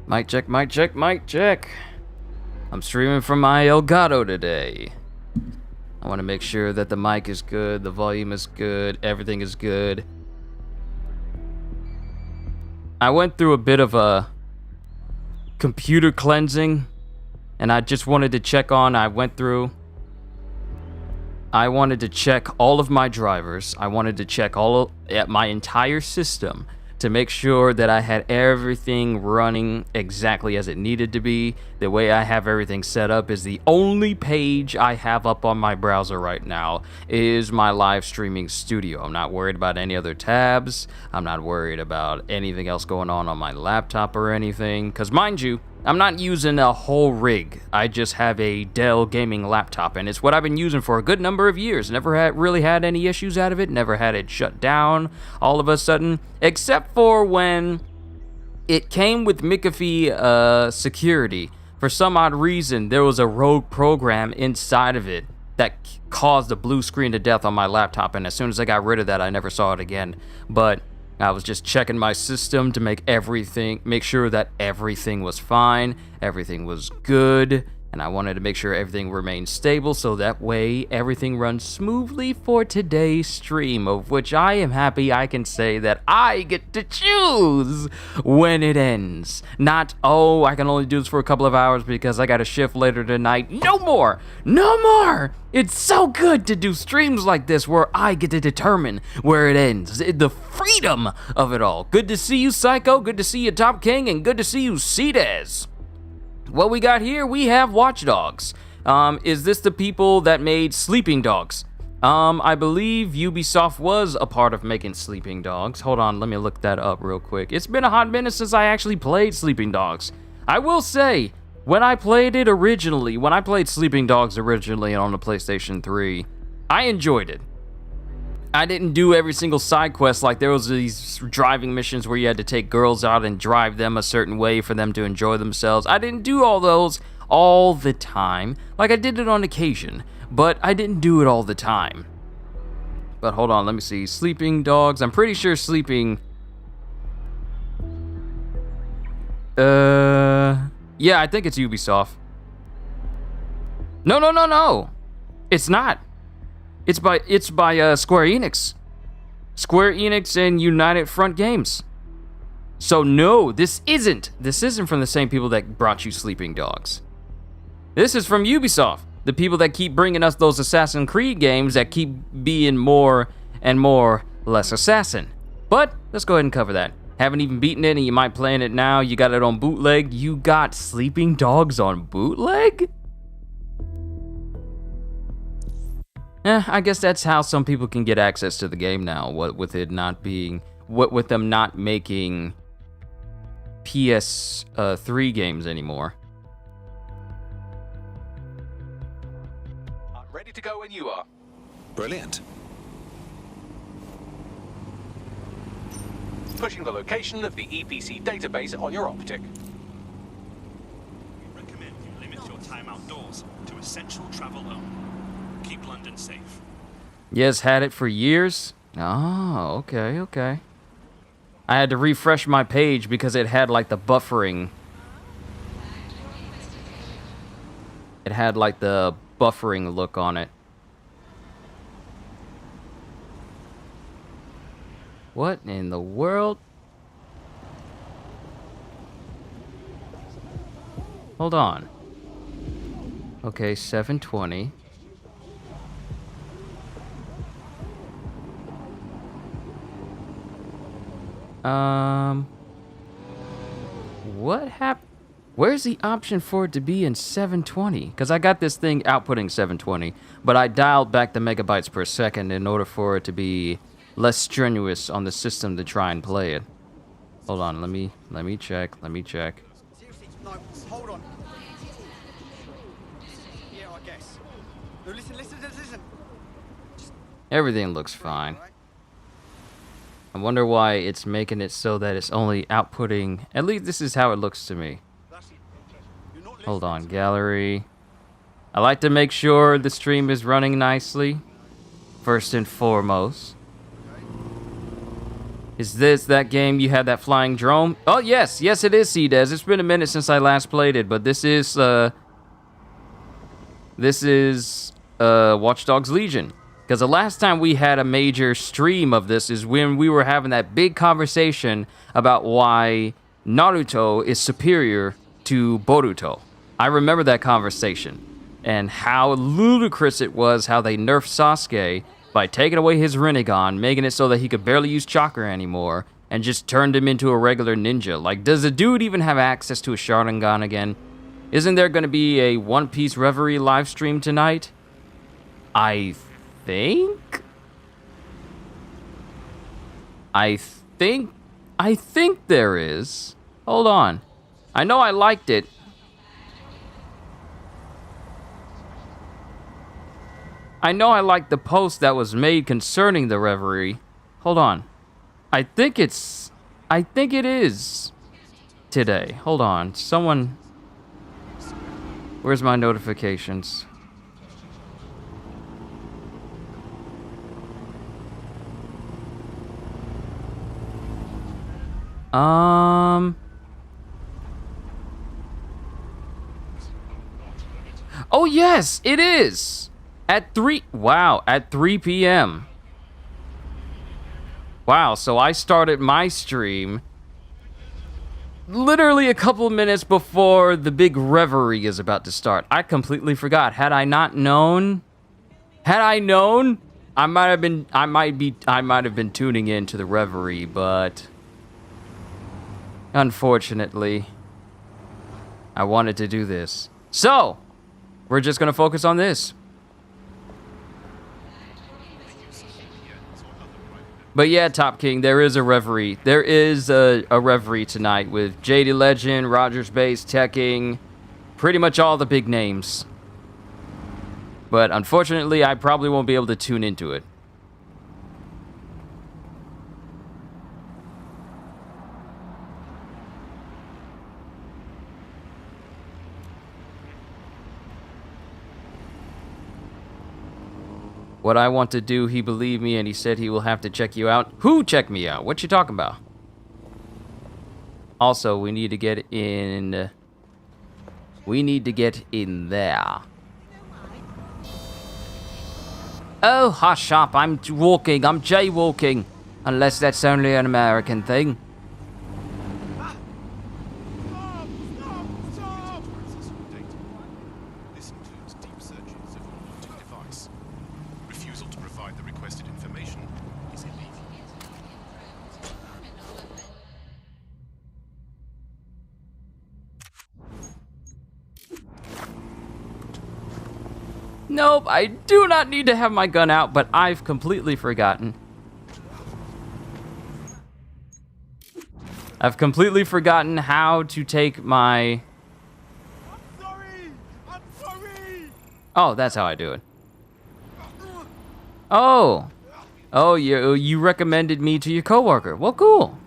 Mic check, mic check, mic check. I'm streaming from my Elgato today. I want to make sure that the mic is good, the volume is good, everything is good. I went through a bit of a computer cleansing, and I just wanted to check on, I wanted to check all of my drivers. I wanted to check my entire system to make sure that I had everything running exactly as it needed to be. The way I have everything set up is the only page I have up on my browser right now is my live streaming studio. I'm not worried about any other tabs. I'm not worried about anything else going on my laptop or anything. Because mind you, I'm not using a whole rig. I just have a Dell gaming laptop, and it's what I've been using for a good number of years. Never really had any issues out of it, never had it shut down all of a sudden, except for when it came with McAfee security. For some odd reason, there was a rogue program inside of it that caused a blue screen to death on my laptop, and as soon as I got rid of that, I never saw it again. But I was just checking my system to make sure that everything was fine, everything was good, and I wanted to make sure everything remained stable so that way everything runs smoothly for today's stream, of which I am happy I can say that I get to choose when it ends. Not, oh, I can only do this for a couple of hours because I got a shift later tonight. No more! No more! It's so good to do streams like this where I get to determine where it ends. The freedom of it all. Good to see you, Psycho. Good to see you, Top King. And good to see you, Cedez. What we got here, we have Watch Dogs. Is this the people that made Sleeping Dogs? I believe Ubisoft was a part of making Sleeping Dogs. Hold on, let me look that up real quick. It's been a hot minute since I actually played Sleeping Dogs. I will say, when I played Sleeping Dogs originally on the PlayStation 3, I enjoyed it. I didn't do every single side quest. Like, there was these driving missions where you had to take girls out and drive them a certain way for them to enjoy themselves. I didn't do all those all the time. Like, I did it on occasion, but I didn't do it all the time. But hold on, let me see. Sleeping Dogs. I'm pretty sure Sleeping... Yeah, I think it's Ubisoft. No. It's not. It's by Square Enix. Square Enix and United Front Games. So no, this isn't from the same people that brought you Sleeping Dogs. This is from Ubisoft, the people that keep bringing us those Assassin's Creed games that keep being more and more less assassin. But let's go ahead and cover that. Haven't even beaten it and you might playing it now. You got it on bootleg. You got Sleeping Dogs on bootleg? I guess that's how some people can get access to the game now. With them not making PS3 games anymore. I'm ready to go when you are. Brilliant. Pushing the location of the EPC database on your optic. We recommend you limit your time outdoors to essential travel only. Keep London safe. Yes, had it for years. Oh, okay. I had to refresh my page because it had like the buffering. It had like the buffering look on it. What in the world? Hold on. Okay, 720. What happened? Where's the option for it to be in 720? Because I got this thing outputting 720, but I dialed back the megabytes per second in order for it to be less strenuous on the system to try and play it. Hold on, let me check. Seriously, no, hold on. Yeah, I guess. No, listen. Everything looks fine. I wonder why it's making it so that it's only outputting. At least this is how it looks to me. Hold on, gallery. I like to make sure the stream is running nicely, first and foremost. Is this that game you had that flying drone? Oh, yes. Yes, it is, C-Des. It's been a minute since I last played it, but this is Watch Dogs Legion. Because the last time we had a major stream of this is when we were having that big conversation about why Naruto is superior to Boruto. I remember that conversation and how ludicrous it was how they nerfed Sasuke by taking away his Rinnegan, making it so that he could barely use chakra anymore, and just turned him into a regular ninja. Like, does the dude even have access to a Sharingan again? Isn't there going to be a One Piece Reverie live stream tonight? I think there is. Hold on. I know I liked it. I know I liked the post that was made concerning the Reverie. Hold on. I think it is today. Hold on. Someone... Where's my notifications? Oh, yes, it is. At 3 p.m. Wow, so I started my stream literally a couple minutes before the big reverie is about to start. I completely forgot. Had I known, I might have been tuning in to the reverie, but unfortunately, I wanted to do this. So, we're just gonna focus on this. But yeah, Top King, there is a reverie. There is a reverie tonight with JD Legend, Rogers Base, Tekking, pretty much all the big names. But unfortunately, I probably won't be able to tune into it. What I want to do, he believed me and he said he will have to check you out. Who check me out? What you talking about? Also, we need to get in... We need to get in there. Oh, hush up. I'm walking. I'm jaywalking. Unless that's only an American thing. This includes deep searches of your logic device. Refusal to provide the requested information is illegal. Nope, I do not need to have my gun out, but I've completely forgotten. I've completely forgotten how to take my... I'm sorry! Oh, that's how I do it. Oh. Oh, you recommended me to your coworker. Well, cool.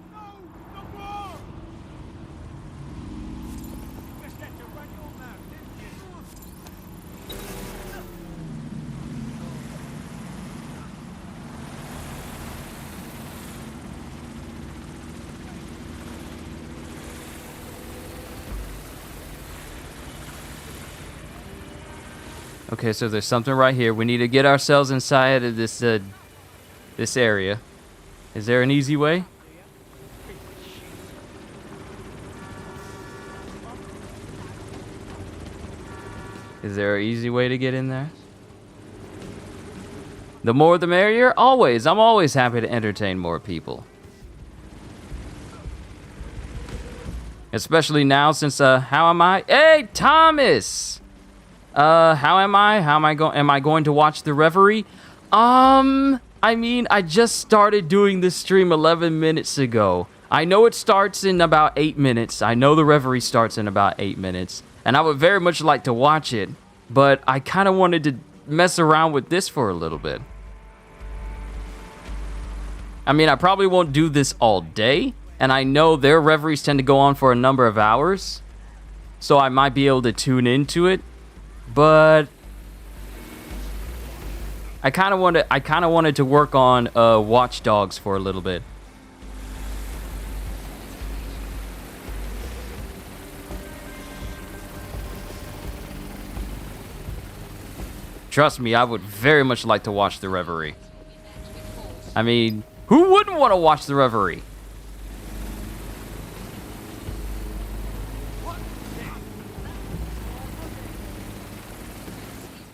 Okay, so there's something right here. We need to get ourselves inside of this this area. Is there an easy way? Is there an easy way to get in there? The more the merrier? Always. I'm always happy to entertain more people. Especially now since, how am I? Hey, Thomas! How am I? Am I going to watch the reverie? I mean, I just started doing this stream 11 minutes ago. I know it starts in about 8 minutes. I know the reverie starts in about 8 minutes. And I would very much like to watch it. But I kind of wanted to mess around with this for a little bit. I mean, I probably won't do this all day. And I know their reveries tend to go on for a number of hours. So I might be able to tune into it. But I kind of wanted to work on Watch Dogs for a little bit. Trust me, I would very much like to watch the Reverie. I mean, who wouldn't want to watch the Reverie?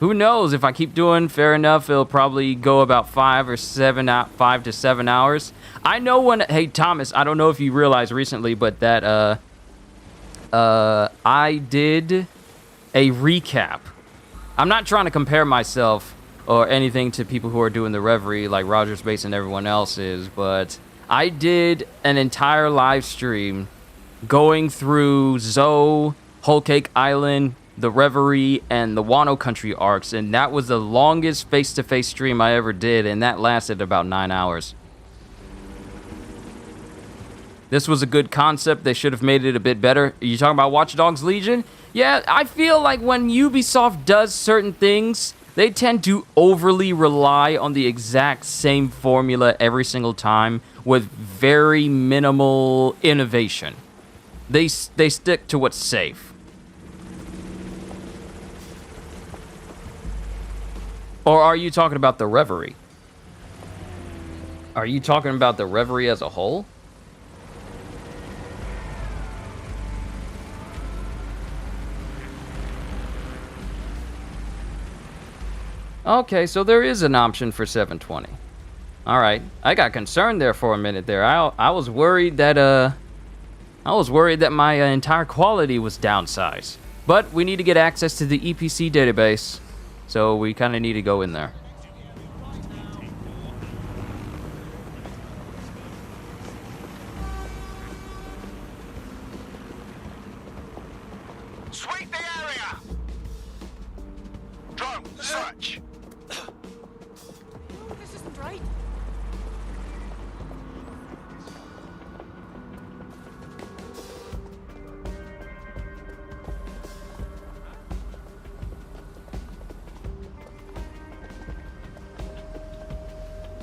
Who knows? If I keep doing fair enough, it'll probably go about 5 to 7 hours. I know when. Hey Thomas, I don't know if you realized recently, but that I did a recap. I'm not trying to compare myself or anything to people who are doing the Reverie like Roger Space and everyone else is, but I did an entire live stream going through Zoe, Whole Cake Island, the Reverie, and the Wano Country arcs, and that was the longest face-to-face stream I ever did, and that lasted about 9 hours. This was a good concept. They should have made it a bit better. Are you talking about Watch Dogs Legion? Yeah, I feel like when Ubisoft does certain things, they tend to overly rely on the exact same formula every single time with very minimal innovation. They stick to what's safe. Or are you talking about the Reverie? Are you talking about the Reverie as a whole? Okay, so there is an option for 720. All right, I got concerned there for a minute there. I was worried that my entire quality was downsized. But we need to get access to the EPC database, so we kind of need to go in there. Sweep the area! Drone, search! This isn't right.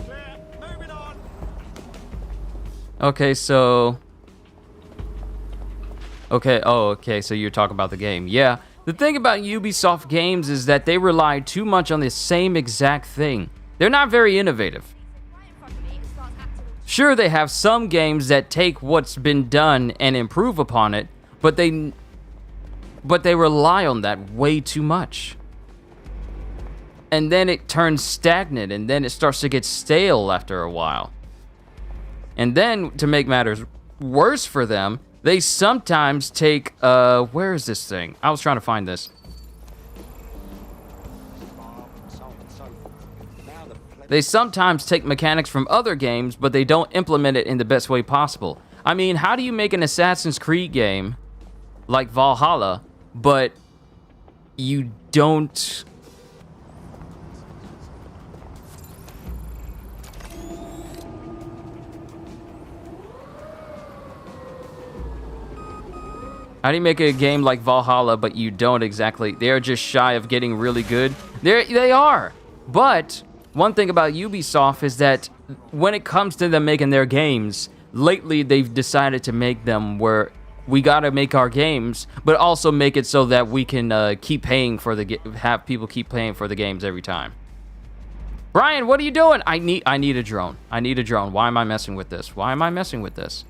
Clear. Moving on. Okay, so... Okay, so you're talking about the game. Yeah, the thing about Ubisoft games is that they rely too much on the same exact thing. They're not very innovative. Sure, they have some games that take what's been done and improve upon it, but they rely on that way too much. And then it turns stagnant, and then it starts to get stale after a while. And then, to make matters worse for them, they sometimes take, where is this thing? I was trying to find this. They sometimes take mechanics from other games, but they don't implement it in the best way possible. I mean, how do you make an Assassin's Creed game like Valhalla, but you don't... How do you make a game like Valhalla, but you don't exactly... They're just shy of getting really good. They are. But one thing about Ubisoft is that when it comes to them making their games, lately they've decided to make them where we gotta make our games, but also make it so that we can keep paying for have people keep paying for the games every time. Brian, what are you doing? I need a drone. I need a drone. Why am I messing with this? Why am I messing with this?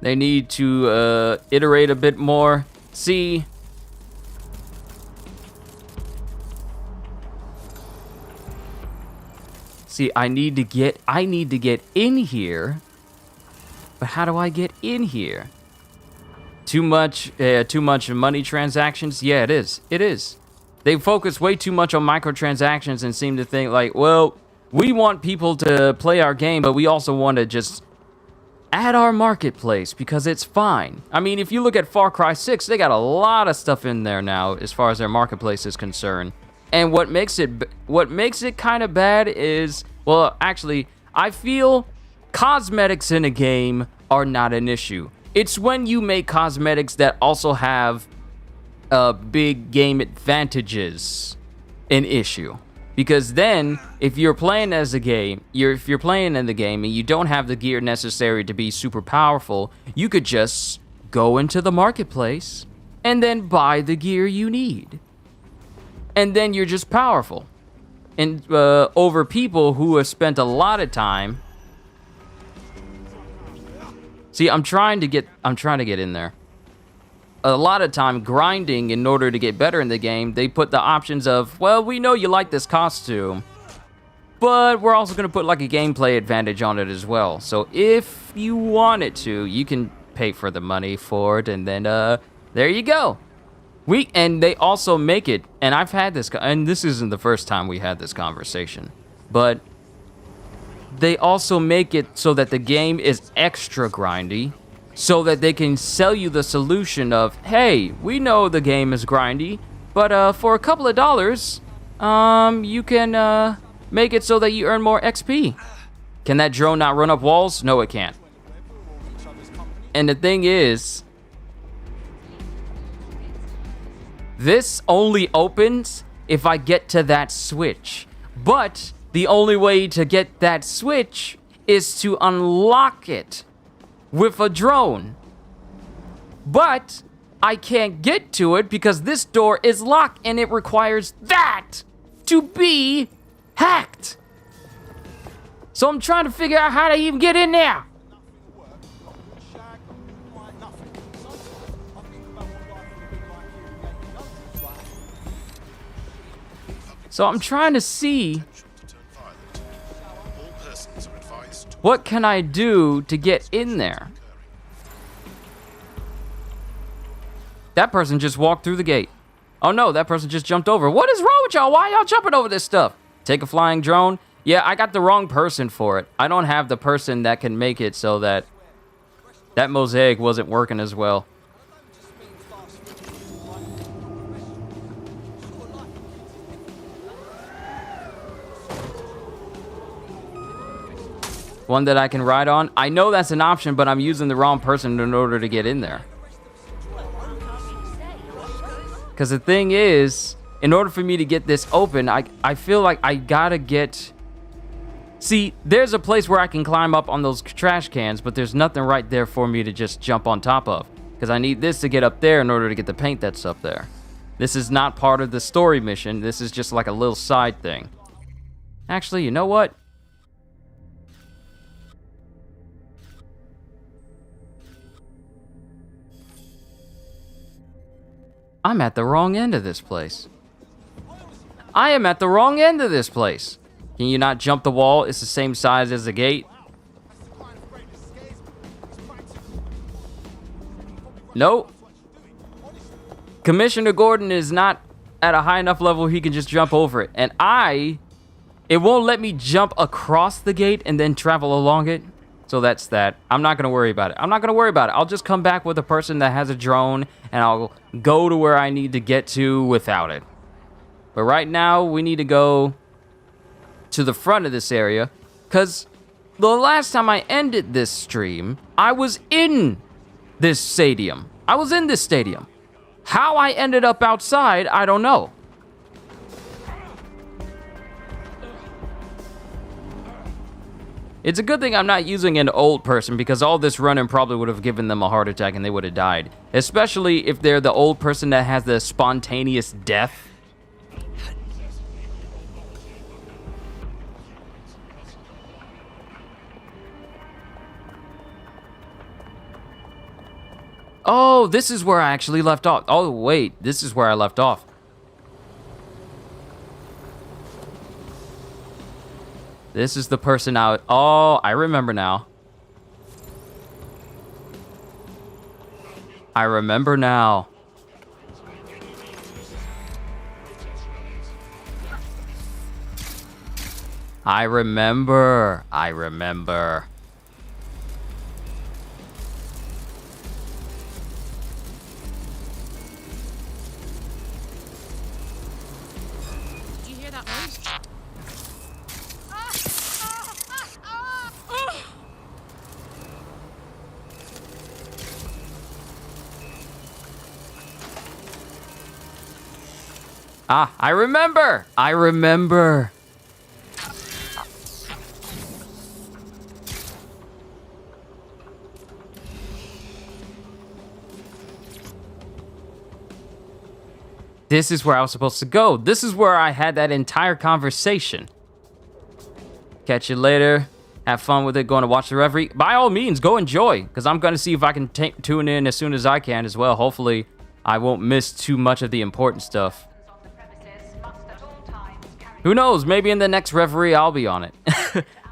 They need to iterate a bit more. See, I need to get in here. But how do I get in here? Too much money transactions? Yeah, it is. It is. They focus way too much on microtransactions and seem to think like, well, we want people to play our game, but we also want to just add our marketplace because it's fine. I mean, if you look at Far Cry 6, they got a lot of stuff in there now as far as their marketplace is concerned. And what makes it kind of bad is, well, actually, I feel cosmetics in a game are not an issue. It's when you make cosmetics that also have big game advantages an issue. Because then, if you're playing as a game, if you're playing in the game and you don't have the gear necessary to be super powerful, you could just go into the marketplace and then buy the gear you need. And then you're just powerful. And over people who have spent a lot of time. See, I'm trying to get in there. A lot of time grinding in order to get better in the game. They put the options of, well, we know you like this costume, but we're also going to put like a gameplay advantage on it as well. So if you wanted to, you can pay for the money for it, and then there you go. And they also make it, and I've had this, and this isn't the first time we had this conversation, but they also make it so that the game is extra grindy, so that they can sell you the solution of, hey, we know the game is grindy, but for a couple of dollars, you can make it so that you earn more XP. Can that drone not run up walls? No, it can't. And the thing is, this only opens if I get to that switch. But the only way to get that switch is to unlock it with a drone. But I can't get to it because this door is locked and it requires that to be hacked. So I'm trying to figure out how to even get in there. So I'm trying to see what can I do to get in there. That person just walked through the gate. Oh no, that person just jumped over. What is wrong with y'all? Why y'all jumping over this stuff? Take a flying drone? Yeah, I got the wrong person for it. I don't have the person that can make it so that that mosaic wasn't working as well. One that I can ride on. I know that's an option, but I'm using the wrong person in order to get in there. Because the thing is, in order for me to get this open, I feel like I gotta get... See, there's a place where I can climb up on those trash cans, but there's nothing right there for me to just jump on top of. Because I need this to get up there in order to get the paint that's up there. This is not part of the story mission. This is just like a little side thing. Actually, you know what? I'm at the wrong end of this place. I am at the wrong end of this place. Can you not jump the wall? It's the same size as the gate. Nope. Commissioner Gordon is not at a high enough level he can just jump over it. And it won't let me jump across the gate and then travel along it. So that's that. I'm not going to worry about it. I'll just come back with a person that has a drone and I'll go to where I need to get to without it. But right now, we need to go to the front of this area because the last time I ended this stream, I was in this stadium. How I ended up outside, I don't know. It's a good thing I'm not using an old person because all this running probably would have given them a heart attack and they would have died. Especially if they're the old person that has the spontaneous death. Oh, this is where I actually left off. Oh, wait, this is where I left off. This is the person out. Oh, I remember now. I remember. Did you hear that noise? Ah, I remember! I remember! This is where I was supposed to go. This is where I had that entire conversation. Catch you later. Have fun with it. Going to watch the referee. By all means, go enjoy. Because I'm going to see if I can tune in as soon as I can as well. Hopefully, I won't miss too much of the important stuff. Who knows? Maybe in the next referee, I'll be on it.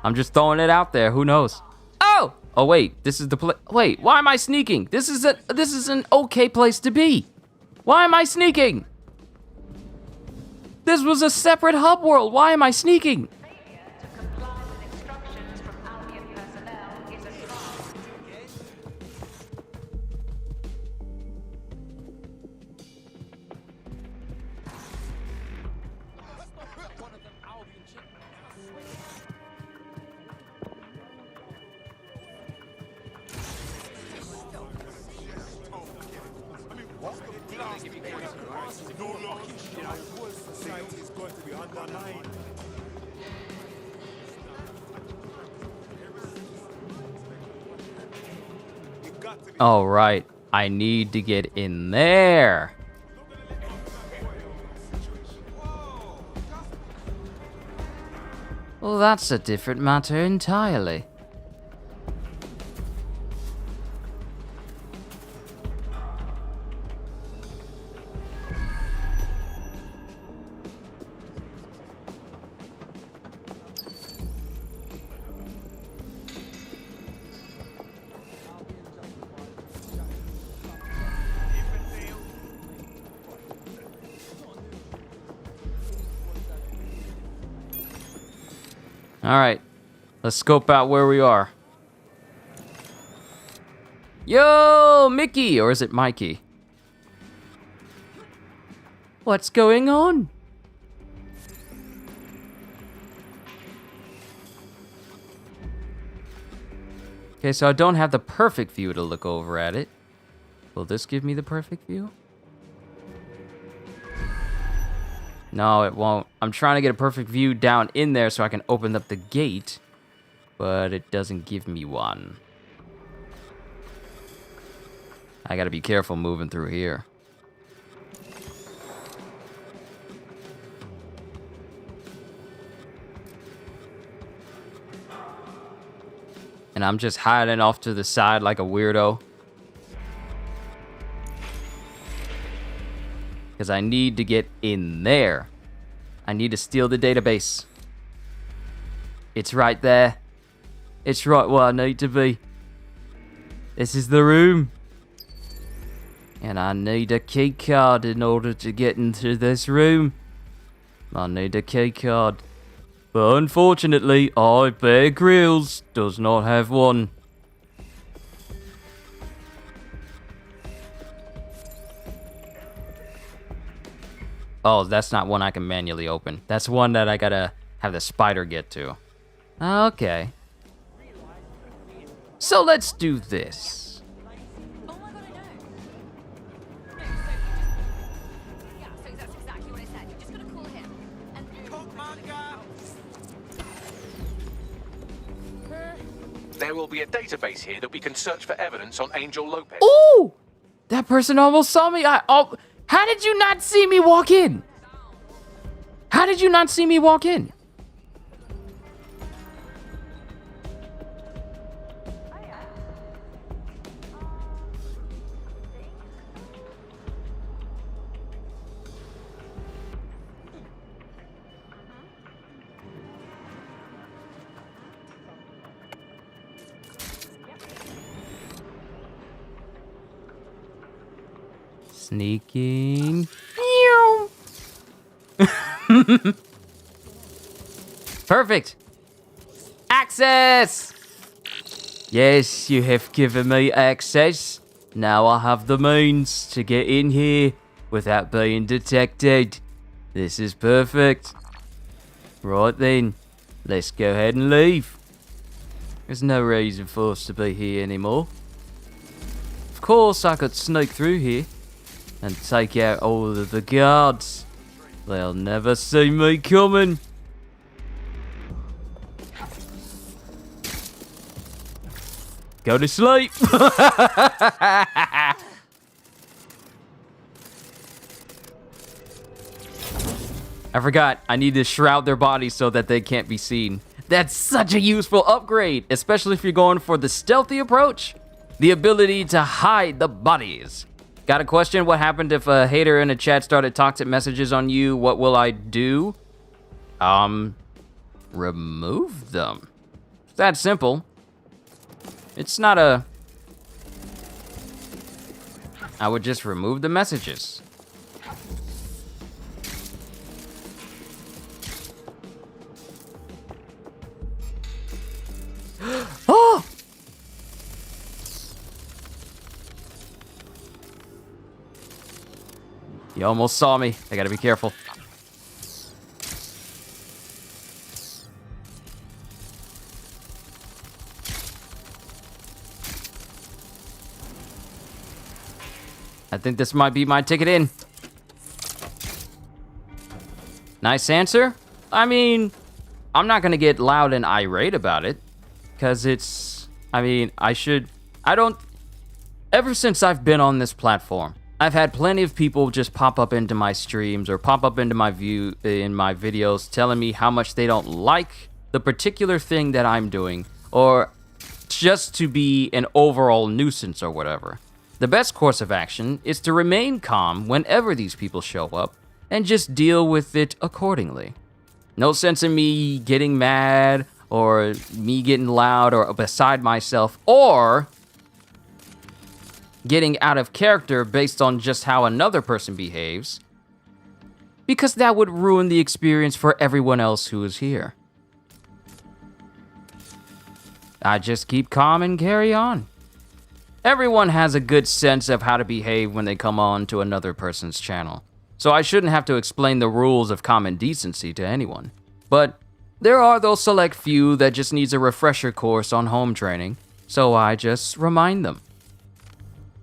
I'm just throwing it out there. Who knows? Oh! Oh, wait. This is the place. Wait, why am I sneaking? This is an okay place to be. Why am I sneaking? This was a separate hub world. Why am I sneaking? All right, I need to get in there. Well, that's a different matter entirely. All right, let's scope out where we are. Yo, Mickey, or is it Mikey? What's going on? Okay, so I don't have the perfect view to look over at it. Will this give me the perfect view? No, it won't. I'm trying to get a perfect view down in there so I can open up the gate, but it doesn't give me one. I gotta be careful moving through here. And I'm just hiding off to the side like a weirdo. Because I need to get in there. I need to steal the database. It's right there. It's right where I need to be. This is the room. And I need a key card in order to get into this room. I need a key card. But unfortunately, Bear Grylls does not have one. Oh, that's not one I can manually open. That's one that I gotta have the spider get to. Okay. So let's do this. Oh my god, I know. No, so that's exactly what I said. You're just gonna call him. And There will be a database here that we can search for evidence on Angel Lopez. Ooh! That person almost saw me. How did you not see me walk in? How did you not see me walk in? Sneaking. Perfect. Access. Yes, you have given me access. Now I have the means to get in here without being detected. This is perfect. Right then, let's go ahead and leave. There's no reason for us to be here anymore. Of course, I could sneak through here and take out all of the guards. They'll never see me coming. Go to sleep. I forgot, I need to shroud their bodies so that they can't be seen. That's such a useful upgrade, especially if you're going for the stealthy approach. The ability to hide the bodies. Got a question? What happened if a hater in a chat started toxic messages on you? What will I do? Remove them. It's that simple. It's not a... I would just remove the messages. Oh! You almost saw me. I gotta be careful. I think this might be my ticket in. Nice answer. I mean, I'm not gonna get loud and irate about it. Because it's, I mean, ever since I've been on this platform, I've had plenty of people just pop up into my streams or pop up into my videos telling me how much they don't like the particular thing that I'm doing, or just to be an overall nuisance or whatever. The best course of action is to remain calm whenever these people show up and just deal with it accordingly. No sense in me getting mad or me getting loud or beside myself, or getting out of character based on just how another person behaves, because that would ruin the experience for everyone else who is here. I just keep calm and carry on. Everyone has a good sense of how to behave when they come on to another person's channel, so I shouldn't have to explain the rules of common decency to anyone. But there are those select few that just needs a refresher course on home training, so I just remind them.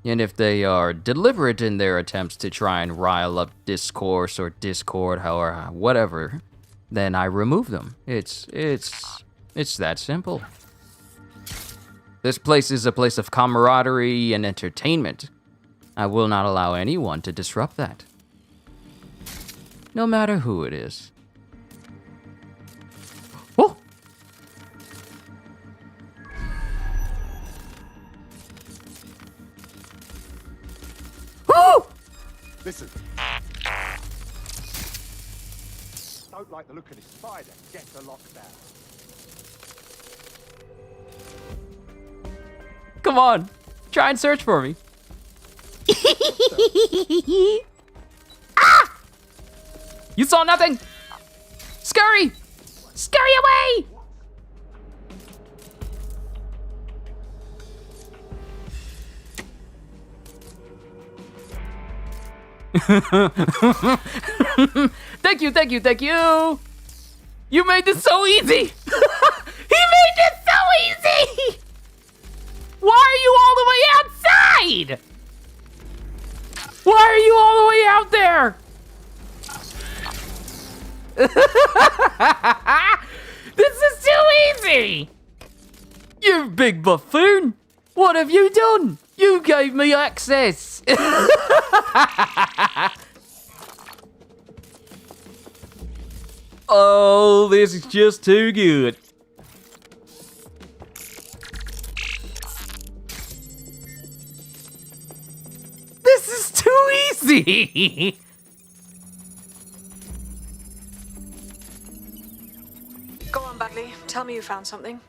And if they are deliberate in their attempts to try and rile up discourse or discord, however, whatever, then I remove them. It's that simple. This place is a place of camaraderie and entertainment. I will not allow anyone to disrupt that. No matter who it is. Oh! Oh! Listen. Don't like the look of this spider. Get the lockdown. Come on, try and search for me. Ah! You saw nothing? Scurry! Scurry away! Thank you, thank you, thank you! You made this so easy! He made this so easy! Why are you all the way outside? Why are you all the way out there? This is too easy! You big buffoon! What have you done? You gave me access! Oh, this is just too good. This is too easy! Go on, Bagley. Tell me you found something.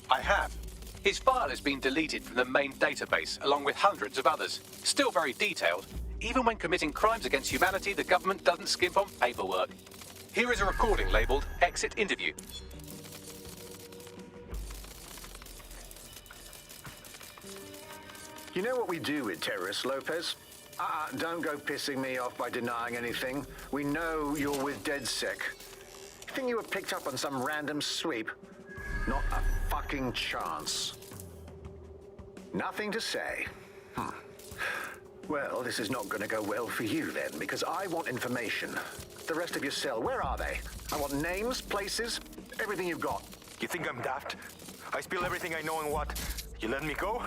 I have. His file has been deleted from the main database, along with hundreds of others. Still very detailed. Even when committing crimes against humanity, the government doesn't skimp on paperwork. Here is a recording labeled Exit Interview. You know what we do with terrorists, Lopez? Don't go pissing me off by denying anything. We know you're with DedSec. You think you were picked up on some random sweep? Not a fucking chance. Nothing to say. Well, this is not going to go well for you then, because I want information. The rest of your cell, where are they? I want names, places, everything you've got. You think I'm daft? I spill everything I know and what? You let me go?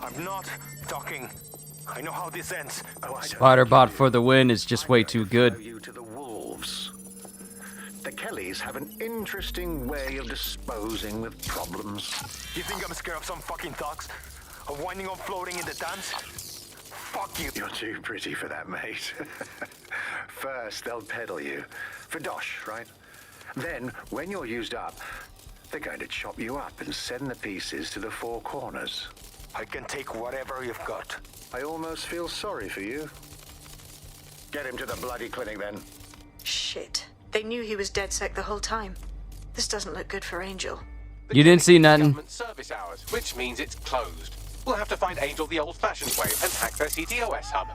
I'm not talking. I know how this ends. Oh, I don't Spider-Bot care. for the win is just way too good. Follow you to the wolves. The Kellys have an interesting way of disposing with problems. You think I'm scared of some fucking thugs? Of winding up floating in the dance? Fuck you. You're too pretty for that, mate. First, they'll peddle you. For dosh, right? Then, when you're used up, they're going to chop you up and send the pieces to the four corners. I can take whatever you've got. I almost feel sorry for you. Get him to the bloody clinic, then. Shit. They knew he was DedSec the whole time. This doesn't look good for Angel. The You didn't see clinic is nothing. Government service hours, which means it's closed. We'll have to find Angel the old-fashioned way and hack their CTOS hub.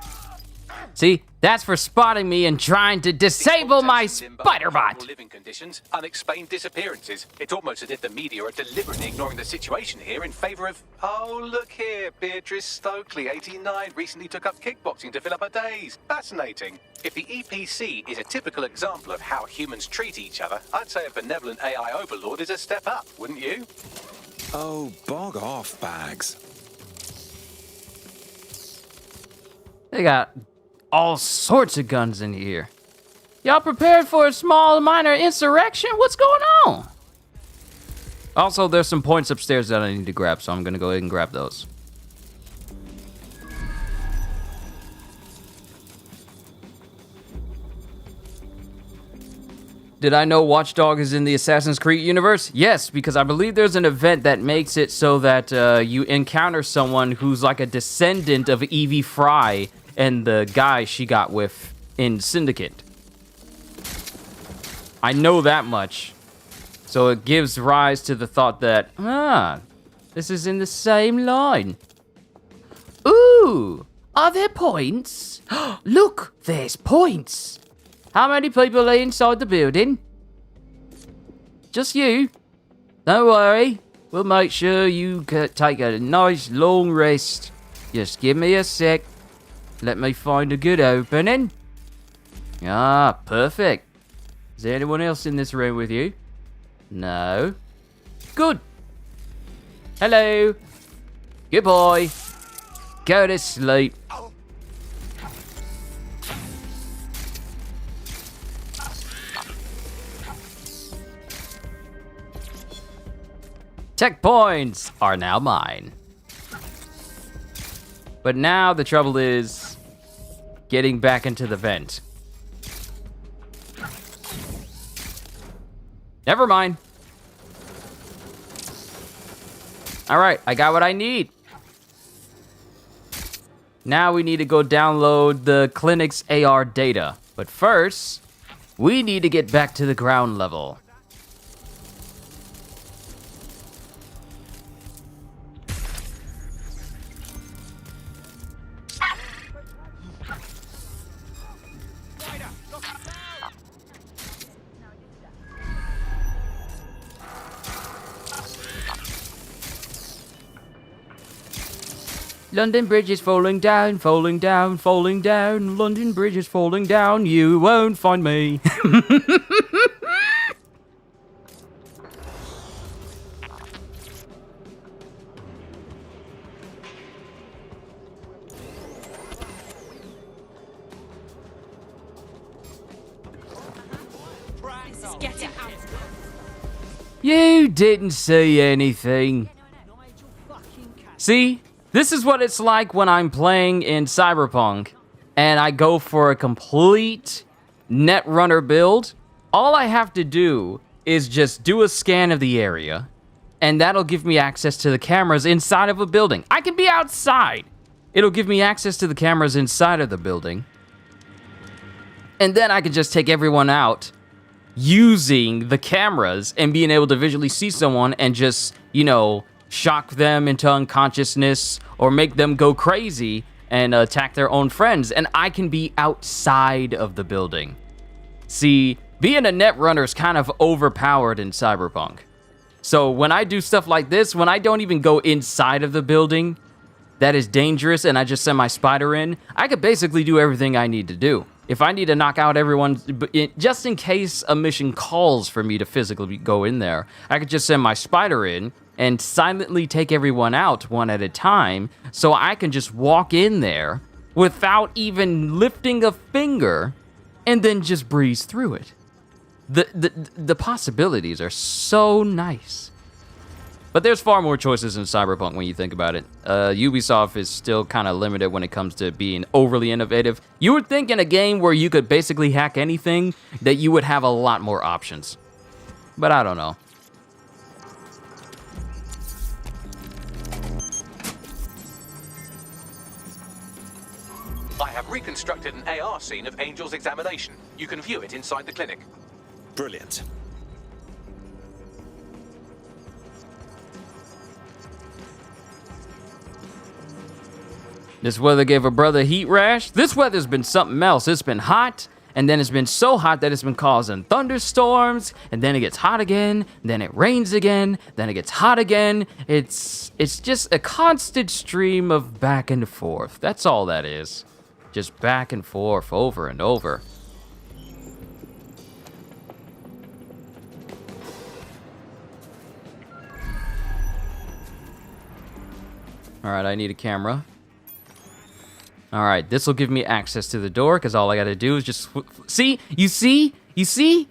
See, that's for spotting me and trying to disable my Spider-Bot. Living conditions, unexplained disappearances. It's almost as if the media are deliberately ignoring the situation here in favor of. Oh, look here, Beatrice Stokely, 89, recently took up kickboxing to fill up her days. Fascinating. If the EPC is a typical example of how humans treat each other, I'd say a benevolent AI overlord is a step up, wouldn't you? Oh, bog off, Bags. They got all sorts of guns in here. Y'all prepared for a small minor insurrection? What's going on? Also, there's some points upstairs that I need to grab, so I'm gonna go ahead and grab those. Did I know Watchdog is in the Assassin's Creed universe? Yes, because I believe there's an event that makes it so that you encounter someone who's like a descendant of Evie Fry and the guy she got with in Syndicate. I know that much. So it gives rise to the thought that, this is in the same line. Ooh, are there points? Look, there's points. How many people are inside the building? Just you. Don't worry. We'll make sure you take a nice long rest. Just give me a sec. Let me find a good opening. Ah, perfect. Is there anyone else in this room with you? No. Good. Hello. Good boy. Go to sleep. Checkpoints are now mine. But now the trouble is getting back into the vent. Never mind. All right, I got what I need. Now we need to go download the clinic's AR data. But first, we need to get back to the ground level. London Bridge is falling down, falling down, falling down. London Bridge is falling down. You won't find me. Get it out. You didn't see anything. See? This is what it's like when I'm playing in Cyberpunk and I go for a complete Netrunner build. All I have to do is just do a scan of the area and that'll give me access to the cameras inside of a building. I can be outside. It'll give me access to the cameras inside of the building. And then I can just take everyone out using the cameras and being able to visually see someone and just, you know, shock them into unconsciousness or make them go crazy and attack their own friends. And I can be outside of the building. See, being a Netrunner is kind of overpowered in Cyberpunk. So when I do stuff like this, when I don't even go inside of the building, that is dangerous and I just send my spider in, I could basically do everything I need to do. If I need to knock out everyone, just in case a mission calls for me to physically go in there, I could just send my spider in and silently take everyone out one at a time, so I can just walk in there without even lifting a finger and then just breeze through it. The possibilities are so nice. But there's far more choices in Cyberpunk when you think about it. Ubisoft is still kind of limited when it comes to being overly innovative. You would think in a game where you could basically hack anything that you would have a lot more options. But I don't know. I have reconstructed an AR scene of Angel's examination. You can view it inside the clinic. Brilliant. This weather gave a brother a heat rash. This weather's been something else. It's been hot, and then it's been so hot that it's been causing thunderstorms, and then it gets hot again, then it rains again, then it gets hot again. It's just a constant stream of back and forth. That's all that is. Just back and forth over and over. All right, I need a camera. All right, this will give me access to the door because all I got to do is just... See? You see? You see?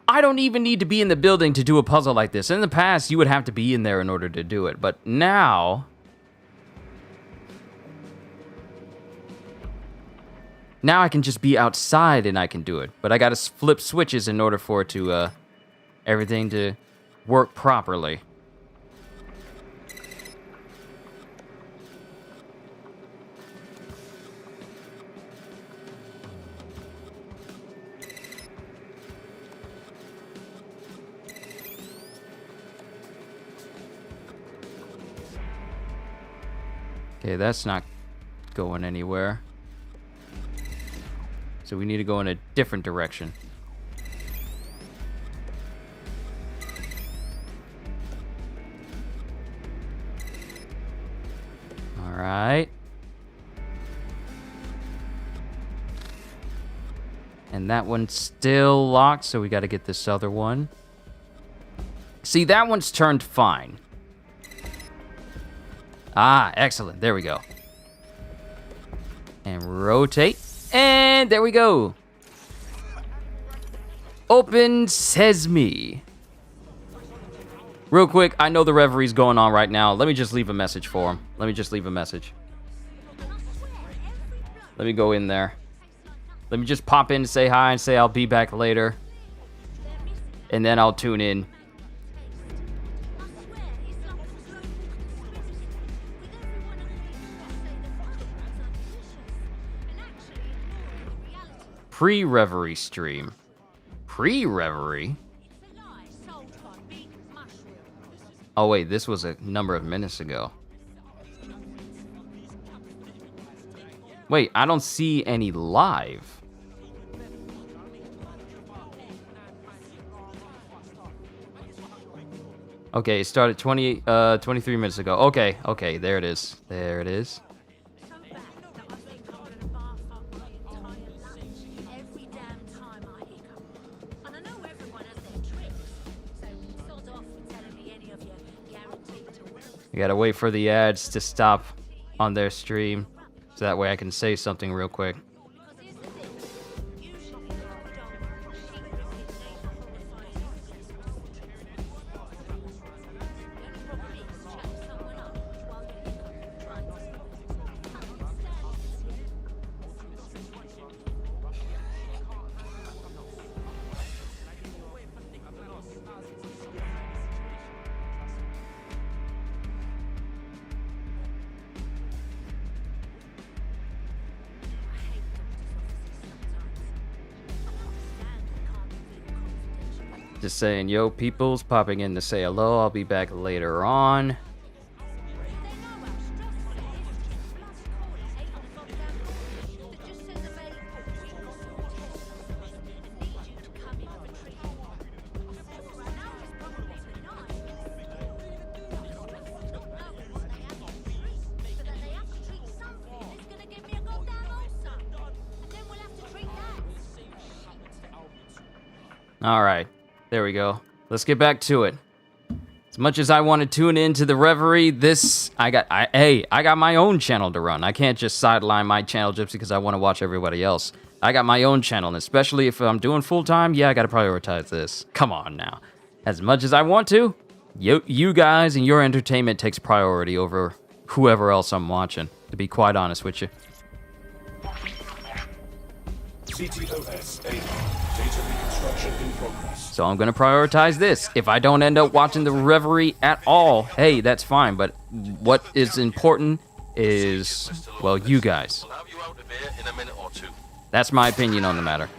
I don't even need to be in the building to do a puzzle like this. In the past, you would have to be in there in order to do it. But now... Now I can just be outside and I can do it. But I got to flip switches in order for it to... everything to work properly. Okay, that's not going anywhere. So we need to go in a different direction. All right. And that one's still locked, so we got to get this other one. See, that one's turned fine. Ah, excellent. There we go. And rotate. And there we go. Open Sesame. Real quick, I know the referee's going on right now. Let me just leave a message for him. Let me just leave a message. Let me go in there. Let me just pop in to say hi and say I'll be back later. And then I'll tune in. Pre-Reverie stream. Pre-Reverie? Oh wait, this was a number of minutes ago. Wait, I don't see any live. Okay, it started 23 minutes ago. Okay, there it is. There it is. You gotta wait for the ads to stop on their stream, so that way I can say something real quick. Just saying, yo, people's popping in to say hello. I'll be back later on. All right, there we go. Let's get back to it. As much as I want to tune into the Reverie, I got my own channel to run. I can't just sideline my channel just because I want to watch everybody else. I got my own channel, and especially if I'm doing full-time, yeah, I got to prioritize this. Come on now. As much as I want to, you guys and your entertainment takes priority over whoever else I'm watching, to be quite honest with you. CTOS data reconstruction in progress. So I'm going to prioritize this. If I don't end up watching the Reverie at all, hey, that's fine. But what is important is, well, you guys. We'll have you out of here in a minute or two. That's my opinion on the matter.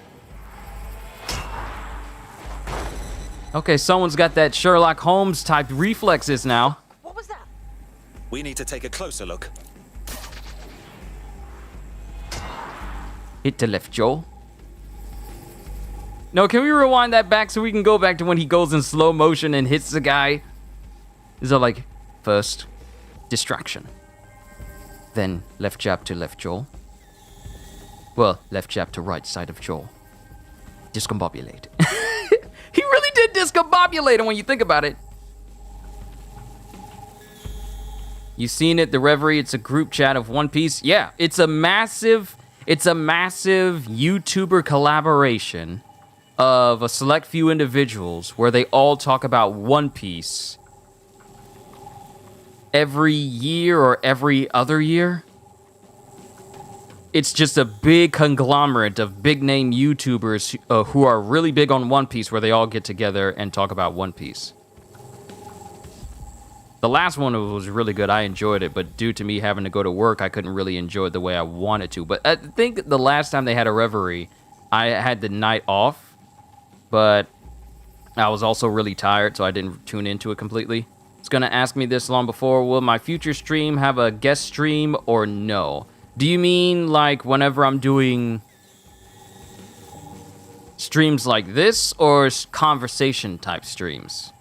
Okay, someone's got that Sherlock Holmes type reflexes now. What was that? We need to take a closer look. Hit to left, Joel. No, can we rewind that back so we can go back to when he goes in slow motion and hits the guy? Is it like, first, distraction. Then left jab to left Joel. Well, left jab to right side of Joel. Discombobulate. He really did discombobulate him when you think about it. You seen it, the Reverie, it's a group chat of One Piece. Yeah, it's a massive YouTuber collaboration of a select few individuals where they all talk about One Piece every year or every other year. It's just a big conglomerate of big name YouTubers who are really big on One Piece where they all get together and talk about One Piece. The last one was really good. I enjoyed it, but due to me having to go to work, I couldn't really enjoy it the way I wanted to. But I think the last time they had a Reverie, I had the night off, but I was also really tired, so I didn't tune into it completely. It's going to ask me this long before, will my future stream have a guest stream or no? Do you mean like whenever I'm doing streams like this or conversation type streams?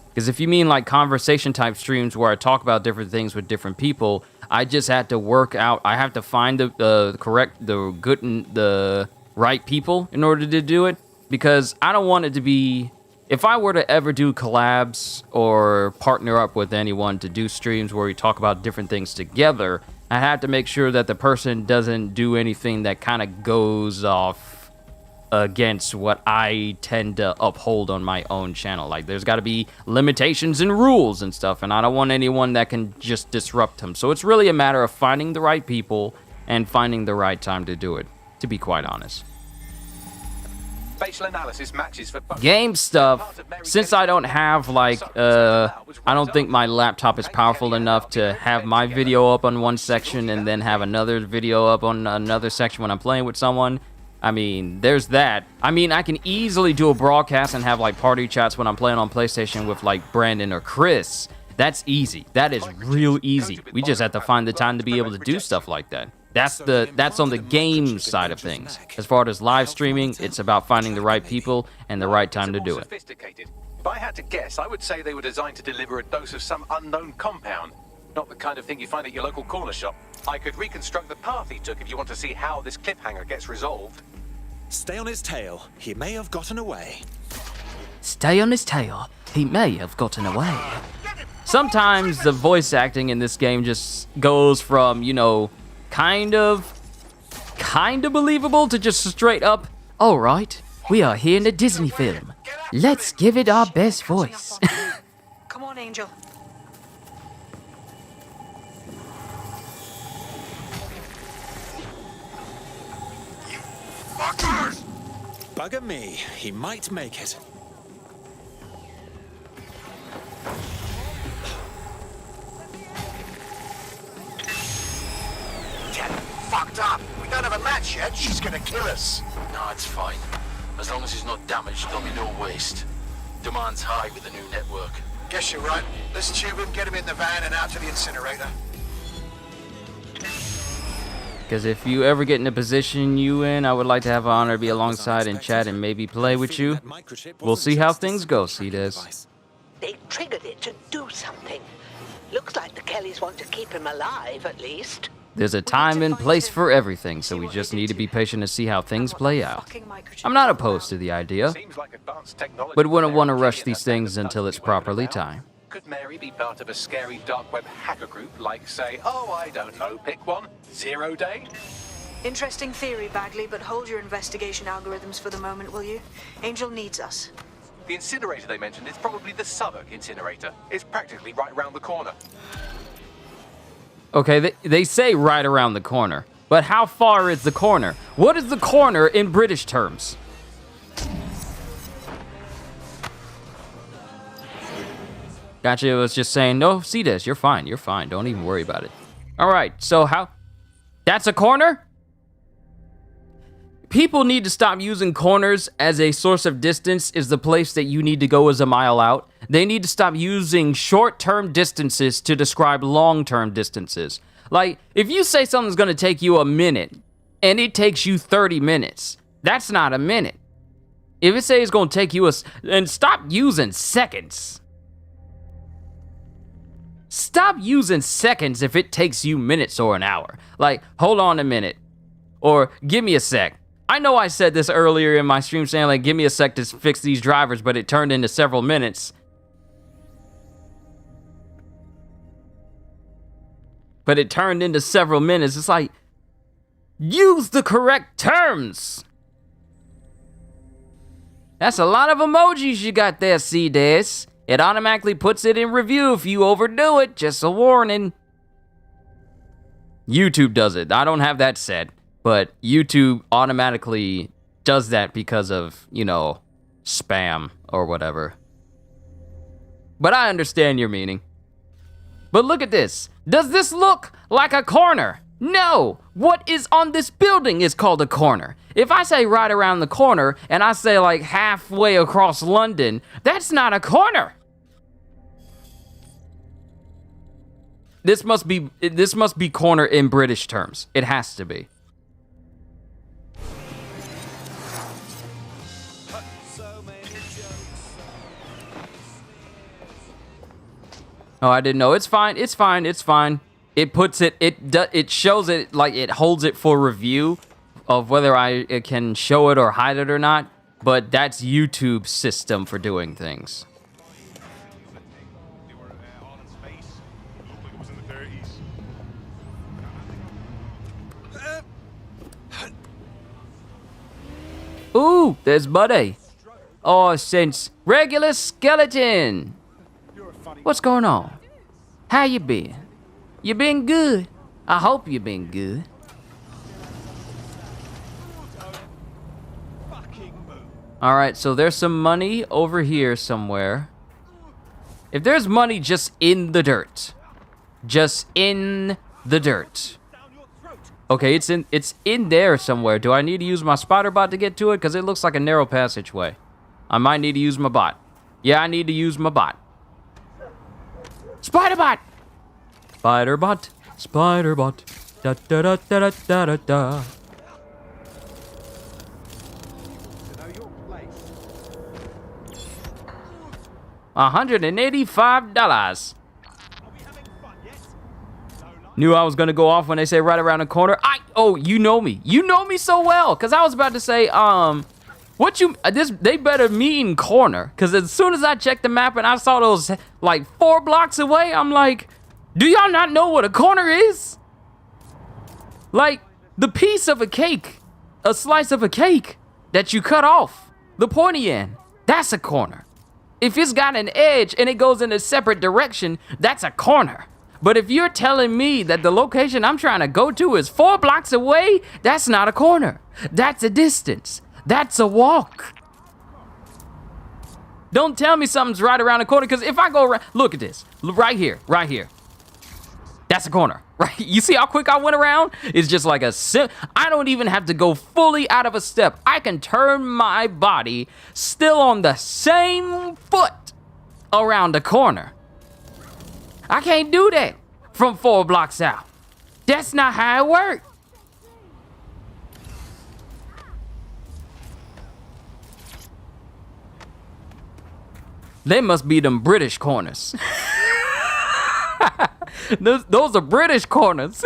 Because if you mean like conversation type streams where I talk about different things with different people, I just had to work out. I have to find the right people in order to do it. Because I don't want it to be, if I were to ever do collabs or partner up with anyone to do streams where we talk about different things together, I have to make sure that the person doesn't do anything that kind of goes off against what I tend to uphold on my own channel. Like, there's got to be limitations and rules and stuff, and I don't want anyone that can just disrupt them. So it's really a matter of finding the right people and finding the right time to do it, to be quite honest. Facial analysis matches for both. Game stuff, since I don't have like I don't think my laptop is powerful enough to have my video up on one section and then have another video up on another section when I'm playing with someone. I mean, there's that. I mean, I can easily do a broadcast and have like party chats when I'm playing on PlayStation with like Brandon or Chris. That's easy. That is real easy. We just have to find the time to be able to do stuff like that. That's on the game side of things. As far as live streaming, it's about finding the right people and the right time to do it. If I had to guess, I would say they were designed to deliver a dose of some unknown compound. Not the kind of thing you find at your local corner shop. I could reconstruct the path he took if you want to see how this cliffhanger gets resolved. Stay on his tail. He may have gotten away. Stay on his tail. He may have gotten away. Sometimes the voice acting in this game just goes from, you know, kind of believable to just straight up, all right, we are here in a Disney film. Let's give it our best voice. Come on, Angel. Bugger me. He might make it. Get fucked up. We don't have a match yet. She's gonna kill us. No, it's fine. As long as he's not damaged, there'll be no waste. Demand's high with the new network. Guess you're right. Let's tube him, get him in the van and out to the incinerator. Because if you ever get in a position you in, I would like to have the honor to be alongside and chat and maybe play with you. We'll see how things go, Cdes. They triggered it to do something. Looks like the Kellys want to keep him alive, at least. There's a time and place for everything, so we just need to be patient to see how things play out. I'm not opposed to the idea, but wouldn't want to rush these things until it's properly timed. Could Mary be part of a scary dark web hacker group like, say, oh, I don't know, pick one, 0 Day? Interesting theory, Bagley, but hold your investigation algorithms for the moment, will you? Angel needs us. The incinerator they mentioned is probably the Southwark incinerator. It's practically right round the corner. Okay, they say right around the corner, but how far is the corner? What is the corner in British terms? Gotcha, it was just saying, no, see this, you're fine, don't even worry about it. All right, so how, that's a corner? People need to stop using corners as a source of distance is the place that you need to go is a mile out. They need to stop using short-term distances to describe long-term distances. Like, if you say something's gonna take you a minute and it takes you 30 minutes, that's not a minute. If it says it's gonna take you and stop using seconds. Stop using seconds if it takes you minutes or an hour. Like, hold on a minute, or give me a sec. I know I said this earlier in my stream saying like, give me a sec to fix these drivers, but it turned into several minutes. It's like, use the correct terms. That's a lot of emojis you got there, C-Des. It automatically puts it in review if you overdo it, just a warning. YouTube does it. I don't have that set. But YouTube automatically does that because of, you know, spam or whatever. But I understand your meaning. But look at this. Does this look like a corner? No. What is on this building is called a corner. If I say right around the corner and I say like halfway across London, that's not a corner. This must be corner in British terms. It has to be. Oh, I didn't know. It's fine. It puts it, it shows it, like it holds it for review of whether it can show it or hide it or not. But that's YouTube's system for doing things. Ooh, there's Buddy. Oh, since regular skeleton. What's going on? How you been? You been good? I hope you been good. Alright, so there's some money over here somewhere. If there's money just in the dirt. Just in the dirt. Okay, it's in there somewhere. Do I need to use my spider bot to get to it? Because it looks like a narrow passageway. I might need to use my bot. Yeah, I need to use my bot. Spider-Bot! Spider-Bot, Spider-Bot, da-da-da-da-da-da-da. $185. Knew I was gonna go off when they say right around the corner. Oh, you know me. You know me so well, because I was about to say, they better mean corner, because as soon as I checked the map and I saw those like 4 blocks away, I'm like, do y'all not know what a corner is? Like the piece of a cake, a slice of a cake that you cut off, the pointy end, that's a corner. If it's got an edge and it goes in a separate direction, that's a corner. But if you're telling me that the location I'm trying to go to is 4 blocks away, that's not a corner. That's a distance. That's a walk. Don't tell me something's right around the corner, because if I go around, look at this, right here. That's a corner, right? You see how quick I went around? It's just like I don't even have to go fully out of a step. I can turn my body still on the same foot around the corner. I can't do that from 4 blocks out. That's not how it works. They must be them British corners. Those are British corners.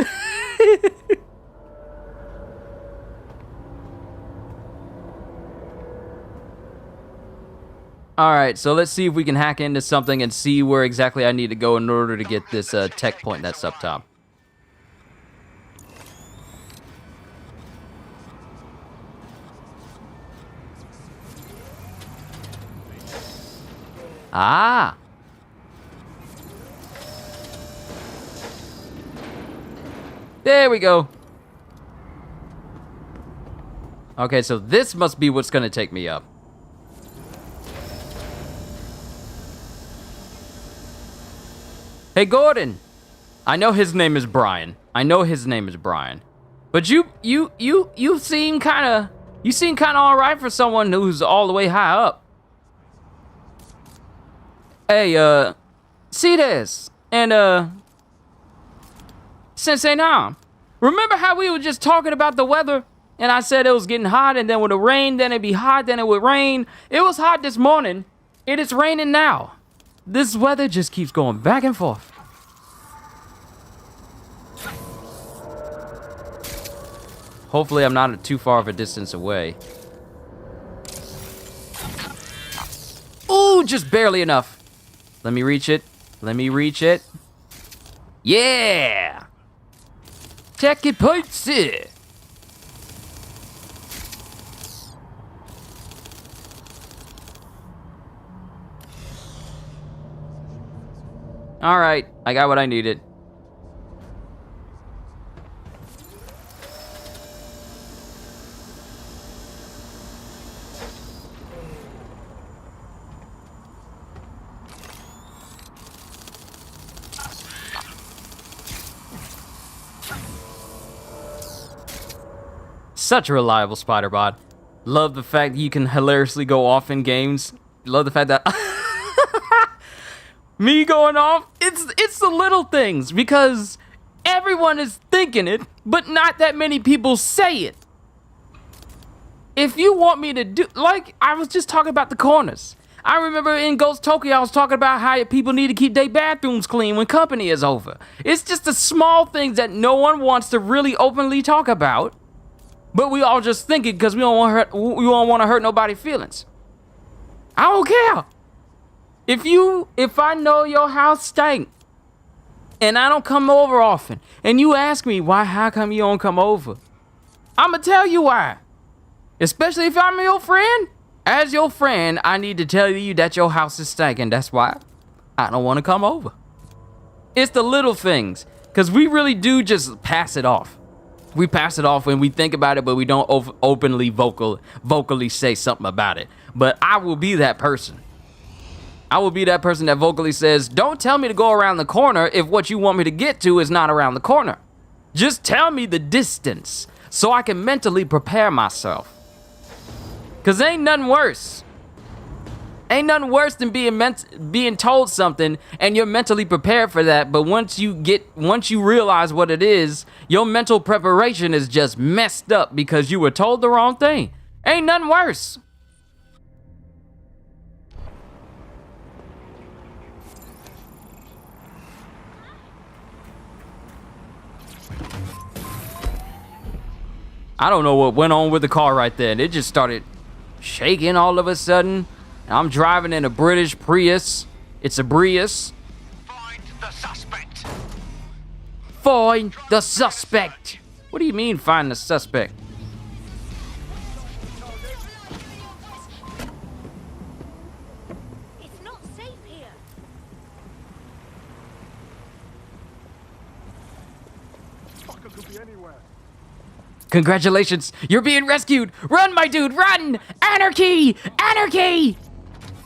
Alright, so let's see if we can hack into something and see where exactly I need to go in order to get this tech point that's up top. Ah! There we go. Okay, so this must be what's gonna take me up. Hey, Gordon. I know his name is Brian. But you seem kind of all right for someone who's all the way high up. Hey, see this, and Sensei Nam, remember how we were just talking about the weather? And I said it was getting hot, and then it would rain, then it'd be hot, then it would rain. It was hot this morning. It is raining now. This weather just keeps going back and forth. Hopefully I'm not too far of a distance away. Ooh, just barely enough. Let me reach it. Yeah! Take it, pizza! Alright, I got what I needed. Such a reliable spider bot. Love the fact that you can hilariously go off in games. Love the fact that me going off, it's the little things, because everyone is thinking it, but not that many people say it. If you want me to do, like I was just talking about the corners. I remember in Ghost Tokyo I was talking about how people need to keep their bathrooms clean when company is over. It's just the small things that no one wants to really openly talk about, but we all just think it because we don't want to hurt nobody's feelings. I don't care. If I know your house stank and I don't come over often, and you ask me how come you don't come over, I'ma tell you why. Especially if I'm your friend. As your friend, I need to tell you that your house is stinking. That's why I don't want to come over. It's the little things, because we really do just pass it off. We pass it off when we think about it, but we don't openly vocally say something about it. But I will be that person. I will be that person that vocally says, don't tell me to go around the corner if what you want me to get to is not around the corner. Just tell me the distance so I can mentally prepare myself. Because ain't nothing worse. Ain't nothing worse than being told something and you're mentally prepared for that, but once you realize what it is, your mental preparation is just messed up because you were told the wrong thing. Ain't nothing worse. I don't know what went on with the car right there. It just started shaking all of a sudden. I'm driving in a British Prius. It's a Prius. Find the suspect. Find the suspect. What do you mean, find the suspect? It's not safe here. Fucker could be anywhere. Congratulations, you're being rescued. Run, my dude, run! Anarchy! Anarchy!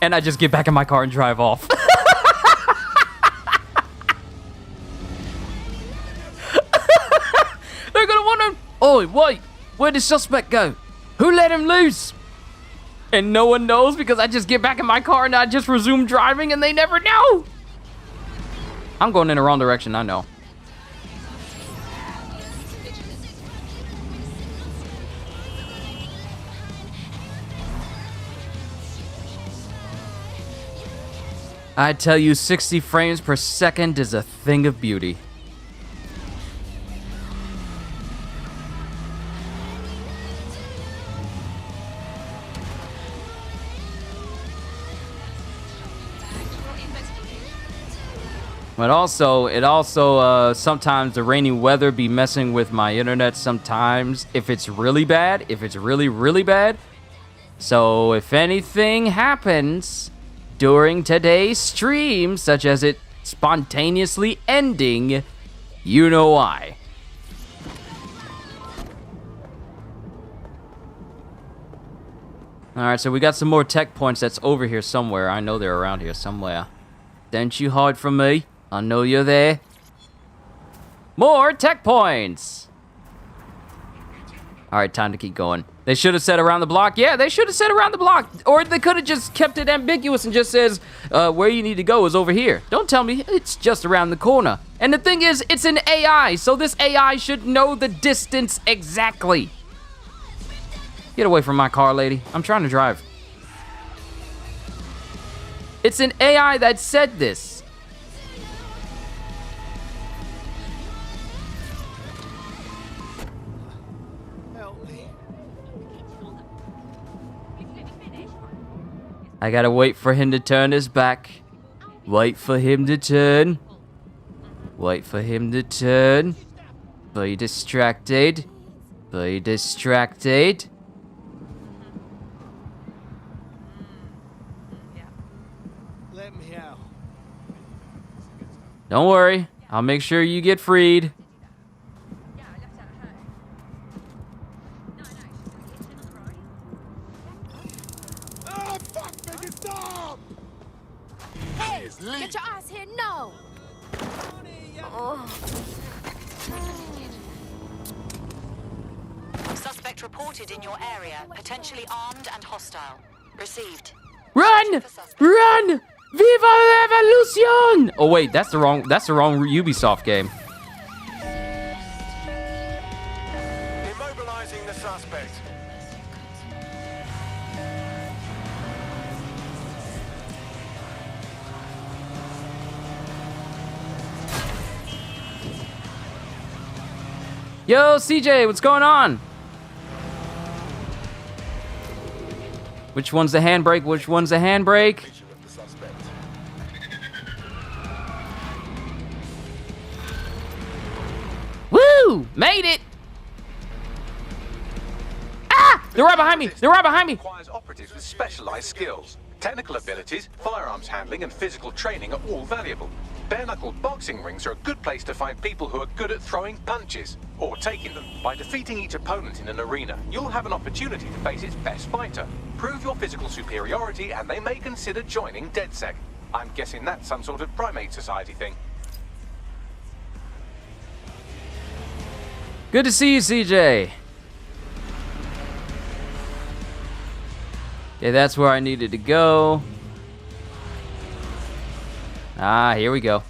And I just get back in my car and drive off. They're gonna wonder, oh, wait, where'd the suspect go? Who let him loose? And no one knows because I just get back in my car and I just resume driving and they never know. I'm going in the wrong direction, I know. I tell you, 60 frames per second is a thing of beauty. But also, sometimes the rainy weather be messing with my internet sometimes if it's really bad, if it's really, really bad. So if anything happens during today's stream, such as it spontaneously ending, you know why. Alright, so we got some more tech points that's over here somewhere. I know they're around here somewhere. Don't you hide from me. I know you're there. More tech points! Alright, time to keep going. They should have said around the block. Yeah, they should have said around the block. Or they could have just kept it ambiguous and just says, where you need to go is over here. Don't tell me it's just around the corner. And the thing is, it's an AI, so this AI should know the distance exactly. Get away from my car, lady. I'm trying to drive. It's an AI that said this. I gotta wait for him to turn his back. Wait for him to turn. Wait for him to turn. Be distracted. Be distracted. Let me out. Don't worry. I'll make sure you get freed. Hey, get your ass here now! Suspect reported in your area, potentially armed and hostile. Received. Run! Run! Viva la Revolution! Oh wait, that's the wrong Ubisoft game. Immobilizing the suspect. Yo, CJ, what's going on? Which one's the handbrake? Which one's the handbrake? Woo! Made it! Ah! They're right behind me! They're right behind me! Requires operatives with specialized skills. Technical abilities, firearms handling, and physical training are all valuable. Bare-knuckled boxing rings are a good place to find people who are good at throwing punches, or taking them. By defeating each opponent in an arena, you'll have an opportunity to face its best fighter. Prove your physical superiority, and they may consider joining DedSec. I'm guessing that's some sort of primate society thing. Good to see you, CJ. Okay, that's where I needed to go. Ah, here we go.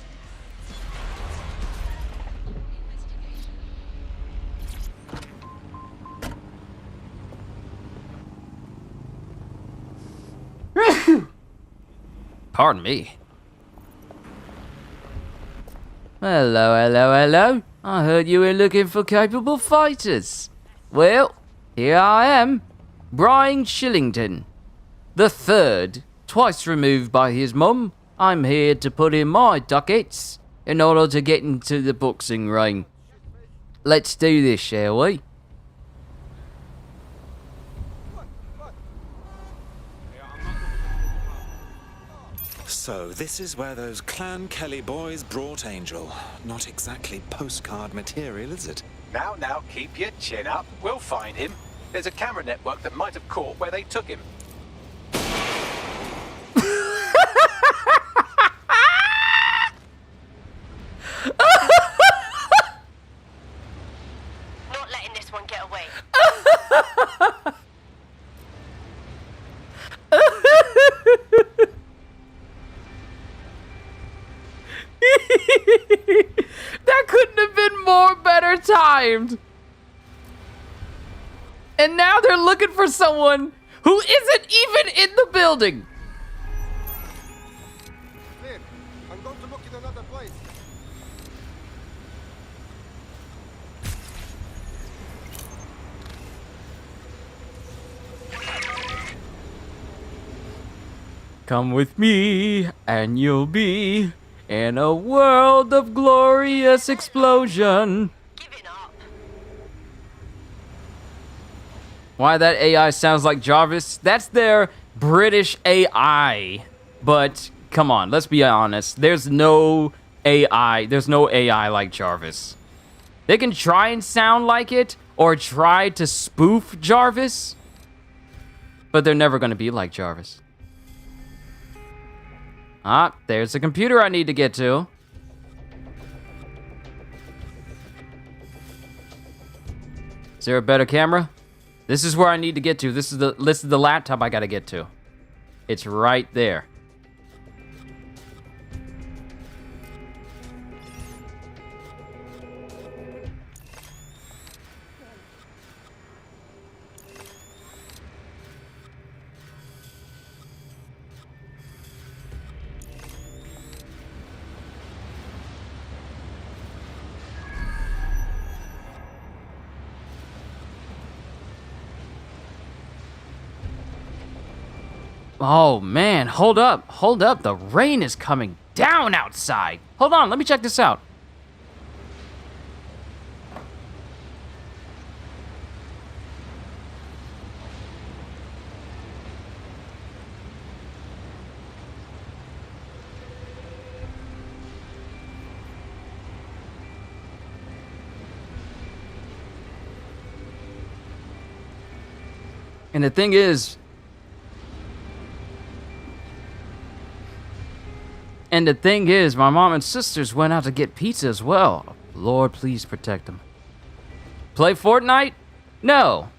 Pardon me. Hello, hello, hello. I heard you were looking for capable fighters. Well, here I am. Brian Shillington, the third, twice removed by his mum. I'm here to put in my ducats in order to get into the boxing ring. Let's do this, shall we? So, this is where those Clan Kelly boys brought Angel. Not exactly postcard material, is it? Now, keep your chin up. We'll find him. There's a camera network that might have caught where they took him. Not letting this one get away. That couldn't have been more better timed. And now they're looking for someone who isn't even in the building. Liv, I'm going to look in another place. Come with me, and you'll be In a world of glorious explosion. Why that AI sounds like Jarvis? That's their British AI. But come on, let's be honest. There's no AI. There's no AI like Jarvis. They can try and sound like it or try to spoof Jarvis, but they're never going to be like Jarvis. Ah, there's a computer I need to get to. Is there a better camera? This is where I need to get to. This is the laptop I got to get to. It's right there. Oh man, hold up. The rain is coming down outside. Hold on, let me check this out. And the thing is, my mom and sisters went out to get pizza as well. Lord, please protect them. Play Fortnite? No.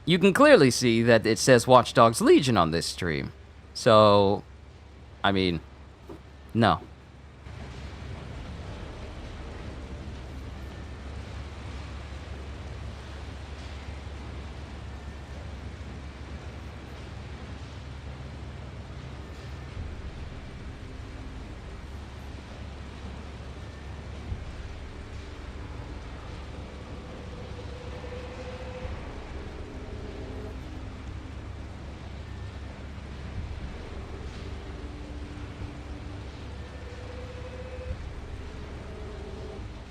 You can clearly see that it says Watch Dogs Legion on this stream. So, I mean, no.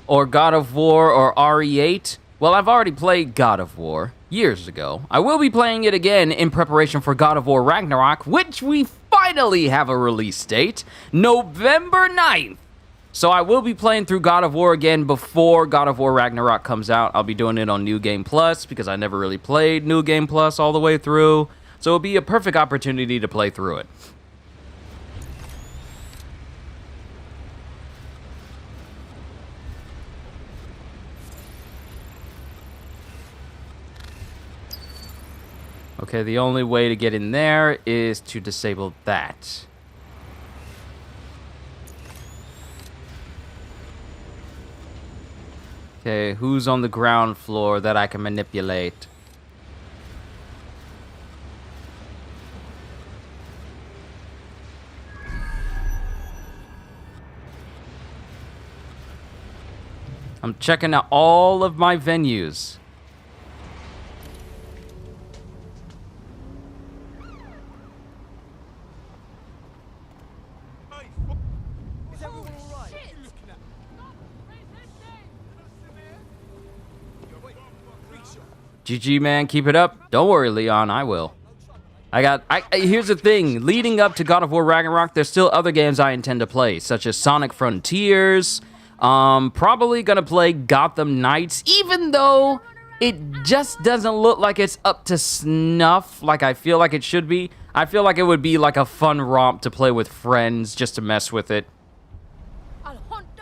Or God of War or RE8? Well, I've already played God of War years ago. I will be playing it again in preparation for God of War Ragnarok, which we finally have a release date, November 9th. So I will be playing through God of War again before God of War Ragnarok comes out. I'll be doing it on New Game Plus because I never really played New Game Plus all the way through. So it'll be a perfect opportunity to play through it. Okay, the only way to get in there is to disable that. Okay, who's on the ground floor that I can manipulate? I'm checking out all of my venues. GG, man, keep it up. Don't worry, Leon, I will. Here's the thing. Leading up to God of War Ragnarok, there's still other games I intend to play, such as Sonic Frontiers. Probably gonna play Gotham Knights, even though it just doesn't look like it's up to snuff like I feel like it should be. I feel like it would be like a fun romp to play with friends just to mess with it.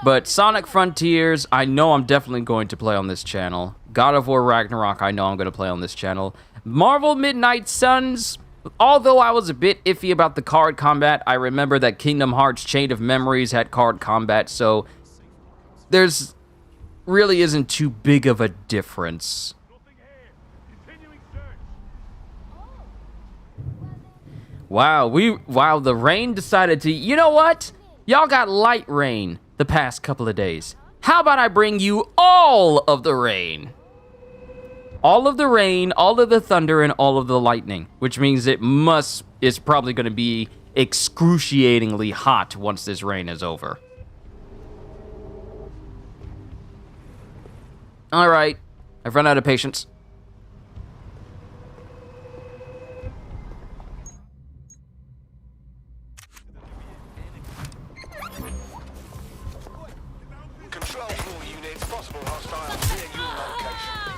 But Sonic Frontiers, I know I'm definitely going to play on this channel. God of War Ragnarok, I know I'm going to play on this channel. Marvel Midnight Suns, although I was a bit iffy about the card combat, I remember that Kingdom Hearts Chain of Memories had card combat, so there's really isn't too big of a difference. Wow, the rain decided to, you know what? Y'all got light rain the past couple of days. How about I bring you all of the rain? All of the rain, all of the thunder, and all of the lightning, which means it's probably going to be excruciatingly hot once this rain is over. All right, I've run out of patience. Control all units, possible hostiles near your location.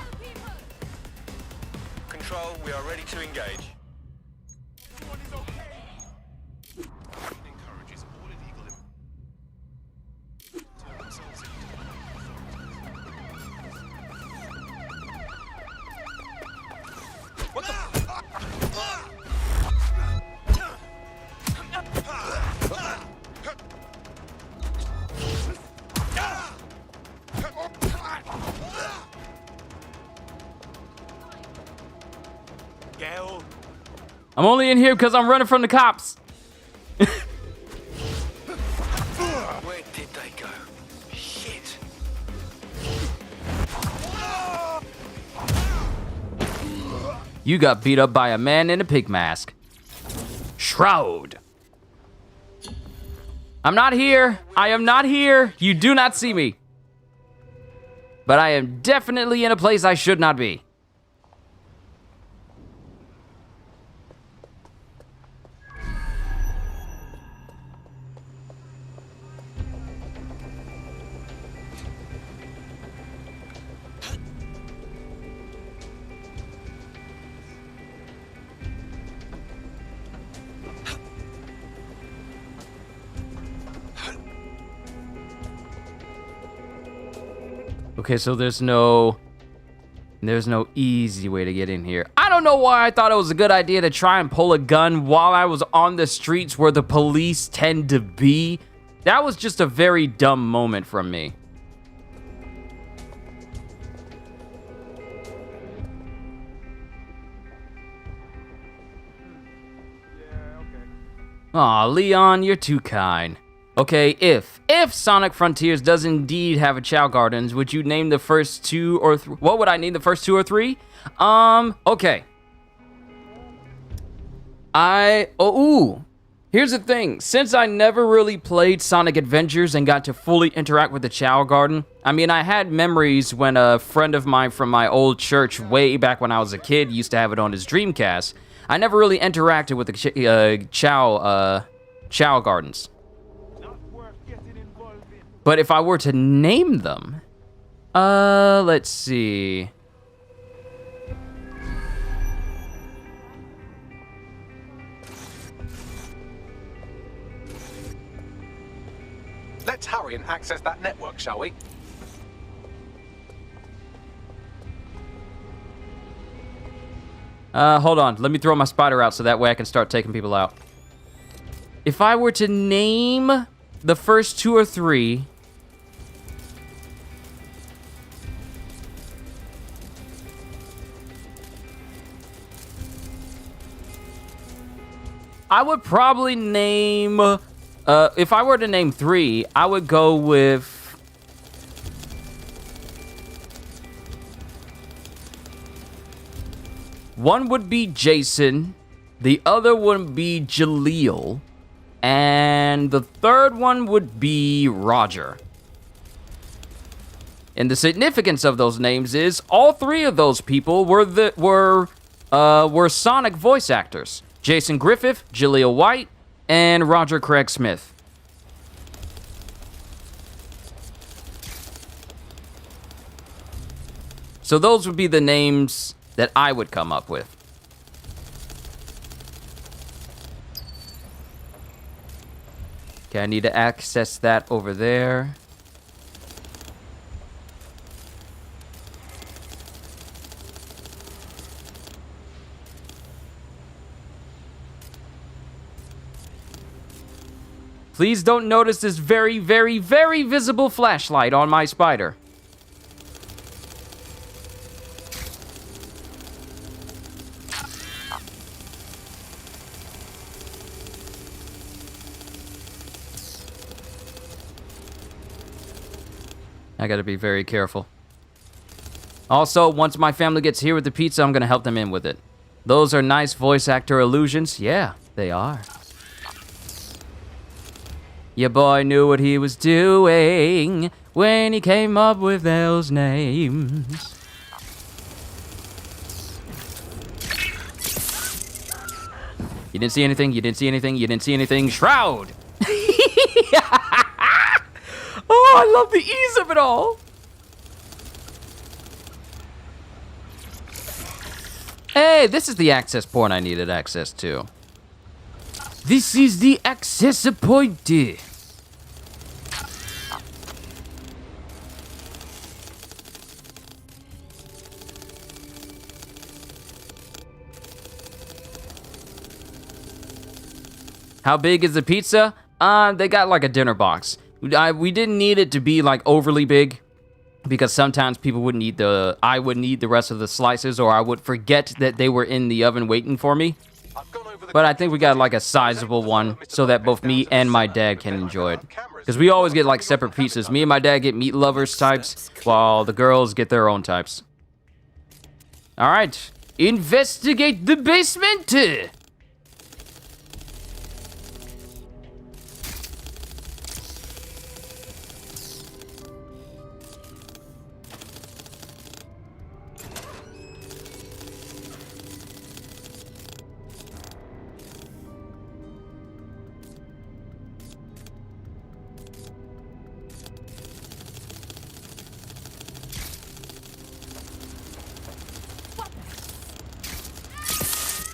Control, we are ready to engage. Encourages all illegal turn themselves in. What the Gale. I'm only in here because I'm running from the cops. Where did they go? Shit. You got beat up by a man in a pig mask. Shroud. I'm not here. I am not here. You do not see me. But I am definitely in a place I should not be. Okay, so there's no easy way to get in here. I don't know why I thought it was a good idea to try and pull a gun while I was on the streets where the police tend to be. That was just a very dumb moment from me. Aw, Leon, you're too kind. Okay, if Sonic Frontiers does indeed have a Chow Gardens, would you name the first two or three? What would I name the first two or three? Okay. Here's the thing. Since I never really played Sonic Adventures and got to fully interact with the Chow Garden, I mean, I had memories when a friend of mine from my old church way back when I was a kid used to have it on his Dreamcast. I never really interacted with the Chow Gardens. But if I were to name them, let's see. Let's hurry and access that network, shall we? Hold on. Let me throw my spider out so that way I can start taking people out. If I were to name the first two or three, I would probably name, if I were to name three, I would go with one would be Jason, the other would be Jaleel, and the third one would be Roger. And the significance of those names is all three of those people were Sonic voice actors. Jason Griffith, Jaleel White, and Roger Craig Smith. So those would be the names that I would come up with. Okay, I need to access that over there. Please don't notice this very, very, very visible flashlight on my spider. I gotta be very careful. Also, once my family gets here with the pizza, I'm gonna help them in with it. Those are nice voice actor illusions. Yeah, they are. Your boy knew what he was doing when he came up with those names. You didn't see anything? You didn't see anything? You didn't see anything? Shroud! Oh, I love the ease of it all. Hey, this is the access point I needed access to. This is the access point. How big is the pizza? They got like a dinner box. We didn't need it to be like overly big because sometimes people wouldn't eat I wouldn't eat the rest of the slices, or I would forget that they were in the oven waiting for me. But I think we got like a sizable one so that both me and my dad can enjoy it. Because we always get like separate pieces. Me and my dad get meat lovers types, while the girls get their own types. All right, investigate the basement.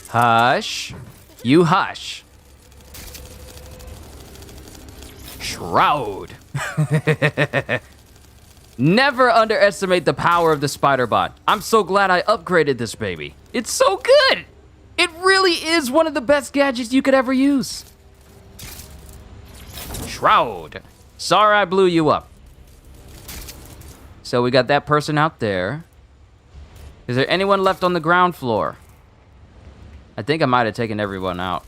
Hush. You hush. Shroud. Never underestimate the power of the spider bot. I'm so glad I upgraded this baby. It's so good. It really is one of the best gadgets you could ever use. Shroud. Sorry I blew you up. So we got that person out there. Is there anyone left on the ground floor? I think I might have taken everyone out.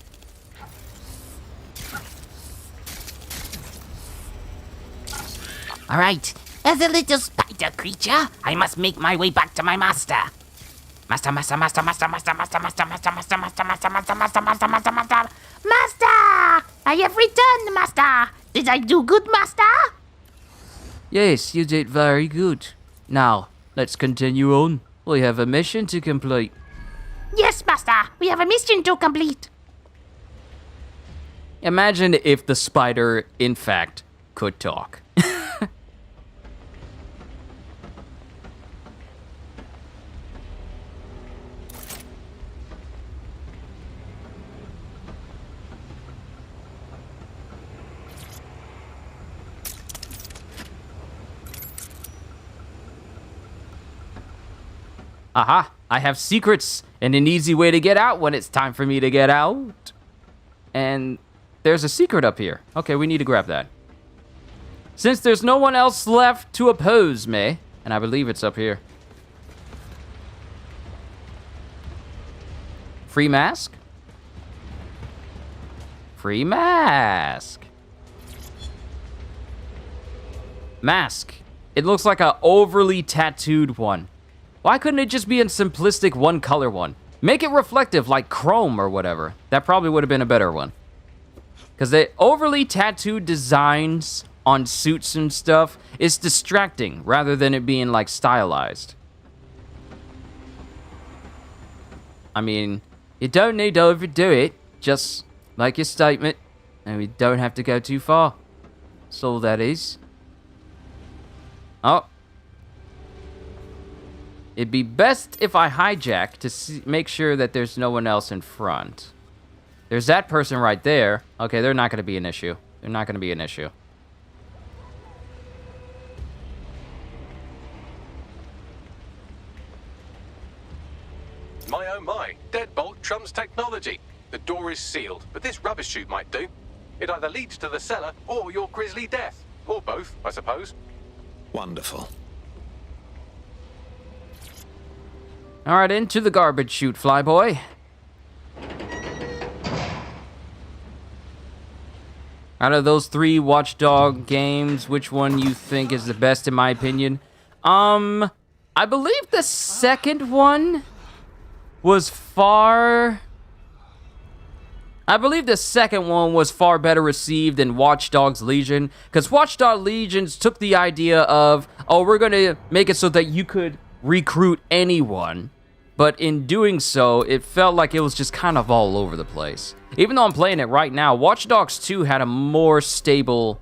All right, as a little spider creature, I must make my way back to my master. Master. I have returned, master. Did I do good, master? Yes, you did very good. Now, let's continue on. We have a mission to complete. Yes, master. We have a mission to complete. Imagine if the spider, in fact, could talk. Aha! I have secrets and an easy way to get out when it's time for me to get out. And there's a secret up here. Okay, we need to grab that. Since there's no one else left to oppose me, and I believe it's up here. Free mask? Free mask. Mask. It looks like an overly tattooed one. Why couldn't it just be a simplistic one color one? Make it reflective like chrome or whatever. That probably would have been a better one. Because the overly tattooed designs on suits and stuff is distracting rather than it being like stylized. I mean, you don't need to overdo it. Just make your statement and we don't have to go too far. That's all that is. Oh. It'd be best if I hijack to make sure that there's no one else in front. There's that person right there. Okay, they're not going to be an issue. They're not going to be an issue. My oh my, deadbolt trumps technology. The door is sealed, but this rubbish chute might do. It either leads to the cellar or your grisly death. Or both, I suppose. Wonderful. All right, into the garbage chute, flyboy. Out of those 3 Watchdog games, which one you think is the best in my opinion? I believe the second one was far I believe the second one was far better received than Watch Dogs Legion, because Watch Dogs Legions took the idea of, oh, we're going to make it so that you could recruit anyone, but in doing so, it felt like it was just kind of all over the place. Even though I'm playing it right now, Watch Dogs 2 had a more stable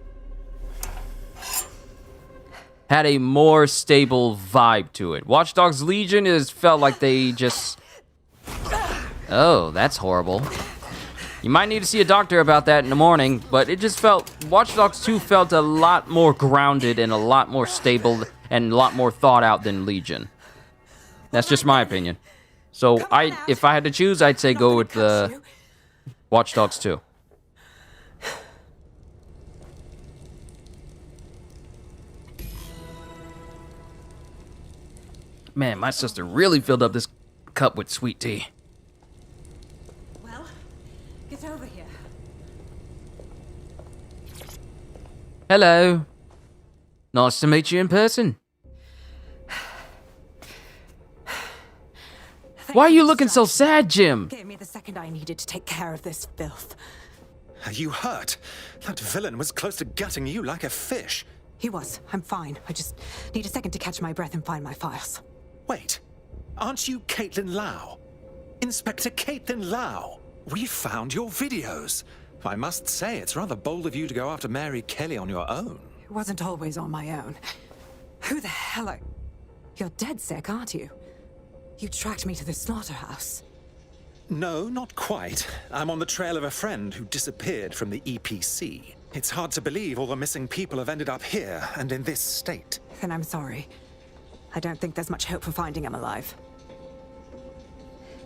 vibe to it. Watch Dogs Legion felt like they just... Oh, that's horrible. You might need to see a doctor about that in the morning, but it just felt... Watch Dogs 2 felt a lot more grounded and a lot more stable and a lot more thought out than Legion. That's just my opinion. So, if I had to choose, I'd say go with the Watch Dogs 2. Man, my sister really filled up this cup with sweet tea. Well, get over here. Hello. Nice to meet you in person. Why are you looking so sad, Jim? Gave me the second I needed to take care of this filth. Are you hurt? That villain was close to gutting you like a fish. He was. I'm fine. I just need a second to catch my breath and find my files. Wait, aren't you Caitlin Lau? Inspector Caitlin Lau? We found your videos. I must say, it's rather bold of you to go after Mary Kelly on your own. It wasn't always on my own. Who the hell are... You're dead sick, aren't you? You tracked me to the slaughterhouse. No, not quite. I'm on the trail of a friend who disappeared from the EPC. It's hard to believe all the missing people have ended up here and in this state. Then I'm sorry. I don't think there's much hope for finding him alive.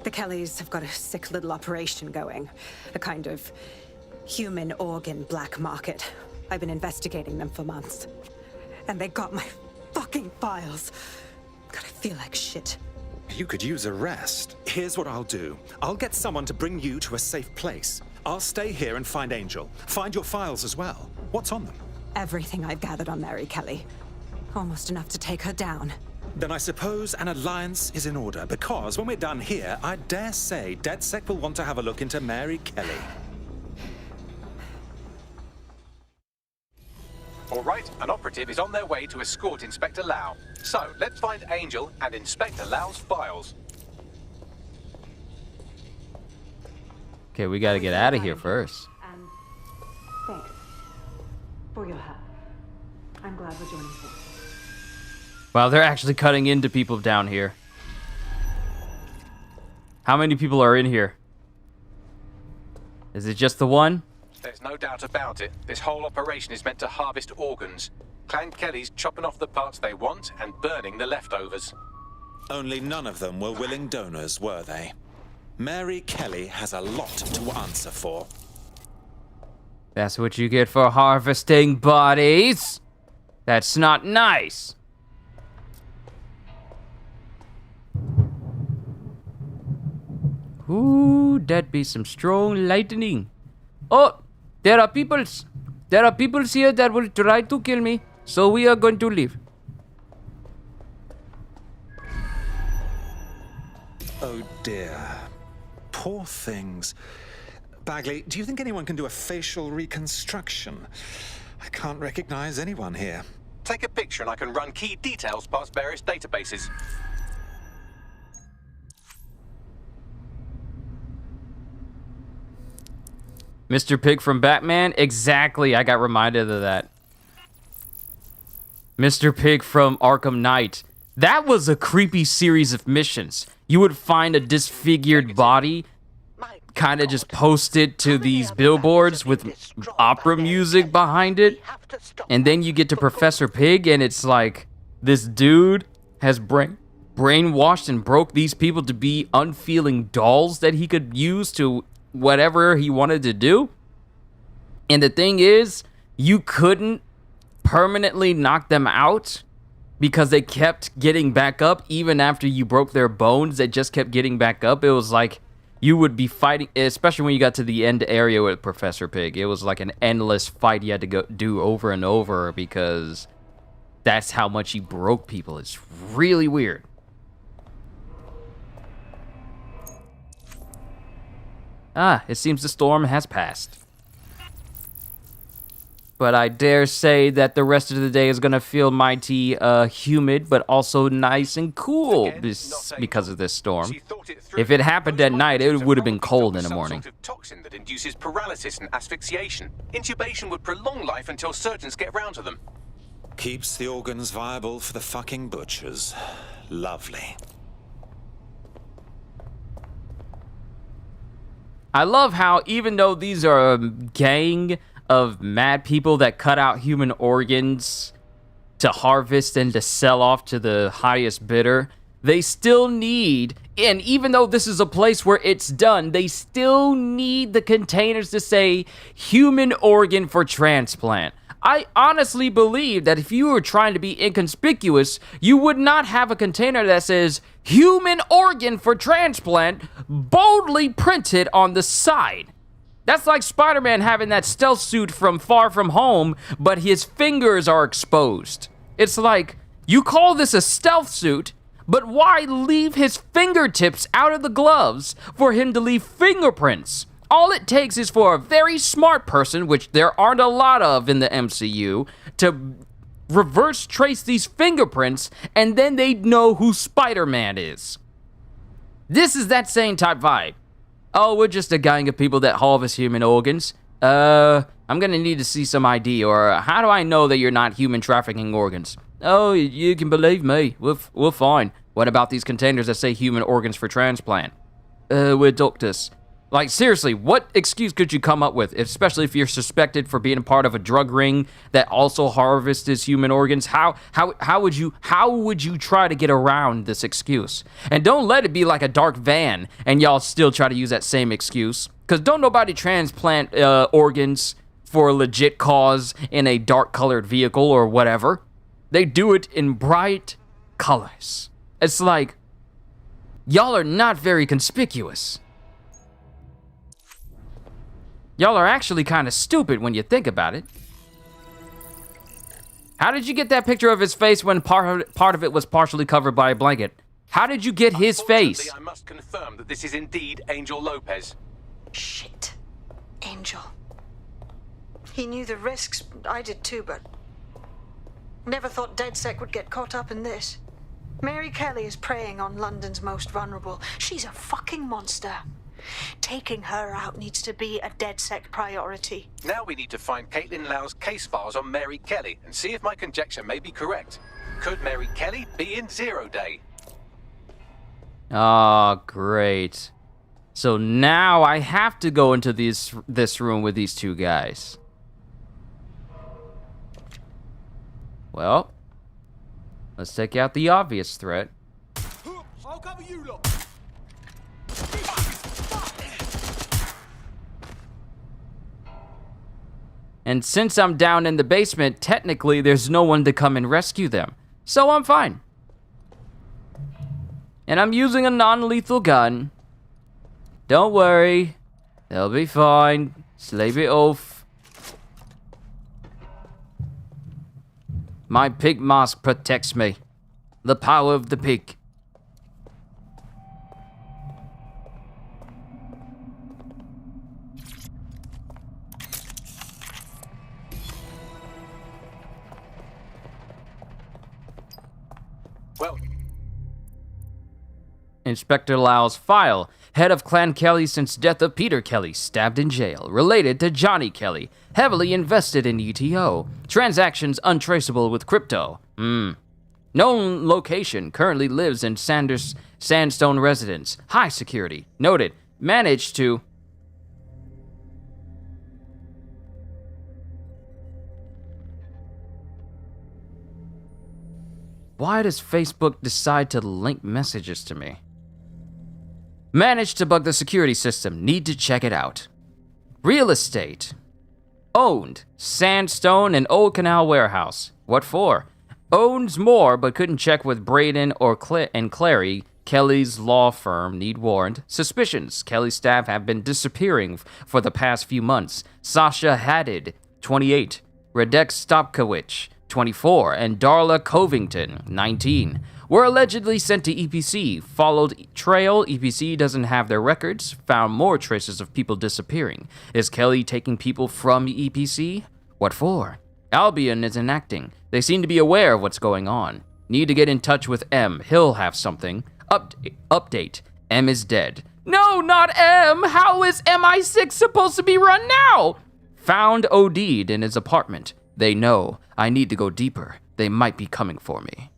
The Kellys have got a sick little operation going. A kind of human organ black market. I've been investigating them for months. And they got my fucking files. God, I feel like shit. You could use a rest. Here's what I'll do. I'll get someone to bring you to a safe place. I'll stay here and find Angel. Find your files as well. What's on them? Everything I've gathered on Mary Kelly. Almost enough to take her down. Then I suppose an alliance is in order, because when we're done here, I dare say DedSec will want to have a look into Mary Kelly. All right, an operative is on their way to escort Inspector Lau. So, let's find Angel and Inspector Lau's files. Okay, we gotta get out of here first. Thanks for your help. I'm glad we're joining forces. Wow, they're actually cutting into people down here. How many people are in here? Is it just the one? There's no doubt about it. This whole operation is meant to harvest organs. Clan Kelly's chopping off the parts they want and burning the leftovers. Only none of them were willing donors, were they? Mary Kelly has a lot to answer for. That's what you get for harvesting bodies. That's not nice. Ooh, that be some strong lightning. Oh, there are peoples. There are peoples here that will try to kill me. So we are going to leave. Oh dear. Poor things. Bagley, do you think anyone can do a facial reconstruction? I can't recognize anyone here. Take a picture and I can run key details past various databases. Mr. Pig from Batman? Exactly, I got reminded of that. Mr. Pig from Arkham Knight. That was a creepy series of missions. You would find a disfigured body, kind of just posted to these billboards with opera music behind it. And then you get to Professor Pig, and it's like, this dude has brainwashed and broke these people to be unfeeling dolls that he could use to whatever he wanted to do. And the thing is, you couldn't permanently knock them out because they kept getting back up. Even after you broke their bones, they just kept getting back up. It was like you would be fighting, especially when you got to the end area with Professor Pig. It was like an endless fight you had to go do over and over because that's how much he broke people. It's really weird. Ah, it seems the storm has passed. But I dare say that the rest of the day is gonna feel mighty humid, but also nice and cool because of this storm. If it happened at night, it would have been cold in the morning. Sort of toxin that induces paralysis and asphyxiation. Intubation would prolong life until surgeons get round to them. Keeps the organs viable for the fucking butchers. Lovely. I love how even though these are a gang of mad people that cut out human organs to harvest and to sell off to the highest bidder, they still need, and even though this is a place where it's done, they still need the containers to say human organ for transplant. I honestly believe that if you were trying to be inconspicuous, you would not have a container that says human organ for transplant boldly printed on the side. That's like Spider-Man having that stealth suit from Far From Home, but his fingers are exposed. It's like, you call this a stealth suit, but why leave his fingertips out of the gloves for him to leave fingerprints? All it takes is for a very smart person, which there aren't a lot of in the MCU, to reverse trace these fingerprints, and then they'd know who Spider-Man is. This is that same type vibe. Oh, we're just a gang of people that harvest human organs. I'm gonna need to see some ID, or how do I know that you're not human trafficking organs? Oh, you can believe me. We're fine. What about these containers that say human organs for transplant? We're doctors. Like, seriously, what excuse could you come up with, especially if you're suspected for being a part of a drug ring that also harvests human organs? How would you try to get around this excuse? And don't let it be like a dark van and y'all still try to use that same excuse. Because don't nobody transplant organs for a legit cause in a dark colored vehicle or whatever. They do it in bright colors. It's like, y'all are not very conspicuous. Y'all are actually kind of stupid when you think about it. How did you get that picture of his face when part of it was partially covered by a blanket? How did you get his face? I must confirm that this is indeed Angel Lopez. Shit. Angel. He knew the risks. I did too, but never thought DedSec would get caught up in this. Mary Kelly is preying on London's most vulnerable. She's a fucking monster. Taking her out needs to be a DedSec priority. Now we need to find Caitlin Lau's case files on Mary Kelly and see if my conjecture may be correct. Could Mary Kelly be in Zero Day? Oh, great. So now I have to go into this room with these two guys. Well, let's take out the obvious threat. I'll cover you lot. And since I'm down in the basement, technically there's no one to come and rescue them. So I'm fine. And I'm using a non-lethal gun. Don't worry. They'll be fine. Slave it off. My pig mask protects me. The power of the pig. Well, Inspector Lau's file. Head of Clan Kelly since death of Peter Kelly, stabbed in jail. Related to Johnny Kelly. Heavily invested in ETO. Transactions untraceable with crypto. Known location. Currently lives in Sandstone residence. High security. Noted. Managed to... Why does Facebook decide to link messages to me? Managed to bug the security system. Need to check it out. Real estate. Owned. Sandstone and Old Canal Warehouse. What for? Owns more, but couldn't check with Braden or Clary. Kelly's law firm need warrant. Suspicions. Kelly's staff have been disappearing for the past few months. Sasha Haddad, 28. Radek Stopkowicz, 24. And Darla Covington, 19. were allegedly sent to EPC. Followed trail, EPC doesn't have their records, found more traces of people disappearing. Is Kelly taking people from EPC? What for? Albion isn't acting. They seem to be aware of what's going on. Need to get in touch with M. He'll have something. Update. M is dead. No, not M! How is MI6 supposed to be run now? Found OD'd in his apartment. They know. I need to go deeper. They might be coming for me.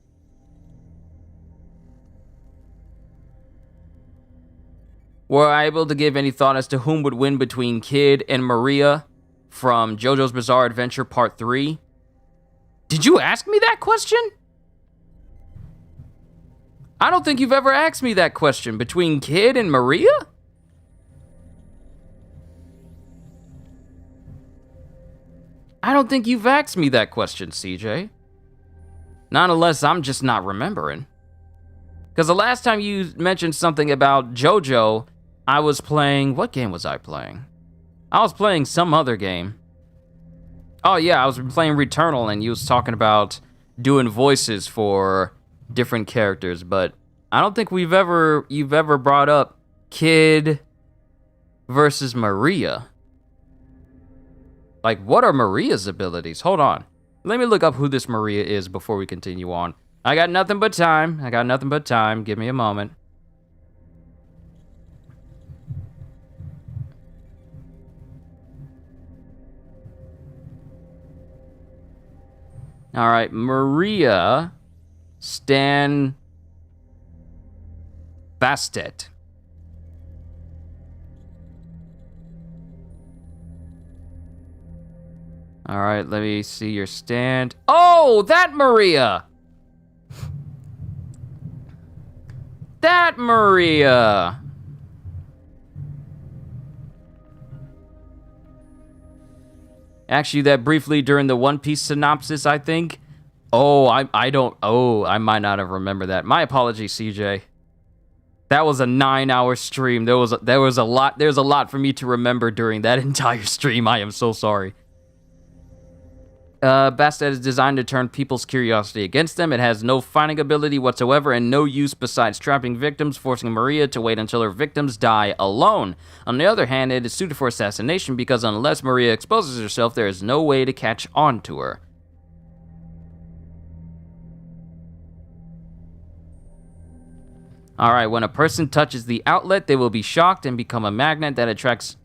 Were I able to give any thought as to whom would win between Kid and Maria from JoJo's Bizarre Adventure Part 3? Did you ask me that question? I don't think you've ever asked me that question. Between Kid and Maria? I don't think you've asked me that question, CJ. Not unless I'm just not remembering. Because the last time you mentioned something about JoJo, I was playing... What game was I playing? I was playing some other game. Oh yeah, I was playing Returnal, and you was talking about doing voices for different characters, but I don't think you've ever brought up Kid versus Maria. Like, what are Maria's abilities? Hold on. Let me look up who this Maria is before we continue on. I got nothing but time. Give me a moment. All right, Maria Stan Bastet. All right, let me see your stand. Oh, that Maria! That Maria! Actually, that briefly during the One Piece synopsis, I think. Oh, I might not have remembered that. My apologies, CJ. That was a 9-hour stream. There's a lot for me to remember during that entire stream. I am so sorry. Bastet is designed to turn people's curiosity against them. It has no finding ability whatsoever and no use besides trapping victims, forcing Maria to wait until her victims die alone. On the other hand, it is suited for assassination because unless Maria exposes herself, there is no way to catch on to her. Alright, when a person touches the outlet, they will be shocked and become a magnet that attracts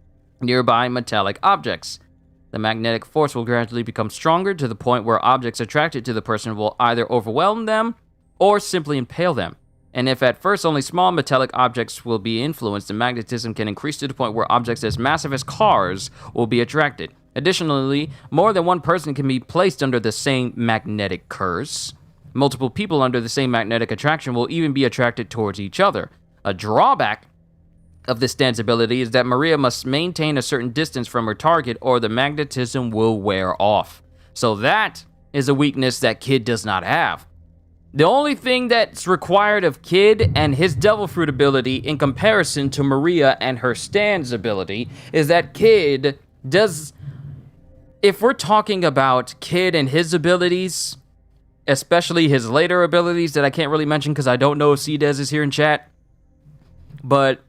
nearby metallic objects. The magnetic force will gradually become stronger to the point where objects attracted to the person will either overwhelm them or simply impale them. And if at first only small metallic objects will be influenced, the magnetism can increase to the point where objects as massive as cars will be attracted. Additionally, more than one person can be placed under the same magnetic curse. Multiple people under the same magnetic attraction will even be attracted towards each other. A drawback of this stance ability is that Maria must maintain a certain distance from her target or the magnetism will wear off. So that is a weakness that Kid does not have. The only thing that's required of Kid and his Devil Fruit ability in comparison to Maria and her stance ability is that Kid does... If we're talking about Kid and his abilities, especially his later abilities that I can't really mention because I don't know if C-Dez is here in chat, but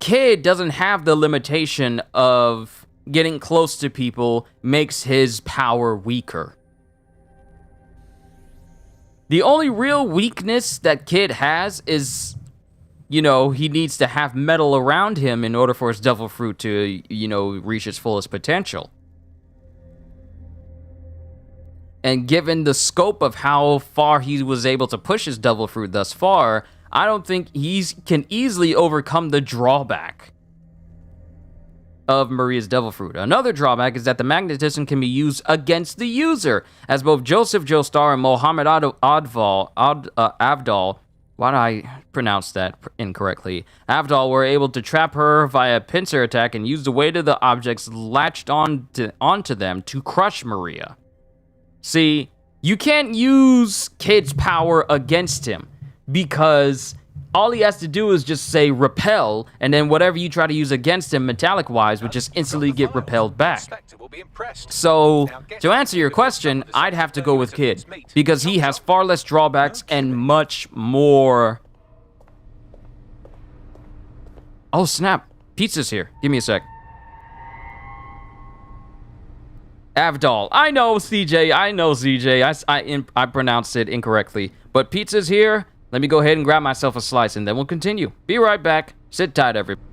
Kid doesn't have the limitation of getting close to people makes his power weaker. The only real weakness that Kid has is, you know, he needs to have metal around him in order for his Devil Fruit to, you know, reach its fullest potential. And given the scope of how far he was able to push his Devil Fruit thus far, I don't think he can easily overcome the drawback of Maria's Devil Fruit. Another drawback is that the magnetism can be used against the user, as both Joseph Joestar and Mohammed Avdol, why did I pronounce that incorrectly? Avdol were able to trap her via pincer attack and use the weight of the objects latched onto them to crush Maria. See, you can't use Kid's power against him, because all he has to do is just say repel, and then whatever you try to use against him metallic-wise would just instantly get repelled back. So, to answer your question, I'd have to go with Kid, because he has far less drawbacks and much more... Oh, snap. Pizza's here. Give me a sec. Avdol. I know, CJ. I know, CJ. I pronounced it incorrectly. But pizza's here. Let me go ahead and grab myself a slice, and then we'll continue. Be right back. Sit tight, everybody.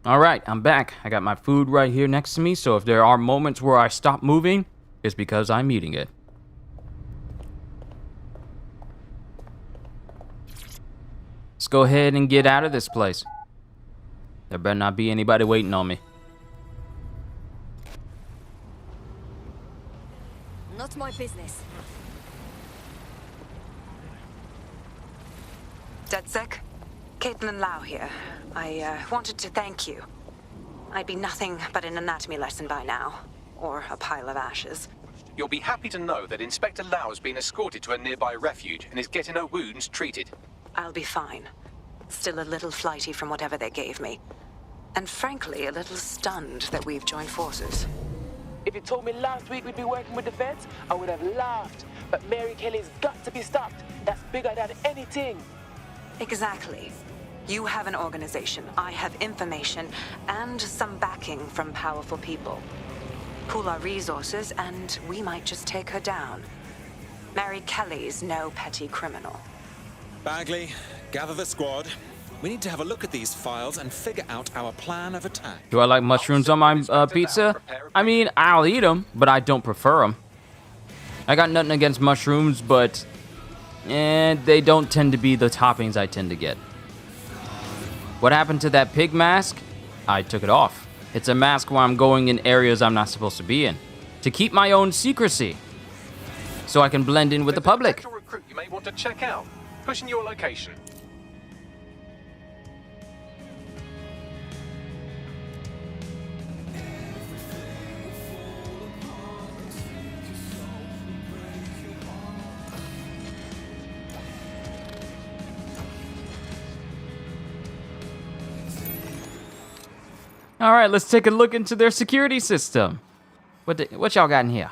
All right, I'm back. I got my food right here next to me, so if there are moments where I stop moving, it's because I'm eating it. Let's go ahead and get out of this place. There better not be anybody waiting on me. Not my business. DedSec? Caitlin Lau here. I wanted to thank you. I'd be nothing but an anatomy lesson by now. Or a pile of ashes. You'll be happy to know that Inspector Lau has been escorted to a nearby refuge and is getting her wounds treated. I'll be fine. Still a little flighty from whatever they gave me. And frankly, a little stunned that we've joined forces. If you told me last week we'd be working with the feds, I would have laughed. But Mary Kelly's got to be stopped. That's bigger than anything. Exactly. You have an organization, I have information, and some backing from powerful people. Pool our resources, and we might just take her down. Mary Kelly's no petty criminal. Bagley, gather the squad. We need to have a look at these files and figure out our plan of attack. Do I like mushrooms on my pizza? I mean, I'll eat them, but I don't prefer them. I got nothing against mushrooms, but they don't tend to be the toppings I tend to get. What happened to that pig mask? I took it off. It's a mask while I'm going in areas I'm not supposed to be in, to keep my own secrecy, so I can blend in with the public. Potential recruit you may want to check out. Pushing your location. All right, let's take a look into their security system. What y'all got in here?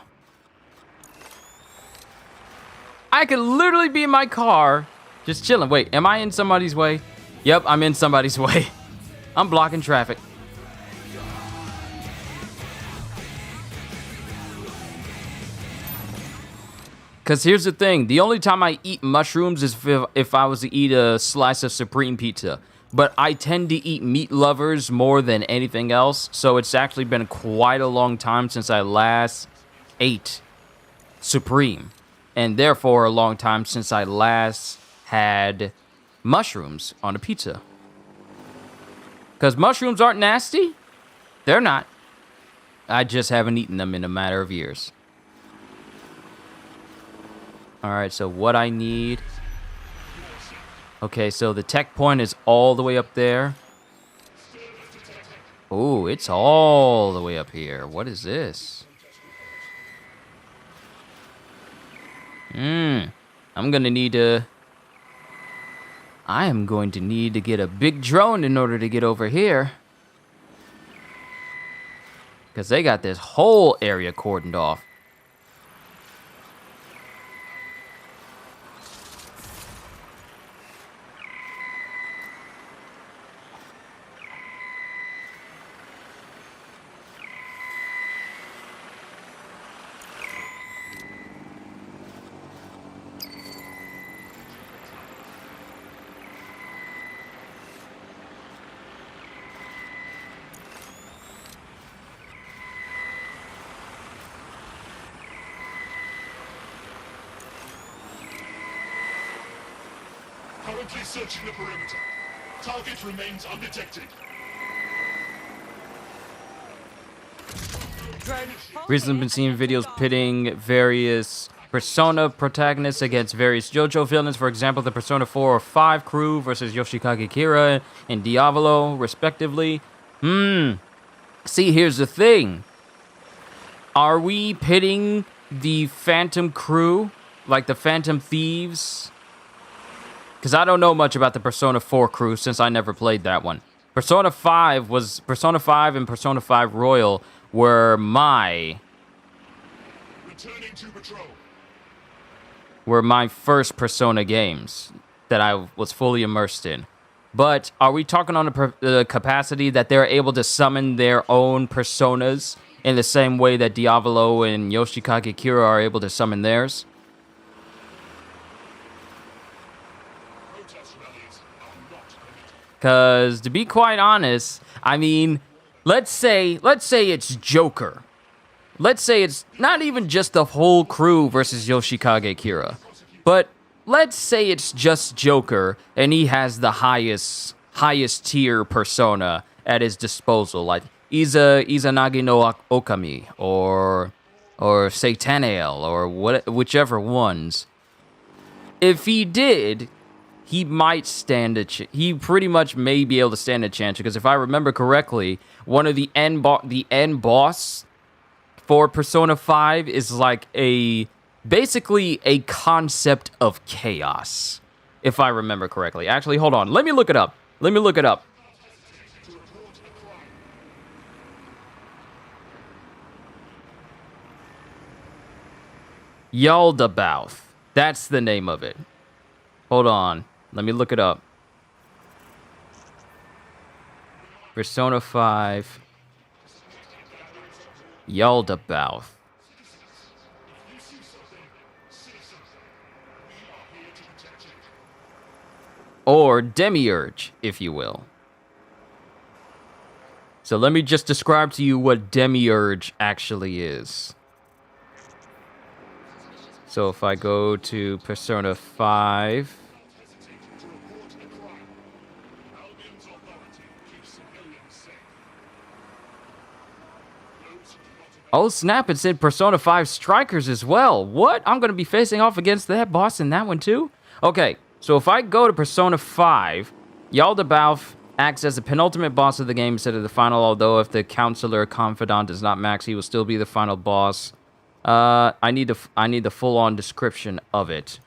I could literally be in my car, just chilling. Wait, am I in somebody's way? Yep, I'm in somebody's way. I'm blocking traffic. Because here's the thing. The only time I eat mushrooms is if I was to eat a slice of Supreme Pizza. But I tend to eat meat lovers more than anything else. So it's actually been quite a long time since I last ate Supreme. And therefore a long time since I last had mushrooms on a pizza. Because mushrooms aren't nasty. They're not. I just haven't eaten them in a matter of years. Alright, so what I need... Okay, so the tech point is all the way up there. Oh, it's all the way up here. What is this? I'm gonna need to... I am going to need to get a big drone in order to get over here. Because they got this whole area cordoned off. Currently searching the perimeter. Target remains undetected. Recently been seeing videos pitting various Persona protagonists against various JoJo villains. For example, the Persona 4 or 5 crew versus Yoshikage Kira and Diavolo, respectively. See, here's the thing. Are we pitting the Phantom crew, like the Phantom Thieves? Because I don't know much about the Persona 4 crew since I never played that one. Persona 5 and Persona 5 Royal were my first Persona games that I was fully immersed in. But are we talking on the capacity that they're able to summon their own personas in the same way that Diavolo and Yoshikage Kira are able to summon theirs? Because, to be quite honest, I mean, let's say it's Joker. Let's say it's not even just the whole crew versus Yoshikage Kira. But let's say it's just Joker, and he has the highest tier persona at his disposal. Like, Izanagi no Okami, or Satanael, or whichever ones. If he did... he might stand a chance. He pretty much may be able to stand a chance, because if I remember correctly, one of the end boss for Persona 5 is like basically a concept of chaos, if I remember correctly. Actually, hold on. Let me look it up. Yaldabaoth. That's the name of it. Hold on. Let me look it up. Persona 5. Yaldabaoth. Or Demiurge, if you will. So let me just describe to you what Demiurge actually is. So if I go to Persona 5... Oh snap, it's in Persona 5 Strikers as well. What? I'm going to be facing off against that boss in that one too? Okay, so if I go to Persona 5, Yaldabaoth acts as the penultimate boss of the game instead of the final, although if the Counselor Confidant does not max, he will still be the final boss. I need the full-on description of it.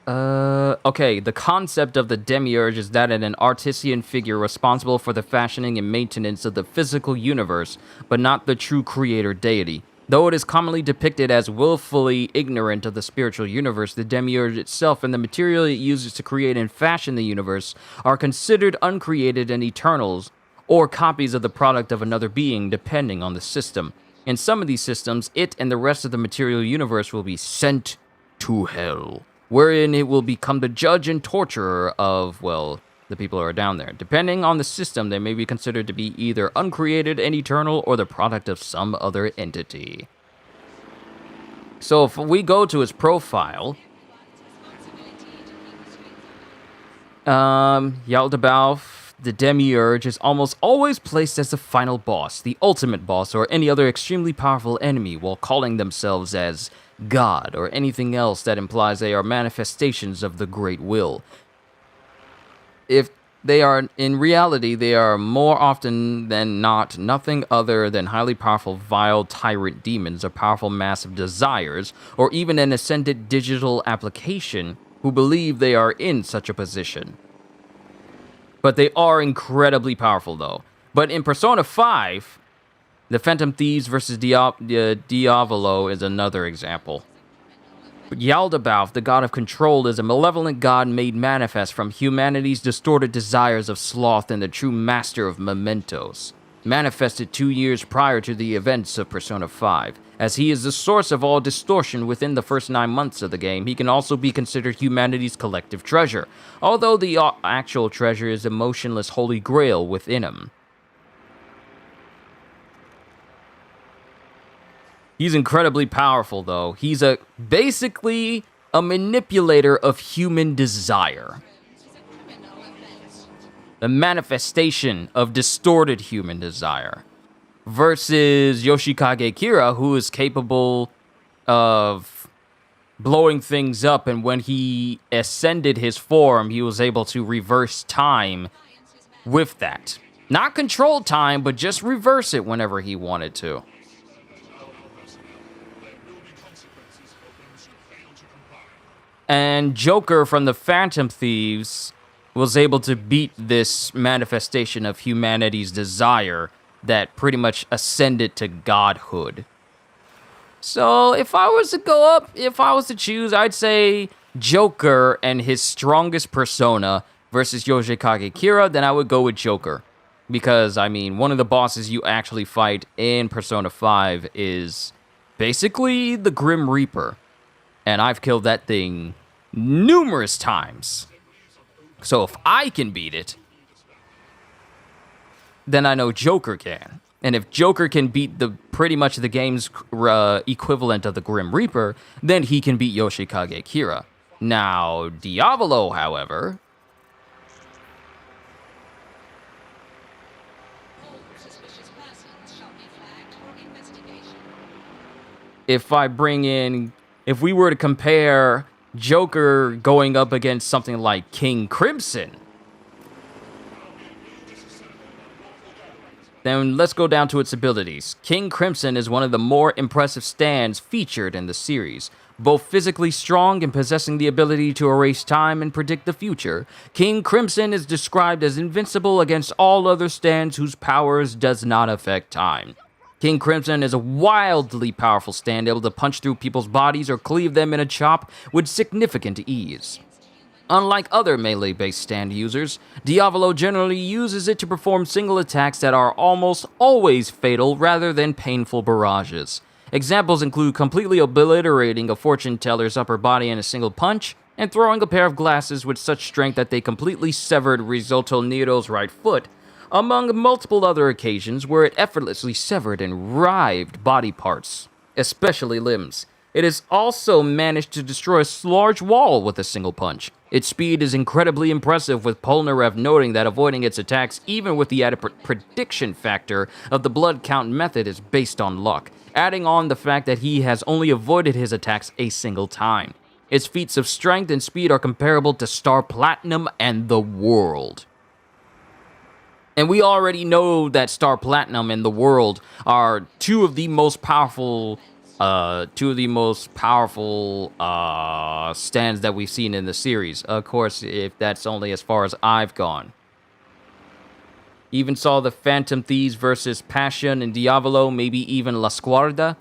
Okay, the concept of the Demiurge is that an artisan figure responsible for the fashioning and maintenance of the physical universe, but not the true creator deity. Though it is commonly depicted as willfully ignorant of the spiritual universe, the Demiurge itself and the material it uses to create and fashion the universe are considered uncreated and eternals, or copies of the product of another being, depending on the system. In some of these systems, it and the rest of the material universe will be sent to hell, wherein it will become the judge and torturer of, well, the people who are down there. Depending on the system, they may be considered to be either uncreated and eternal or the product of some other entity. So if we go to his profile, Yaldabaoth, the Demiurge, is almost always placed as the final boss, the ultimate boss, or any other extremely powerful enemy, while calling themselves as God, or anything else that implies they are manifestations of the Great Will. If they are, in reality, they are more often than not nothing other than highly powerful, vile tyrant demons, or powerful massive desires, or even an ascended digital application who believe they are in such a position. But they are incredibly powerful, though. But in Persona 5, the Phantom Thieves versus Diavolo is another example. But Yaldabaoth, the god of control, is a malevolent god made manifest from humanity's distorted desires of sloth and the true master of mementos, manifested 2 years prior to the events of Persona 5. As he is the source of all distortion within the first 9 months of the game, he can also be considered humanity's collective treasure, although the actual treasure is a motionless holy grail within him. He's incredibly powerful, though. He's basically a manipulator of human desire. The manifestation of distorted human desire. Versus Yoshikage Kira, who is capable of blowing things up, and when he ascended his form, he was able to reverse time with that. Not control time, but just reverse it whenever he wanted to. And Joker from the Phantom Thieves was able to beat this manifestation of humanity's desire that pretty much ascended to godhood. So if I was to go up, if I was to choose, I'd say Joker and his strongest persona versus Yoshikage Kira, then I would go with Joker. Because, I mean, one of the bosses you actually fight in Persona 5 is basically the Grim Reaper. And I've killed that thing numerous times. So if I can beat it, then I know Joker can. And if Joker can beat pretty much the game's equivalent of the Grim Reaper, then he can beat Yoshikage Kira. Now, Diavolo, however, if we were to compare Joker going up against something like King Crimson, then let's go down to its abilities. King Crimson is one of the more impressive stands featured in the series. Both physically strong and possessing the ability to erase time and predict the future, King Crimson is described as invincible against all other stands whose powers does not affect time. King Crimson is a wildly powerful stand, able to punch through people's bodies or cleave them in a chop with significant ease. Unlike other melee-based stand users, Diavolo generally uses it to perform single attacks that are almost always fatal rather than painful barrages. Examples include completely obliterating a fortune teller's upper body in a single punch, and throwing a pair of glasses with such strength that they completely severed Risotto Nero's right foot, among multiple other occasions where it effortlessly severed and rived body parts, especially limbs. It has also managed to destroy a large wall with a single punch. Its speed is incredibly impressive, with Polnareff noting that avoiding its attacks, even with the added prediction factor of the blood count method, is based on luck, adding on the fact that he has only avoided his attacks a single time. Its feats of strength and speed are comparable to Star Platinum and the World. And we already know that Star Platinum and the World are two of the most powerful stands that we've seen in the series. Of course, if that's only as far as I've gone. Even saw the Phantom Thieves versus Passion and Diavolo, maybe even La Squadra.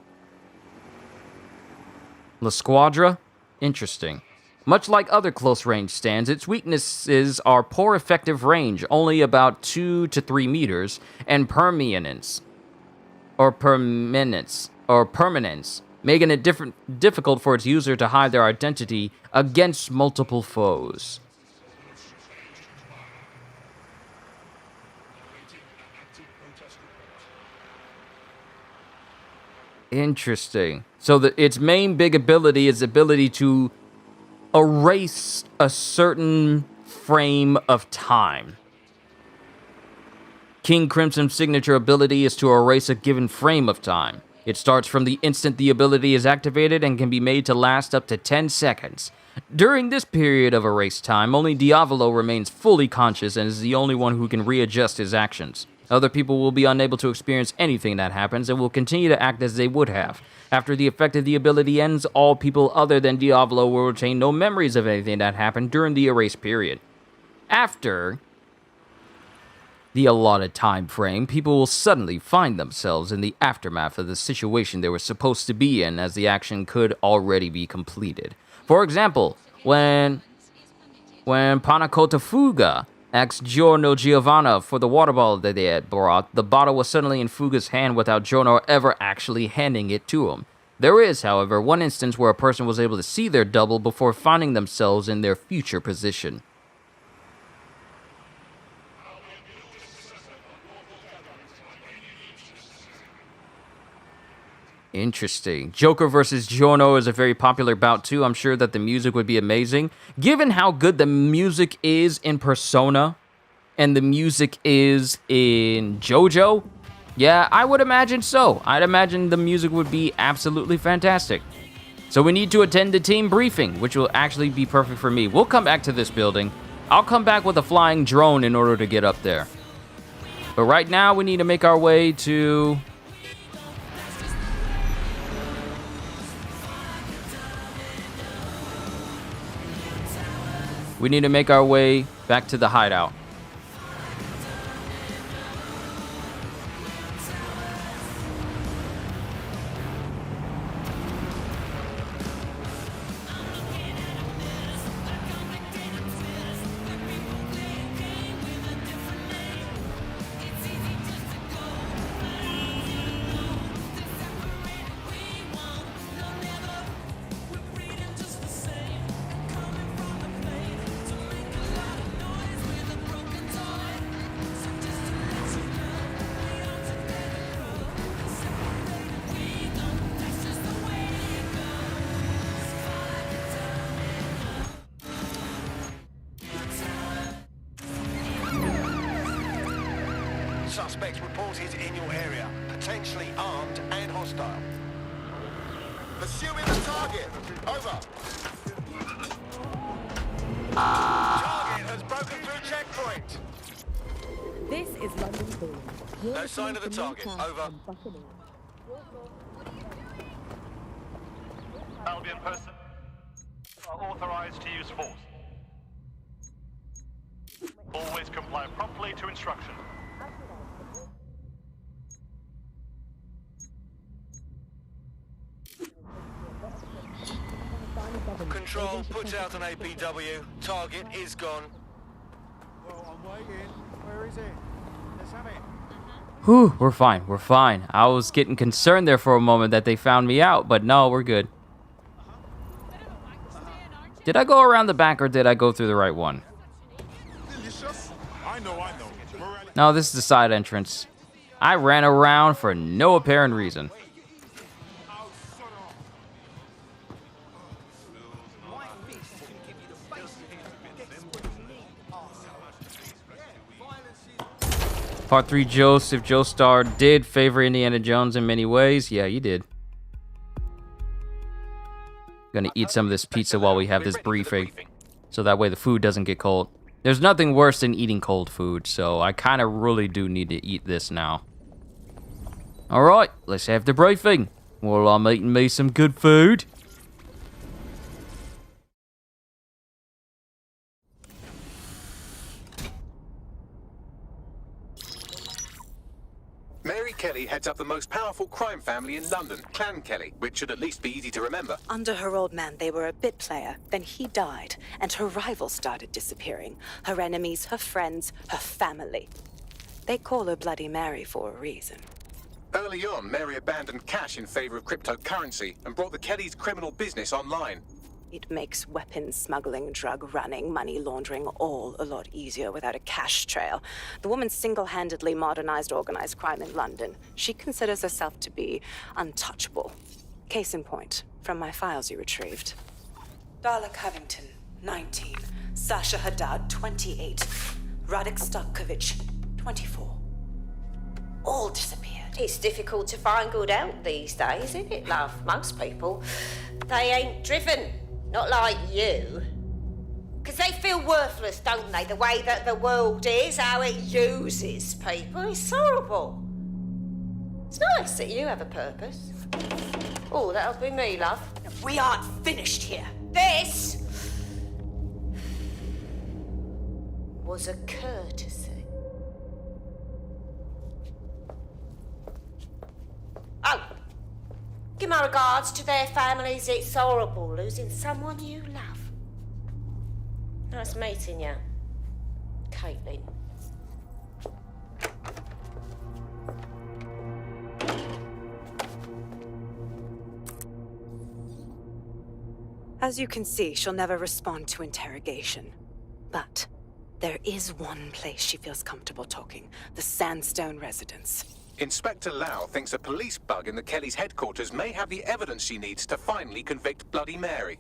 Interesting. Much like other close-range stands, its weaknesses are poor effective range, only about 2 to 3 meters, and permanence, making it difficult for its user to hide their identity against multiple foes. Interesting. So its main big ability is the ability to erase a certain frame of time. King Crimson's signature ability is to erase a given frame of time. It starts from the instant the ability is activated and can be made to last up to 10 seconds. During this period of erase time, only Diavolo remains fully conscious and is the only one who can readjust his actions. Other people will be unable to experience anything that happens and will continue to act as they would have. After the effect of the ability ends, all people other than Diavolo will retain no memories of anything that happened during the erase period. After the allotted time frame, people will suddenly find themselves in the aftermath of the situation they were supposed to be in, as the action could already be completed. For example, when Panacota Fuga asked Giorno Giovanna for the water bottle that they had brought, the bottle was suddenly in Fuga's hand without Giorno ever actually handing it to him. There is, however, one instance where a person was able to see their double before finding themselves in their future position. Interesting. Joker versus Giorno is a very popular bout too. I'm sure that the music would be amazing. Given how good the music is in Persona and the music is in JoJo, yeah, I would imagine so. I'd imagine the music would be absolutely fantastic. So we need to attend the team briefing, which will actually be perfect for me. We'll come back to this building. I'll come back with a flying drone in order to get up there. But right now we need to make our way to... We need to make our way back to the hideout. Suspects reported in your area, potentially armed and hostile. Pursuing the target. Over. Target has broken through checkpoint. This is London Boom. No sign of the target. Over. Albion person are authorized to use force. Always comply promptly to instruction. Control, put out an APW. Target is gone. Well, I'm waiting. Where is it? Let's have it. Whew, we're fine, we're fine. I was getting concerned there for a moment that they found me out, but no, we're good. Did I go around the back or did I go through the right one? I know. No, this is the side entrance. I ran around for no apparent reason. Part 3 Joseph Joestar did favor Indiana Jones in many ways. Yeah, you did. Gonna eat some of this pizza while we have this briefing, so that way the food doesn't get cold. There's nothing worse than eating cold food, so I kind of really do need to eat this now. Alright, let's have the briefing. While I'm eating me some good food. Mary Kelly heads up the most powerful crime family in London, Clan Kelly, which should at least be easy to remember. Under her old man, they were a bit player. Then he died, and her rivals started disappearing. Her enemies, her friends, her family. They call her Bloody Mary for a reason. Early on, Mary abandoned cash in favor of cryptocurrency and brought the Kellys' criminal business online. It makes weapons smuggling, drug running, money laundering all a lot easier without a cash trail. The woman single-handedly modernized organized crime in London. She considers herself to be untouchable. Case in point, from my files you retrieved. Darla Covington, 19. Sasha Haddad, 28. Radek Stokovich, 24. All disappeared. It's difficult to find good help these days, isn't it, love? Most people, they ain't driven. Not like you. 'Cause they feel worthless, don't they? The way that the world is, how it uses people. It's horrible. It's nice that you have a purpose. Oh, that'll be me, love. We aren't finished here. This was a courtesy. Oh, give my regards to their families. It's horrible losing someone you love. Nice meeting you, Caitlin. As you can see, she'll never respond to interrogation. But there is one place she feels comfortable talking, the Sandstone residence. Inspector Lau thinks a police bug in the Kellys' headquarters may have the evidence she needs to finally convict Bloody Mary.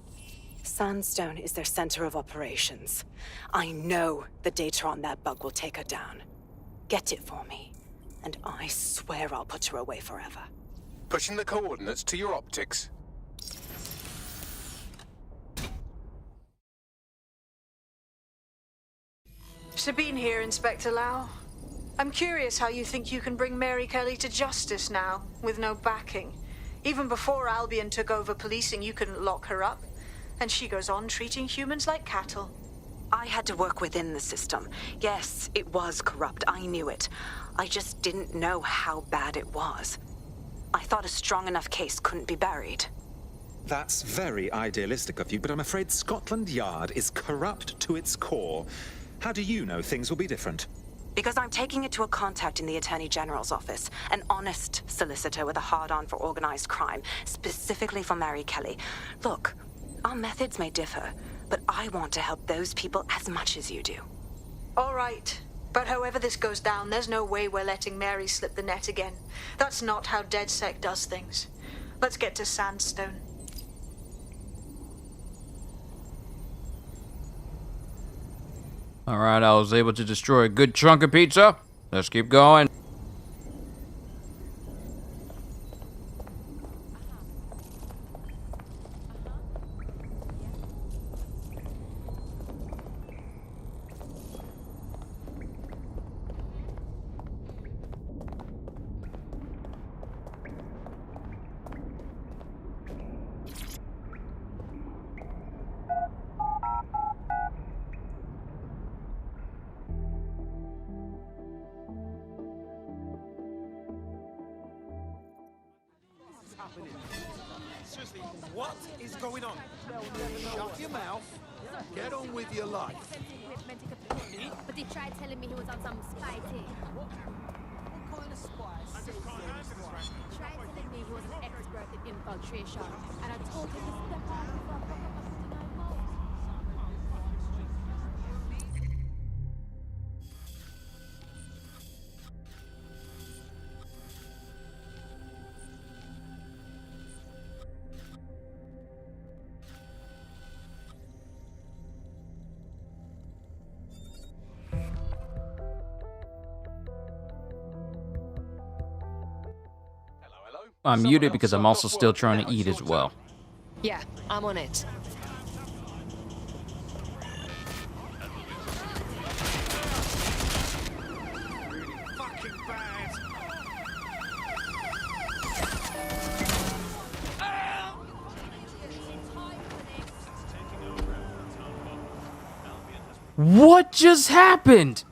Sandstone is their center of operations. I know the data on that bug will take her down. Get it for me, and I swear I'll put her away forever. Pushing the coordinates to your optics. Sabine here, Inspector Lau. I'm curious how you think you can bring Mary Kelly to justice now, with no backing. Even before Albion took over policing, you couldn't lock her up. And she goes on treating humans like cattle. I had to work within the system. Yes, it was corrupt. I knew it. I just didn't know how bad it was. I thought a strong enough case couldn't be buried. That's very idealistic of you, but I'm afraid Scotland Yard is corrupt to its core. How do you know things will be different? Because I'm taking it to a contact in the Attorney General's office, an honest solicitor with a hard-on for organized crime, specifically for Mary Kelly. Look, our methods may differ, but I want to help those people as much as you do. All right. But however this goes down, there's no way we're letting Mary slip the net again. That's not how DedSec does things. Let's get to Sandstone. Alright, I was able to destroy a good chunk of pizza. Let's keep going. Seriously, what is going on? Shut your mouth. Get on with your life. But he tried telling me he was on some spy thing. What kind of spies? He tried telling me he was an expert in infiltration, and I told him to step out before I fuck up a 59 mode. I'm muted because I'm also still trying to eat as well. Yeah, I'm on it. What just happened?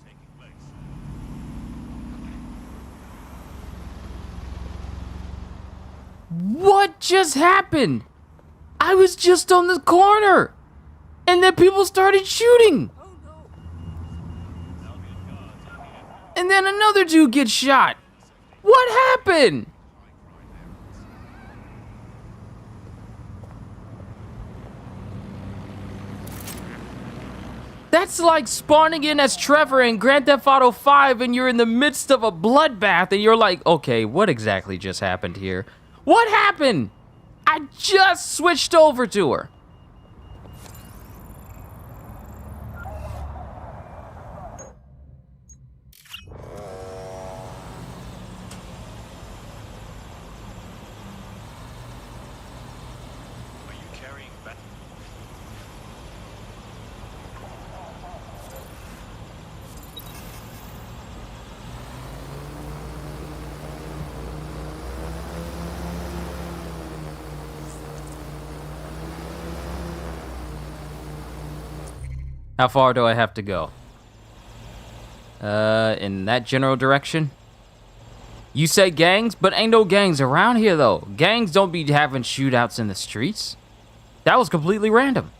What just happened? I was just on the corner, and then people started shooting. And then another dude gets shot. What happened? That's like spawning in as Trevor in Grand Theft Auto 5 and you're in the midst of a bloodbath and you're like, okay, what exactly just happened here? What happened? I just switched over to her. How far do I have to go? In that general direction? You say gangs, but ain't no gangs around here though. Gangs don't be having shootouts in the streets. That was completely random.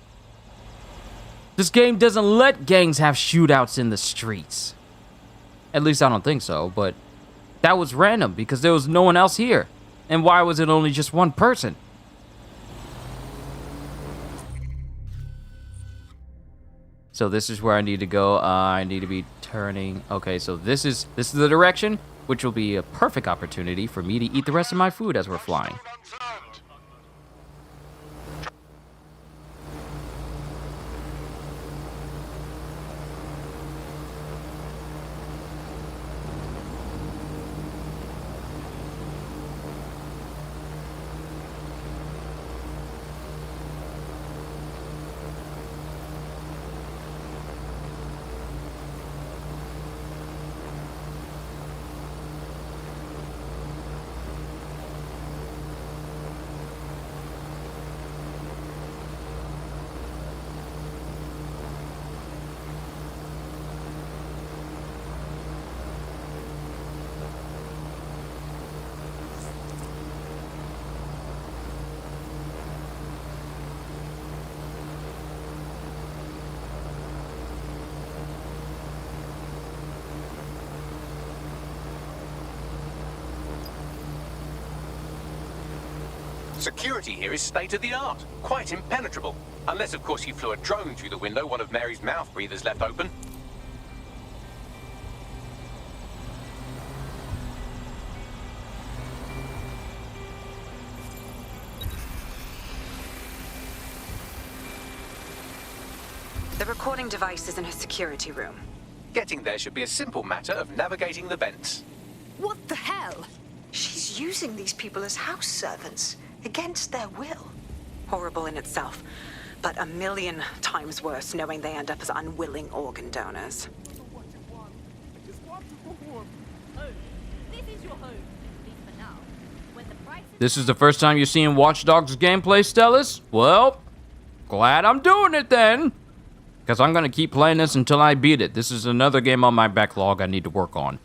This game doesn't let gangs have shootouts in the streets. At least I don't think so, but that was random because there was no one else here. And why was it only just one person? So this is where I need to go. I need to be turning. Okay, so this is the direction, which will be a perfect opportunity for me to eat the rest of my food as we're flying. Security here is state-of-the-art, quite impenetrable. Unless, of course, you flew a drone through the window one of Mary's mouth breathers left open. The recording device is in her security room. Getting there should be a simple matter of navigating the vents. What the hell? She's using these people as house servants, against their will. Horrible in itself, but a million times worse knowing they end up as unwilling organ donors. This is the first time you're seeing Watch Dogs gameplay, Stellis? Well, glad I'm doing it then. Because I'm going to keep playing this until I beat it. This is another game on my backlog I need to work on.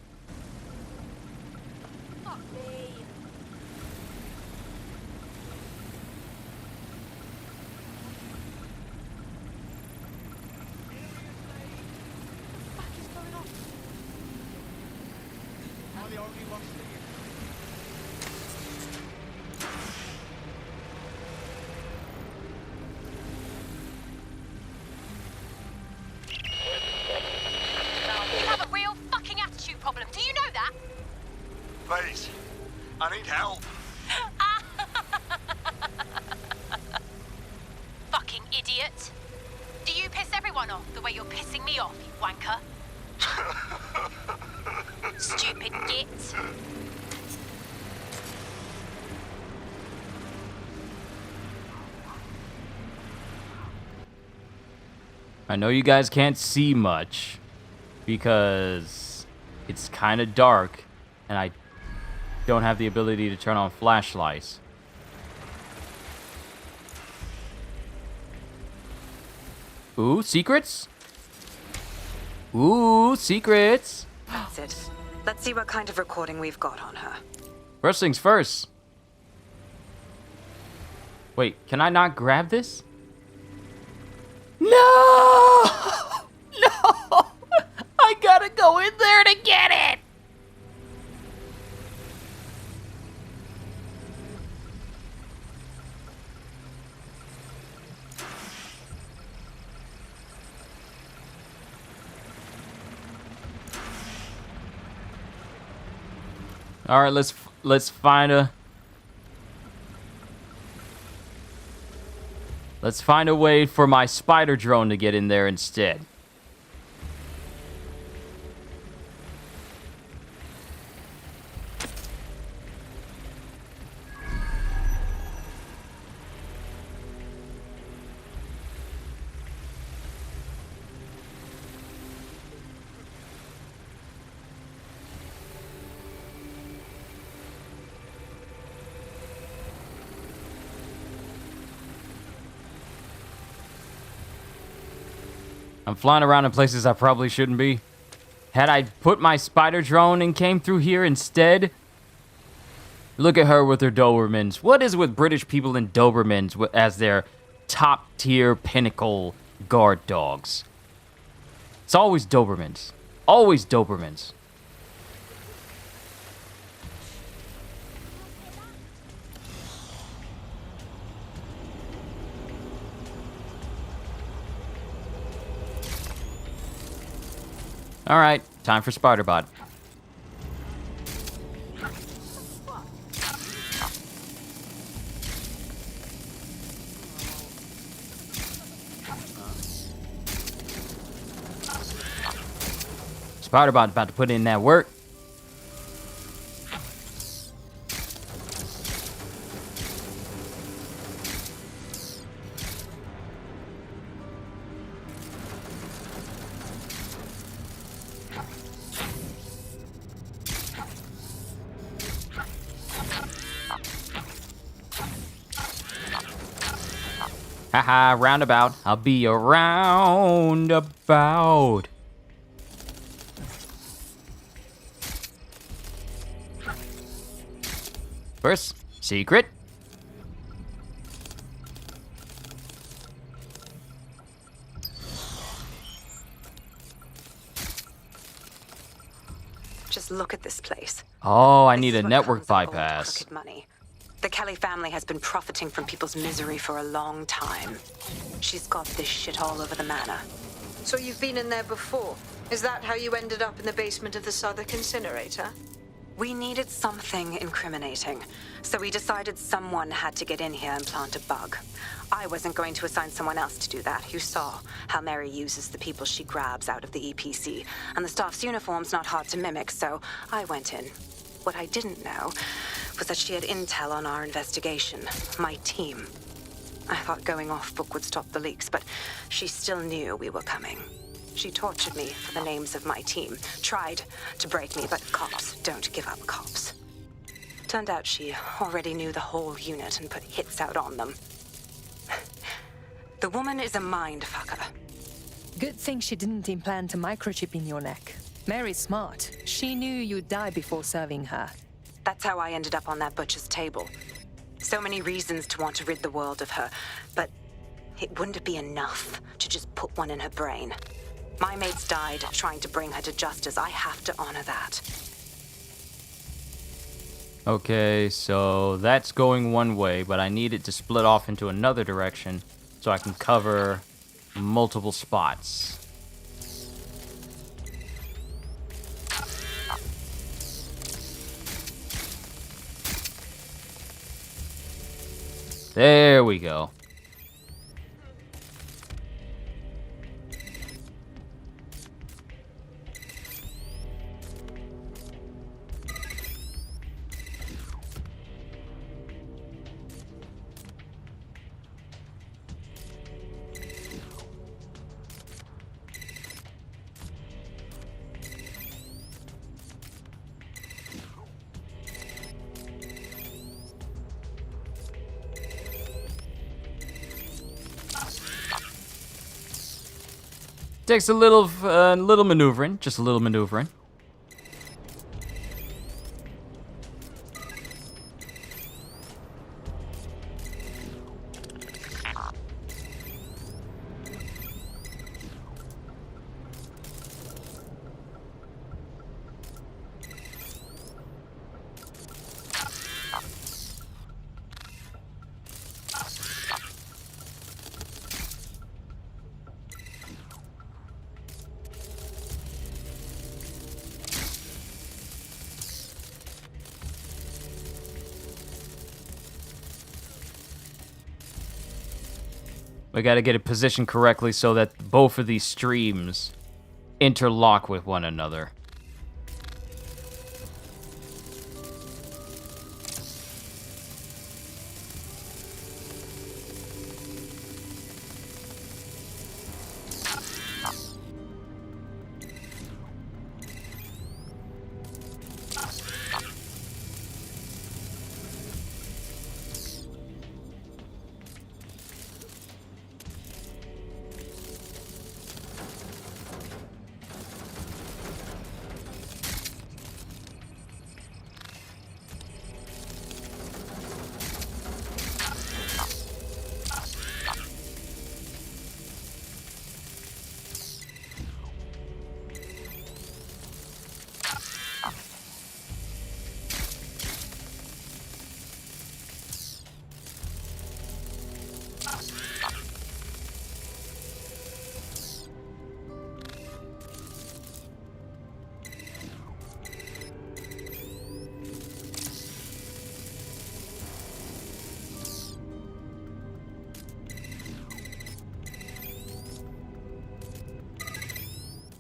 Please, I need help. Fucking idiot. Do you piss everyone off the way you're pissing me off, you wanker? Stupid git. I know you guys can't see much because it's kind of dark and I don't have the ability to turn on flashlights. Ooh, secrets? Ooh, secrets. That's it. Let's see what kind of recording we've got on her. First things first. Wait, can I not grab this? No! No! I gotta go in there to get it! All right, let's find a way for my spider drone to get in there instead. I'm flying around in places I probably shouldn't be. Had I put my spider drone and came through here instead? Look at her with her Dobermans. What is with British people and Dobermans as their top tier pinnacle guard dogs? It's always Dobermans. Always Dobermans. All right, time for Spiderbot. Spiderbot's about to put in that work. Haha, roundabout. I'll be a roundabout. First, secret. Just look at this place. Oh, I need a network bypass. Crooked money. The Kelly family has been profiting from people's misery for a long time. She's got this shit all over the manor. So you've been in there before? Is that how you ended up in the basement of the Southwark incinerator? We needed something incriminating, so we decided someone had to get in here and plant a bug. I wasn't going to assign someone else to do that. You saw how Mary uses the people she grabs out of the EPC, and the staff's uniform's not hard to mimic, so I went in. What I didn't know was that she had intel on our investigation, my team. I thought going off book would stop the leaks, but she still knew we were coming. She tortured me for the names of my team, tried to break me, but cops don't give up cops. Turned out she already knew the whole unit and put hits out on them. The woman is a mind fucker. Good thing she didn't implant a microchip in your neck. Mary's smart. She knew you'd die before serving her. That's how I ended up on that butcher's table. So many reasons to want to rid the world of her, but it wouldn't be enough to just put one in her brain. My mates died trying to bring her to justice. I have to honor that. Okay, so that's going one way, but I need it to split off into another direction so I can cover multiple spots. There we go. Takes a little maneuvering, just a little maneuvering. We gotta get it positioned correctly so that both of these streams interlock with one another.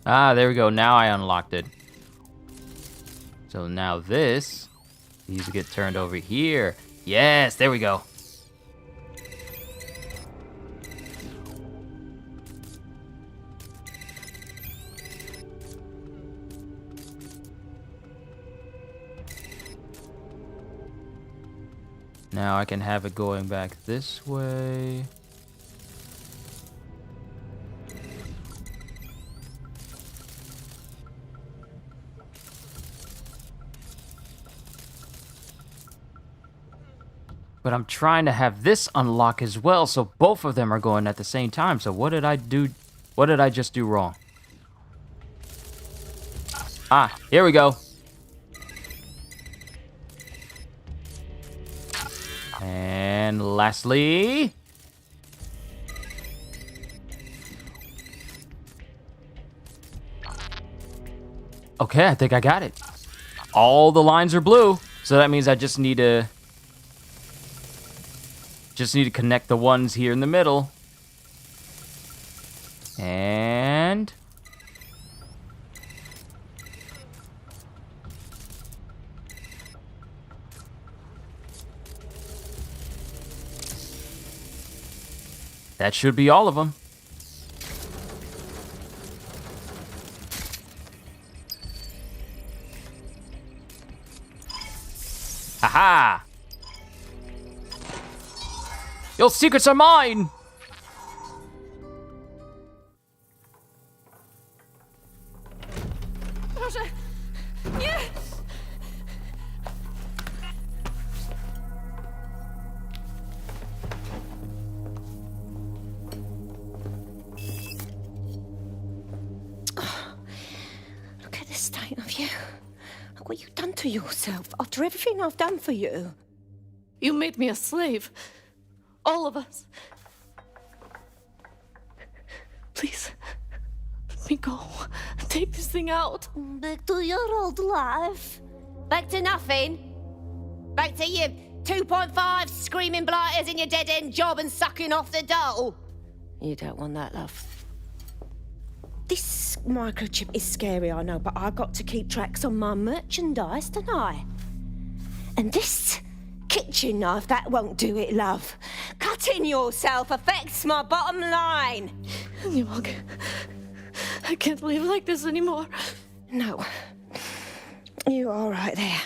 Ah, there we go. Now I unlocked it. So now this needs to get turned over here. Yes, there we go. Now I can have it going back this way. But I'm trying to have this unlock as well, so both of them are going at the same time. So what did I do? What did I just do wrong? Ah, here we go. And lastly... Okay, I think I got it. All the lines are blue, so that means I just need to connect the ones here in the middle. And... that should be all of them. Haha! Your secrets are mine! Proszę! Nie! Look at the state of you. Look what you've done to yourself after everything I've done for you. You made me a slave. All of us. Please, let me go. Take this thing out. Back to your old life. Back to nothing. Back to you 2.5 screaming blighters in your dead-end job and sucking off the dole. You don't want that, love. This microchip is scary, I know, but I got to keep tracks on my merchandise, don't I? And this kitchen knife, that won't do it, love. Cutting yourself affects my bottom line. I can't live like this anymore. No. You're all right there.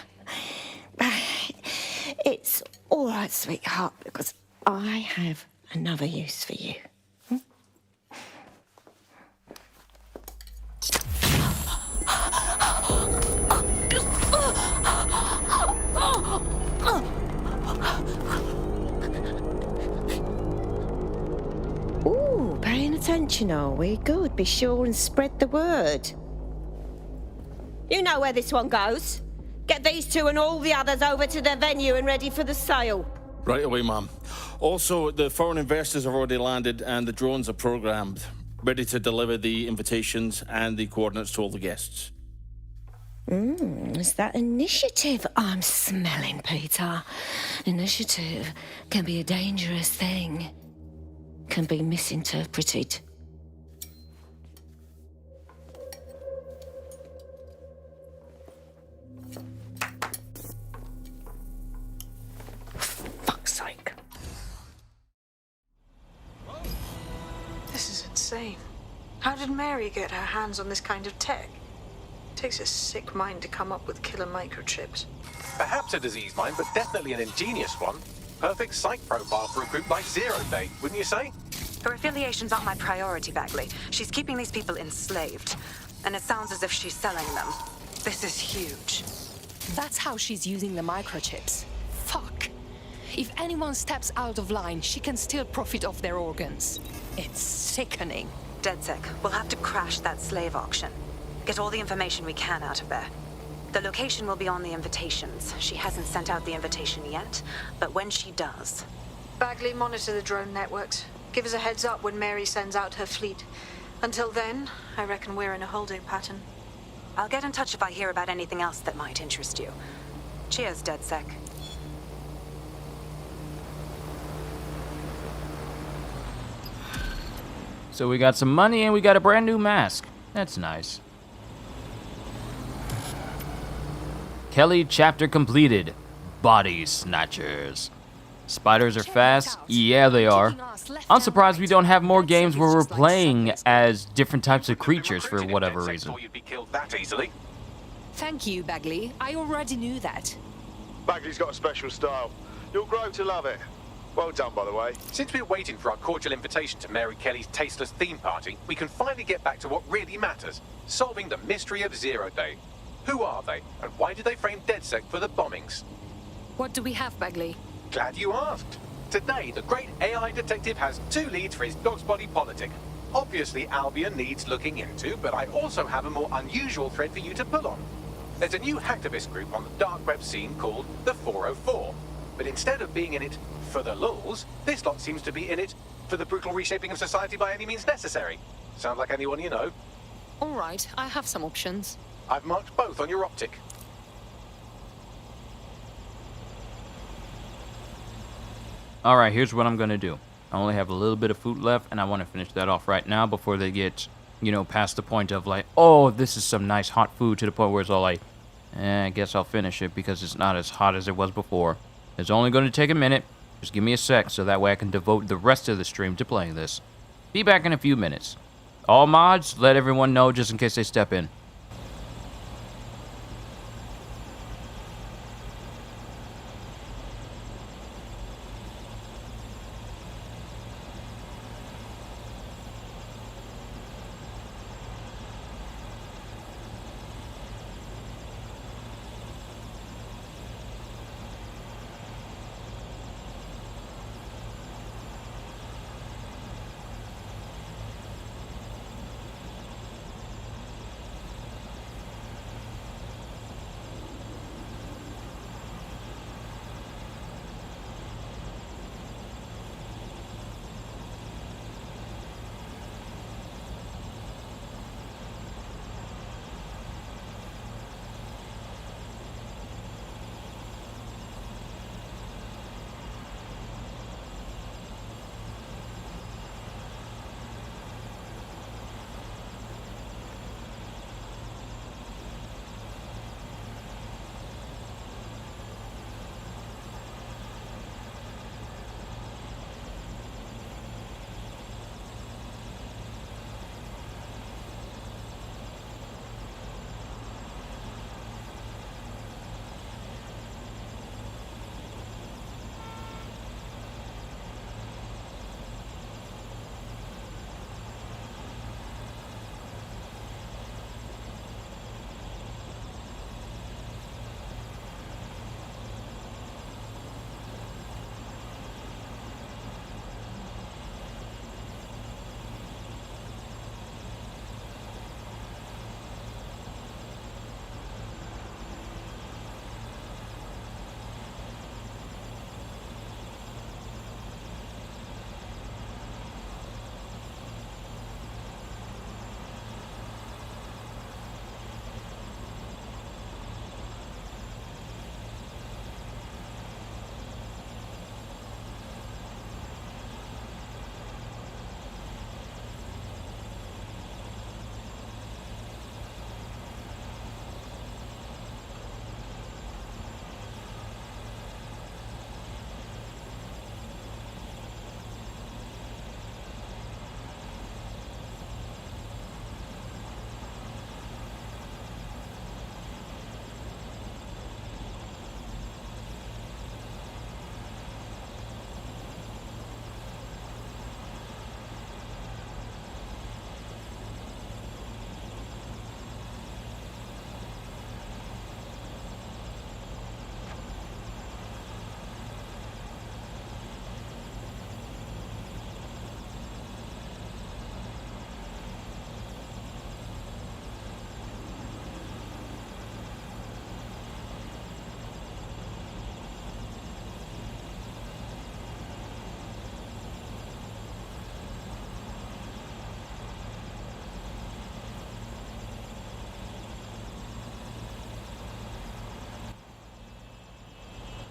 It's all right, sweetheart, because I have another use for you. information, are we? Good. Be sure and spread the word. You know where this one goes. Get these two and all the others over to their venue and ready for the sale. Right away, ma'am. Also, the foreign investors have already landed and the drones are programmed, ready to deliver the invitations and the coordinates to all the guests. It's that initiative I'm smelling, Peter. Initiative can be a dangerous thing. Can be misinterpreted. Fuck's sake. This is insane. How did Mary get her hands on this kind of tech? It takes a sick mind to come up with killer microchips. Perhaps a disease mind, but definitely an ingenious one. Perfect psych profile for a group like Zero Day, wouldn't you say? Her affiliations aren't my priority, Bagley. She's keeping these people enslaved. And it sounds as if she's selling them. This is huge. That's how she's using the microchips. Fuck. If anyone steps out of line, she can still profit off their organs. It's sickening. DedSec, we'll have to crash that slave auction. Get all the information we can out of there. The location will be on the invitations. She hasn't sent out the invitation yet, but when she does... Bagley, monitor the drone networks. Give us a heads up when Mary sends out her fleet. Until then, I reckon we're in a holding pattern. I'll get in touch if I hear about anything else that might interest you. Cheers, DedSec. So we got some money and we got a brand new mask. That's nice. Kelly chapter completed. Body snatchers. Spiders are fast? Yeah, they are. I'm surprised we don't have more games where we're playing as different types of creatures for whatever reason. You'd be killed that easily. Thank you, Bagley. I already knew that. Bagley's got a special style. You'll grow to love it. Well done, by the way. Since we're waiting for our cordial invitation to Mary Kelly's tasteless theme party, we can finally get back to what really matters, solving the mystery of Zero Day. Who are they, and why did they frame DedSec for the bombings? What do we have, Bagley? Glad you asked. Today, the great AI detective has 2 leads for his dog's body politic. Obviously, Albion needs looking into, but I also have a more unusual thread for you to pull on. There's a new hacktivist group on the dark web scene called the 404. But instead of being in it for the lulz, this lot seems to be in it for the brutal reshaping of society by any means necessary. Sound like anyone you know? All right, I have some options. I've marked both on your optic. Alright, here's what I'm gonna do. I only have a little bit of food left, and I want to finish that off right now before they get, you know, past the point of like, oh, this is some nice hot food, to the point where it's all like, I guess I'll finish it because it's not as hot as it was before. It's only going to take a minute. Just give me a sec so that way I can devote the rest of the stream to playing this. Be back in a few minutes. All mods, let everyone know just in case they step in.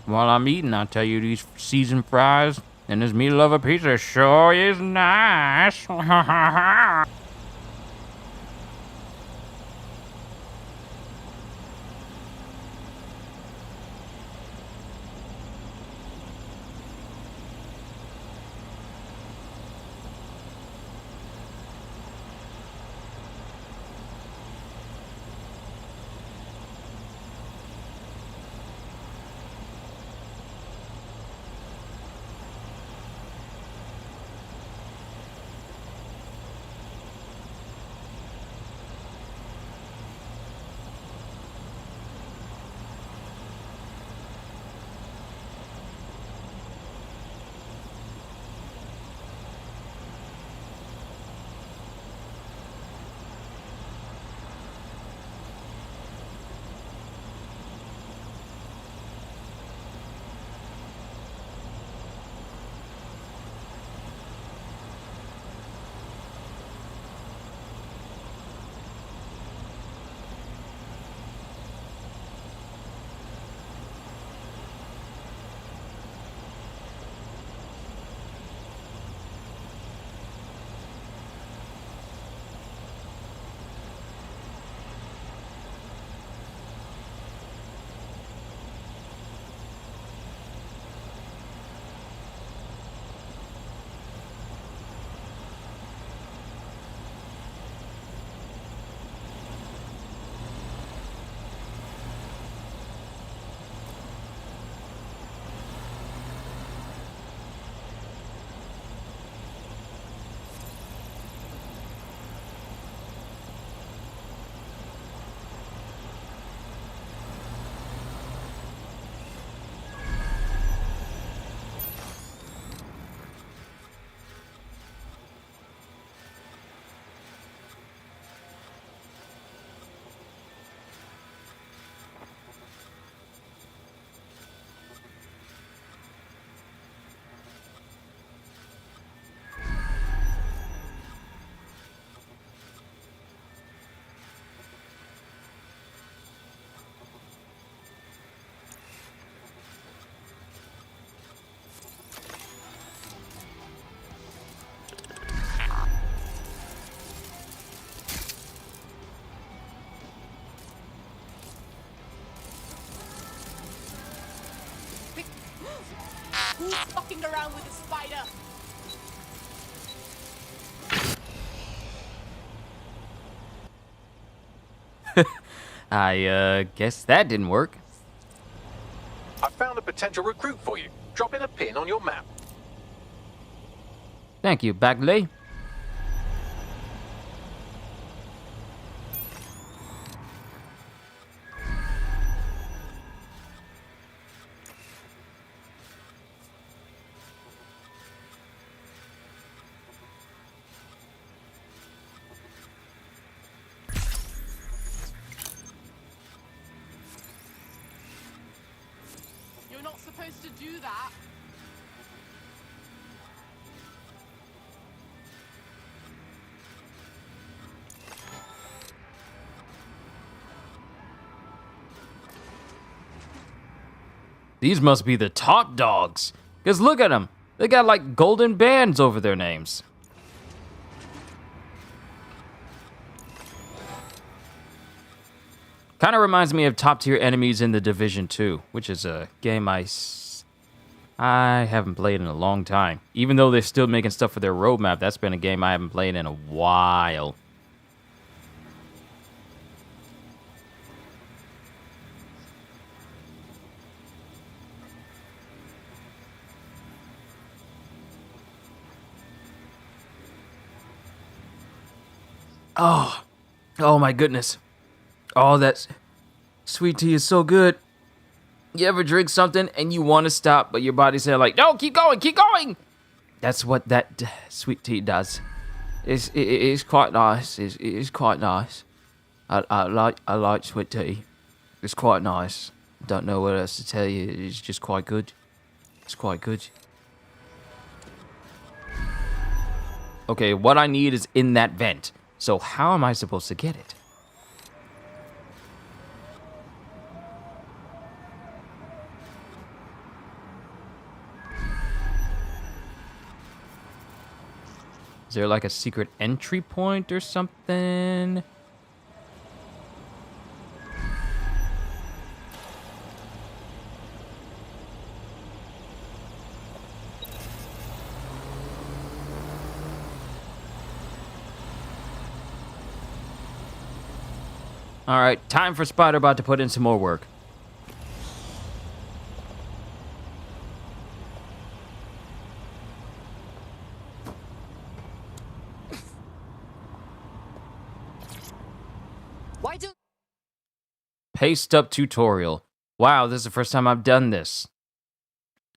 while I'm eating, I'll tell you these seasoned fries and this meat lover pizza sure is nice. Who's fucking around with a spider? I guess that didn't work. I found a potential recruit for you. Drop in a pin on your map. Thank you, Bagley. You're not supposed to do that. These must be the top dogs. Because look at them. They got like golden bands over their names. Kind of reminds me of top tier enemies in the Division 2, which is a game I haven't played in a long time. Even though they're still making stuff for their roadmap, that's been a game I haven't played in a while. Oh my goodness. Oh, that sweet tea is so good. You ever drink something and you want to stop, but your body's saying like, no, keep going, keep going. That's what that sweet tea does. It's quite nice. It's quite nice. I like sweet tea. It's quite nice. Don't know what else to tell you. It's just quite good. It's quite good. Okay, what I need is in that vent. So how am I supposed to get it? there like a secret entry point or something? All right, time for Spiderbot to put in some more work. Why don't... Paste up tutorial. Wow, this is the first time I've done this.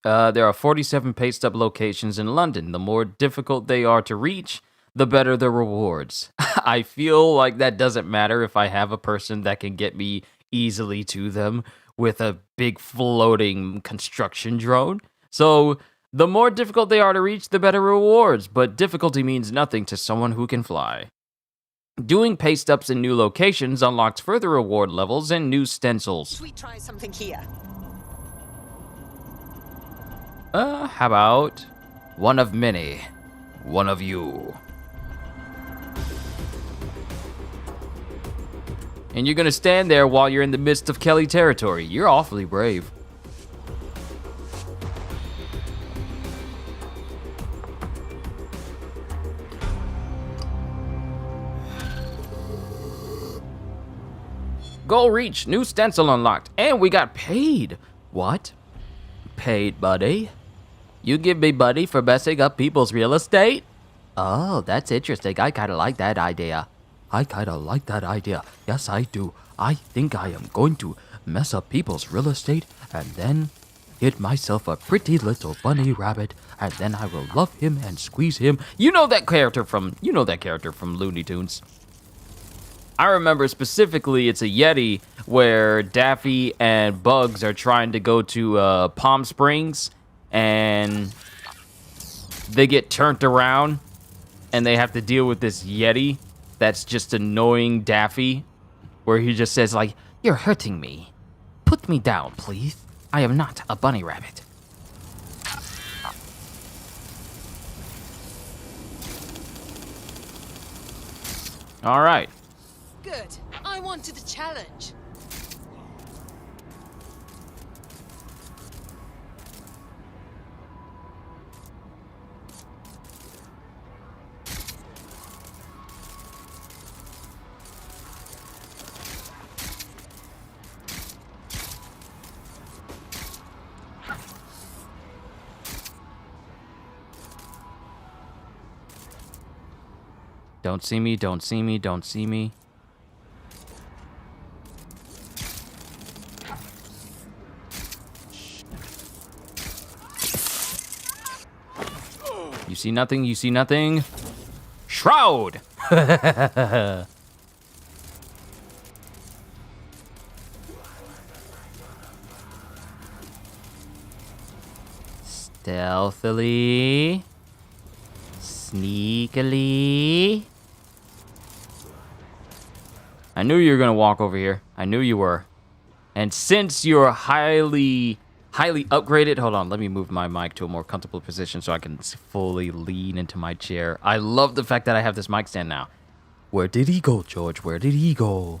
There are 47 paste up locations in London. The more difficult they are to reach, the better the rewards. I feel like that doesn't matter if I have a person that can get me easily to them with a big floating construction drone. So, the more difficult they are to reach, the better rewards, but difficulty means nothing to someone who can fly. Doing paste ups in new locations unlocks further reward levels and new stencils. Should we try something here? How about one of many, one of you. And you're gonna stand there while you're in the midst of Kelly territory. You're awfully brave. Goal reached, new stencil unlocked, and we got paid. What? Paid, buddy? You give me money for messing up people's real estate? Oh, that's interesting. I kinda like that idea. Yes, I do. I think I am going to mess up people's real estate and then get myself a pretty little bunny rabbit, and then I will love him and squeeze him. You know that character from Looney Tunes. I remember specifically it's a Yeti where Daffy and Bugs are trying to go to Palm Springs, and they get turned around and they have to deal with this Yeti that's just annoying Daffy, where he just says like, "You're hurting me. Put me down, please. I am not a bunny rabbit." All right. Good. I wanted a challenge. Don't see me, don't see me, don't see me. You see nothing, you see nothing. Shroud! Stealthily. Sneakily. I knew you were gonna walk over here. I knew you were. And since you're highly upgraded, hold on, let me move my mic to a more comfortable position so I can fully lean into my chair. I love the fact that I have this mic stand now. Where did he go, George? Where did he go?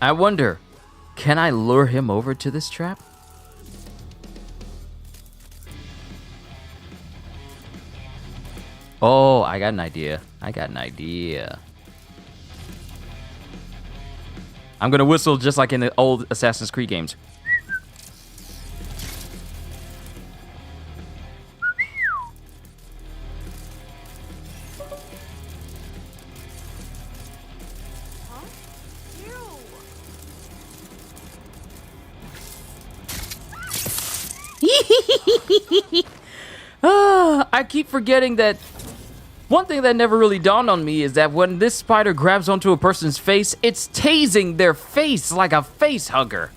I wonder, can I lure him over to this trap? Oh, I got an idea. I'm gonna whistle just like in the old Assassin's Creed games. I keep forgetting that One thing that never really dawned on me is that when this spider grabs onto a person's face, it's tasing their face like a face hugger.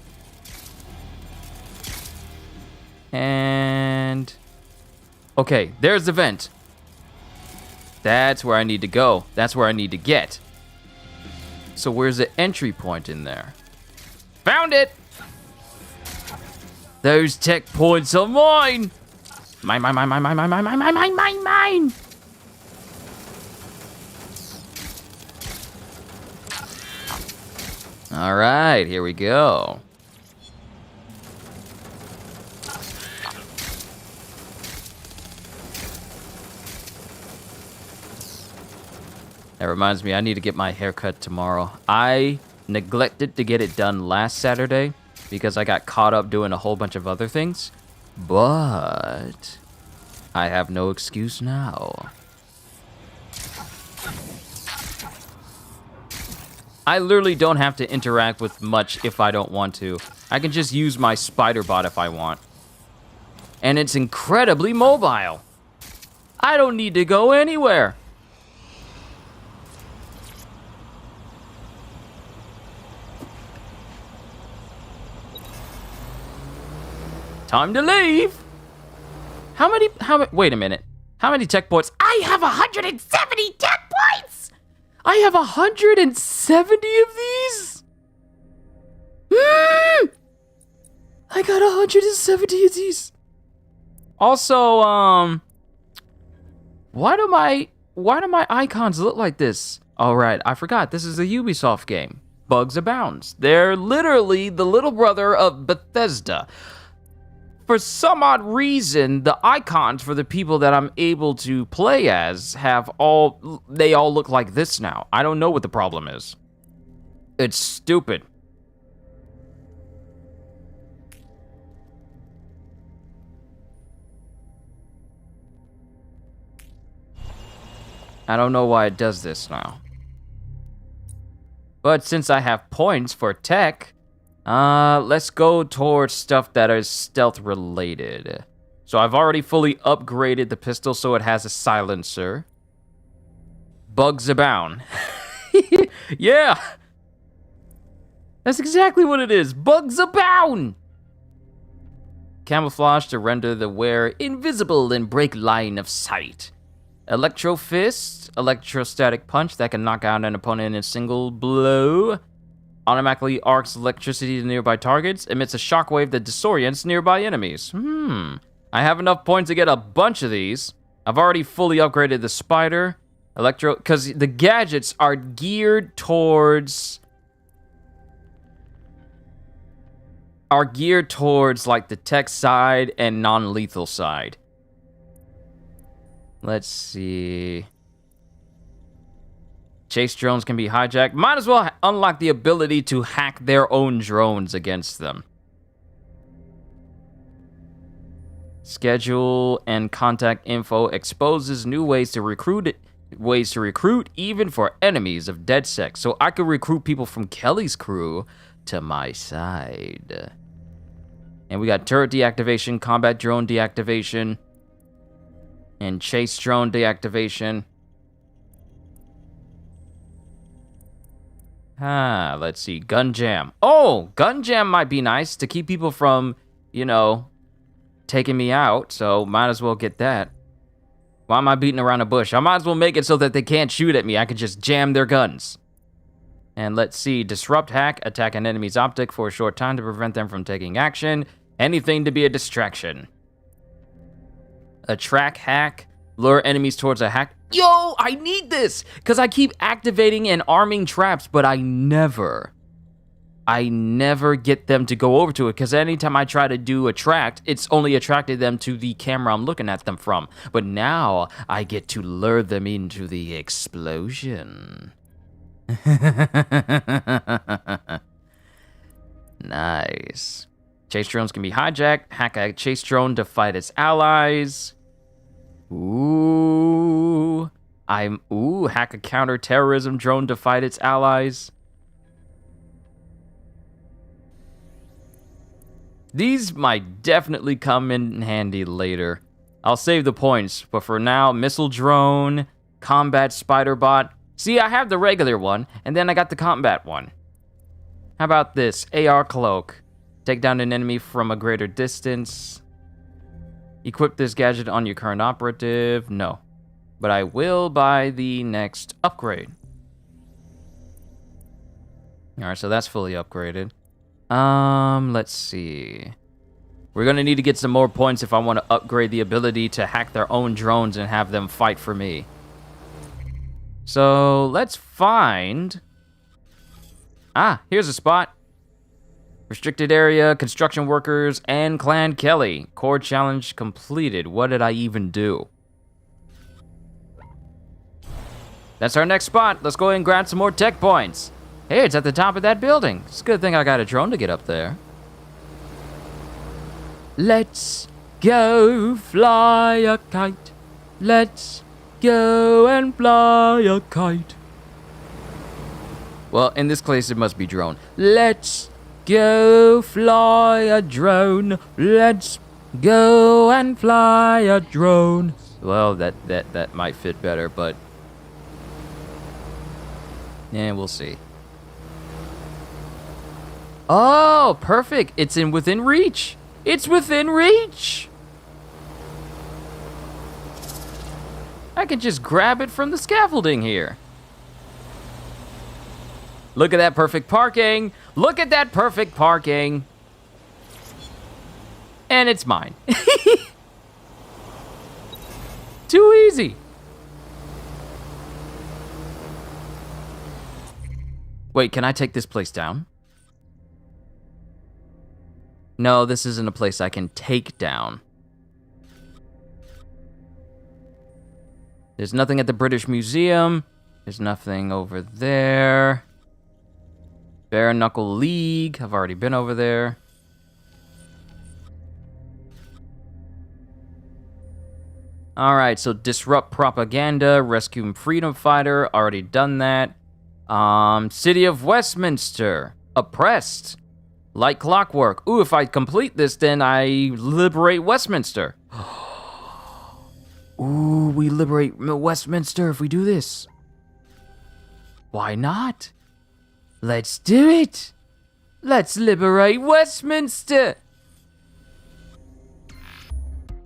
And... okay, there's the vent. That's where I need to go. That's where I need to get. So where's the entry point in there? Found it! Those tech points are mine! Mine. All right, here we go. That reminds me, I need to get my hair cut tomorrow. I neglected to get it done last Saturday because I got caught up doing a whole bunch of other things. But I have no excuse now. I literally don't have to interact with much if I don't want to. I can just use my spider bot if I want. And it's incredibly mobile. I don't need to go anywhere. Time to leave. How many, wait a minute. How many tech points? I have 170 tech points! I have 170 of these? I got 170 of these. Also, why do my icons look like this? All right, I forgot. This is a Ubisoft game. Bugs Abound. They're literally the little brother of Bethesda. For some odd reason, the icons for the people that I'm able to play as they all look like this now. I don't know what the problem is. It's stupid. I don't know why it does this now. But since I have points for tech, let's go towards stuff that is stealth related. So I've already fully upgraded the pistol so it has a silencer. Bugs abound. Yeah! That's exactly what it is. Bugs abound! Camouflage to render the wearer invisible and break line of sight. Electro Fist, electrostatic punch that can knock out an opponent in a single blow. Automatically arcs electricity to nearby targets, emits a shockwave that disorients nearby enemies. I have enough points to get a bunch of these. I've already fully upgraded the spider. Because the gadgets are geared towards like the tech side and non-lethal side. Let's see. Chase drones can be hijacked. Might as well unlock the ability to hack their own drones against them. Schedule and contact info exposes new ways to recruit even for enemies of DedSec. So I could recruit people from Kelly's crew to my side. And we got turret deactivation, combat drone deactivation, and chase drone deactivation. Let's see. Gun jam. Oh, gun jam might be nice to keep people from, taking me out. So might as well get that. Why am I beating around a bush? I might as well make it so that they can't shoot at me. I can just jam their guns. And let's see. Disrupt hack. Attack an enemy's optic for a short time to prevent them from taking action. Anything to be a distraction. Attract hack. Lure enemies towards a hack. Yo, I need this! Because I keep activating and arming traps, but I never get them to go over to it. Because anytime I try to do attract, it's only attracted them to the camera I'm looking at them from. But now, I get to lure them into the explosion. Nice. Chase drones can be hijacked. Hack a chase drone to fight its allies. Ooh. Hack a counter-terrorism drone to fight its allies. These might definitely come in handy later. I'll save the points, but for now, missile drone, combat spider bot. See, I have the regular one, and then I got the combat one. How about this? AR cloak. Take down an enemy from a greater distance. Equip this gadget on your current operative. No. But I will buy the next upgrade. Alright, so that's fully upgraded. Let's see. We're gonna need to get some more points if I want to upgrade the ability to hack their own drones and have them fight for me. So, let's find... Ah, here's a spot. Restricted area, construction workers, and Clan Kelly. Core challenge completed. What did I even do? That's our next spot. Let's go ahead and grab some more tech points. Hey, it's at the top of that building. It's a good thing I got a drone to get up there. Let's go fly a kite. Let's go and fly a kite. Well, in this case, it must be drone. Let's go fly a drone. Let's go and fly a drone. Well, that might fit better, but yeah, we'll see. Oh, perfect. It's within reach. It's within reach. I can just grab it from the scaffolding here. Look at that perfect parking. Look at that perfect parking. And it's mine. Too easy. Wait, can I take this place down? No, this isn't a place I can take down. There's nothing at the British Museum. There's nothing over there. Bare Knuckle League. I've already been over there. Alright, so disrupt propaganda, rescue freedom fighter, already done that. City of Westminster, oppressed, like clockwork. Ooh, if I complete this, then I liberate Westminster. Ooh, we liberate Westminster if we do this. Why not? Let's do it. Let's liberate Westminster.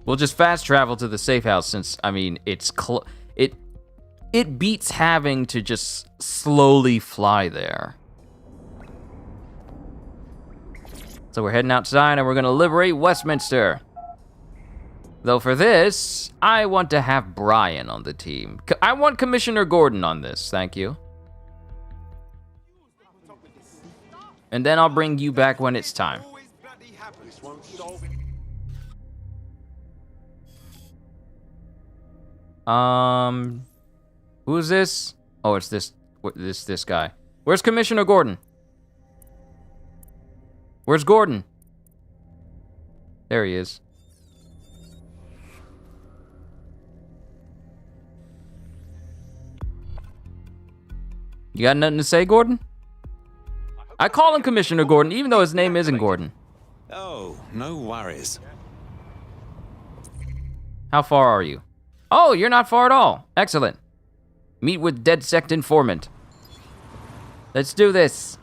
We'll just fast travel to the safe house since, I mean, it's it beats having to just slowly fly there. So we're heading outside and we're gonna liberate Westminster. Though for this, I want to have Brian on the team. I want Commissioner Gordon on this, thank you. And then I'll bring you back when it's time. Who's this? Oh, it's this guy. Where's Commissioner Gordon? Where's Gordon? There he is. You got nothing to say, Gordon? I call him Commissioner Gordon, even though his name isn't Gordon. Oh, no worries. How far are you? Oh, you're not far at all. Excellent. Meet with DedSec informant. Let's do this.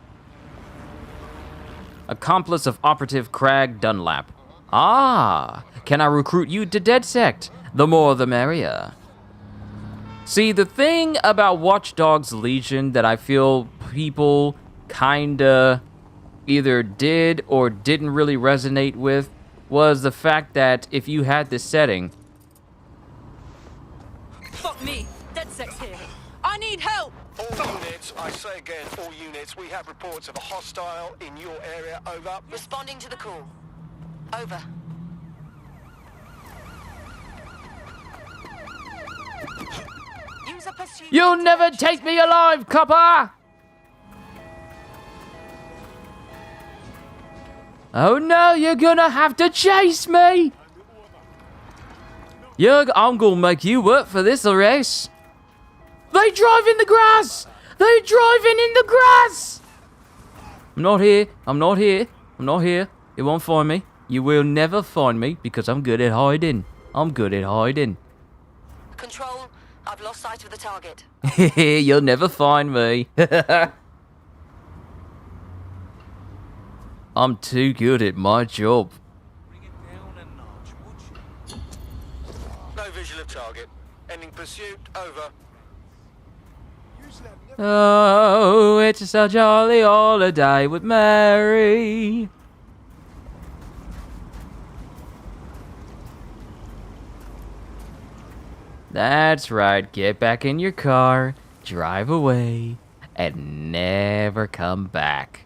Accomplice of Operative Crag Dunlap. Ah, can I recruit you to DedSec? The more the merrier. See, the thing about Watch Dogs Legion that I feel people kinda either did or didn't really resonate with was the fact that if you had this setting... Fuck me! DedSec's here. I need help! All units, I say again, all units, we have reports of a hostile in your area, over. Responding to the call. Over. Use a pursuit. You'll never take me alive, copper! Oh no, you're gonna have to chase me! I'm gonna make you work for this race. They drive in the grass! They're driving in the grass! I'm not here. I'm not here. I'm not here. You won't find me. You will never find me because I'm good at hiding. I'm good at hiding. Control, I've lost sight of the target. You'll never find me. I'm too good at my job. No visual of target. Ending pursuit. Over. Oh, it's a jolly holiday with Mary. That's right, get back in your car, drive away, and never come back.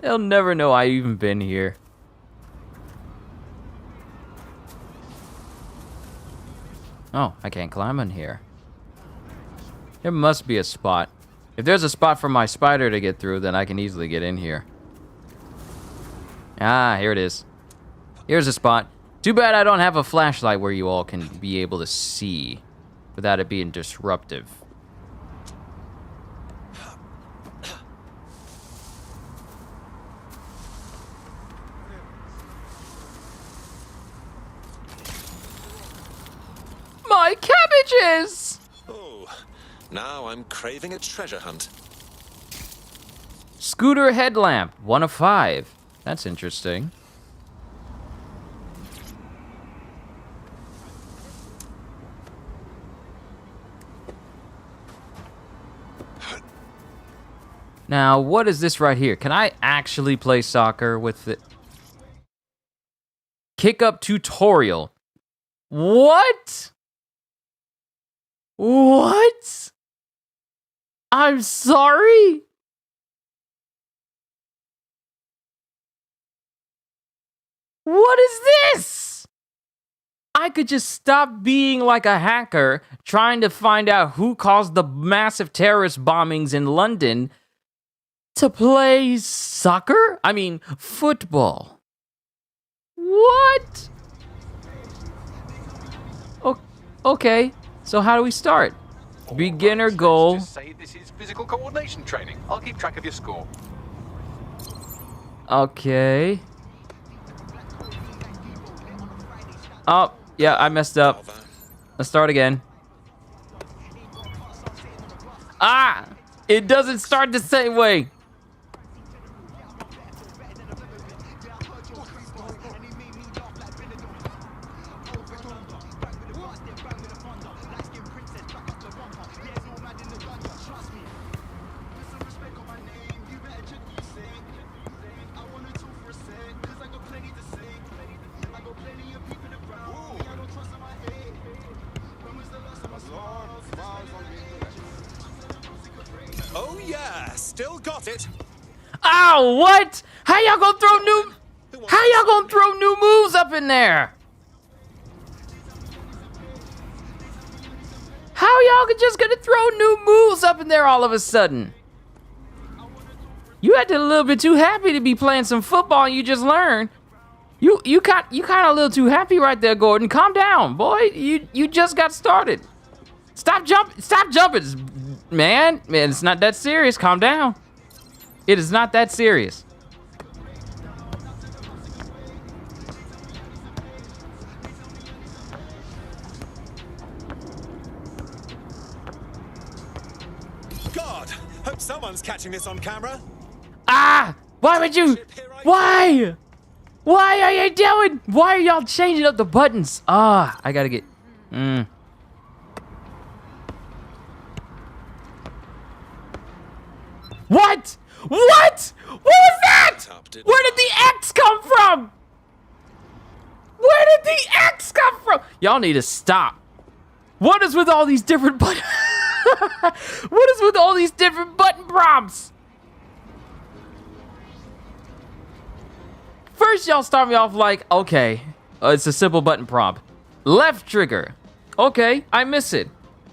They'll never know I even been here. Oh, I can't climb in here. There must be a spot. If there's a spot for my spider to get through, then I can easily get in here. Ah, here it is. Here's a spot. Too bad I don't have a flashlight where you all can be able to see without it being disruptive. My cabbages! Oh, now I'm craving a treasure hunt. Scooter headlamp, 1 of 5. That's interesting. Now, what is this right here? Can I actually play soccer with it? Kick up tutorial. What? What? I'm sorry? What is this? I could just stop being like a hacker trying to find out who caused the massive terrorist bombings in London to play soccer? I mean, football. What? Okay, so how do we start? Beginner goal. Just say this is physical coordination training. I'll keep track of your score. Okay. Oh, yeah, I messed up. Let's start again. Ah! It doesn't start the same way. Oh yeah, still got it. Ow, what? How y'all gonna throw new moves up in there? How y'all just gonna throw new moves up in there all of a sudden? You acted a little bit too happy to be playing some football and you just learned. You kind of a little too happy right there, Gordon. Calm down, boy. You just got started. Stop jumping, man. Man, it's not that serious. Calm down. It is not that serious. God, hope someone's catching this on camera. Ah! Why would you? Why? Why are you doing? Why are y'all changing up the buttons? Ah, I gotta get. What? What? What was that? Where did the X come from? Where did the X come from? Y'all need to stop. What is with all these different buttons? What is with all these different button prompts? First, y'all start me off like, okay, it's a simple button prompt. Left trigger. Okay, I miss it.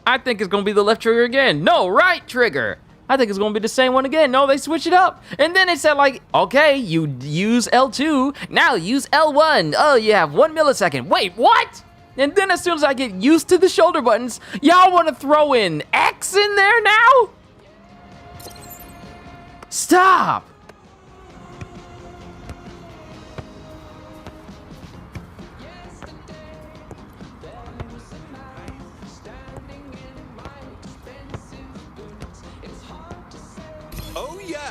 I think it's gonna be the left trigger again. No, right trigger. I think it's gonna be the same one again. No, they switch it up. And then it said like, okay, you use L2, now use L1. Oh, you have 1 millisecond. Wait, what? And then as soon as I get used to the shoulder buttons, y'all wanna throw in X in there now? Stop.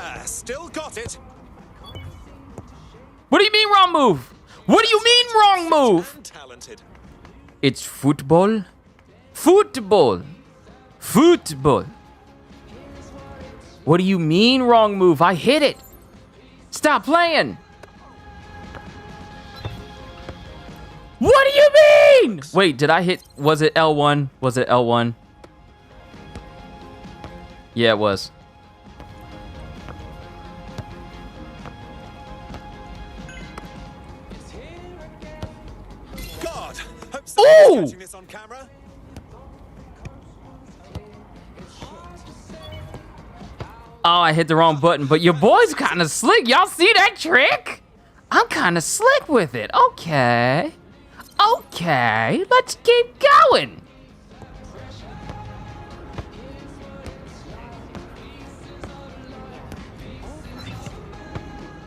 yeah, still got it. What do you mean wrong move? What do you mean wrong move? Talented. It's football. Football. Football. What do you mean wrong move? I hit it. Stop playing. What do you mean? Wait, did I hit? Was it L1? Was it L1? Yeah, it was. God, ooh! Catching this on camera. Oh, I hit the wrong button, but your boy's kind of slick. Y'all see that trick? I'm kind of slick with it. Okay. Okay, let's keep going.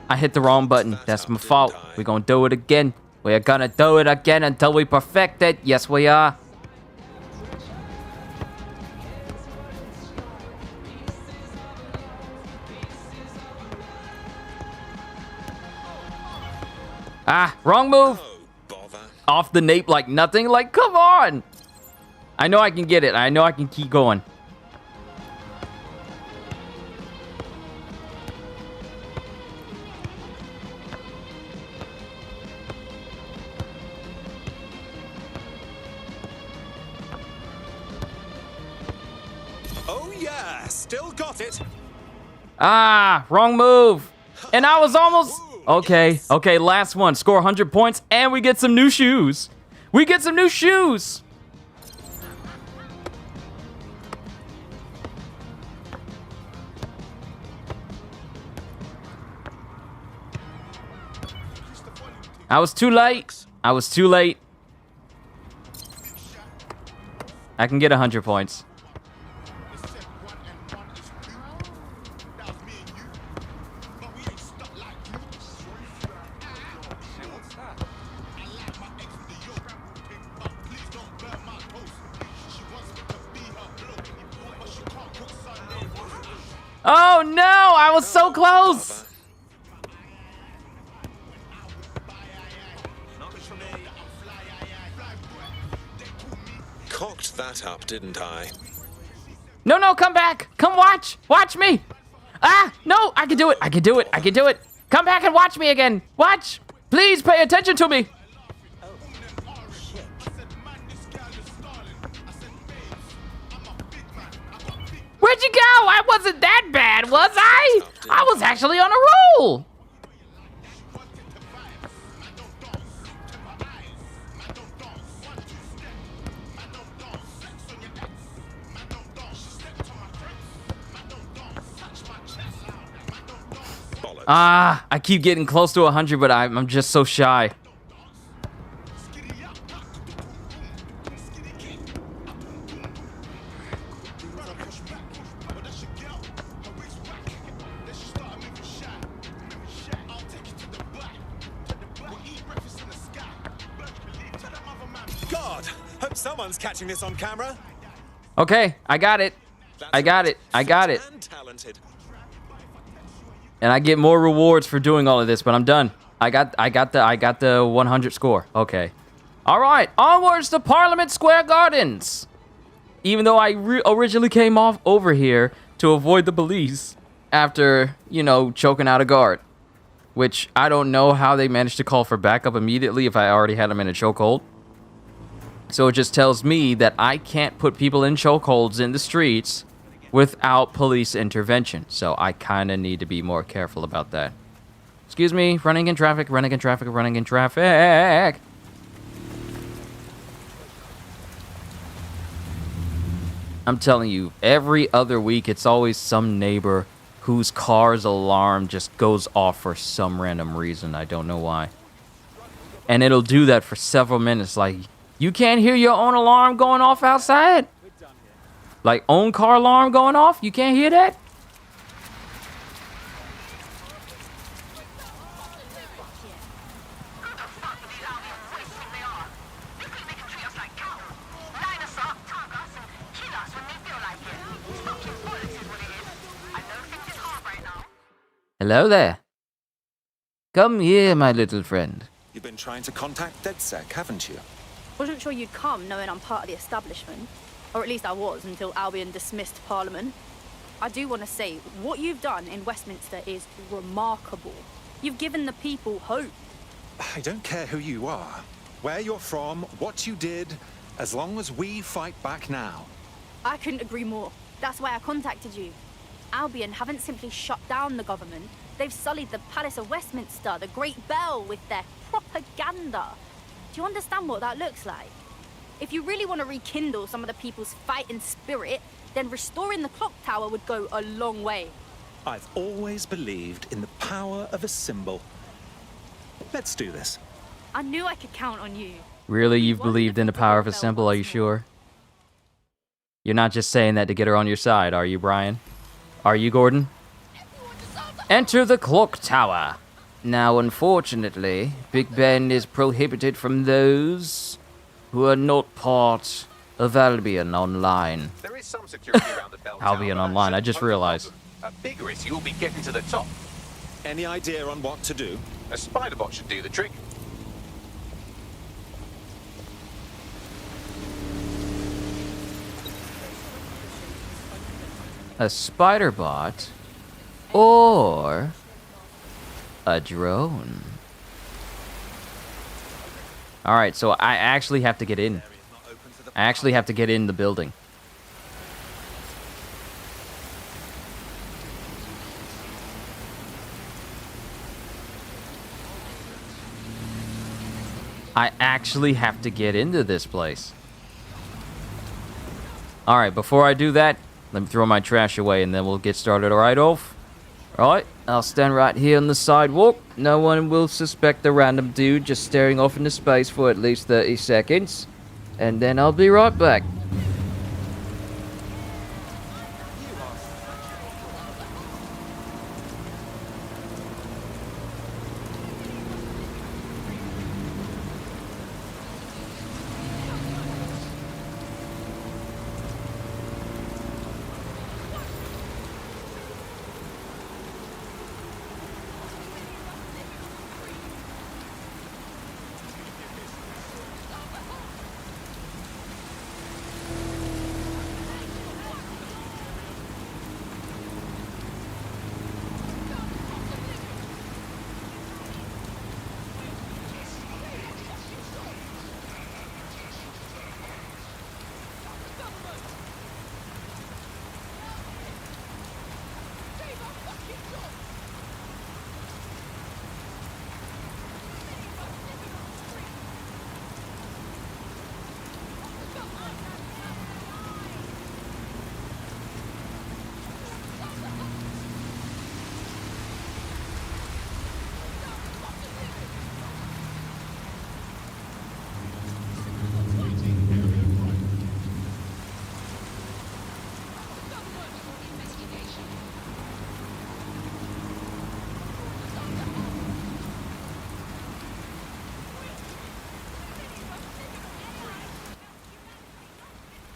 I hit the wrong button. That's my fault. We're gonna do it again. We're gonna do it again until we perfect it. Yes, we are. Ah, wrong move. Off the nape like nothing. Like, come on. I know I can get it. I know I can keep going. Oh yeah, still got it. Ah, wrong move. And I was almost... Okay, okay, last one. Score 100 points, and we get some new shoes. We get some new shoes. I was too late. I was too late. I can get 100 points. Oh no, I was so close. Cocked that up, didn't I? No, no, come back. Come watch. Watch me. Ah, no, I can do it. I can do it. I can do it. Come back and watch me again. Watch. Please pay attention to me. Where'd you go? I wasn't that bad, was I? I was actually on a roll. Ah, I keep getting close to 100, but I'm just so shy. God, hope someone's catching this on camera. Okay, I got it. I got it. I got it. Talented. And I get more rewards for doing all of this, but I'm done. I got the 100 score. Okay. All right, onwards to Parliament Square Gardens. Even though I originally came off over here to avoid the police after, you know, choking out a guard, which I don't know how they managed to call for backup immediately if I already had them in a chokehold. So it just tells me that I can't put people in chokeholds in the streets without police intervention. So I kind of need to be more careful about that. Excuse me, running in traffic, running in traffic, running in traffic. I'm telling you, every other week, it's always some neighbor whose car's alarm just goes off for some random reason. I don't know why. And it'll do that for several minutes. Like, you can't hear your own alarm going off outside? Like, own car alarm going off? You can't hear that? Hello there. Come here, my little friend. You've been trying to contact DedSec, haven't you? Wasn't sure you'd come, knowing I'm part of the establishment. Or at least I was, until Albion dismissed Parliament. I do want to say, what you've done in Westminster is remarkable. You've given the people hope. I don't care who you are, where you're from, what you did, as long as we fight back now. I couldn't agree more. That's why I contacted you. Albion haven't simply shut down the government. They've sullied the Palace of Westminster, the Great Bell, with their propaganda. Do you understand what that looks like? If you really want to rekindle some of the people's fighting spirit, then restoring the clock tower would go a long way. I've always believed in the power of a symbol. Let's do this. I knew I could count on you. Really, you've believed in the power of a symbol, are you sure? You're not just saying that to get her on your side, are you, Brian? Are you, Gordon? Enter the clock tower. Now, unfortunately, Big Ben is prohibited from those who are not part of Albion Online. There is some security around the bell tower. Albion Online, I just realized. A bigger issue will be getting to the top. Any idea on what to do? A spider bot should do the trick. A spider bot or a drone. All right, so I actually have to get in. I actually have to get in the building. I actually have to get into this place. All right, before I do that, let me throw my trash away and then we'll get started. All right, Ulf? All right, I'll stand right here on the sidewalk. No one will suspect the random dude just staring off into space for at least 30 seconds. And then I'll be right back.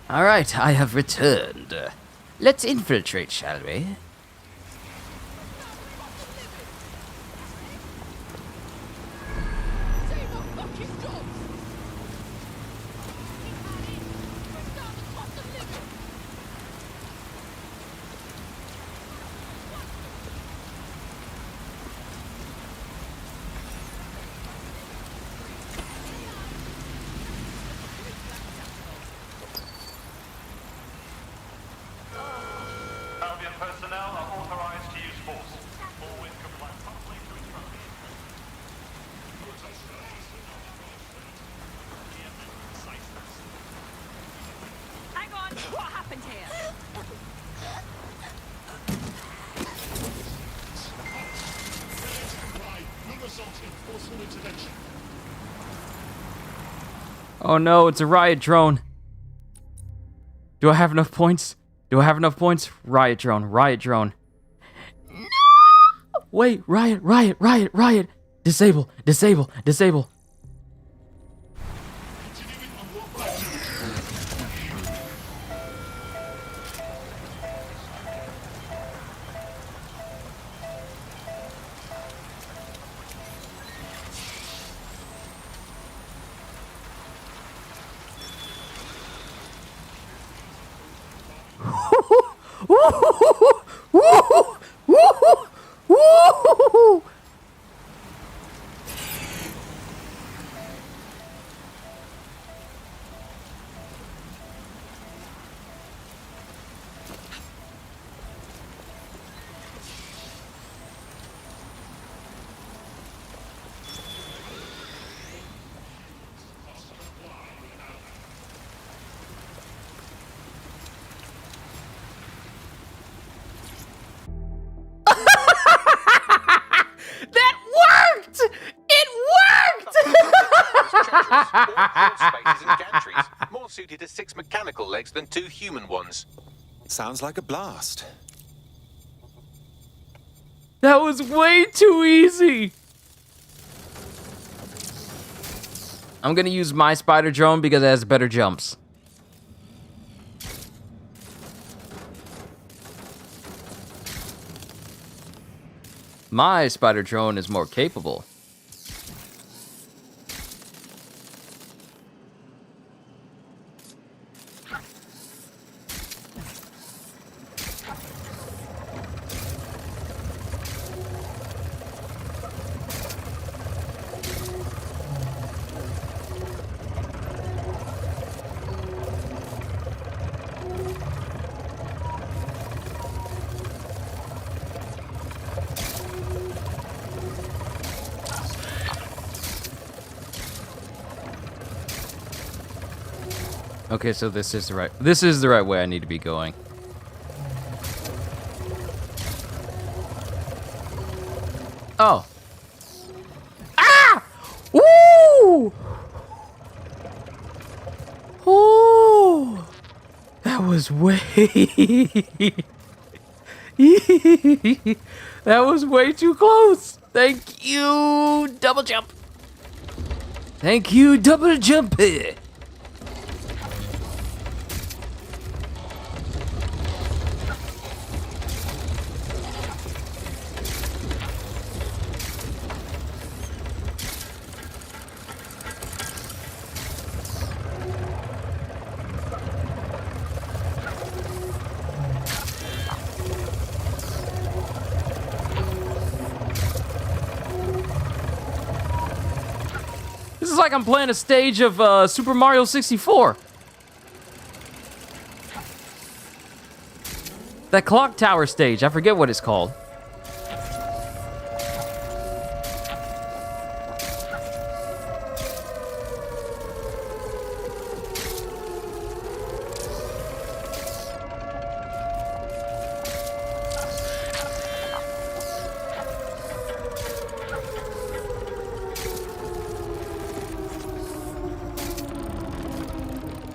All right, I have returned. Let's infiltrate, shall we? Albion personnel are authorized to use force. Always comply promptly to instructions. Hang on, what happened here? Oh no, it's a riot drone. Do I have enough points? Do I have enough points? Riot drone, riot drone. No! Wait, riot, riot, riot, riot. Disable, disable, disable. That worked! It Spaces and gantries, more suited to 6 mechanical legs than 2 human ones. Sounds like a blast. That was way too easy. I'm gonna use my spider drone because it has better jumps. My spider drone is more capable. Okay, so this is the right way I need to be going. Oh. Ah! Woo! Oh! That was way That was way too close. Thank you, double jump. Thank you, double jump. This is like I'm playing a stage of Super Mario 64. That clock tower stage, I forget what it's called.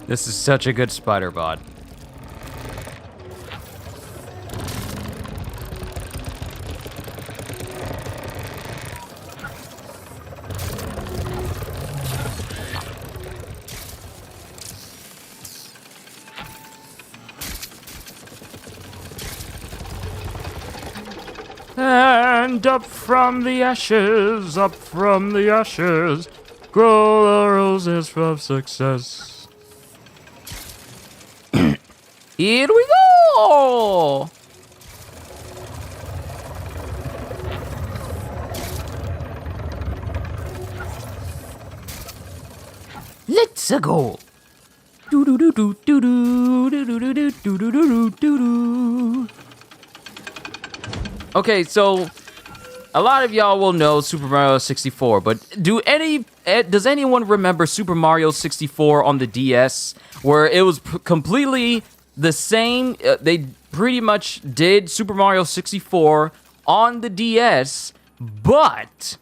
This is such a good spider bod. And up from the ashes, grow the roses of success. Here we go! Let's go! Do do do do do do do do do do do do do do. Okay, so a lot of y'all will know Super Mario 64, but does anyone remember Super Mario 64 on the DS, where it was completely the same? They pretty much did Super Mario 64 on the DS, but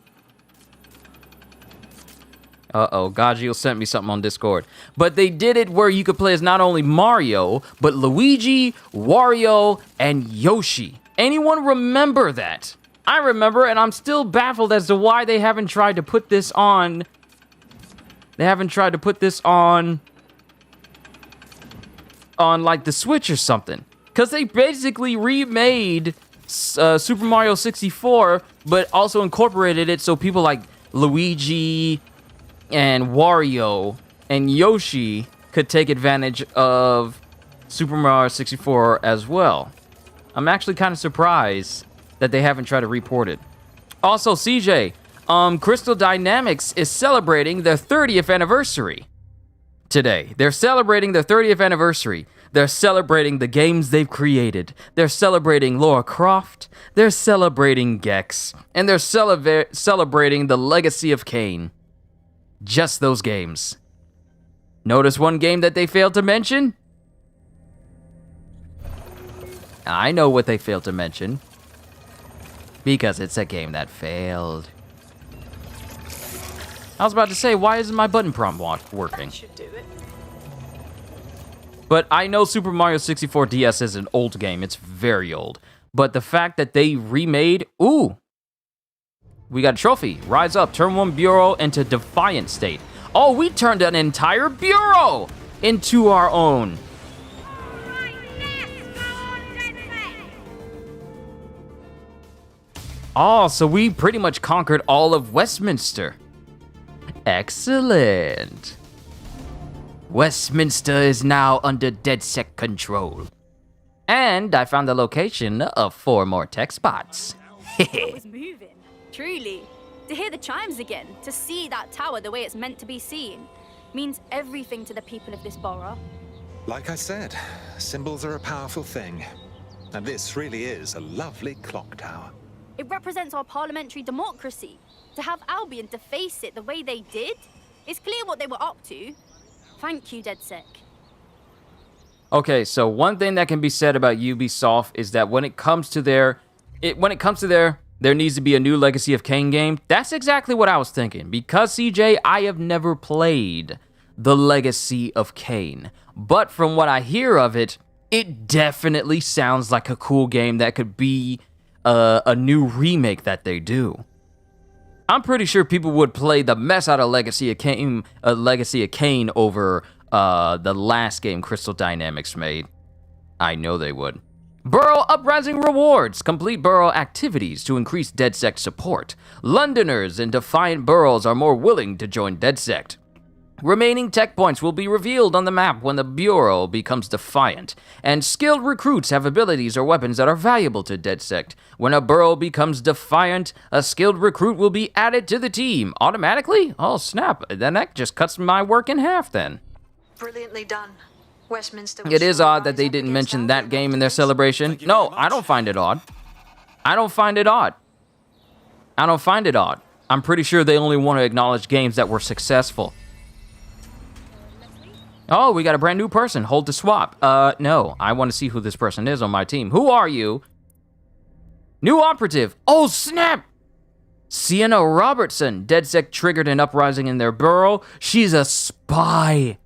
Gagio sent me something on Discord. But they did it where you could play as not only Mario, but Luigi, Wario, and Yoshi. Anyone remember that? I remember, and I'm still baffled as to why they haven't tried to put this on. They haven't tried to put this on like the Switch or something. Because they basically remade Super Mario 64, but also incorporated it so people like Luigi and Wario and Yoshi could take advantage of Super Mario 64 as well. I'm actually kind of surprised that they haven't tried to report it. Also, CJ, Crystal Dynamics is celebrating their 30th anniversary today. They're celebrating their 30th anniversary. They're celebrating the games they've created. They're celebrating Lara Croft. They're celebrating Gex. And they're celebrating the legacy of Kane. Just those games. Notice one game that they failed to mention? I know what they failed to mention. Because it's a game that failed. I was about to say, why isn't my button prompt working? Should do it. But I know Super Mario 64 DS is an old game. It's very old. But the fact that they remade... Ooh! We got a trophy. Rise up. Turn one bureau into Defiant state. Oh, we turned an entire bureau into our own. Oh, so we pretty much conquered all of Westminster. Excellent. Westminster is now under DedSec control. And I found the location of 4 more tech spots. It was moving, truly. To hear the chimes again, to see that tower the way it's meant to be seen, means everything to the people of this borough. Like I said, symbols are a powerful thing. And this really is a lovely clock tower. It represents our parliamentary democracy. To have Albion deface it the way they did, it's clear what they were up to. Thank you, DedSec. Okay, so one thing that can be said about Ubisoft is that when it comes to there needs to be a new Legacy of Kain game. That's exactly what I was thinking. Because, CJ, I have never played the Legacy of Kain. But from what I hear of it, it definitely sounds like a cool game that could be a new remake that they do. I'm pretty sure people would play the mess out of Legacy of Kain over the last game Crystal Dynamics made. I know they would. Borough Uprising rewards. Complete borough activities to increase DedSec support. Londoners in defiant boroughs are more willing to join DedSec. Remaining tech points will be revealed on the map when the Bureau becomes defiant, and skilled recruits have abilities or weapons that are valuable to DedSec. When a borough becomes defiant, a skilled recruit will be added to the team automatically? Oh snap, then that just cuts my work in half then. Brilliantly done. Westminster. It is odd that they didn't mention that game in their celebration. No, I don't find it odd. I don't find it odd. I'm pretty sure they only want to acknowledge games that were successful. Oh, we got a brand new person. Hold to swap. No. I want to see who this person is on my team. Who are you? New operative. Oh, snap! Sienna Robertson. DedSec triggered an uprising in their borough. She's a spy.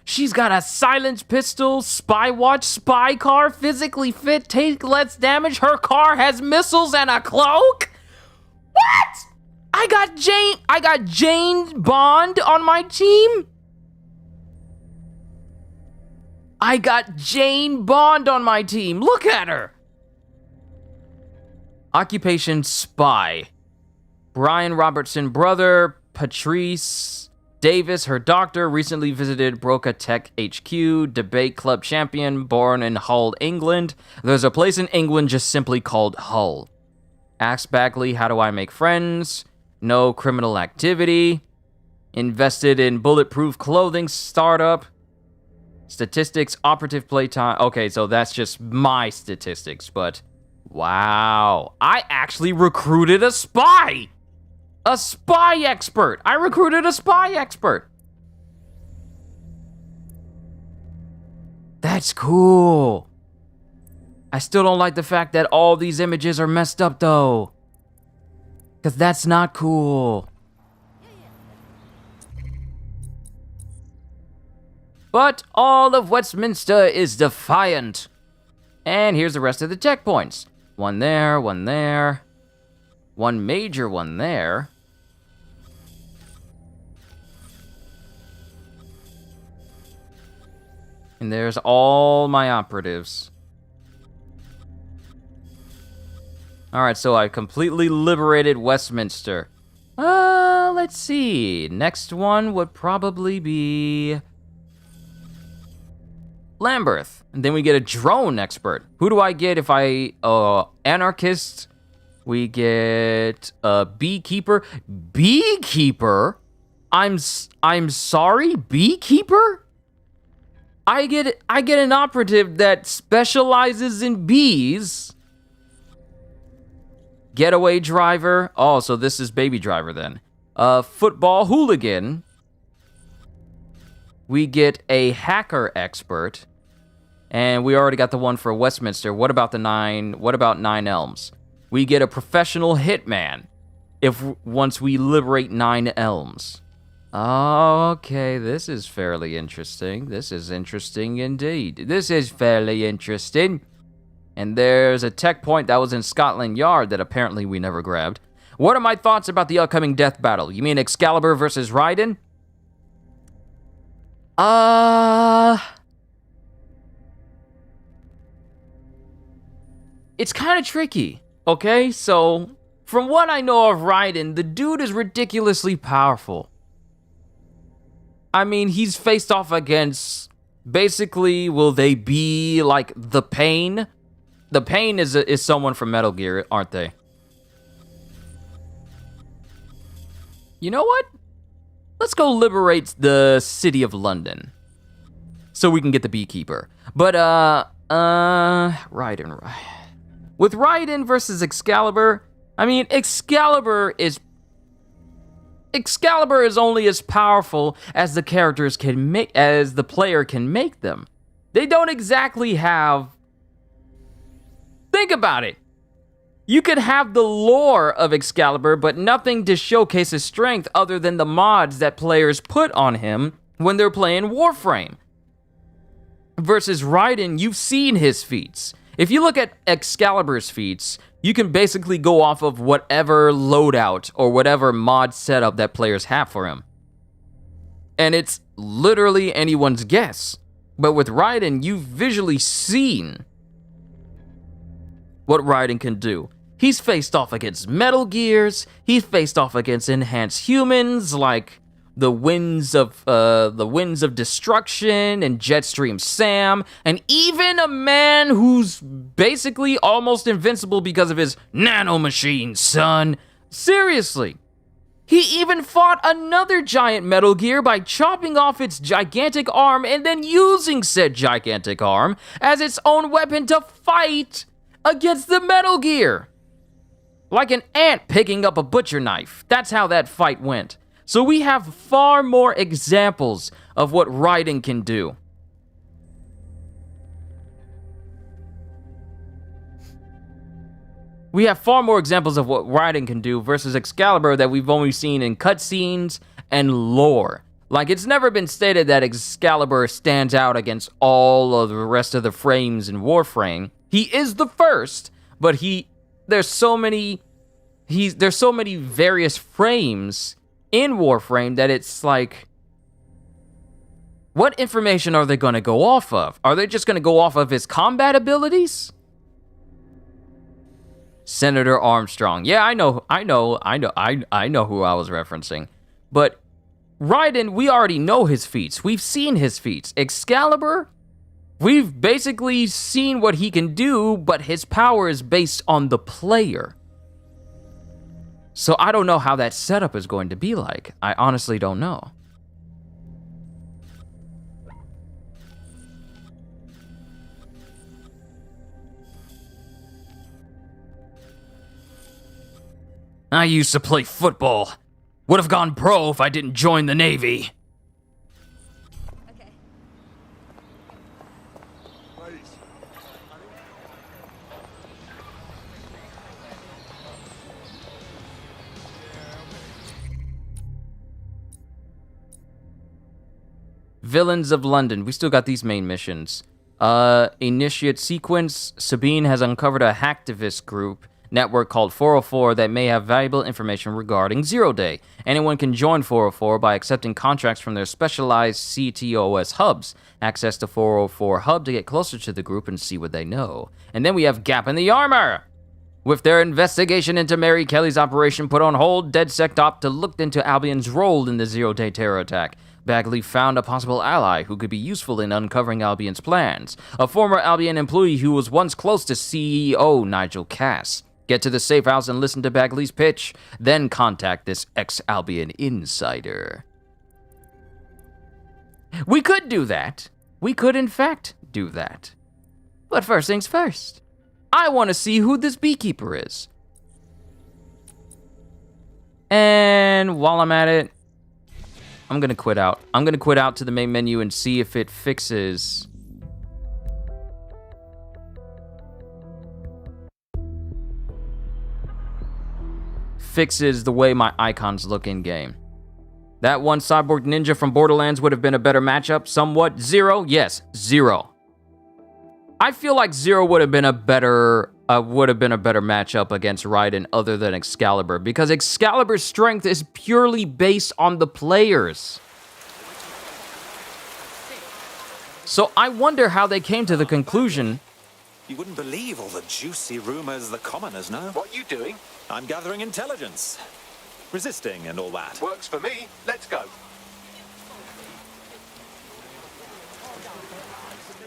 She's got a silenced pistol, spy watch, spy car, physically fit, take less damage. Her car has missiles and a cloak. What? I got Jane Bond on my team? I got Jane Bond on my team. Look at her. Occupation spy. Brian Robertson brother, Patrice Davis, her doctor, recently visited Broca Tech HQ, debate club champion, born in Hull, England. There's a place in England just simply called Hull. Asked Bagley, how do I make friends? No criminal activity. Invested in bulletproof clothing startup. Statistics, operative playtime. Okay, so that's just my statistics, but wow. I actually recruited a spy! A spy expert! I recruited a spy expert! That's cool. I still don't like the fact that all these images are messed up, though. Because that's not cool. But all of Westminster is defiant. And here's the rest of the checkpoints. One there, one there. One major one there. And there's all my operatives. Alright, so I completely liberated Westminster. Let's see. Next one would probably be Lamberth. And then we get a drone expert. Who do I get if I... anarchist. We get a beekeeper. Beekeeper? I'm sorry? Beekeeper? I get an operative that specializes in bees. Getaway driver. Oh, so this is baby driver then. Football hooligan. We get a hacker expert. And we already got the one for Westminster. What about Nine Elms? We get a professional hitman once we liberate 9 Elms. Okay, this is fairly interesting. This is interesting indeed. This is fairly interesting. And there's a tech point that was in Scotland Yard that apparently we never grabbed. What are my thoughts about the upcoming death battle? You mean Excalibur versus Raiden? It's kind of tricky. Okay, so from what I know of Raiden, the dude is ridiculously powerful. I mean, he's faced off against, basically, will they be like the Pain? The Pain is someone from Metal Gear, aren't they? You know what? Let's go liberate the city of London. So we can get the Beekeeper. But, Raiden. With Raiden versus Excalibur, I mean, Excalibur is only as powerful as the characters can make, as the player can make them. They don't exactly have... Think about it. You could have the lore of Excalibur, but nothing to showcase his strength other than the mods that players put on him when they're playing Warframe. Versus Raiden, you've seen his feats. If you look at Excalibur's feats, you can basically go off of whatever loadout or whatever mod setup that players have for him. And it's literally anyone's guess. But with Raiden, you've visually seen what Raiden can do. He's faced off against Metal Gears, he's faced off against enhanced humans like the Winds of Destruction and Jetstream Sam, and even a man who's basically almost invincible because of his nanomachine, son. Seriously. He even fought another giant Metal Gear by chopping off its gigantic arm and then using said gigantic arm as its own weapon to fight against the Metal Gear. Like an ant picking up a butcher knife. That's how that fight went. So we have far more examples of what Raiden can do. We have far more examples of what Raiden can do versus Excalibur that we've only seen in cutscenes and lore. Like, it's never been stated that Excalibur stands out against all of the rest of the frames in Warframe. He is the first, but there's so many various frames in Warframe that it's like, what information are they going to go off of? Are they just going to go off of his combat abilities? Senator Armstrong. Yeah, I know who I was referencing. But Raiden, we already know his feats. We've seen his feats. Excalibur, we've basically seen what he can do, but his power is based on the player. So I don't know how that setup is going to be like. I honestly don't know. I used to play football. Would have gone pro if I didn't join the Navy. Villains of London. We still got these main missions. Initiate sequence. Sabine has uncovered a hacktivist group network called 404 that may have valuable information regarding Zero Day. Anyone can join 404 by accepting contracts from their specialized CTOS hubs. Access to 404 hub to get closer to the group and see what they know. And then we have Gap in the Armor. With their investigation into Mary Kelly's operation put on hold, DedSec opt to look into Albion's role in the zero-day terror attack. Bagley found a possible ally who could be useful in uncovering Albion's plans, a former Albion employee who was once close to CEO Nigel Cass. Get to the safe house and listen to Bagley's pitch, then contact this ex-Albion insider. We could do that. We could, in fact, do that. But first things first. I want to see who this beekeeper is. And while I'm at it, I'm going to quit out. I'm going to quit out to the main menu and see if it fixes... fixes the way my icons look in-game. That one cyborg ninja from Borderlands would have been a better matchup, somewhat. Zero? Yes, Zero. I feel like Zero would have been a better matchup against Raiden other than Excalibur, because Excalibur's strength is purely based on the players. So I wonder how they came to the conclusion. You wouldn't believe all the juicy rumors the commoners know. What are you doing? I'm gathering intelligence. Resisting and all that. Works for me. Let's go.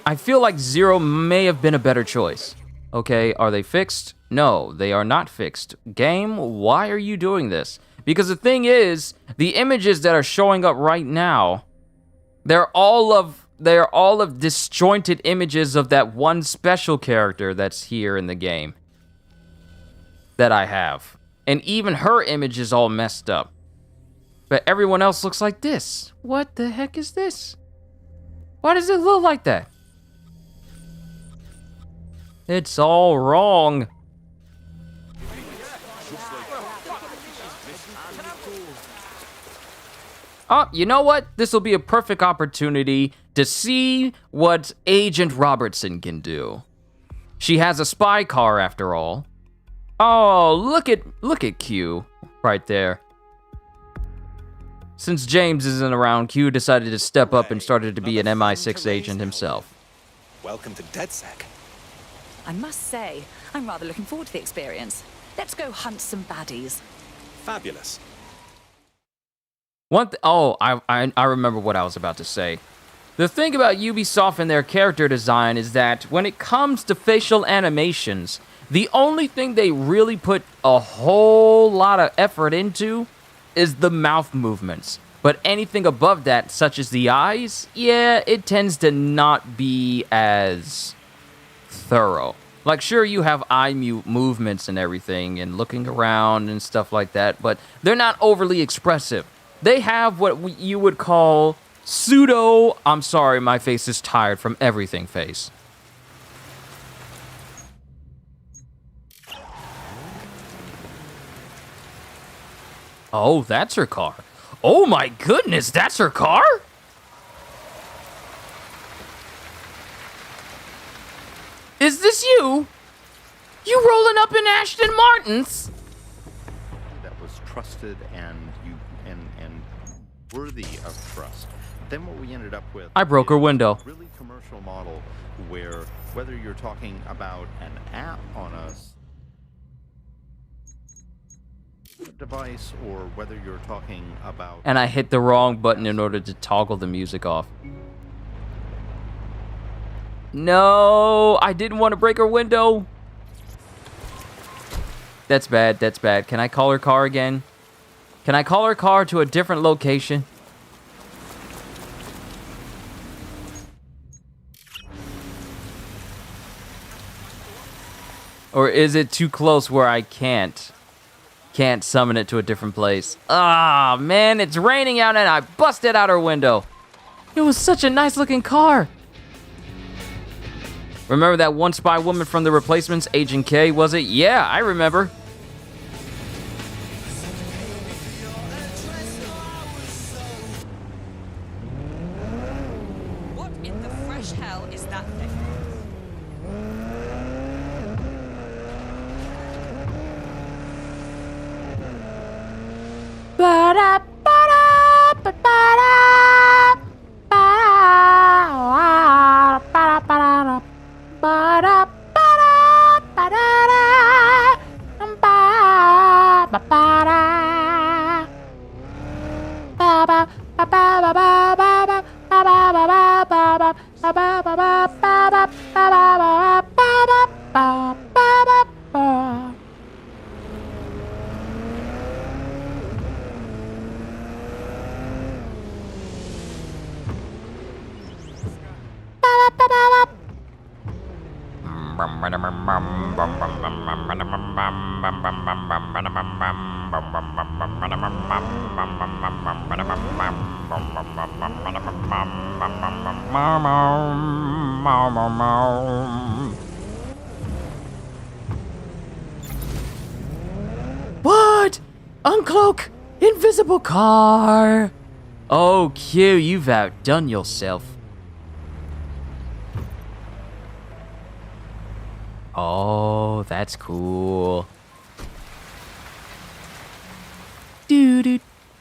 I feel like Zero may have been a better choice. Okay, are they fixed? No, they are not fixed. Game, why are you doing this? Because the thing is, the images that are showing up right now, they're all of disjointed images of that one special character that's here in the game that I have. And even her image is all messed up. But everyone else looks like this. What the heck is this? Why does it look like that? It's all wrong. Oh, you know what? This will be a perfect opportunity to see what Agent Robertson can do. She has a spy car after all. Oh, look at Q right there. Since James isn't around, Q decided to step up and started to be an MI6 agent himself. Welcome to DedSec. I must say, I'm rather looking forward to the experience. Let's go hunt some baddies. Fabulous. I remember what I was about to say. The thing about Ubisoft and their character design is that when it comes to facial animations, the only thing they really put a whole lot of effort into is the mouth movements. But anything above that, such as the eyes, yeah, it tends to not be as thorough. Like, sure, you have eye movements and everything, and looking around and stuff like that, but they're not overly expressive. They have what you would call pseudo, I'm sorry, my face is tired from everything face. Oh, that's her car. Oh my goodness, that's her car? Is this you? You rolling up in Ashton Martin's? That was trusted and worthy of trust. Then what we ended up with, I broke her window. A really commercial model where whether you're talking about an app on a device or whether you're talking about... And I hit the wrong button in order to toggle the music off. No, I didn't want to break her window. That's bad, that's bad. Can I call her car again? Can I call her car to a different location? Or is it too close where I can't summon it to a different place? Ah, man, it's raining out and I busted out her window. It was such a nice looking car. Remember that one spy woman from The Replacements, Agent K, was it? Yeah, I remember. What in the fresh hell is that thing? What? Uncloak! Invisible car! Oh, Q, you've outdone yourself. Oh, that's cool.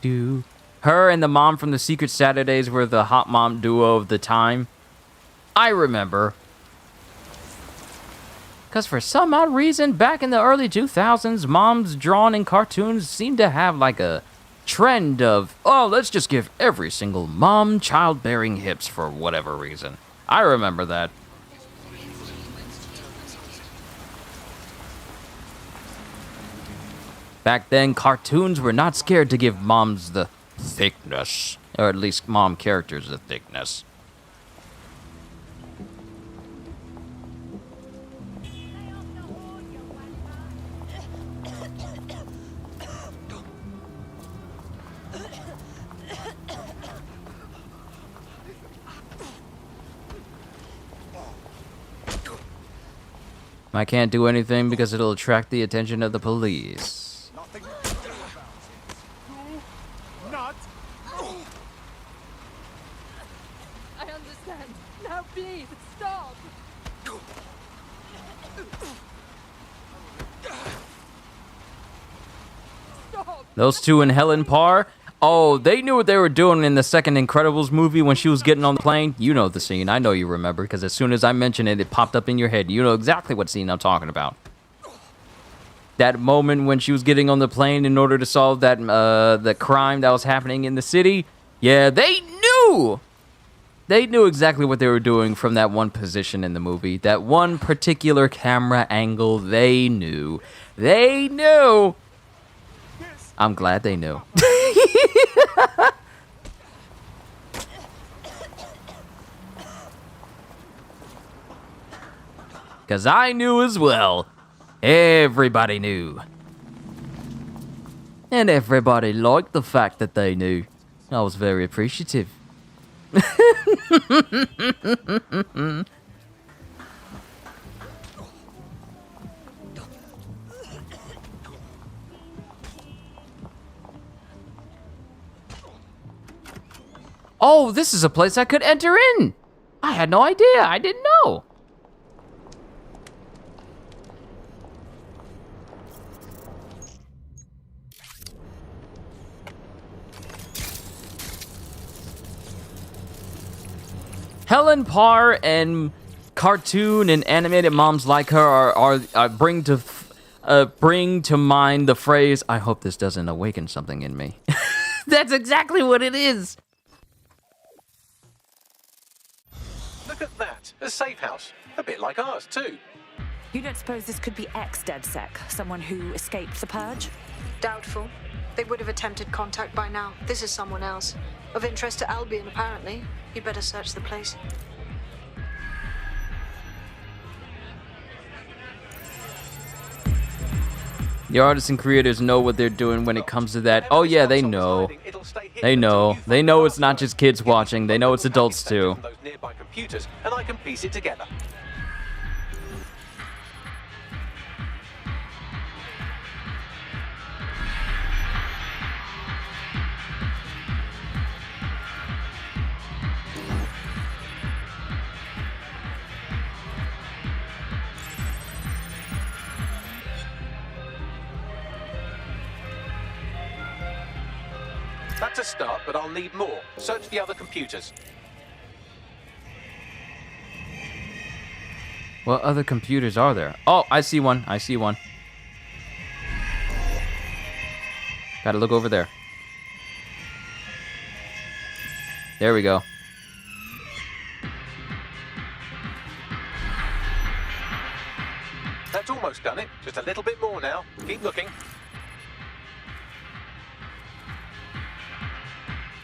Do. Her and the mom from the Secret Saturdays were the hot mom duo of the time. I remember. Because for some odd reason, back in the early 2000s, moms drawn in cartoons seemed to have like a trend of, oh, let's just give every single mom childbearing hips for whatever reason. I remember that. Back then, cartoons were not scared to give moms the thickness, or at least mom characters the thickness. I can't do anything because it'll attract the attention of the police. Not. I understand. Now please, stop! Those two and Helen Parr, oh, they knew what they were doing in the second Incredibles movie when she was getting on the plane. You know the scene. I know you remember, because as soon as I mentioned it, it popped up in your head. You know exactly what scene I'm talking about. That moment when she was getting on the plane in order to solve that the crime that was happening in the city. Yeah, they knew! They knew exactly what they were doing from that one position in the movie. That one particular camera angle, they knew. They knew! I'm glad they knew. Because I knew as well. Everybody knew. And everybody liked the fact that they knew. I was very appreciative. Oh, this is a place I could enter in. I had no idea. I didn't know. Helen Parr and cartoon and animated moms like her are bring to mind the phrase, I hope this doesn't awaken something in me. That's exactly what it is. Look at that, a safe house. A bit like ours, too. You don't suppose this could be ex-DedSec, someone who escaped the purge? Doubtful. They would have attempted contact by now. This is someone else. Of interest to Albion, apparently. You'd better search the place. The artists and creators know what they're doing when it comes to that. Oh yeah, they know. They know. They know it's not just kids watching. They know it's adults too. Those nearby computers, and I can piece it together. That's a start, but I'll need more. Search the other computers. What other computers are there? Oh, I see one. I see one. Gotta look over there. There we go. almost done it. Just a little bit more now. Keep looking.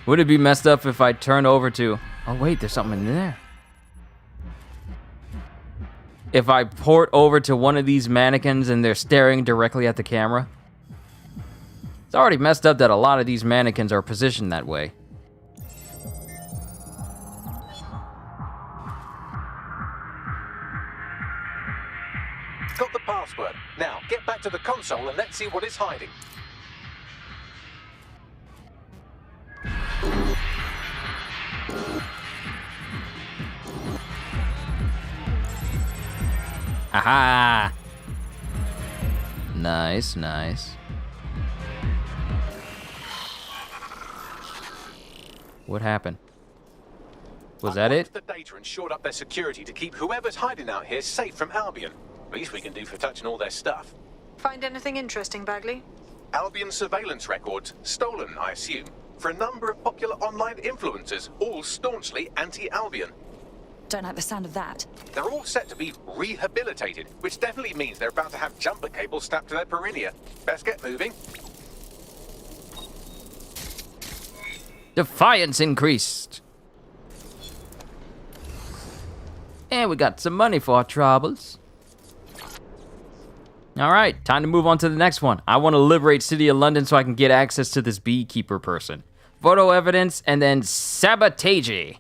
Would it be messed up if I turn over to... Oh, wait, there's something in there. If I port over to one of these mannequins and they're staring directly at the camera? It's already messed up that a lot of these mannequins are positioned that way. Got the password. Now, get back to the console and let's see what it's hiding. Aha! Nice, nice. What happened? Was that it? The data and shored up their security to keep whoever's hiding out here safe from Albion. Least we can do for touching all their stuff. Find anything interesting, Bagley? Albion surveillance records, stolen, I assume, for a number of popular online influencers, all staunchly anti-Albion. Don't like the sound of that. They're all set to be rehabilitated, which definitely means they're about to have jumper cables strapped to their perineum. Best get moving. Defiance increased. And we got some money for our troubles. All right, time to move on to the next one. I want to liberate City of London so I can get access to this beekeeper person. Photo evidence and then sabotage. She's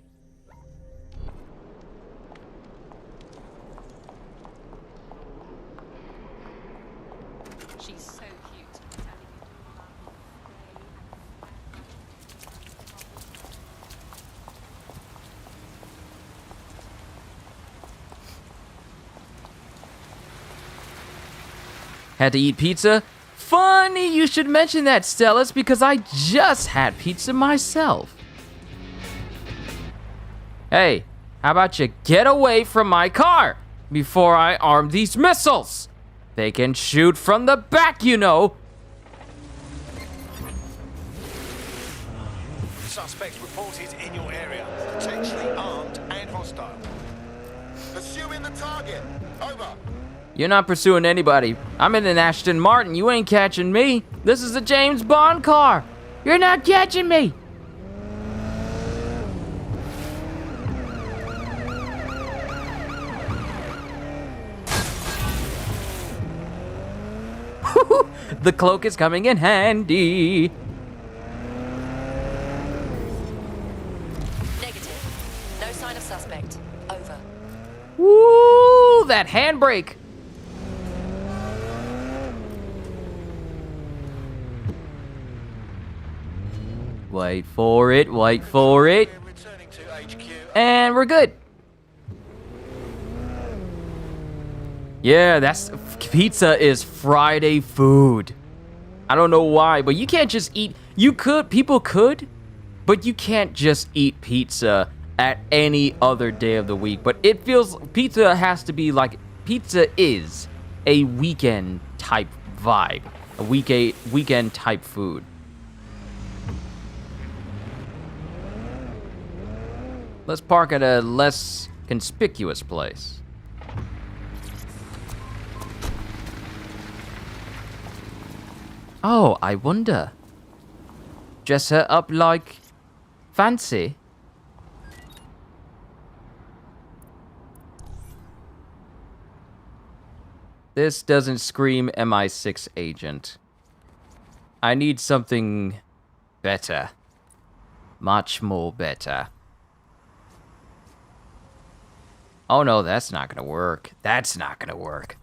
so cute. Had to eat pizza? Funny you should mention that, Stellas, because I just had pizza myself. Hey, how about you get away from my car before I arm these missiles? They can shoot from the back, you know. Suspects reported in your area, potentially armed and hostile. Pursuing the target. Over. You're not pursuing anybody. I'm in an Aston Martin. You ain't catching me. This is a James Bond car. You're not catching me. The cloak is coming in handy. Negative. No sign of suspect. Over. Woo! That handbrake. Wait for it, wait for it. And we're good. Yeah, that's pizza is Friday food. I don't know why, but you can't just eat. You could, people could, but you can't just eat pizza at any other day of the week. But it feels, pizza has to be like, pizza is a weekend type vibe, a weekend type food. Let's park at a less conspicuous place. Oh, I wonder. Dress her up like fancy. This doesn't scream MI6 agent. I need something better. Much more better. Oh no, that's not gonna work. That's not gonna work.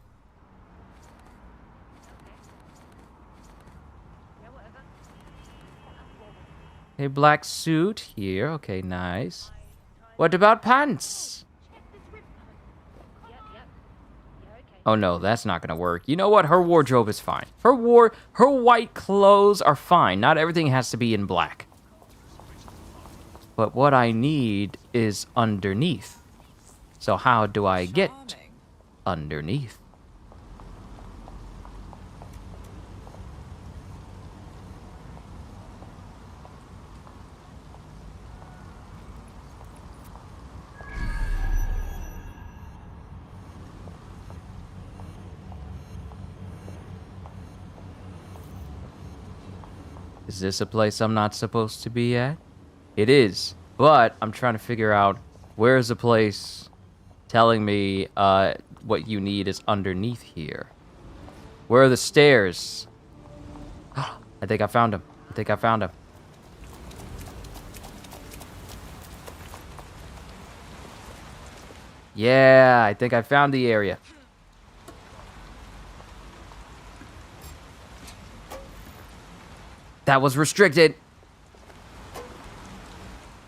A black suit here. Okay, nice. What about pants? Oh no, that's not gonna work. You know what? Her wardrobe is fine. Her white clothes are fine. Not everything has to be in black. But what I need is underneath. So how do I get underneath? Is this a place I'm not supposed to be at? It is, but I'm trying to figure out where is a place telling me what you need is underneath here. Where are the stairs? I think I found him. I think I found him. Yeah, I think I found the area. That was restricted.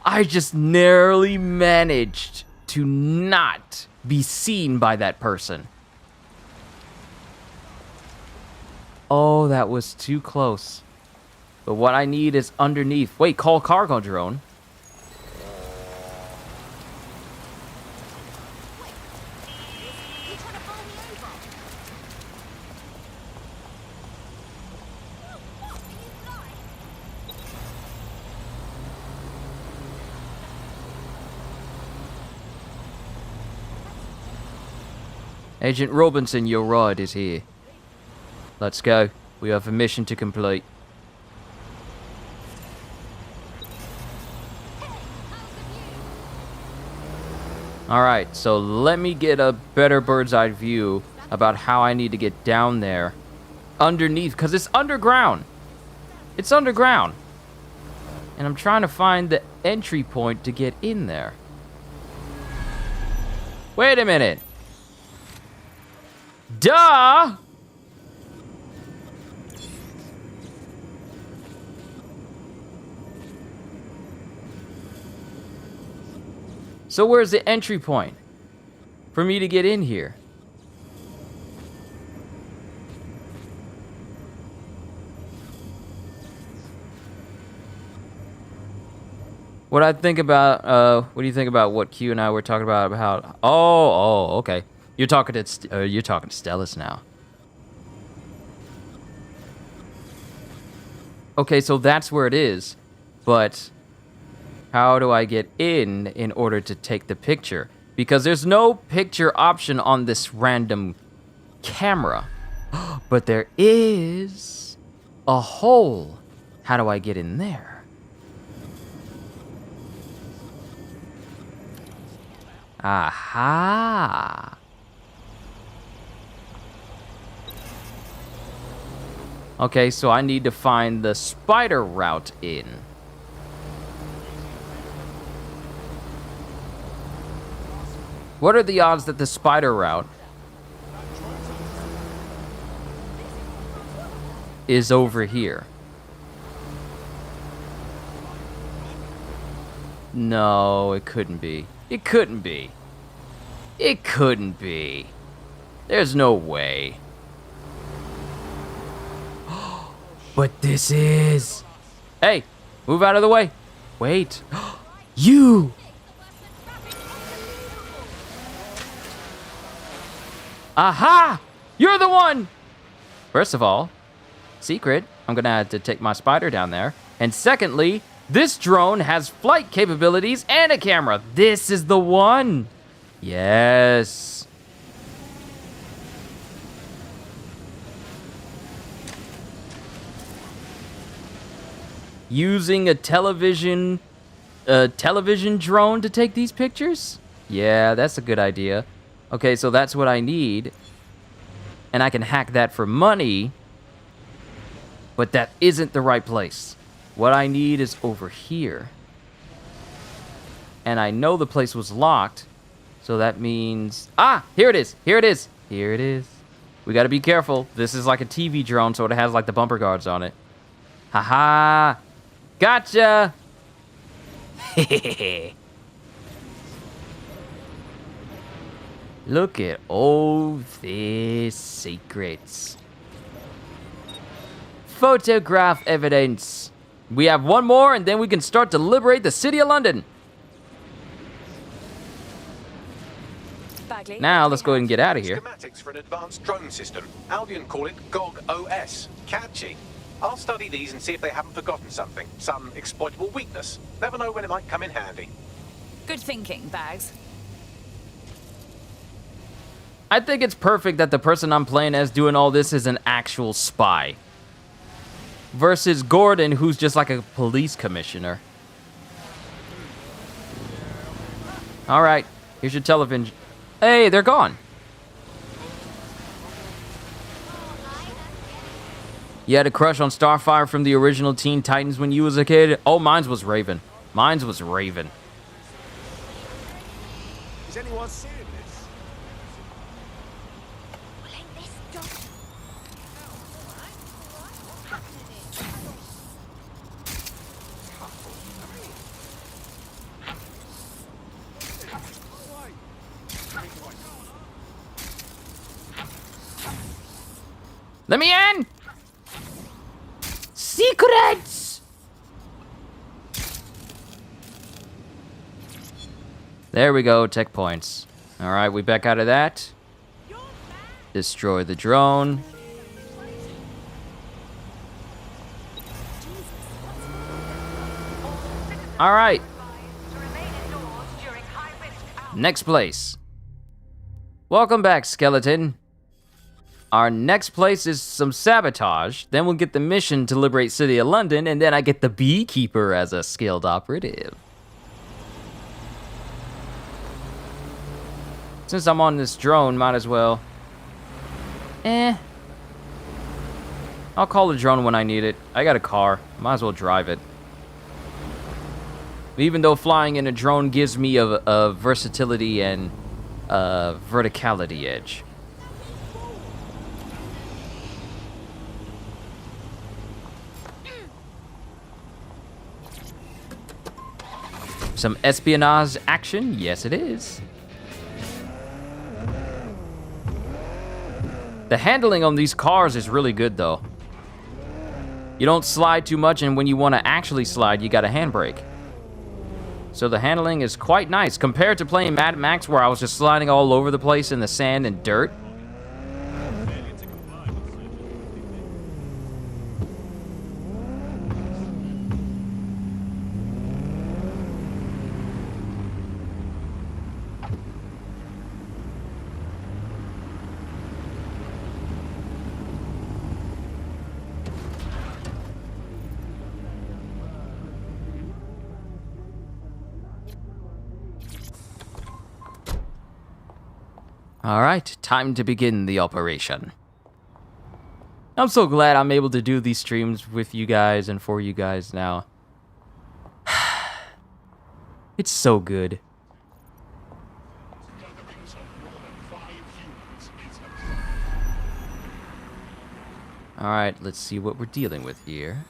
I just narrowly managed to not be seen by that person. Oh, that was too close. But what I need is underneath. Wait, call cargo drone. Agent Robinson, your ride is here. Let's go. We have a mission to complete. Alright, so let me get a better bird's eye view about how I need to get down there. Underneath, because it's underground. It's underground. And I'm trying to find the entry point to get in there. Wait a minute. Duh! So where's the entry point for me to get in here? What do you think about what Q and I were talking about how? Oh, okay. You're talking to Stellis now. Okay, so that's where it is, but how do I get in order to take the picture? Because there's no picture option on this random camera, but there is a hole. How do I get in there? Aha. Okay, so I need to find the spider route in. What are the odds that the spider route is over here? No, it couldn't be. It couldn't be. It couldn't be. There's no way. But this is... Hey, move out of the way. Wait. You! Aha! You're the one! First of all, secret, I'm gonna have to take my spider down there. And secondly, this drone has flight capabilities and a camera. This is the one. Yes. Using a television drone to take these pictures? Yeah, that's a good idea. Okay, so that's what I need. And I can hack that for money. But that isn't the right place. What I need is over here. And I know the place was locked. So that means... Ah! Here it is! Here it is! Here it is. We gotta be careful. This is like a TV drone, so it has like the bumper guards on it. Haha! Gotcha! Look at all these secrets. Photograph evidence. We have one more, and then we can start to liberate the city of London. Bagley, now, let's go ahead and get out of here. Schematics for an advanced drone system. Albion call it GOG OS. Catchy. I'll study these and see if they haven't forgotten something. Some exploitable weakness. Never know when it might come in handy. Good thinking, Bags. I think it's perfect that the person I'm playing as doing all this is an actual spy. versus Gordon, who's just like a police commissioner. All right, here's your television. Hey, they're gone. You had a crush on Starfire from the original Teen Titans when you was a kid? Oh, mine was Raven. Mine was Raven. Is anyone seeing this? Let me in! Secrets! There we go, tech points. Alright, we back out of that. Destroy the drone. Alright. Next place. Welcome back, skeleton. Our next place is some sabotage. Then we'll get the mission to liberate City of London, and then I get the Beekeeper as a skilled operative. Since I'm on this drone, might as well. I'll call the drone when I need it. I got a car. Might as well drive it. Even though flying in a drone gives me a versatility and verticality edge. Some espionage action? Yes, it is. The handling on these cars is really good, though. You don't slide too much, and when you want to actually slide, you got a handbrake. So the handling is quite nice compared to playing Mad Max, where I was just sliding all over the place in the sand and dirt. All right, time to begin the operation. I'm so glad I'm able to do these streams with you guys and for you guys now. It's so good. All right, let's see what we're dealing with here.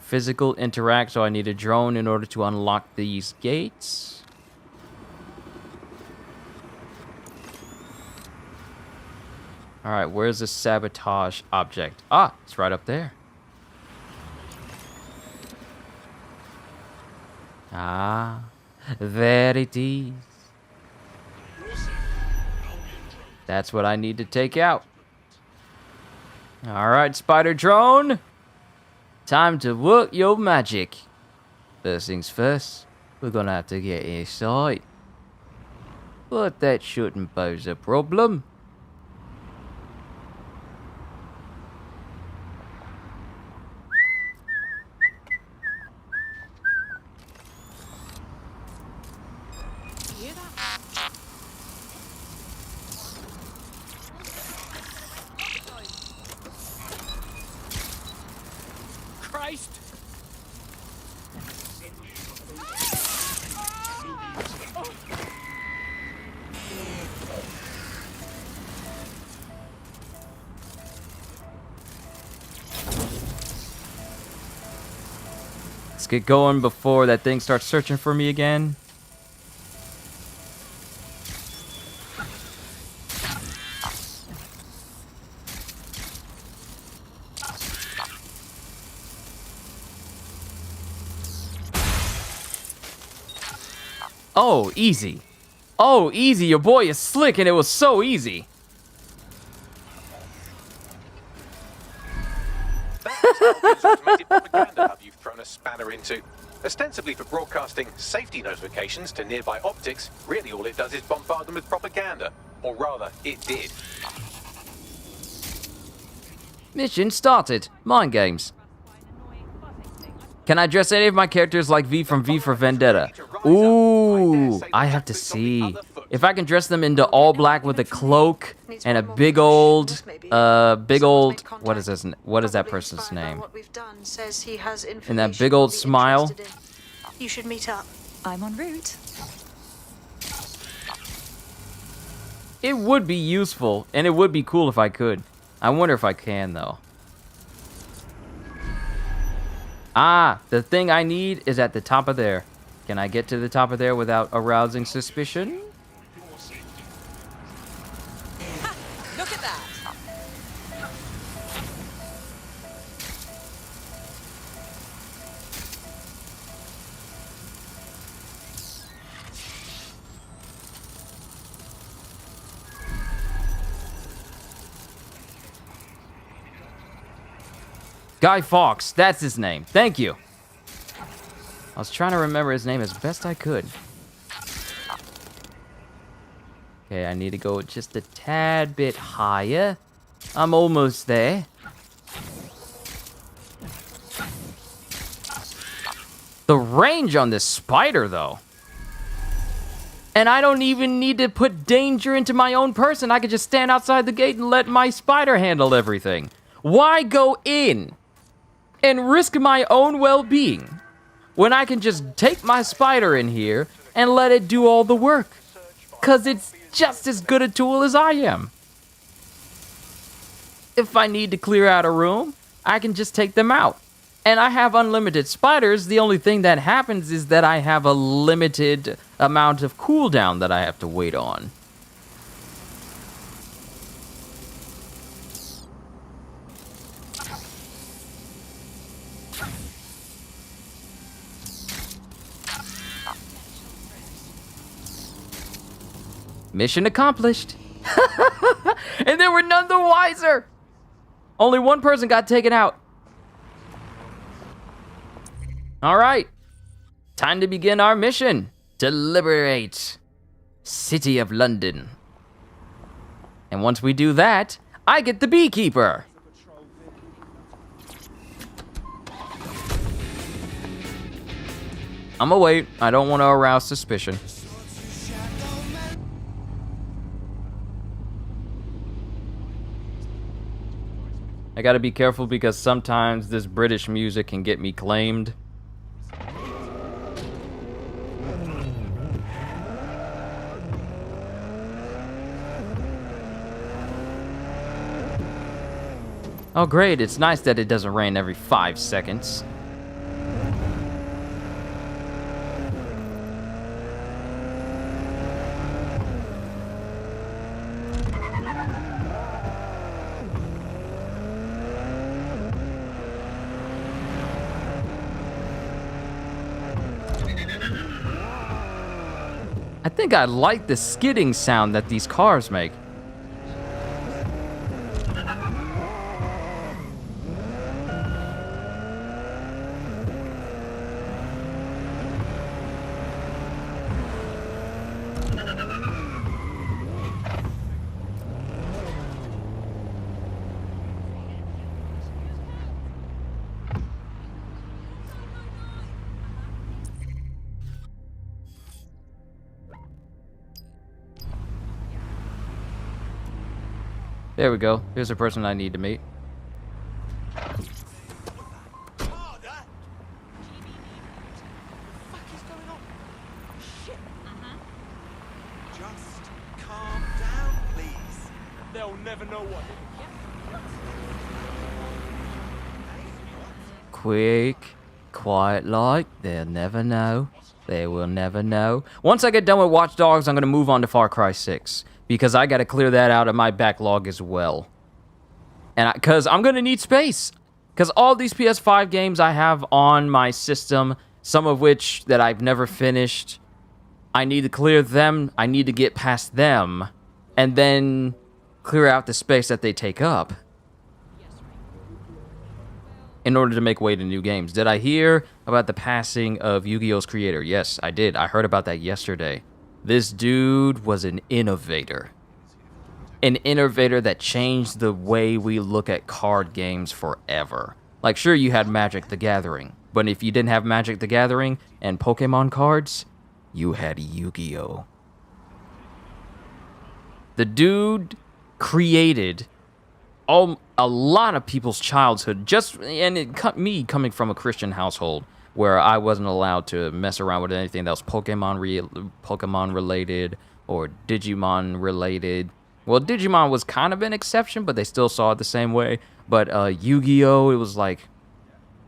Physical interact, so I need a drone in order to unlock these gates. All right, where's the sabotage object? Ah, it's right up there. Ah, there it is. That's what I need to take out. All right, spider drone. Time to work your magic. First things first, we're gonna have to get inside. But that shouldn't pose a problem. Christ! Let's get going before that thing starts searching for me again. Oh, easy. Oh, easy. Your boy is slick, and it was so easy. That's how this automated propaganda hub you've thrown a spanner into. Ostensibly for broadcasting safety notifications to nearby optics, really all it does is bombard them with propaganda. Or rather, it did. Mission started. Mind games. Can I dress any of my characters like V from V for Vendetta? Ooh, I have to see. If I can dress them into all black with a cloak and a big old, what is this? What is that person's name? What we've done says he has And that big old smile. You should meet up. I'm en route. It would be useful, and it would be cool if I could. I wonder if I can, though. Ah, the thing I need is at the top of there. Can I get to the top of there without arousing suspicion? Look at that. Guy Fawkes, that's his name. Thank you. I was trying to remember his name as best I could. Okay, I need to go just a tad bit higher. I'm almost there. The range on this spider, though. And I don't even need to put danger into my own person. I could just stand outside the gate and let my spider handle everything. Why go in and risk my own well-being when I can just take my spider in here and let it do all the work? 'Cause it's just as good a tool as I am. If I need to clear out a room, I can just take them out. And I have unlimited spiders. The only thing that happens is that I have a limited amount of cooldown that I have to wait on. Mission accomplished. And they were none the wiser. Only one person got taken out. All right. Time to begin our mission to liberate City of London. And once we do that, I get the beekeeper. I'm gonna wait. I don't want to arouse suspicion. I gotta be careful because sometimes this British music can get me claimed. Oh great, it's nice that it doesn't rain every 5 seconds. I think I like the skidding sound that these cars make. There we go. Here's a person I need to meet. Just calm down, please. They'll never know what. Quick, quiet like, they'll never know. They will never know. Once I get done with Watch Dogs, I'm gonna move on to Far Cry 6. Because I gotta clear that out of my backlog as well. And because I'm gonna need space. Because all these PS5 games I have on my system, some of which that I've never finished, I need to clear them, I need to get past them, and then clear out the space that they take up in order to make way to new games. Did I hear about the passing of Yu-Gi-Oh's creator? Yes, I did. I heard about that yesterday. This dude was an innovator. an innovator that changed the way we look at card games forever. Like, sure, you had Magic the Gathering, but if you didn't have Magic the Gathering and Pokemon cards, you had Yu-Gi-Oh! The dude created a lot of people's childhood, me coming from a Christian household where I wasn't allowed to mess around with anything that was Pokemon related or Digimon related. Well, Digimon was kind of an exception, but they still saw it the same way. But Yu-Gi-Oh, it was like,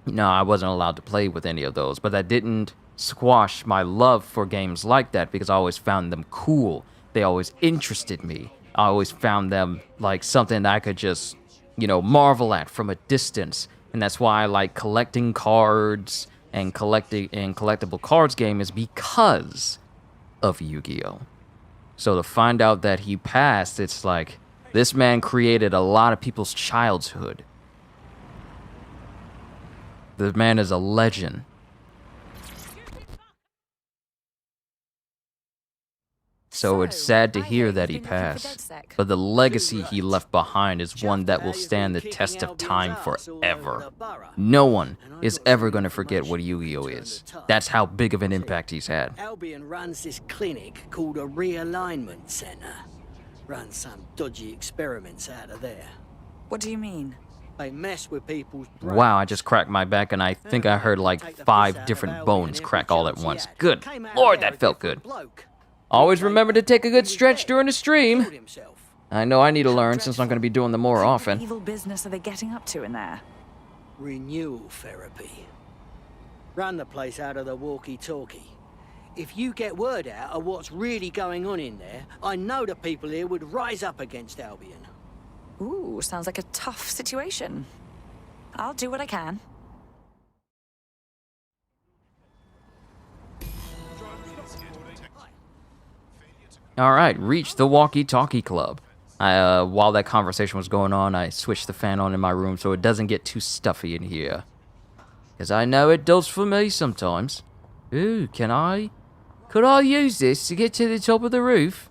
no, I wasn't allowed to play with any of those. But that didn't squash my love for games like that because I always found them cool. They always interested me. I always found them like something that I could just, marvel at from a distance. And that's why I like collecting cards and collectible cards game is because of Yu-Gi-Oh! So to find out that he passed, it's like, this man created a lot of people's childhood. The man is a legend. So it's sad to hear that he passed, but the legacy he left behind is one that will stand the test of time forever. No one is ever going to forget what Yu-Gi-Oh! Is. That's how big of an impact he's had. Albion runs this clinic called a realignment center. Runs some dodgy experiments out of there. What do you mean? They mess with people's brains. Wow, I just cracked my back and I think I heard like 5 different bones crack all at once. Good Lord, that felt good. Always remember to take a good stretch during the stream. I know I need to learn since I'm going to be doing them more often. What evil business are they getting up to in there? Renewal therapy. Run the place out of the walkie-talkie. If you get word out of what's really going on in there, I know the people here would rise up against Albion. Ooh, sounds like a tough situation. I'll do what I can. All right, reach the walkie-talkie club. While that conversation was going on, I switched the fan on in my room so it doesn't get too stuffy in here. Because I know it does for me sometimes. Ooh, could I use this to get to the top of the roof?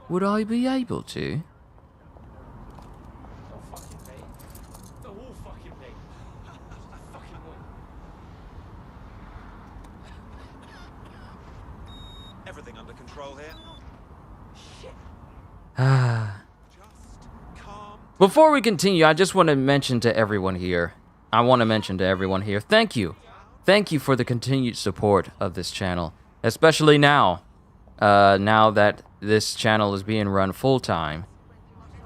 Would I be able to? Everything under control here? Before we continue, I just want to mention to everyone here, thank you. Thank you for the continued support of this channel, especially now. Now that this channel is being run full-time.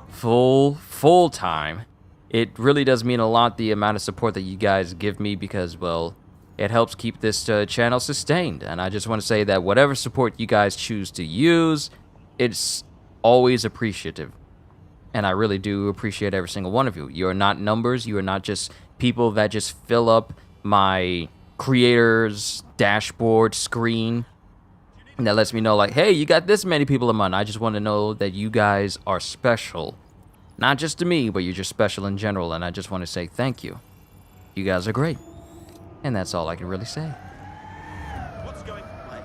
Full-time. It really does mean a lot, the amount of support that you guys give me, because, well, it helps keep this channel sustained. And I just want to say that whatever support you guys choose to use, it's always appreciative. And I really do appreciate every single one of you. You are not numbers. You are not just people that just fill up my creator's dashboard screen. And that lets me know, like, hey, you got this many people a month. I just want to know that you guys are special. Not just to me, but you're just special in general. And I just want to say thank you. You guys are great. And that's all I can really say. What's going... Wait,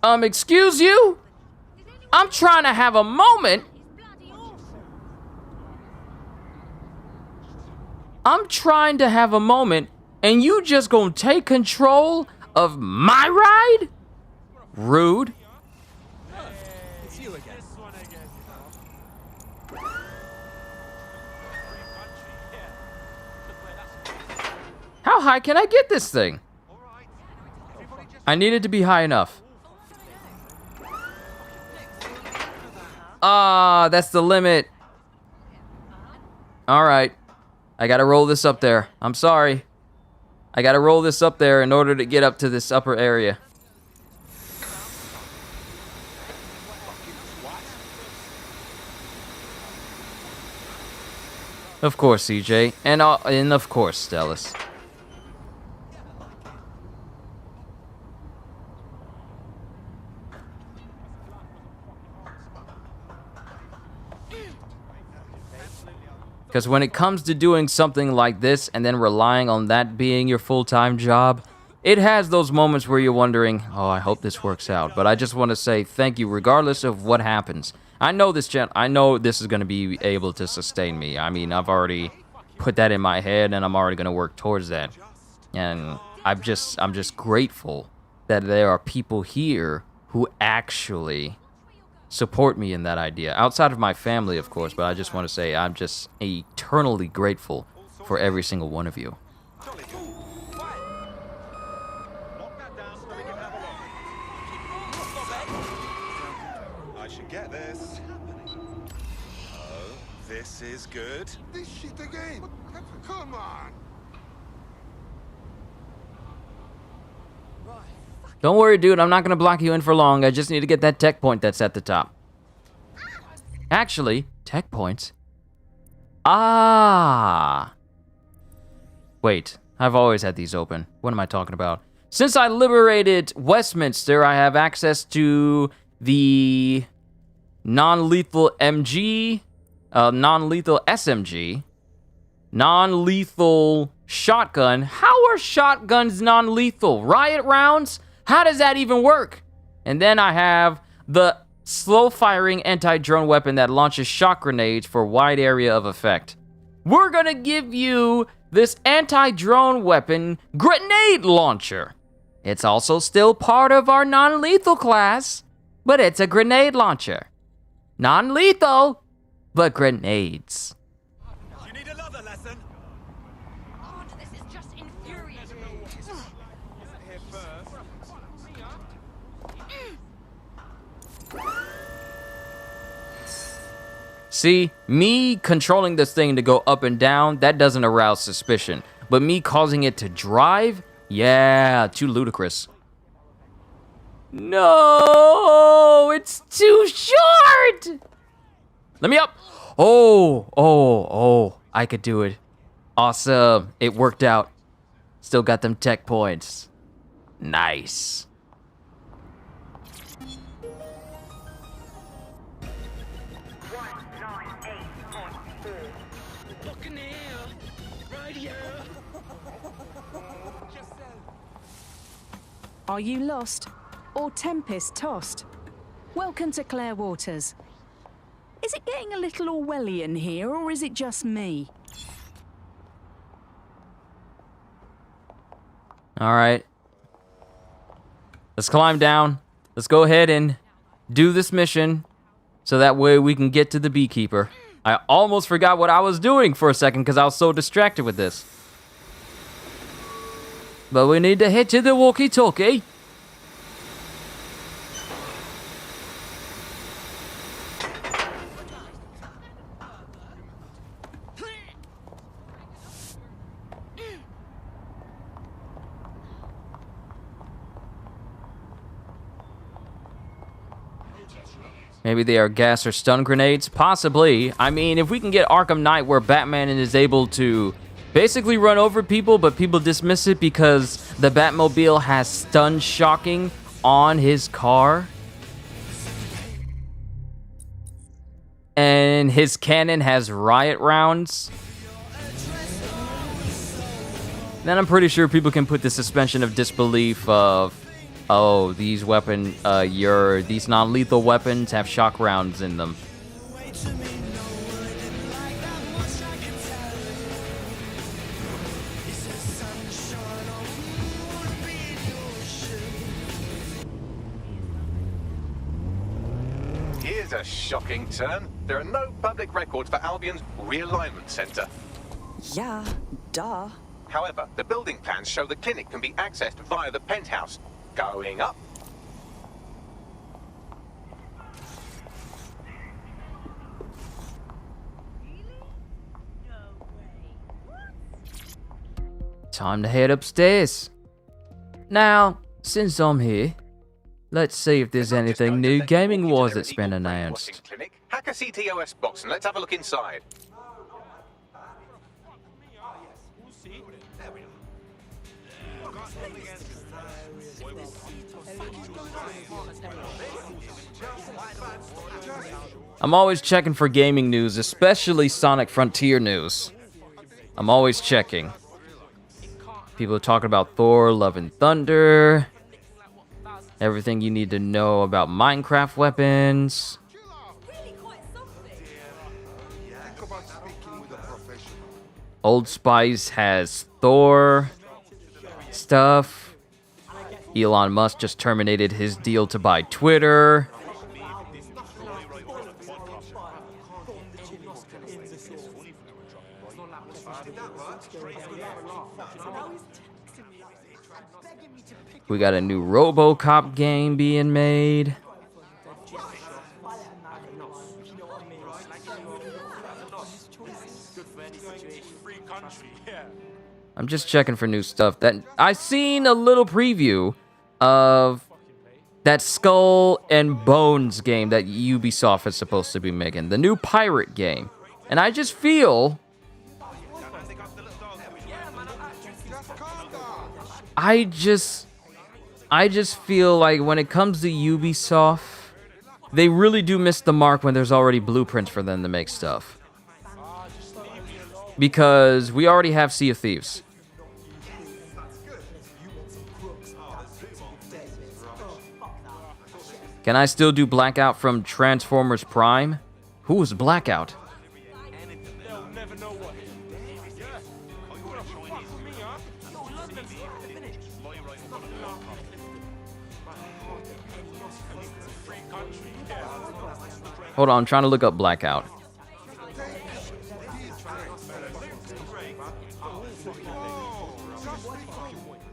what? Excuse you? I'm trying to have a moment. And you just gonna take control of my ride? Rude. It's you again. How high can I get this thing? I need it to be high enough. Ah, that's the limit. All right. I gotta roll this up there. I'm sorry. I gotta roll this up there in order to get up to this upper area. Of course, CJ. And of course, Stellis. Because when it comes to doing something like this and then relying on that being your full-time job, it has those moments where you're wondering, oh, I hope this works out. But I just want to say thank you regardless of what happens. I know this is going to be able to sustain me. I mean, I've already put that in my head and I'm already going to work towards that. And I'm just grateful that there are people here who actually support me in that idea. Outside of my family, of course, but I just want to say I'm just eternally grateful for every single one of you. I should get this. Oh, this is good. This shit again. Come on. Don't worry, dude. I'm not going to block you in for long. I just need to get that tech point that's at the top. Actually, tech points. Ah. Wait, I've always had these open. What am I talking about? Since I liberated Westminster, I have access to the non-lethal MG, non-lethal SMG, non-lethal shotgun. How are shotguns non-lethal? Riot rounds? How does that even work? And then I have the slow-firing anti-drone weapon that launches shock grenades for wide area of effect. We're gonna give you this anti-drone weapon grenade launcher. It's also still part of our non-lethal class, but it's a grenade launcher. Non-lethal, but grenades. You need another lesson? God, this is just infuriating. Here first. See, me controlling this thing to go up and down, that doesn't arouse suspicion. But me causing it to drive, yeah, too ludicrous. No, it's too short. Let me up. Oh, I could do it. Awesome, it worked out. Still got them tech points. Nice. Are you lost? Or tempest tossed? Welcome to Clare Waters. Is it getting a little Orwellian here, or is it just me? Alright. Let's climb down. Let's go ahead and do this mission, so that way we can get to the beekeeper. I almost forgot what I was doing for a second because I was so distracted with this. But we need to head to the walkie-talkie. Maybe they are gas or stun grenades? Possibly. I mean, if we can get Arkham Knight where Batman is able to basically run over people, but people dismiss it because the Batmobile has stun shocking on his car. And his cannon has riot rounds. Then I'm pretty sure people can put the suspension of disbelief of, oh, these these non-lethal weapons have shock rounds in them. Here's a shocking turn. There are no public records for Albion's realignment center. Yeah, duh. However, the building plans show the clinic can be accessed via the penthouse. Going up. Time to head upstairs. Now, since I'm here, let's see if there's anything new gaming-wise that's been announced. Hack a CTOS box and let's have a look inside. I'm always checking for gaming news, especially Sonic Frontier news. I'm always checking. People are talking about Thor, Love and Thunder. Everything you need to know about Minecraft weapons. Old Spice has Thor stuff. Elon Musk just terminated his deal to buy Twitter. We got a new RoboCop game being made. I'm just checking for new stuff. That I seen a little preview of that Skull and Bones game that Ubisoft is supposed to be making, the new pirate game. And I just feel I just feel like when it comes to Ubisoft, they really do miss the mark when there's already blueprints for them to make stuff. Because we already have Sea of Thieves. Can I still do Blackout from Transformers Prime? Who was Blackout? Hold on, I'm trying to look up Blackout.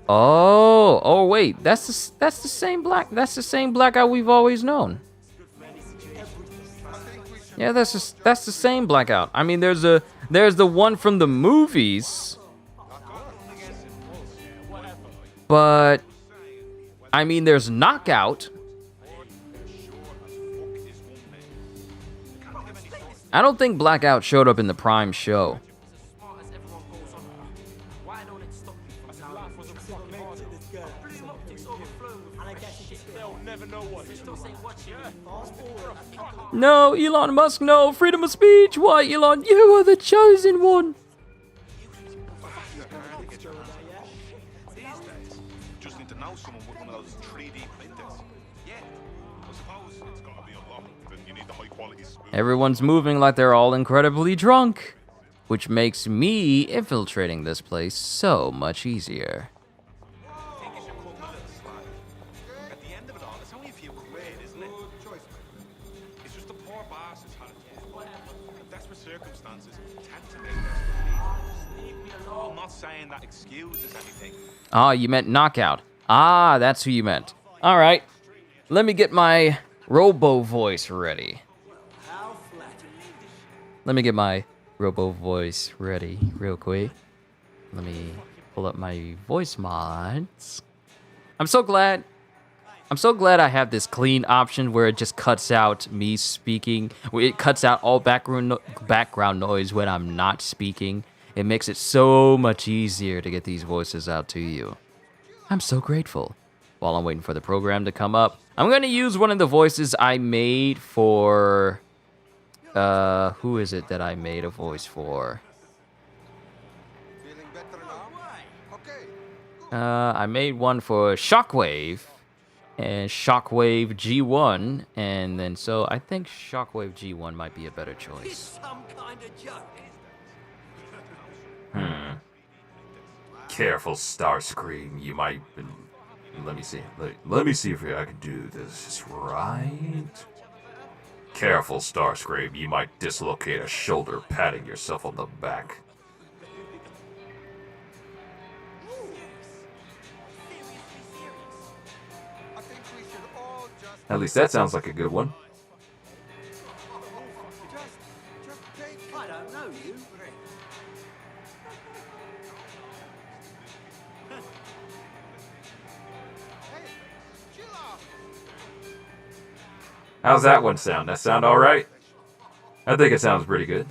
Oh wait, that's the same Blackout we've always known. Yeah, that's the same Blackout. I mean, there's the one from the movies, but I mean, there's Knockout. I don't think Blackout showed up in the Prime show. No, Elon Musk, no. Freedom of speech. Why, Elon? You are the chosen one. Just need to know someone with one of those 3D printers. Yeah. I suppose it's got to be a lot, but you need the high quality spoon. Everyone's moving like they're all incredibly drunk, which makes me infiltrating this place so much easier. At the end of it all, it's only a few quid, isn't it? It's just the poor bastards had it. Desperate circumstances tend to make this. I'm not saying that excuses anything. Ah, you meant Knockout. Ah, that's who you meant. All right. Let me get my Robo voice ready. Let me get my Robo voice ready real quick. Let me pull up my voice mods. I'm so glad I have this clean option where it just cuts out me speaking. It cuts out all background noise when I'm not speaking. It makes it so much easier to get these voices out to you. I'm so grateful. While I'm waiting for the program to come up, I'm going to use one of the voices I made for... who is it that I made a voice for? I made one for Shockwave and Shockwave G1, and then so I think Shockwave G1 might be a better choice. Careful, Starscream. You might. Let me see. Let me see if I can do this right. Careful, Starscream. You might dislocate a shoulder patting yourself on the back. At least that sounds like a good one. I don't know you. How's that one sound? That sound all right? I think it sounds pretty good.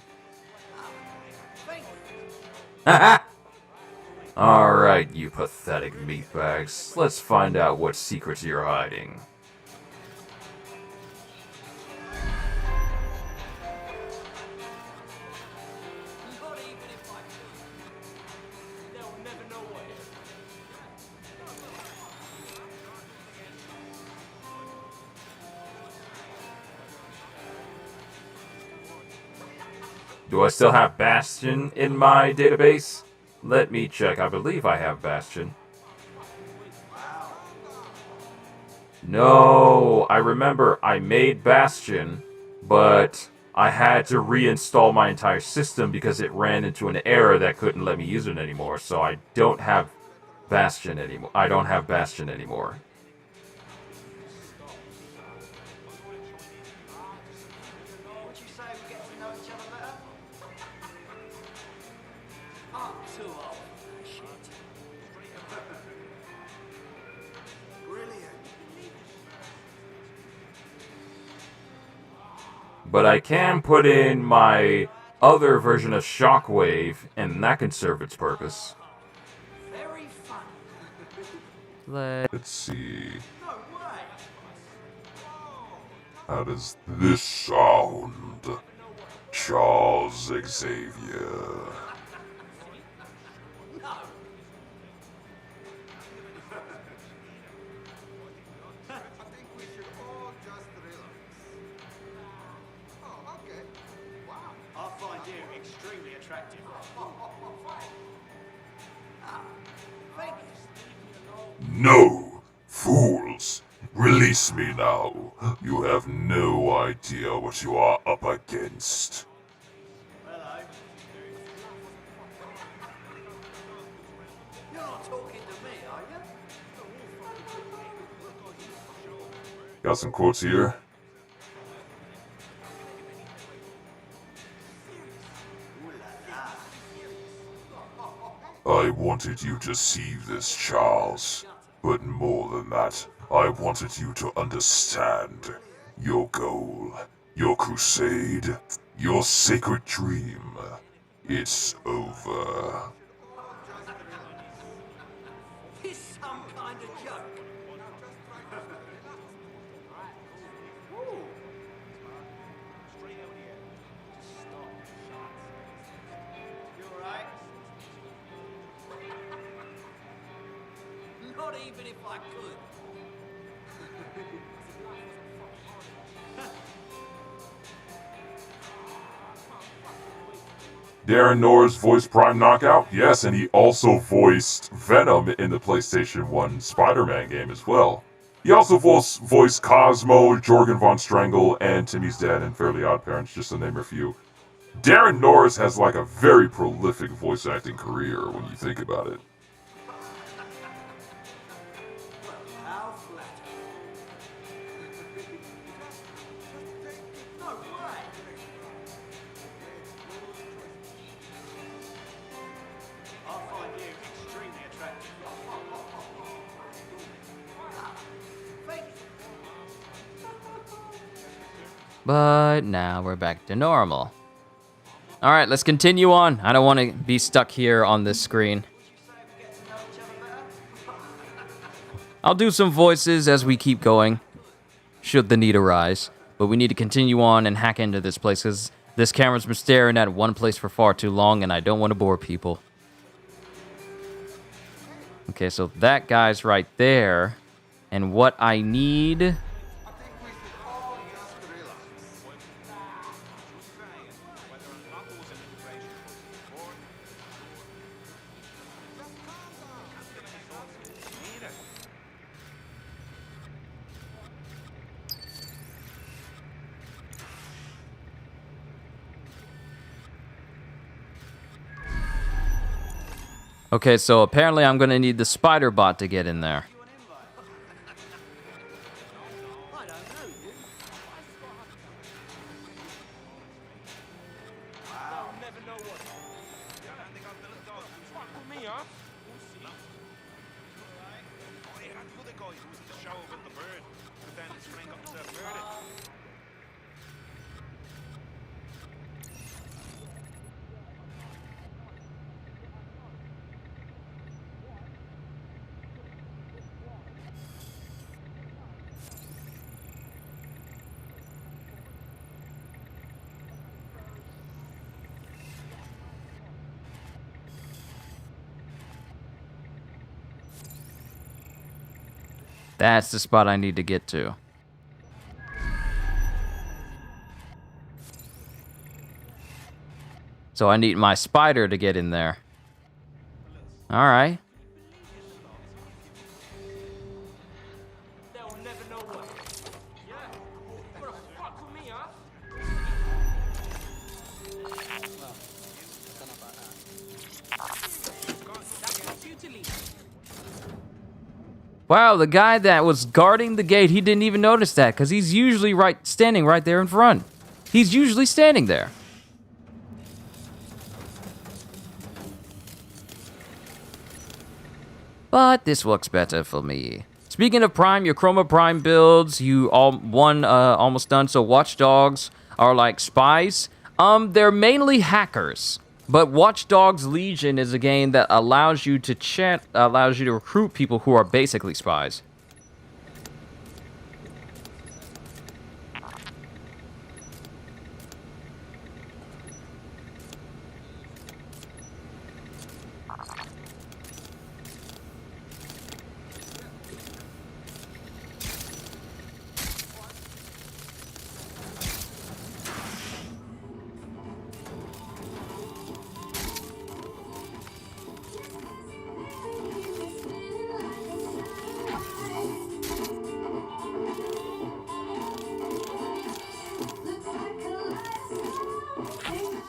Alright, you pathetic meatbags. Let's find out what secrets you're hiding. Do I still have Bastion in my database? Let me check. I believe I have Bastion. No, I remember I made Bastion, but I had to reinstall my entire system because it ran into an error that couldn't let me use it anymore. So I don't have Bastion anymore. I don't have Bastion anymore. But I can put in my other version of Shockwave, and that can serve its purpose. Let's see. How does this sound? Charles Xavier. I find you extremely attractive. No! Fools! Release me now. You have no idea what you are up against. You're not talking to me, are you? Got some quotes here. I wanted you to see this, Charles. But more than that, I wanted you to understand your goal, your crusade, your sacred dream. It's over. He's some kind of joke. You alright? Not even if I could. Darren Nor's voiced Prime Knockout? Yes, and he also voiced Venom in the PlayStation 1 Spider-Man game as well. He also voiced Cosmo, Jorgen von Strangle, and Timmy's dad in Fairly Odd Parents, just to name a few. Darren Norris has like a very prolific voice acting career when you think about it. How flattering. No way. I find you extremely attractive. Thank you. But now we're back to normal. Alright, let's continue on. I don't want to be stuck here on this screen. I'll do some voices as we keep going, should the need arise. But we need to continue on and hack into this place, because this camera's been staring at one place for far too long, and I don't want to bore people. Okay, so that guy's right there. And what I need... Okay, so apparently I'm going to need the spider bot to get in there. That's the spot I need to get to. So I need my spider to get in there. All right. Wow, the guy that was guarding the gate, he didn't even notice that because he's usually standing right there in front. He's usually standing there. But this works better for me. Speaking of Prime, your Chroma Prime builds, you almost done. So Watch Dogs are like spies. They're mainly hackers. But Watch Dogs Legion is a game that allows you to recruit people who are basically spies.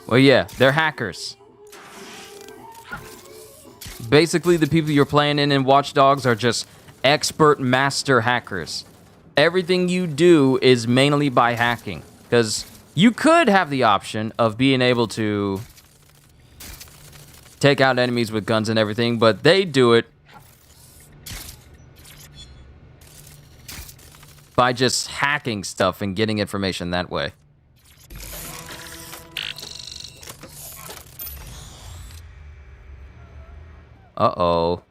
Well, yeah, they're hackers. Basically, the people you're playing in Watch Dogs are just expert master hackers. Everything you do is mainly by hacking. Because you could have the option of being able to take out enemies with guns and everything, but they do it by just hacking stuff and getting information that way. Uh-oh.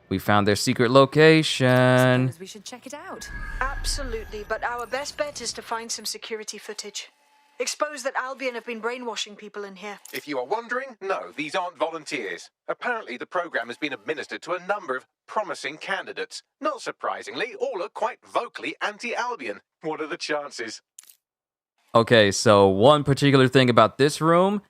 We found their secret location. We should check it out. Absolutely, but our best bet is to find some security footage. Expose that Albion have been brainwashing people in here. If you are wondering, no, these aren't volunteers. Apparently, the program has been administered to a number of promising candidates. Not surprisingly, all are quite vocally anti-Albion. What are the chances? Okay, so one particular thing about this room,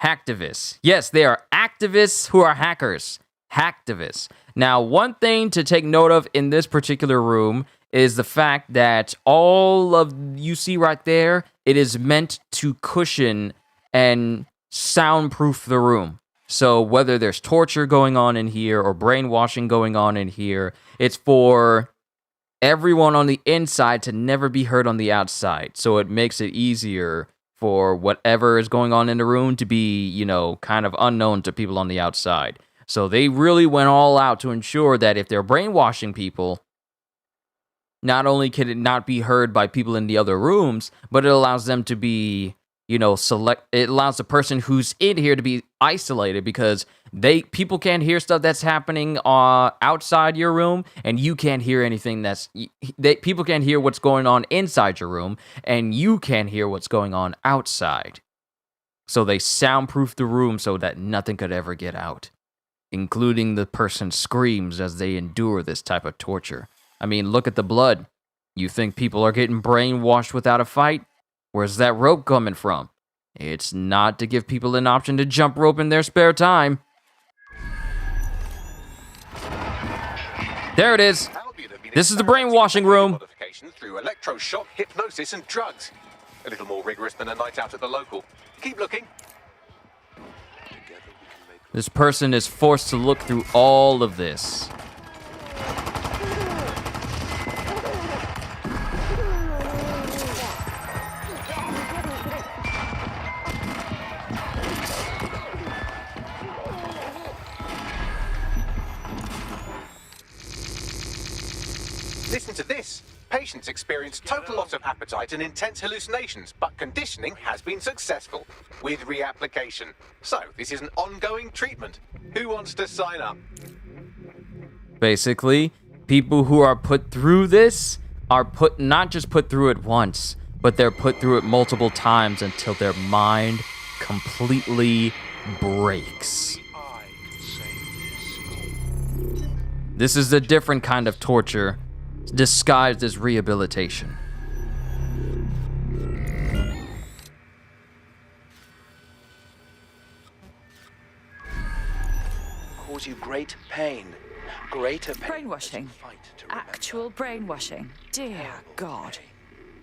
hacktivists. Yes, they are activists who are hackers. Hacktivists. Now, one thing to take note of in this particular room is the fact that all of you see right there, it is meant to cushion and soundproof the room. So whether there's torture going on in here or brainwashing going on in here, it's for everyone on the inside to never be heard on the outside. So it makes it easier for whatever is going on in the room to be, you know, kind of unknown to people on the outside. So they really went all out to ensure that if they're brainwashing people, not only can it not be heard by people in the other rooms, but it allows them to be, you know, it allows the person who's in here to be isolated because people can't hear stuff that's happening outside your room, and you can't hear anything people can't hear what's going on inside your room, and you can't hear what's going on outside. So they soundproof the room so that nothing could ever get out, including the person's screams as they endure this type of torture. I mean, look at the blood. You think people are getting brainwashed without a fight? Where's that rope coming from? It's not to give people an option to jump rope in their spare time. There it is. This is the brainwashing room. Through electroshock, hypnosis, and drugs. A little more rigorous than a night out at the local. Keep looking. This person is forced to look through all of this. Listen to this. Patients experience total loss of appetite and intense hallucinations, but conditioning has been successful with reapplication. So, this is an ongoing treatment. Who wants to sign up? Basically, people who are put through this are not just put through it once, but they're put through it multiple times until their mind completely breaks. This is a different kind of torture disguised as rehabilitation. Cause you great pain. Greater pain. Brainwashing. Actual brainwashing. Dear God.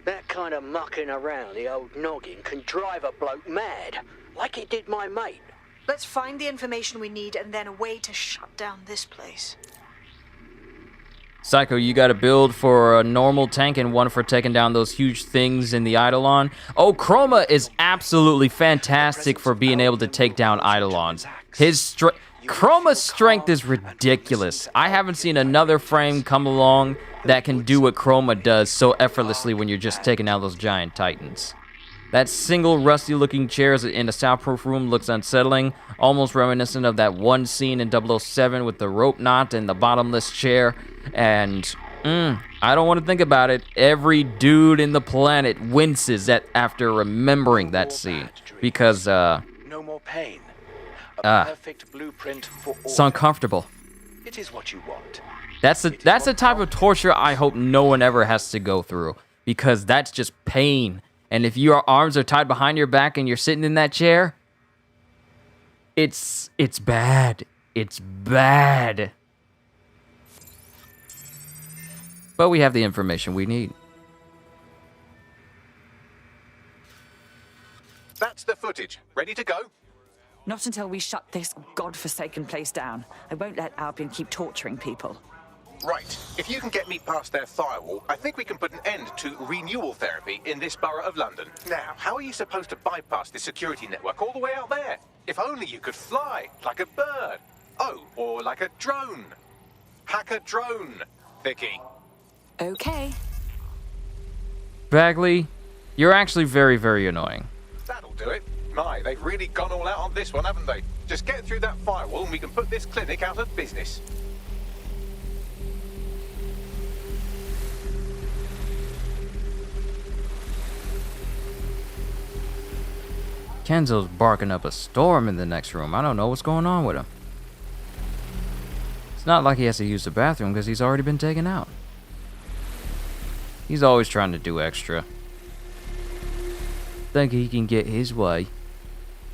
That kind of mucking around the old noggin can drive a bloke mad, like it did my mate. Let's find the information we need and then a way to shut down this place. Psycho, you got a build for a normal tank and one for taking down those huge things in the Eidolon. Oh, Chroma is absolutely fantastic for being able to take down Eidolons. Chroma's strength is ridiculous. I haven't seen another frame come along that can do what Chroma does so effortlessly when you're just taking down those giant titans. That single rusty-looking chair in a soundproof room looks unsettling, almost reminiscent of that one scene in 007 with the rope knot and the bottomless chair. And I don't want to think about it. Every dude in the planet winces after remembering that scene because no more pain. A perfect blueprint for all. It's uncomfortable. It is what you want. That's the type of torture I hope no one ever has to go through, because that's just pain. And if your arms are tied behind your back and you're sitting in that chair, it's bad. It's bad. But we have the information we need. That's the footage. Ready to go? Not until we shut this godforsaken place down. I won't let Albion keep torturing people. Right. If you can get me past their firewall, I think we can put an end to renewal therapy in this borough of London. Now, how are you supposed to bypass this security network all the way out there? If only you could fly, like a bird. Oh, or like a drone. Hack a drone, Vicky. Okay. Bagley, you're actually very, very annoying. That'll do it. My, they've really gone all out on this one, haven't they? Just get through that firewall and we can put this clinic out of business. Kenzo's barking up a storm in the next room. I don't know what's going on with him. It's not like he has to use the bathroom because he's already been taken out. He's always trying to do extra. Think he can get his way.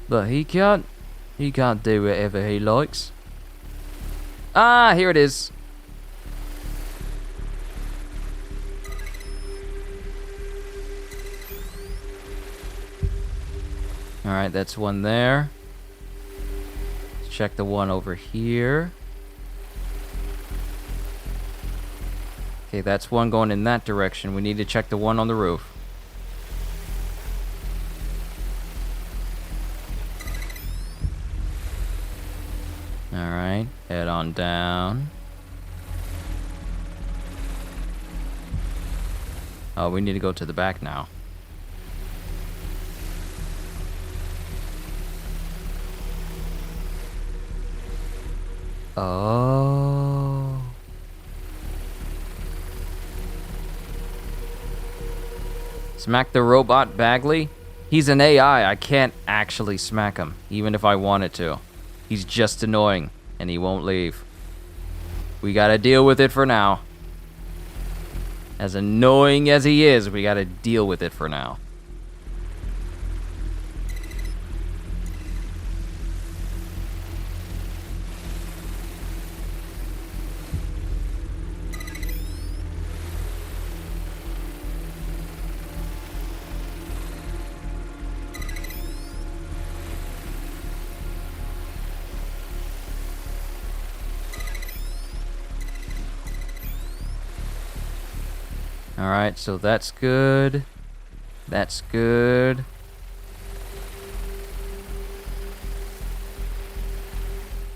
But he can't. He can't do whatever he likes. Ah, here it is. Alright, that's one there. Let's check the one over here. Okay, that's one going in that direction. We need to check the one on the roof. Alright, head on down. Oh, we need to go to the back now. Oh. Smack the robot, Bagley? He's an AI. I can't actually smack him, even if I wanted to. He's just annoying, and he won't leave. We gotta deal with it for now. As annoying as he is, we gotta deal with it for now. Alright, so that's good. That's good.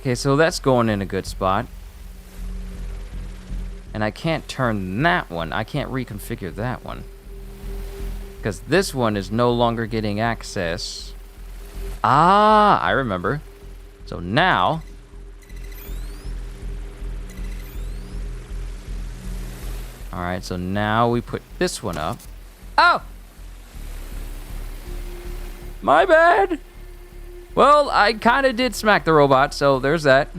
Okay, so that's going in a good spot. And I can't turn that one. I can't reconfigure that one. Because this one is no longer getting access. Ah, I remember. So now... Alright, so now we put this one up. Oh! My bad! Well, I kind of did smack the robot, so there's that.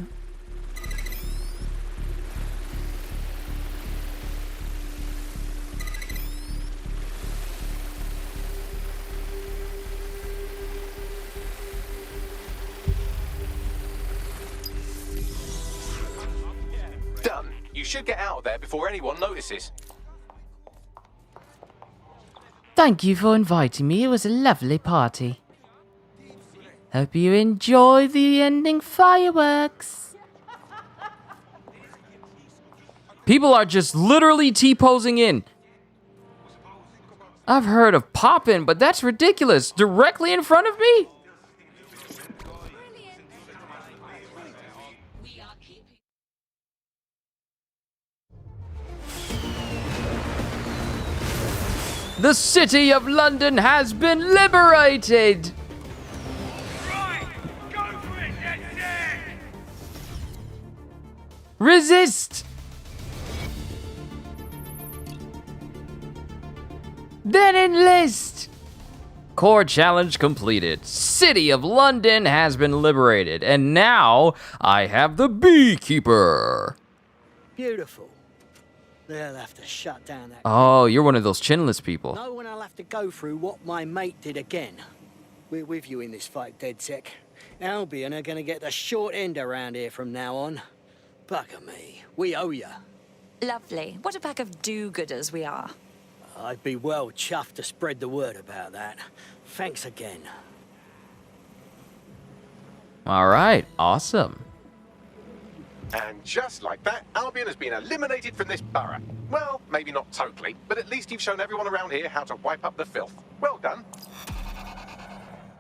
should get out of there before anyone notices. Thank you for inviting me. It was a lovely party. Hope you enjoy the ending fireworks. People are just literally T-posing in. I've heard of poppin', but that's ridiculous. Directly in front of me? The city of London has been liberated! Resist! Then enlist! Core challenge completed. City of London has been liberated, and now I have the Beekeeper. Beautiful. They'll have to shut down that. Oh, you're one of those chinless people. No one will have to go through what my mate did again. We're with you in this fight, DedSec. Albion are gonna get the short end around here from now on. Bugger me. We owe ya. Lovely. What a pack of do-gooders we are. I'd be well chuffed to spread the word about that. Thanks again. All right, awesome. And just like that, Albion has been eliminated from this borough. Well, maybe not totally, but at least you've shown everyone around here how to wipe up the filth. Well done.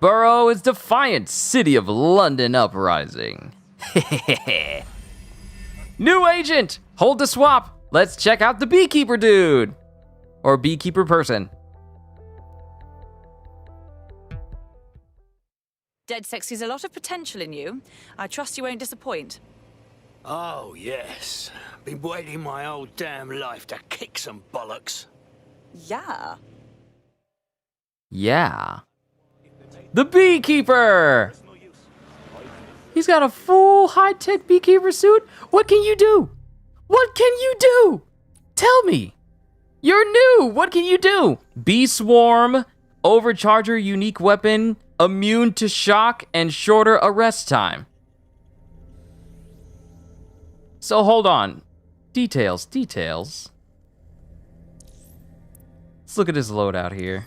Borough is defiant. City of London uprising. New agent! Hold the swap. Let's check out the Beekeeper dude. Or Beekeeper person. DedSec sees a lot of potential in you. I trust you won't disappoint. Oh, yes. Been waiting my whole damn life to kick some bollocks. Yeah. Yeah. The Beekeeper! He's got a full high-tech Beekeeper suit? What can you do? What can you do? Tell me. You're new. What can you do? Bee Swarm, Overcharger unique weapon, immune to shock, and shorter arrest time. So hold on. Details. Let's look at his loadout here.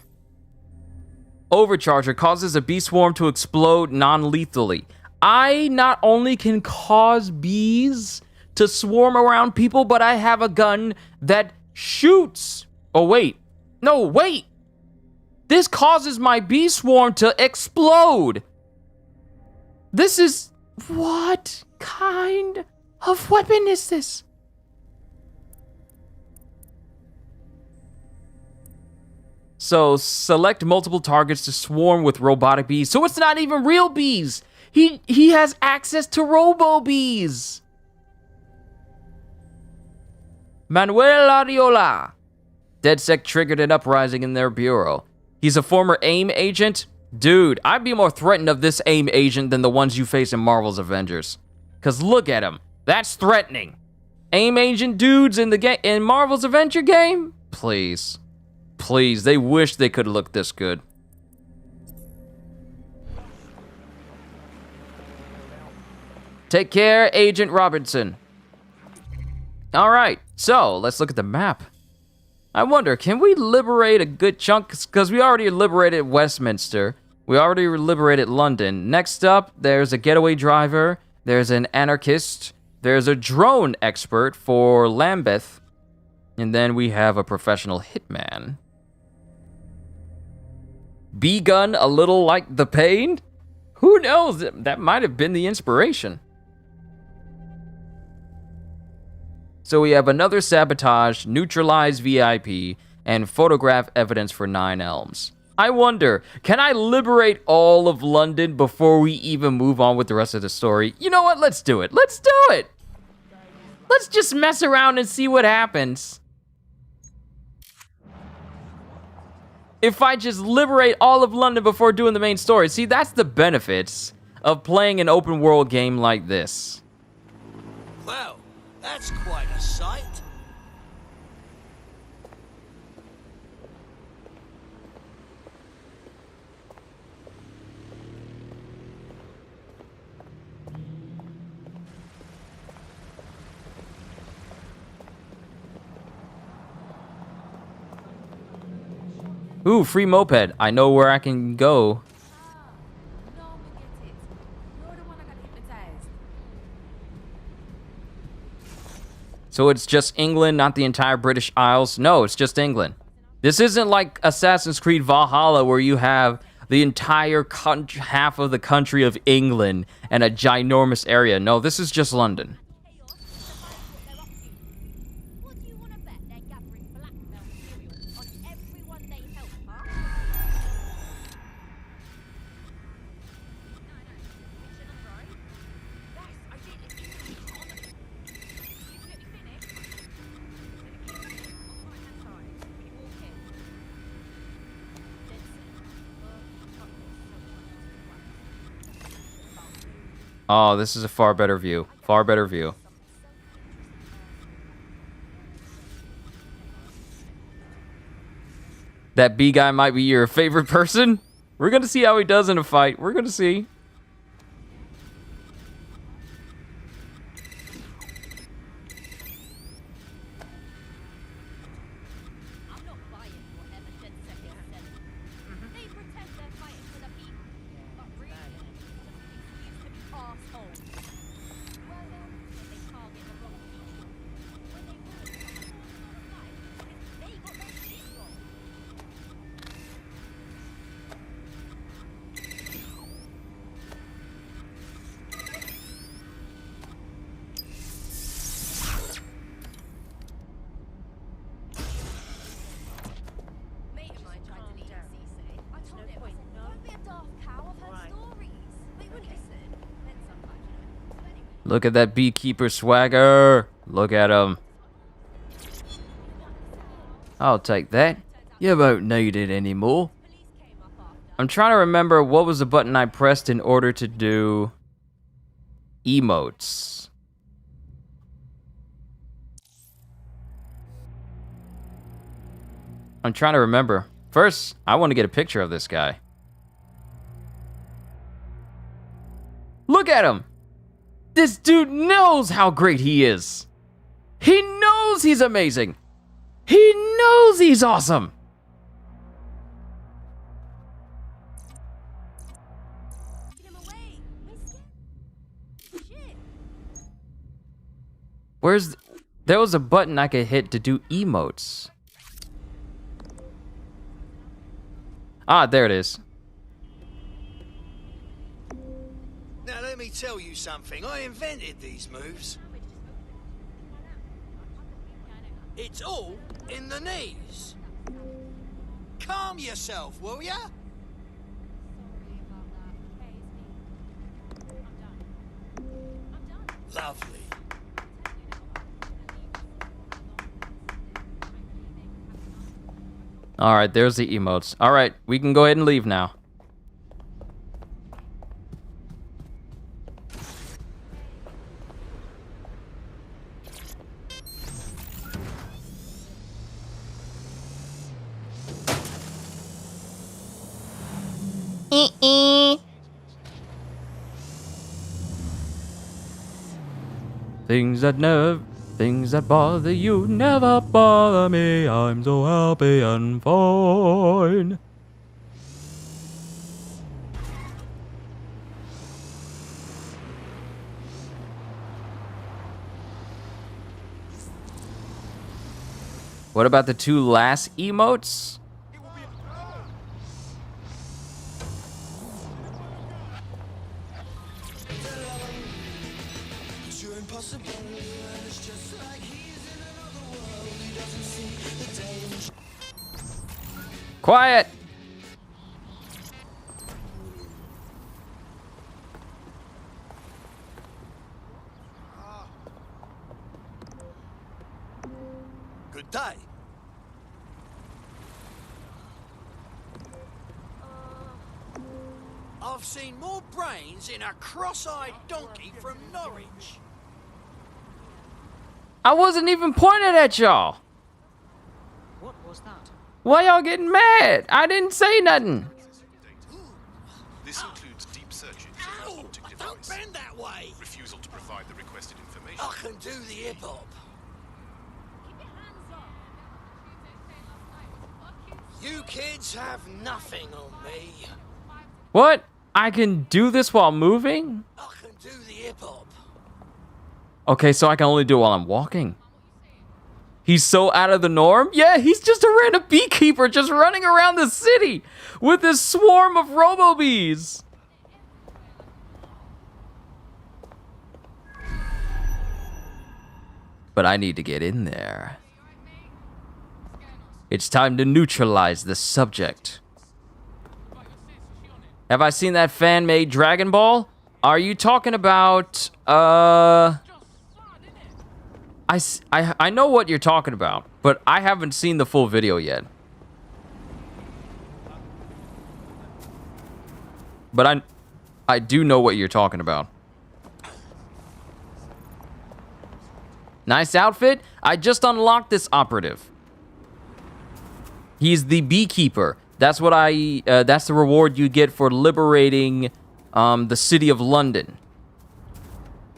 Overcharger causes a bee swarm to explode non-lethally. I not only can cause bees to swarm around people, but I have a gun that shoots. Oh, wait. No, wait. This causes my bee swarm to explode. This is... What kind of weapon is this? So, select multiple targets to swarm with robotic bees. So it's not even real bees. He has access to robo bees. Manuel Ariola. DedSec triggered an uprising in their bureau. He's a former AIM agent. Dude, I'd be more threatened of this AIM agent than the ones you face in Marvel's Avengers. Cause look at him. That's threatening. AIM agent dudes in the in Marvel's Avenger game? Please. Please, they wish they could look this good. Take care, Agent Robertson. All right, so let's look at the map. I wonder, can we liberate a good chunk? Because we already liberated Westminster. We already liberated London. Next up, there's a getaway driver. There's an anarchist. There's a drone expert for Lambeth. And then we have a professional hitman. B-gun a little like the pain? Who knows? That might have been the inspiration. So we have another sabotage, neutralize VIP, and photograph evidence for 9 Elms. I wonder, can I liberate all of London before we even move on with the rest of the story? You know what? Let's do it. Let's do it. Let's just mess around and see what happens. If I just liberate all of London before doing the main story. See, that's the benefits of playing an open world game like this. Well, that's quite a sight. Ooh, free moped. I know where I can go. So it's just England, not the entire British Isles? No, it's just England. This isn't like Assassin's Creed Valhalla where you have the entire half of the country of England and a ginormous area. No, this is just London. Oh, this is a far better view. Far better view. That B guy might be your favorite person. We're gonna see how he does in a fight. We're gonna see. Look at that beekeeper swagger. Look at him. I'll take that. You won't need it anymore. I'm trying to remember what was the button I pressed in order to do emotes. I'm trying to remember. First, I want to get a picture of this guy. Look at him. This dude knows how great he is. He knows he's amazing. He knows he's awesome. There was a button I could hit to do emotes. Ah, there it is. Now let me tell you something. I invented these moves. It's all in the knees. Calm yourself, will ya? Lovely. All right, there's the emotes. All right, we can go ahead and leave now. Things that bother you never bother me. I'm so happy and fine. What about the two last emotes? Quiet! Good day. I've seen more brains in a cross-eyed donkey from Norwich. I wasn't even pointed at y'all. What was that? Why y'all getting mad? I didn't say nothing. This includes deep searching of your optic device. Don't bend that way. Refusal to provide the requested information. I can do the hip-hop. You kids have nothing on me. What? I can do this while moving? I can do the hip-hop. Okay, so I can only do it while I'm walking. He's so out of the norm? Yeah, he's just a random beekeeper just running around the city with this swarm of robo-bees. But I need to get in there. It's time to neutralize the subject. Have I seen that fan-made Dragon Ball? Are you talking about, I know what you're talking about, but I haven't seen the full video yet. But I do know what you're talking about. Nice outfit. I just unlocked this operative. He's the beekeeper. That's what that's the reward you get for liberating the city of London.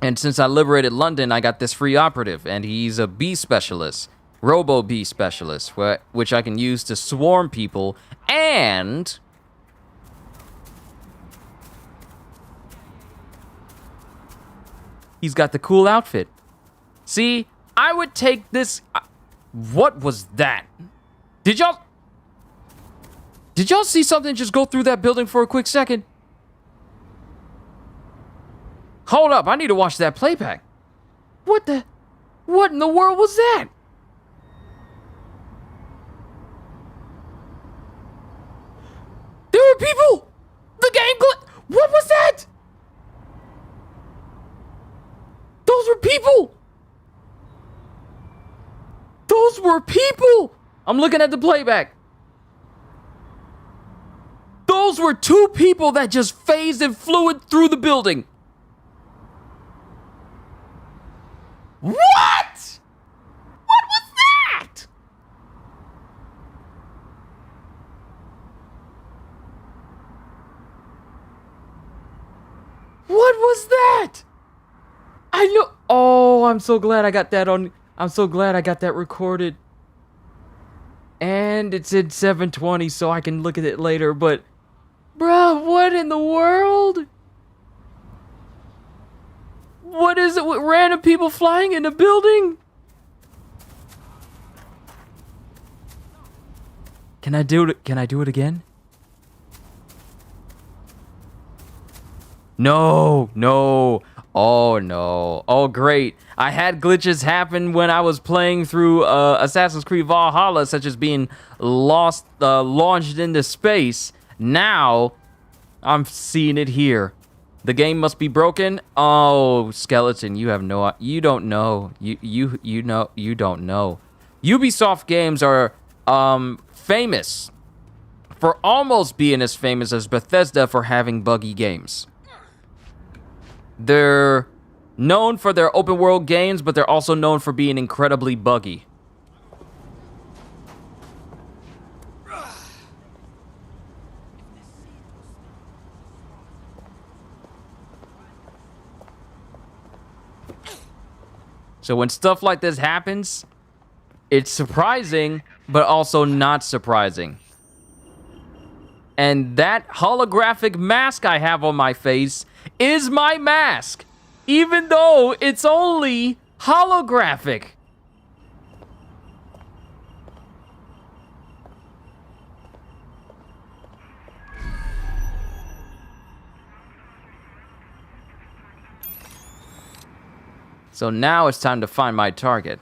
And since I liberated London, I got this free operative, and he's a bee specialist, robo bee specialist, which I can use to swarm people, and he's got the cool outfit. See, I would take this. What was that? Did y'all see something just go through that building for a quick second? Hold up, I need to watch that playback. What in the world was that? There were people! The game what was that? Those were people! Those were people! I'm looking at the playback. Those were two people that just phased and flew it through the building. What? What was that? What was that? I know. Oh, I'm so glad I got that on. I'm so glad I got that recorded. And it's in 720, so I can look at it later, but bruh, what in the world? What is it with random people flying in the building? Can I do it? Can I do it again? No, no. Oh, no. Oh, great. I had glitches happen when I was playing through Assassin's Creed Valhalla, such as being launched into space. Now, I'm seeing it here. The game must be broken. Oh, Skeleton, you have no... You don't know. You know. You don't know. Ubisoft games are famous for almost being as famous as Bethesda for having buggy games. They're known for their open world games, but they're also known for being incredibly buggy. So when stuff like this happens, it's surprising, but also not surprising. And that holographic mask I have on my face is my mask, even though it's only holographic. So now it's time to find my target.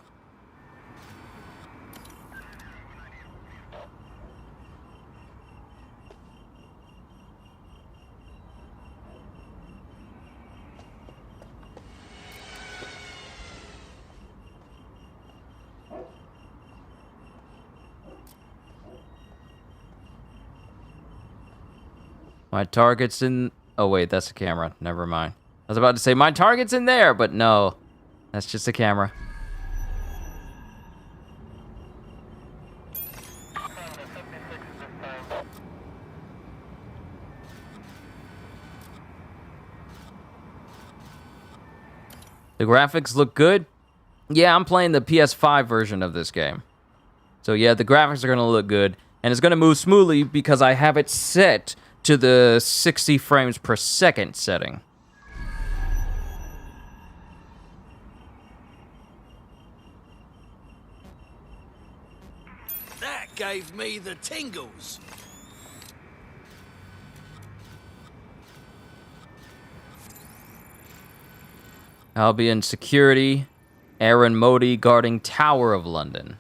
My target's in... Oh, wait, that's a camera. Never mind. I was about to say, my target's in there, but no. That's just a camera. The graphics look good. Yeah, I'm playing the PS5 version of this game. So yeah, the graphics are going to look good. And it's going to move smoothly because I have it set to the 60 frames per second setting. That gave me the tingles. I'll be in security. Aaron Modi guarding Tower of London.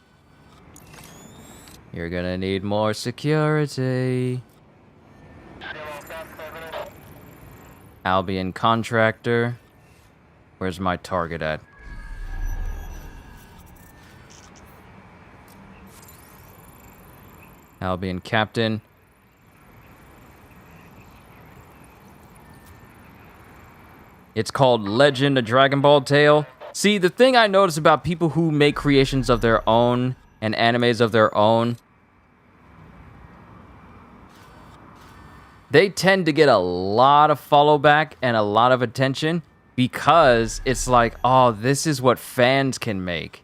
You're gonna need more security. Albion contractor. Where's my target at? Albion captain. It's called Legend, a Dragon Ball tale. See, the thing I notice about people who make creations of their own and animes of their own, they tend to get a lot of follow back and a lot of attention because it's like, oh, this is what fans can make.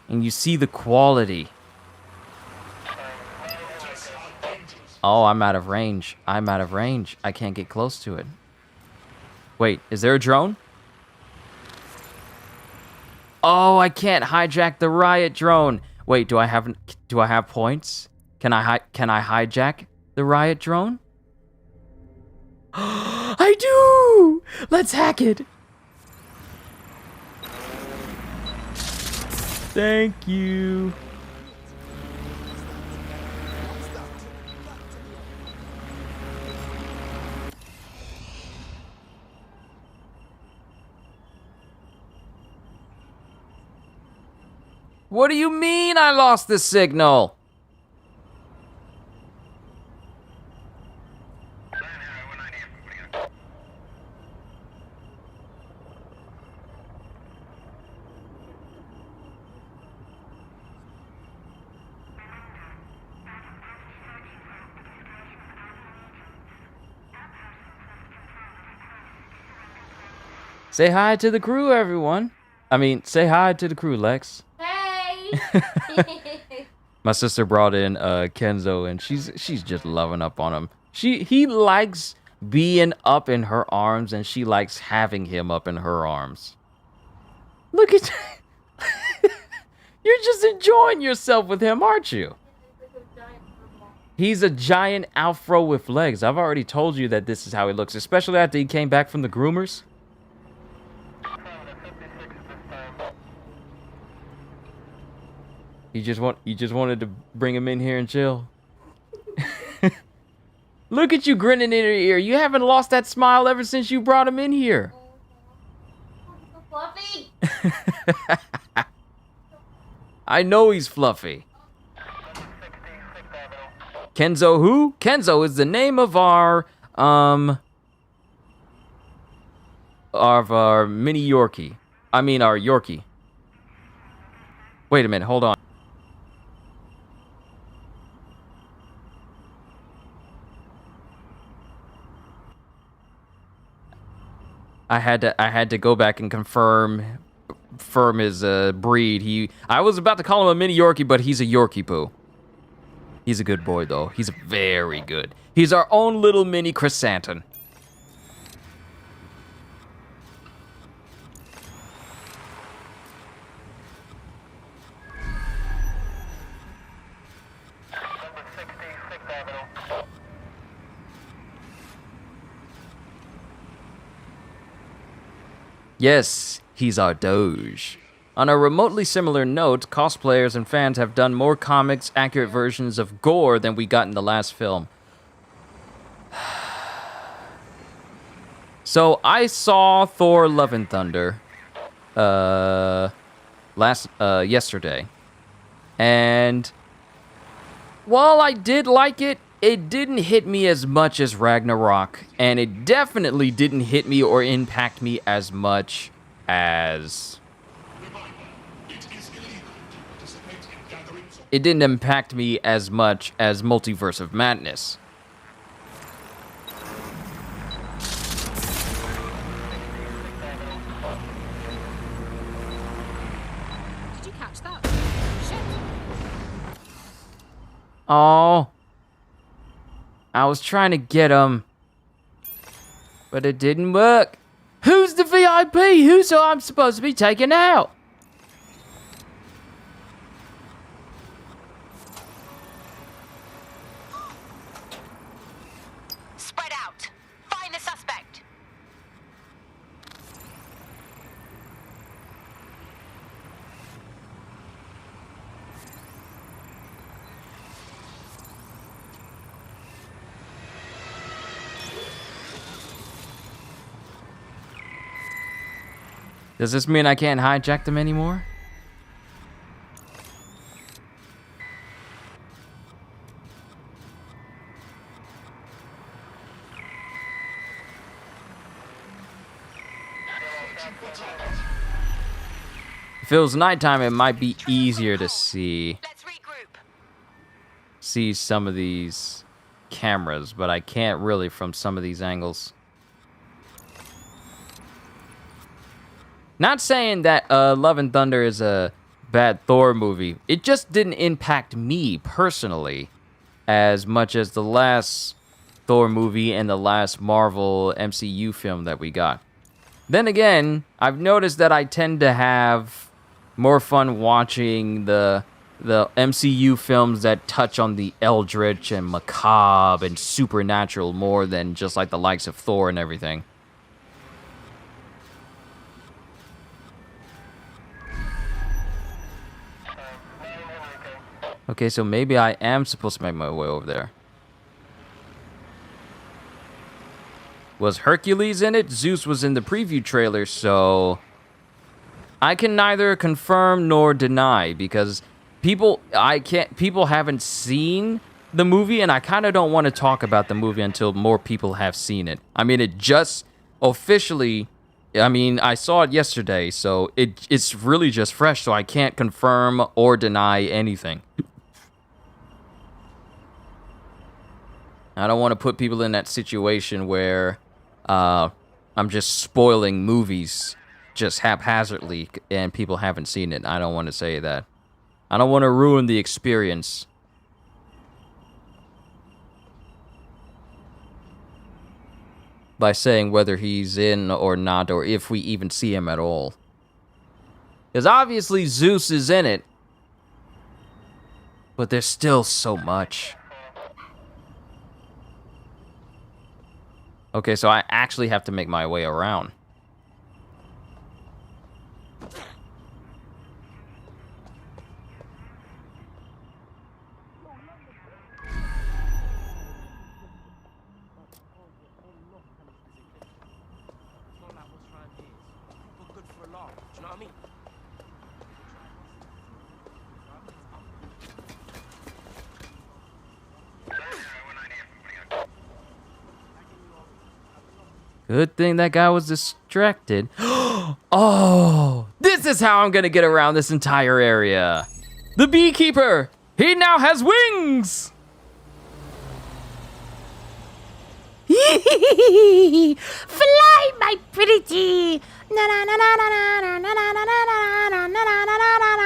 And you see the quality. Oh, I'm out of range. I'm out of range. I can't get close to it. Wait, is there a drone? Oh, I can't hijack the riot drone. Wait, do I have points? Can I hijack the riot drone? I do. Let's hack it. Thank you. What do you mean I lost the signal? Say hi to the crew, everyone. I mean, say hi to the crew, Lex. My sister brought in Kenzo, and she's just loving up on him. He likes being up in her arms, and she likes having him up in her arms. Look at you're just enjoying yourself with him, aren't you? He's a giant afro with legs. I've already told you that this is how he looks, especially after he came back from the groomers. You just wanted to bring him in here and chill. Look at you grinning in your ear. You haven't lost that smile ever since you brought him in here. Fluffy. I know he's fluffy. Kenzo who? Kenzo is the name of our mini Yorkie. I mean our Yorkie. Wait a minute, hold on. I had to go back and confirm his breed. I was about to call him a mini Yorkie, but he's a Yorkie poo. He's a good boy though. He's very good. He's our own little mini chrysanthemum. Yes, he's our Doge. On a remotely similar note, cosplayers and fans have done more comics accurate versions of gore than we got in the last film. So I saw Thor: Love and Thunder yesterday. And while I did like it, it didn't hit me as much as Ragnarok, and it definitely didn't hit me or impact me as much as... It didn't impact me as much as Multiverse of Madness. Did you catch that? Shit. Oh. I was trying to get him. But it didn't work. Who's the VIP? Who's I'm supposed to be taking out? Spread out. Find the suspect. Does this mean I can't hijack them anymore? If it was nighttime, it might be easier to see some of these cameras, but I can't really from some of these angles. Not saying that Love and Thunder is a bad Thor movie. It just didn't impact me personally as much as the last Thor movie and the last Marvel MCU film that we got. Then again, I've noticed that I tend to have more fun watching the MCU films that touch on the eldritch and macabre and supernatural more than just like the likes of Thor and everything. Okay, so maybe I am supposed to make my way over there. Was Hercules in it? Zeus was in the preview trailer, so I can neither confirm nor deny because people haven't seen the movie, and I kind of don't want to talk about the movie until more people have seen it. I mean, it just officially, I mean, I saw it yesterday, so it's really just fresh, so I can't confirm or deny anything. I don't want to put people in that situation where I'm just spoiling movies just haphazardly and people haven't seen it. I don't want to say that. I don't want to ruin the experience. By saying whether he's in or not, or if we even see him at all. Because obviously Zeus is in it. But there's still so much. Okay, so I actually have to make my way around. Good thing that guy was distracted. Oh, this is how I'm gonna get around this entire area. The beekeeper, he now has wings. Fly, my pretty. Na na na na na na na na na na na na na na na.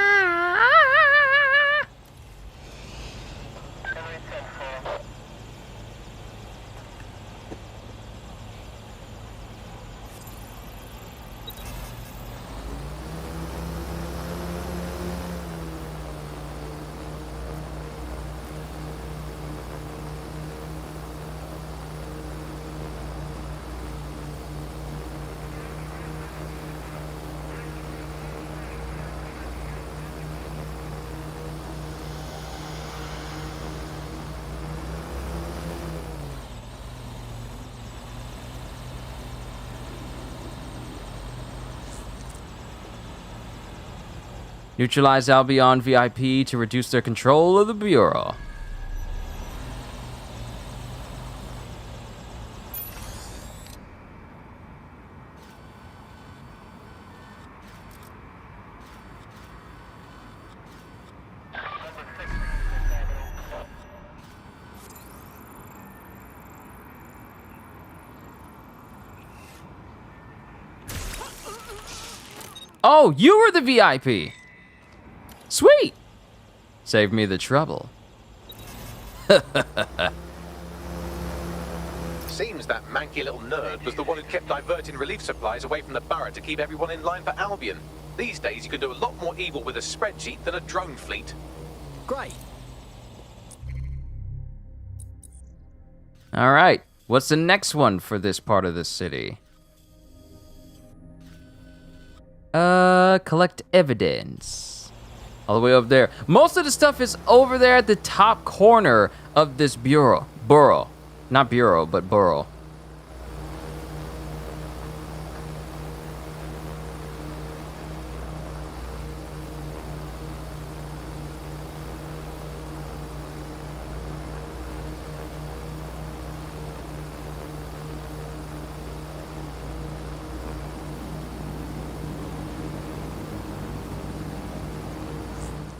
Neutralize Albion VIP to reduce their control of the Bureau. Oh, you were the VIP. Sweet. Save me the trouble. Seems that manky little nerd was the one who kept diverting relief supplies away from the borough to keep everyone in line for Albion. These days, you can do a lot more evil with a spreadsheet than a drone fleet. Great. All right. What's the next one for this part of the city? Collect evidence. All the way up there. Most of the stuff is over there at the top corner of this borough. Not bureau, but borough.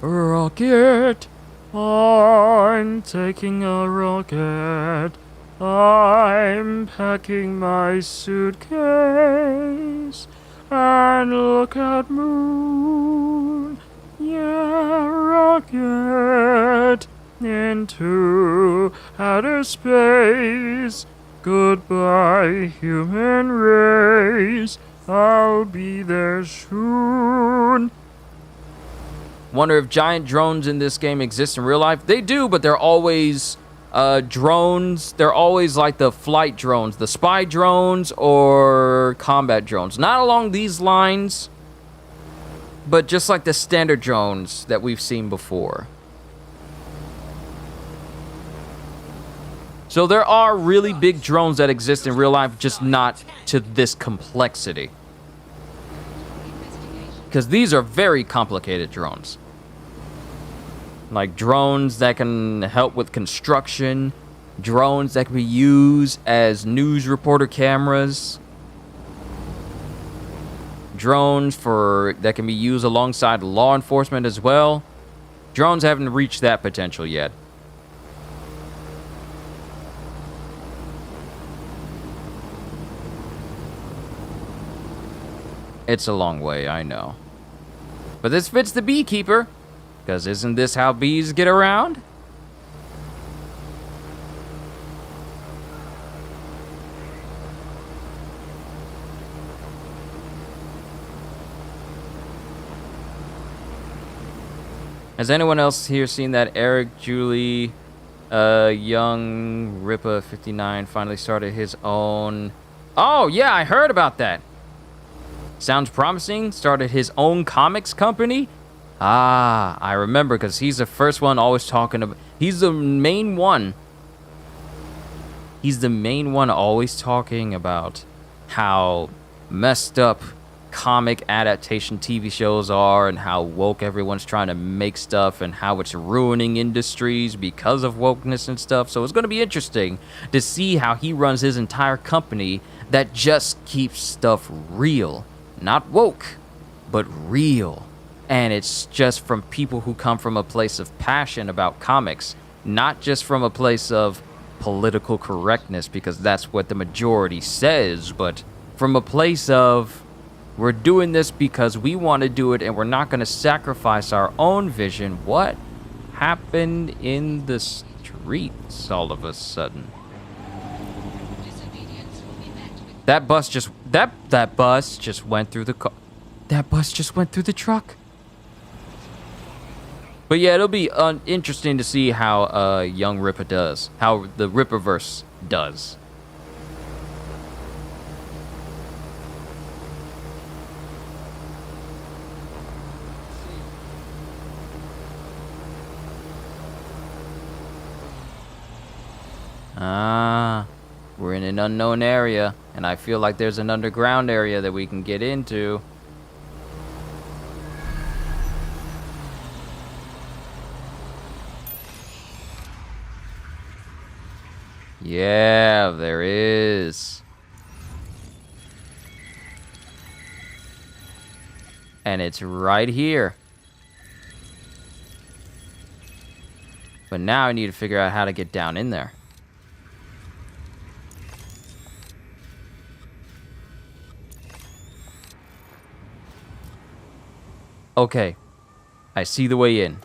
Rocket, I'm taking a rocket. I'm packing my suitcase. And look out, moon. Yeah, rocket. Into outer space. Goodbye, human race. I'll be there soon. Wonder if giant drones in this game exist in real life. They do, but they're always drones. They're always like the flight drones, the spy drones or combat drones. Not along these lines, but just like the standard drones that we've seen before. So there are really big drones that exist in real life, just not to this complexity. Because these are very complicated drones. Like drones that can help with construction, drones that can be used as news reporter cameras, drones that can be used alongside law enforcement as well. Drones haven't reached that potential yet. It's a long way, I know. But this fits the beekeeper. Because isn't this how bees get around? Has anyone else here seen that Eric Julie, young Rippa 59 finally started his own... Oh, yeah, I heard about that. Sounds promising. Started his own comics company. Ah, I remember because he's the first one always talking about... He's the main one. He's the main one always talking about how messed up comic adaptation TV shows are and how woke everyone's trying to make stuff and how it's ruining industries because of wokeness and stuff. So it's going to be interesting to see how he runs his entire company that just keeps stuff real. Not woke, but real. And it's just from people who come from a place of passion about comics, not just from a place of political correctness, because that's what the majority says, but from a place of, we're doing this because we want to do it and we're not going to sacrifice our own vision. What happened in the streets all of a sudden? That bus just went through the car. That bus just went through the truck. But yeah, it'll be interesting to see how young Rippa does, how the Rippaverse does. Ah, we're in an unknown area, and I feel like there's an underground area that we can get into. Yeah, there is. And it's right here. But now I need to figure out how to get down in there. Okay. I see the way in.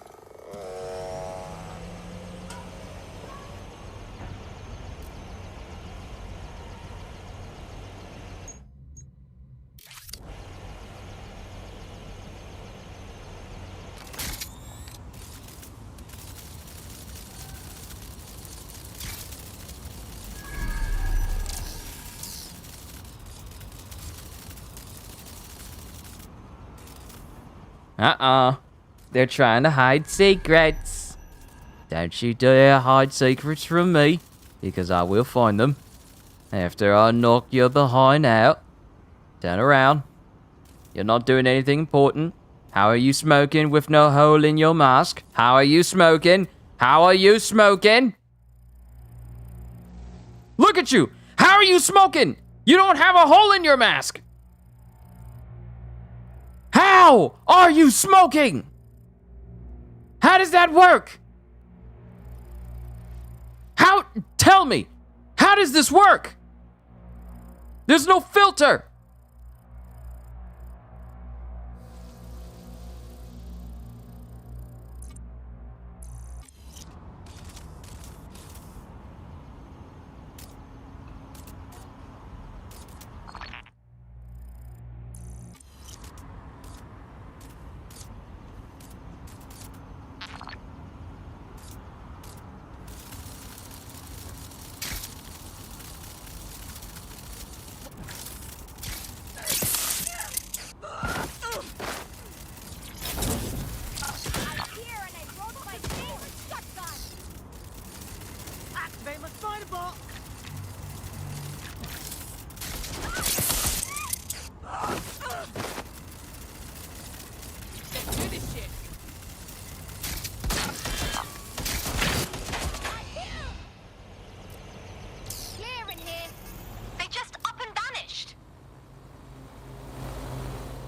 They're trying to hide secrets. Don't you dare hide secrets from me, because I will find them. After I knock your behind out. Turn around. You're not doing anything important. How are you smoking with no hole in your mask? How are you smoking? How are you smoking? Look at you! How are you smoking? You don't have a hole in your mask! How are you smoking? How does that work? Tell me, how does this work? There's no filter!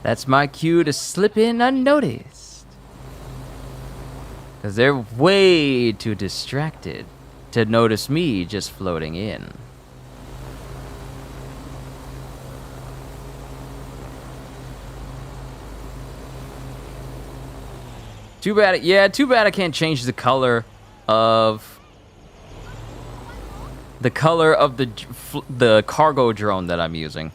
That's my cue to slip in unnoticed. Because they're way too distracted to notice me just floating in. Too bad I can't change the color of the cargo drone that I'm using.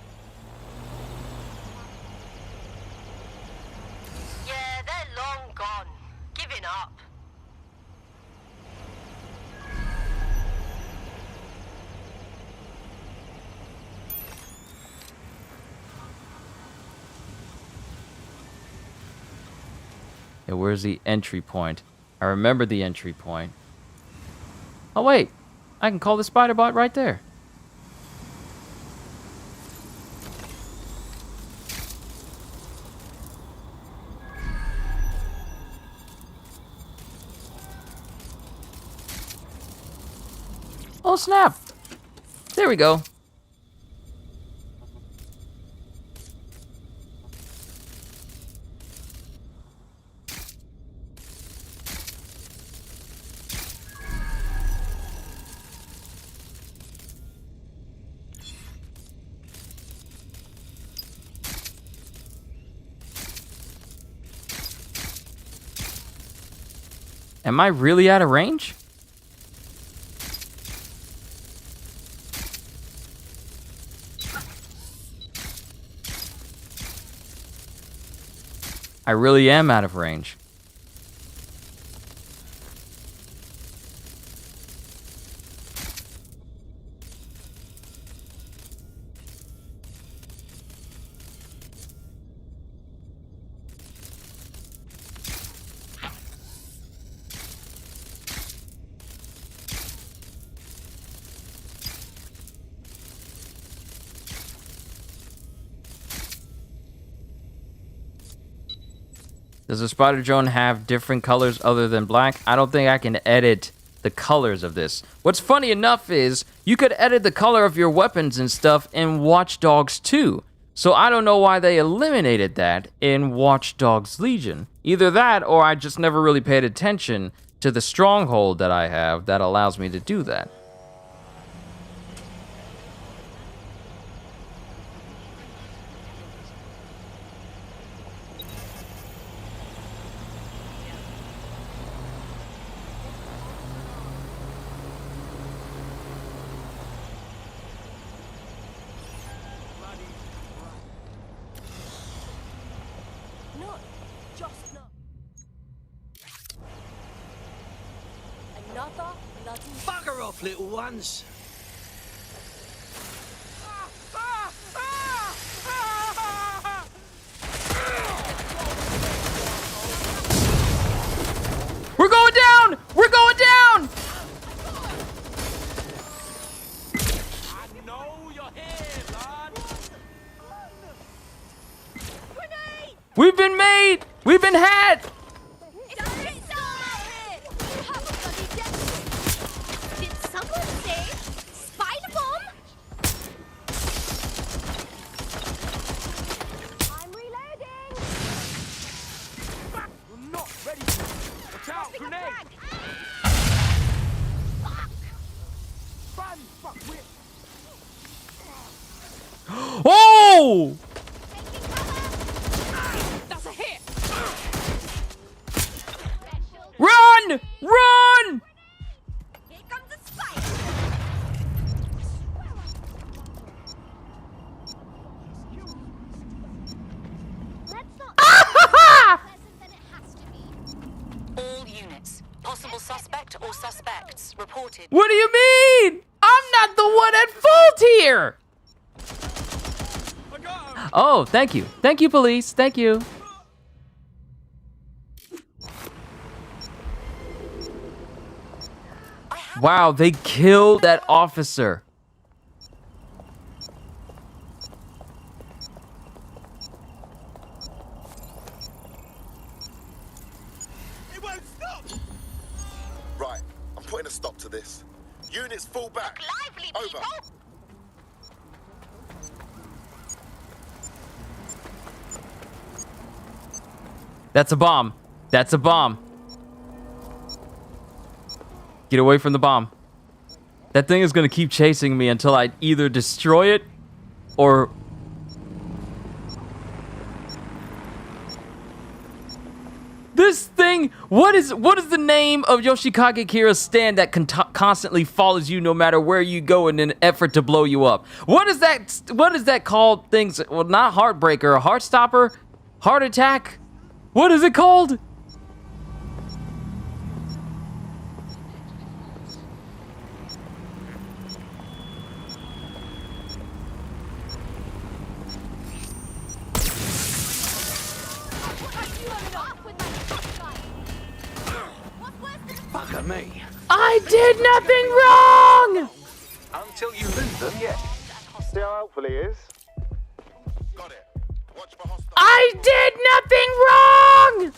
Yeah, where's the entry point? I remember the entry point. Oh wait, I can call the spider bot right there. Oh snap! There we go. Am I really out of range? I really am out of range. Does the spider drone have different colors other than black? I don't think I can edit the colors of this. What's funny enough is you could edit the color of your weapons and stuff in Watch Dogs 2. So I don't know why they eliminated that in Watch Dogs Legion. Either that or I just never really paid attention to the stronghold that I have that allows me to do that. Bugger off, little ones. We've been made! We've been had! Did someone say spider bomb? I'm reloading. We're not ready. Watch out, grenade! Run, fuckwit! Oh! That's a hit! Run! Run! Here comes the spider. Let's not. All units. Possible suspect or suspects reported. What do you mean? I'm not the one at fault here! Oh, thank you. Thank you, police. Thank you. Wow, they killed that officer. It won't stop! Right, I'm putting a stop to this. Units fall back. Lively, Over. people! That's a bomb. That's a bomb. Get away from the bomb. That thing is gonna keep chasing me until I either destroy it or... This thing, what is the name of Yoshikage Kira's stand that constantly follows you no matter where you go in an effort to blow you up? What is that called? Things, well, not Heartbreaker, Heart Stopper, Heart Attack? What is it called? Fuck me. I did nothing wrong! Until you lose them, yeah. See how helpful he is? Got it. Watch for hostile. I did nothing wrong!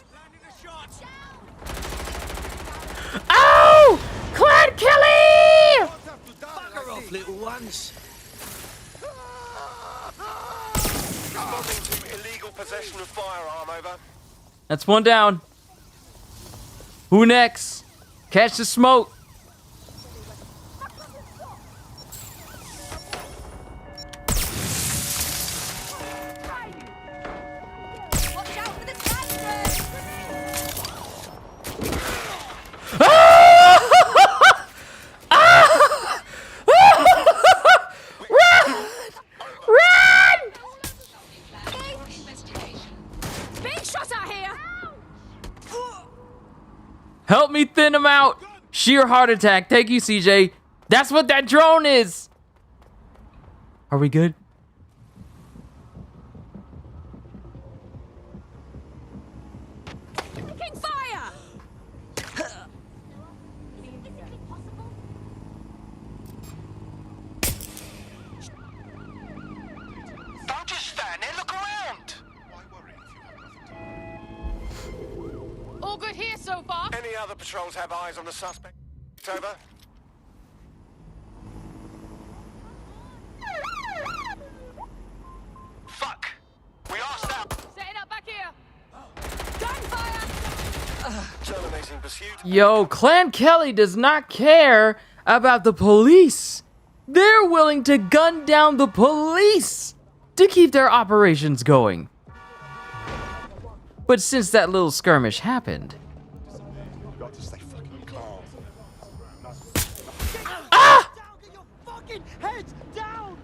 Oh! Clan Kelly! Bugger off, little ones. Responding to illegal possession of firearm, over. That's one down. Who next? Catch the smoke. Watch out for the spiders. Run! Being shot out here! Help me thin him out. Sheer heart attack. Thank you, CJ. That's what that drone is. Are we good? Taking fire! Don't just stand there, look around! All good here so far? Any other patrols have eyes on the suspect? Over. Fuck! We asked out! Setting up back here! Gunfire! Terminating pursuit. Yo, Clan Kelly does not care about the police. They're willing to gun down the police to keep their operations going. But since that little skirmish happened... Got to stay fucking calm. Ah! Get your fucking head down!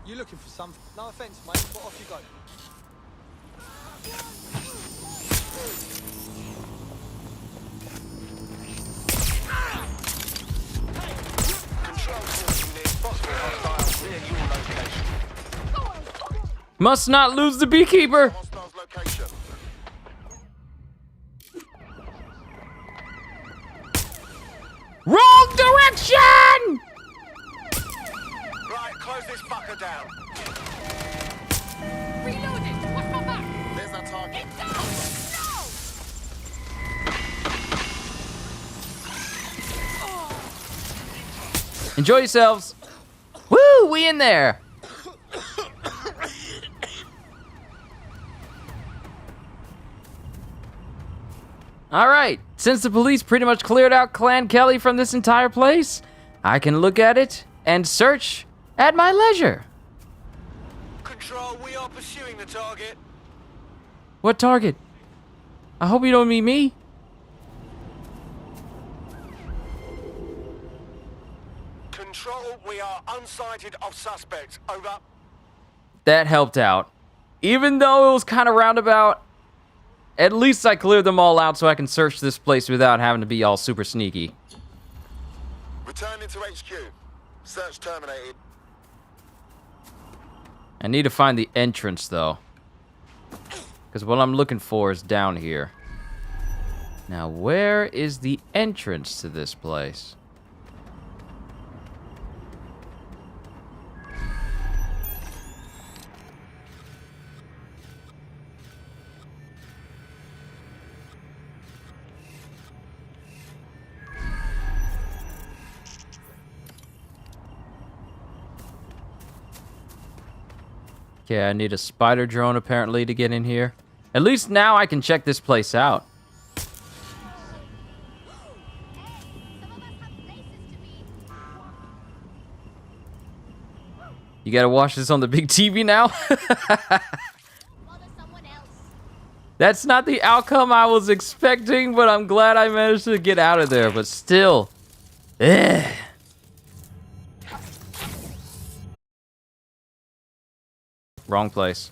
You're looking for something. No offense, mate, but off you go. Must not lose the beekeeper. Hostiles location. Wrong direction! Right, close this fucker down. Reloading! Watch my back! There's our target. Get down! No! Enjoy yourselves. Woo, we in there. All right, since the police pretty much cleared out Clan Kelly from this entire place, I can look at it and search at my leisure. Control, we are pursuing the target. What target? I hope you don't mean me. Control, we are unsighted of suspects. Over. That helped out. Even though it was kind of roundabout, at least I cleared them all out so I can search this place without having to be all super sneaky. Returning to HQ. Search terminated. I need to find the entrance, though. Because what I'm looking for is down here. Now, where is the entrance to this place? Okay, I need a spider drone apparently to get in here. At least now I can check this place out. You gotta watch this on the big TV now? That's not the outcome I was expecting, but I'm glad I managed to get out of there, but still. Ugh. Wrong place.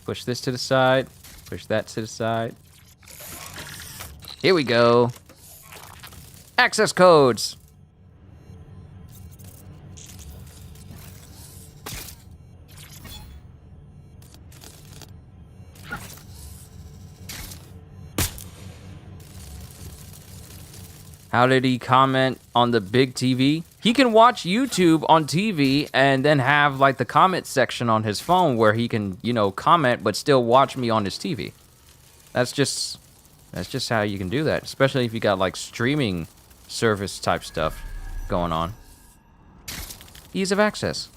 Push this to the side. Push that to the side. Here we go. Access codes. How did he comment on the big TV? He can watch YouTube on TV and then have like the comment section on his phone where he can, you know, comment but still watch me on his TV. That's just how you can do that, especially if you got like streaming service type stuff going on. Ease of access.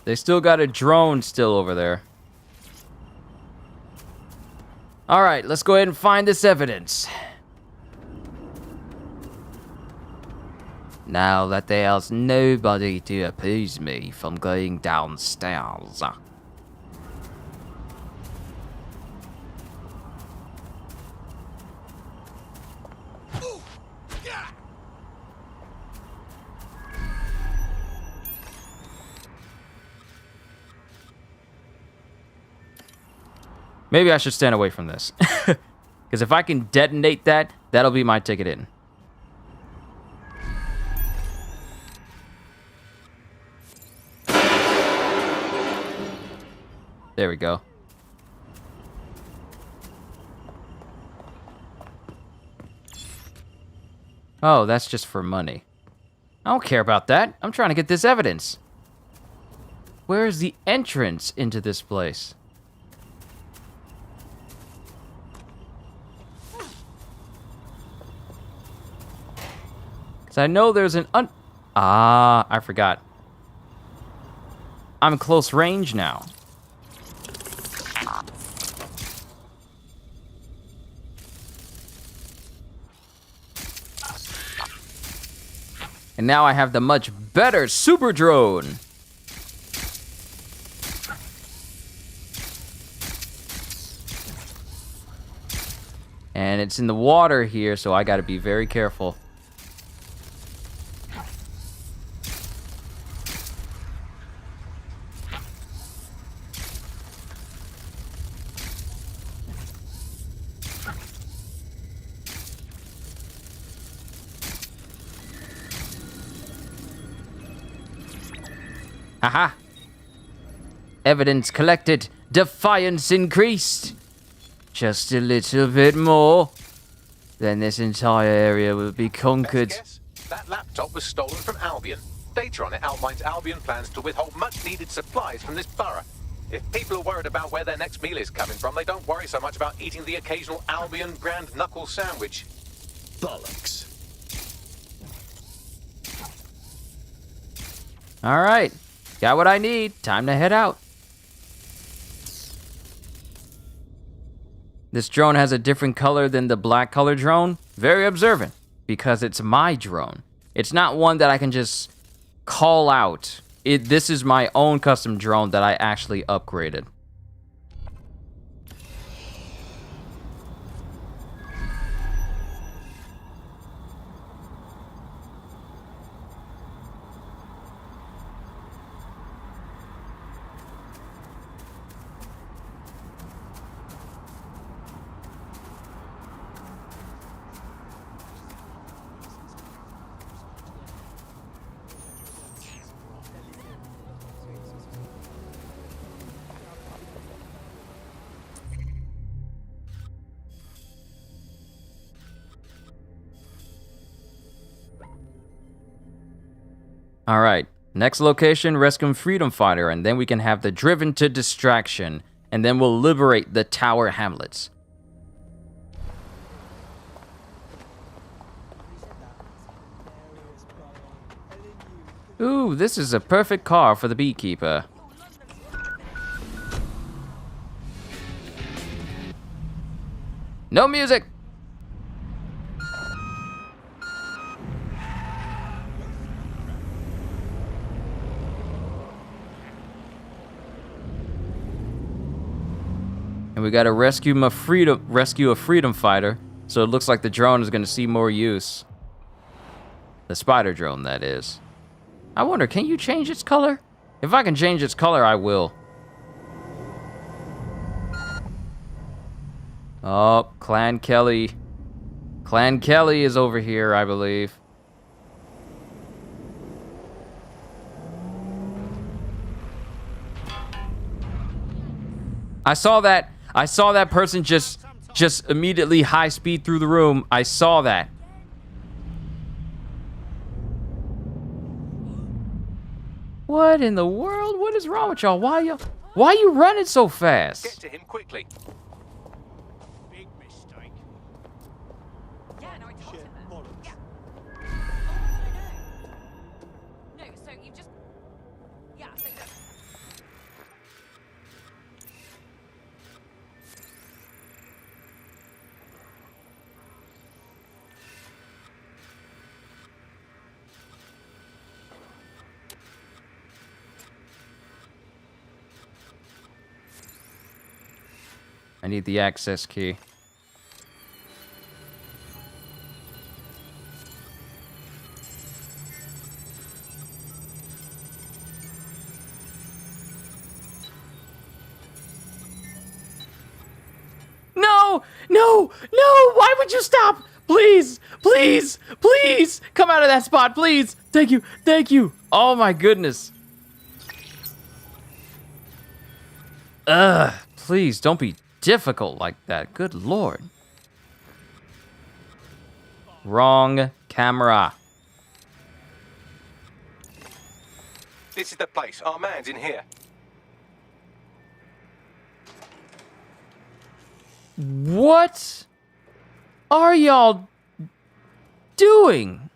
They still got a drone still over there. All right, let's go ahead and find this evidence. Now that there's nobody to oppose me from going downstairs. Maybe I should stand away from this. Because if I can detonate that, that'll be my ticket in. There we go. Oh, that's just for money. I don't care about that. I'm trying to get this evidence. Where is the entrance into this place? Because I know there's an I forgot. I'm close range now. And now I have the much better super drone. And it's in the water here, so I gotta be very careful. Haha. Evidence collected. Defiance increased. Just a little bit more. Then this entire area will be conquered. Best guess? That laptop was stolen from Albion. Data on it outlines Albion plans to withhold much-needed supplies from this borough. If people are worried about where their next meal is coming from, they don't worry so much about eating the occasional Albion grand knuckle sandwich. Bollocks. All right. Got what I need. Time to head out. This drone has a different color than the black color drone. Very observant, because it's my drone. It's not one that I can just call out. This is my own custom drone that I actually upgraded. All right, next location, rescue Freedom Fighter, and then we can have the Driven to Distraction, and then we'll liberate the Tower Hamlets. Ooh, this is a perfect car for the beekeeper. No music! And we gotta rescue a freedom fighter, so it looks like the drone is gonna see more use. The spider drone, that is. I wonder, can you change its color? If I can change its color, I will. Oh, Clan Kelly. Clan Kelly is over here, I believe. I saw that person just immediately high speed through the room. I saw that. What in the world? What is wrong with y'all? Why are you running so fast? Get to him quickly. Big mistake. Yeah, no, I told him that. Yeah. No, so you just... Yeah, so... I need the access key. No! No! No! Why would you stop? Please! Please! Please! Come out of that spot, please! Thank you! Thank you! Oh my goodness! Ugh! Please, don't be difficult like that. Good lord. Wrong camera. This is the place. Our man's in here. What are y'all doing?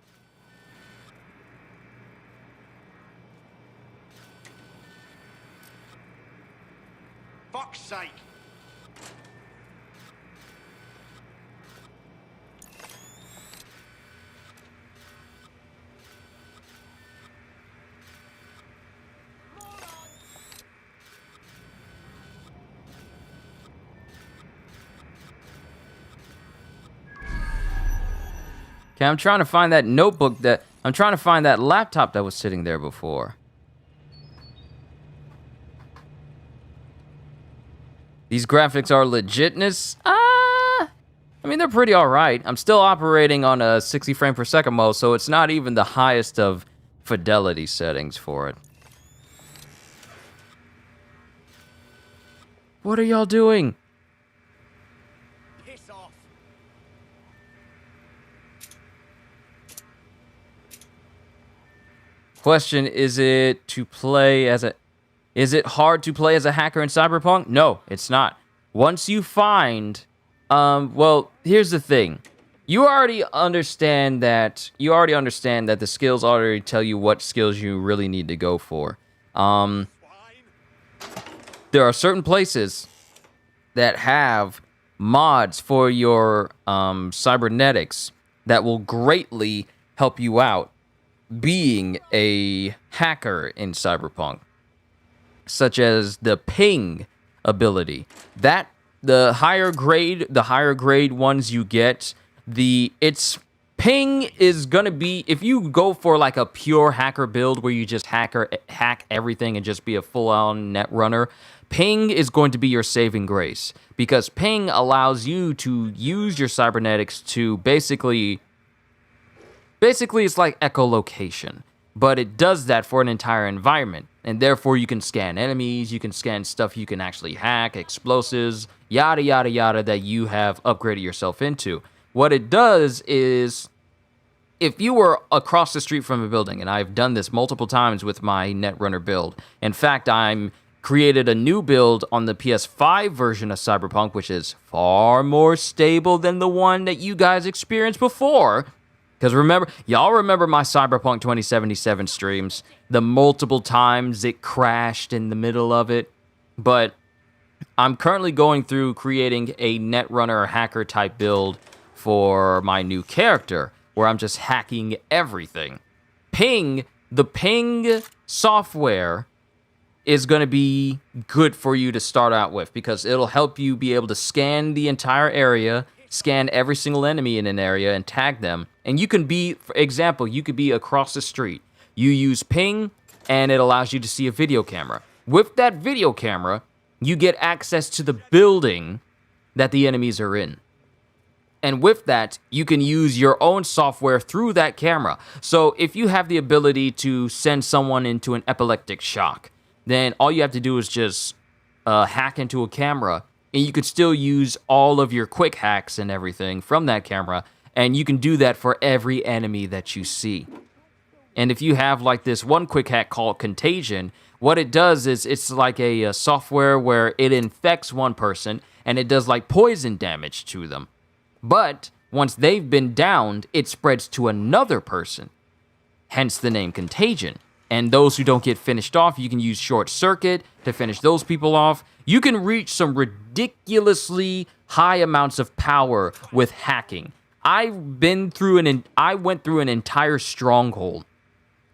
Fuck's sake. Okay, I'm trying to find that notebook I'm trying to find that laptop that was sitting there before. These graphics are legitness? I mean, they're pretty alright. I'm still operating on a 60 frame per second mode, so it's not even the highest of fidelity settings for it. What are y'all doing? Piss off. Question, is it hard to play as a hacker in Cyberpunk? No, it's not. Once you find, well, here's the thing. You already understand that the skills already tell you what skills you really need to go for. There are certain places that have mods for your cybernetics that will greatly help you out being a hacker in Cyberpunk, such as the ping ability. That the higher grade ones you get, its ping is gonna be, if you go for like a pure hacker build where you just hack everything and just be a full-on net runner, ping is going to be your saving grace, because ping allows you to use your cybernetics to basically it's like echolocation, but it does that for an entire environment, and therefore you can scan enemies, you can scan stuff you can actually hack, explosives, yada yada yada, that you have upgraded yourself into. What it does is, if you were across the street from a building, and I've done this multiple times with my Netrunner build. In fact, I'm created a new build on the PS5 version of Cyberpunk, which is far more stable than the one that you guys experienced before. Because y'all remember my Cyberpunk 2077 streams, the multiple times it crashed in the middle of it. But I'm currently going through creating a Netrunner hacker type build for my new character, where I'm just hacking everything. The ping software is going to be good for you to start out with, because it'll help you be able to scan the entire area, scan every single enemy in an area and tag them. And you can be, for example, you could be across the street. You use ping and it allows you to see a video camera. With that video camera, you get access to the building that the enemies are in. And with that, you can use your own software through that camera. So if you have the ability to send someone into an epileptic shock, then all you have to do is just hack into a camera, and you could still use all of your quick hacks and everything from that camera, and you can do that for every enemy that you see. And if you have like this one quick hack called Contagion, what it does is it's like a software where it infects one person, and it does like poison damage to them. But once they've been downed, it spreads to another person, hence the name Contagion. And those who don't get finished off, you can use Short Circuit to finish those people off. You can reach some ridiculously high amounts of power with hacking. I went through an entire stronghold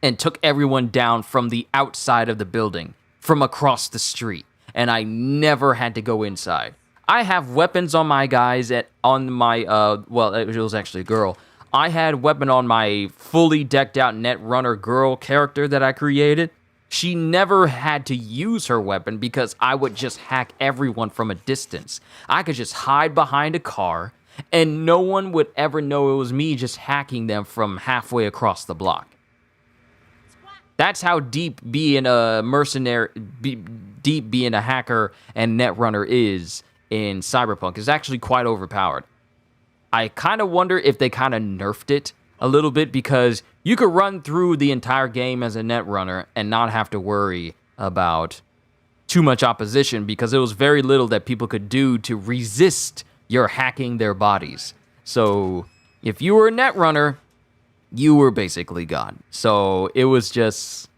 and took everyone down from the outside of the building, from across the street, and I never had to go inside. I have weapons on my guys well, it was actually a girl. I had weapon on my fully decked out Netrunner girl character that I created. She never had to use her weapon because I would just hack everyone from a distance. I could just hide behind a car and no one would ever know it was me just hacking them from halfway across the block. That's how deep being a mercenary, deep being a hacker and Netrunner is in Cyberpunk. It's actually quite overpowered. I kind of wonder if they kind of nerfed it a little bit, because you could run through the entire game as a Netrunner and not have to worry about too much opposition, because there was very little that people could do to resist your hacking their bodies. So if you were a Netrunner, you were basically gone. So it was just...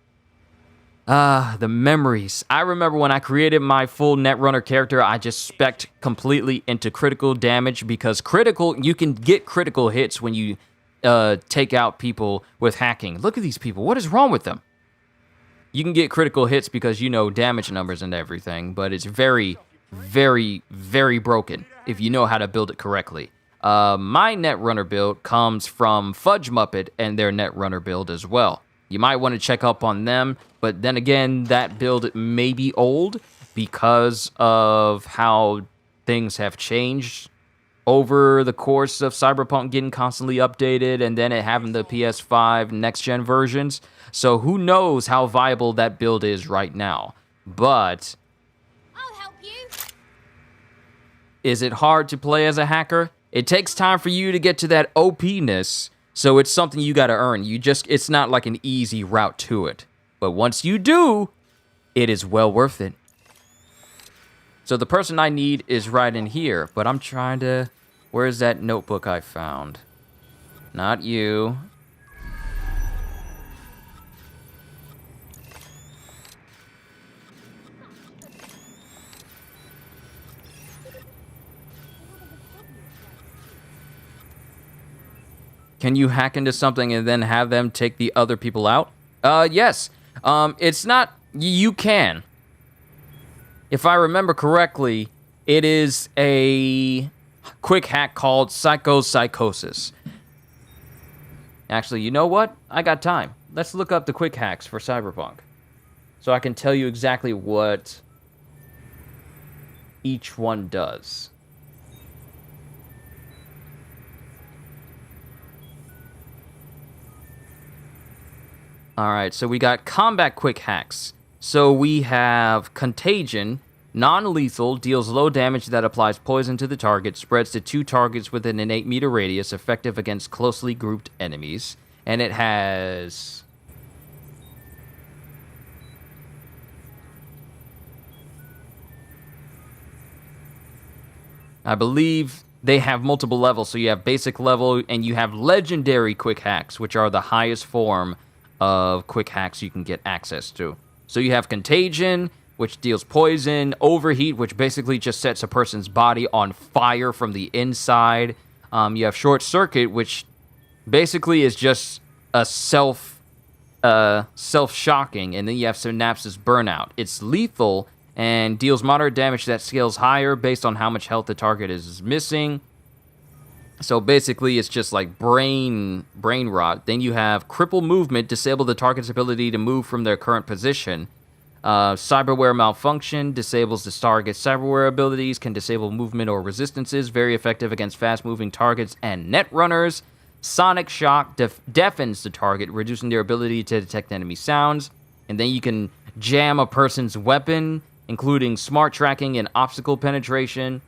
the memories. I remember when I created my full Netrunner character, I just spec'd completely into critical damage, because you can get critical hits when you take out people with hacking. Look at these people. What is wrong with them? You can get critical hits because you know damage numbers and everything, but it's very, very, very broken if you know how to build it correctly. My Netrunner build comes from Fudge Muppet and their Netrunner build as well. You might want to check up on them, but then again, that build may be old because of how things have changed over the course of Cyberpunk getting constantly updated, and then it having the PS5 next-gen versions. So who knows how viable that build is right now. But I'll help you. Is it hard to play as a hacker? It takes time for you to get to that OP-ness, so it's something you gotta earn. It's not like an easy route to it. But once you do, it is well worth it. So the person I need is right in here, but I'm trying to... Where's that notebook I found? Not you. Can you hack into something and then have them take the other people out? Yes. It's not... You can. If I remember correctly, it is a quick hack called psychosis. Actually, you know what? I got time. Let's look up the quick hacks for Cyberpunk, so I can tell you exactly what each one does. Alright, so we got combat quick hacks. So we have Contagion, non-lethal, deals low damage that applies poison to the target, spreads to 2 targets within an 8-meter radius, effective against closely grouped enemies. And it has... I believe they have multiple levels, so you have basic level, and you have legendary quick hacks, which are the highest form of quick hacks you can get access to. So you have Contagion, which deals poison, Overheat, which basically just sets a person's body on fire from the inside. You have Short Circuit, which basically is just a self-shocking, and then you have Synapses Burnout. It's lethal and deals moderate damage that scales higher based on how much health the target is missing. So basically, it's just like brain rot. Then you have Cripple Movement, disable the target's ability to move from their current position. Cyberware Malfunction, disables the target's cyberware abilities, can disable movement or resistances, very effective against fast-moving targets and net runners. Sonic Shock deafens the target, reducing their ability to detect enemy sounds. And then you can jam a person's weapon, including smart tracking and obstacle penetration.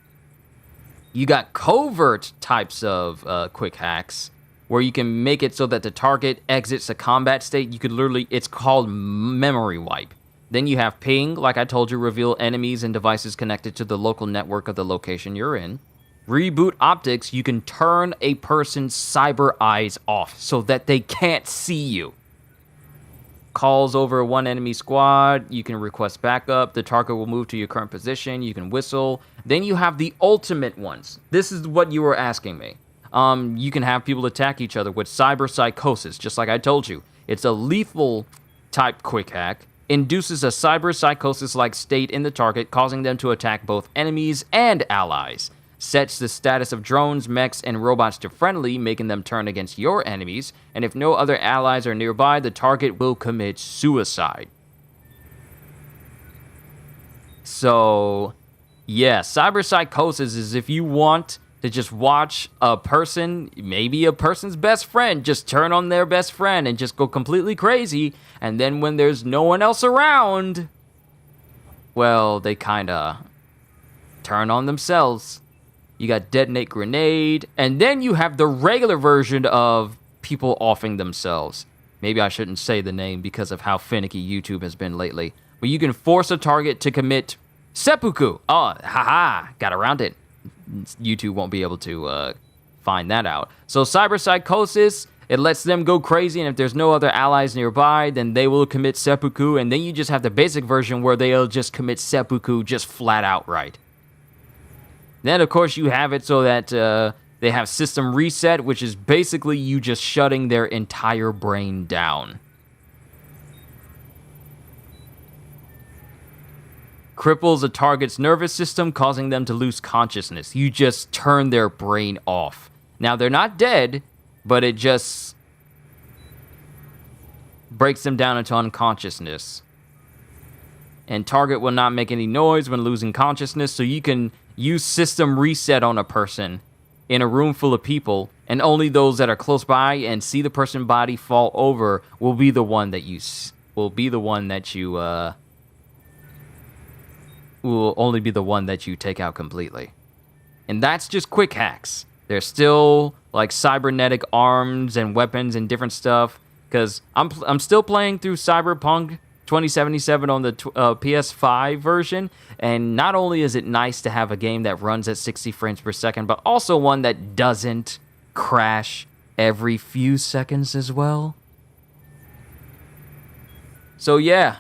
You got covert types of quick hacks, where you can make it so that the target exits a combat state. You could literally, it's called memory wipe. Then you have ping, like I told you, reveal enemies and devices connected to the local network of the location you're in. Reboot optics, you can turn a person's cyber eyes off so that they can't see you. Calls over one enemy squad, you can request backup, the target will move to your current position, you can whistle. Then you have the ultimate ones. This is what you were asking me. You can have people attack each other with cyber psychosis, just like I told you. It's a lethal type quick hack, induces a cyber psychosis-like state in the target, causing them to attack both enemies and allies. Sets the status of drones, mechs, and robots to friendly, making them turn against your enemies, and if no other allies are nearby, the target will commit suicide. So, yeah, cyber psychosis is if you want to just watch a person, maybe a person's best friend, just turn on their best friend and just go completely crazy, and then when there's no one else around, well, they kinda turn on themselves. You got Detonate Grenade, and then you have the regular version of people offing themselves. Maybe I shouldn't say the name because of how finicky YouTube has been lately. But you can force a target to commit seppuku. Oh, haha, got around it. YouTube won't be able to find that out. So cyber psychosis, it lets them go crazy, and if there's no other allies nearby, then they will commit seppuku, and then you just have the basic version where they'll just commit seppuku just flat outright. Then, of course, you have it so that they have system reset, which is basically you just shutting their entire brain down. Cripples a target's nervous system, causing them to lose consciousness. You just turn their brain off. Now, they're not dead, but it just breaks them down into unconsciousness. And target will not make any noise when losing consciousness, so you can use system reset on a person in a room full of people, and only those that are close by and see the person's body fall over will be the one that you will only be the one that you take out completely. And that's just quick hacks. There's still like cybernetic arms and weapons and different stuff. Because I'm still playing through Cyberpunk 2077 on the PS5 version. And not only is it nice to have a game that runs at 60 frames per second, but also one that doesn't crash every few seconds as well. So yeah.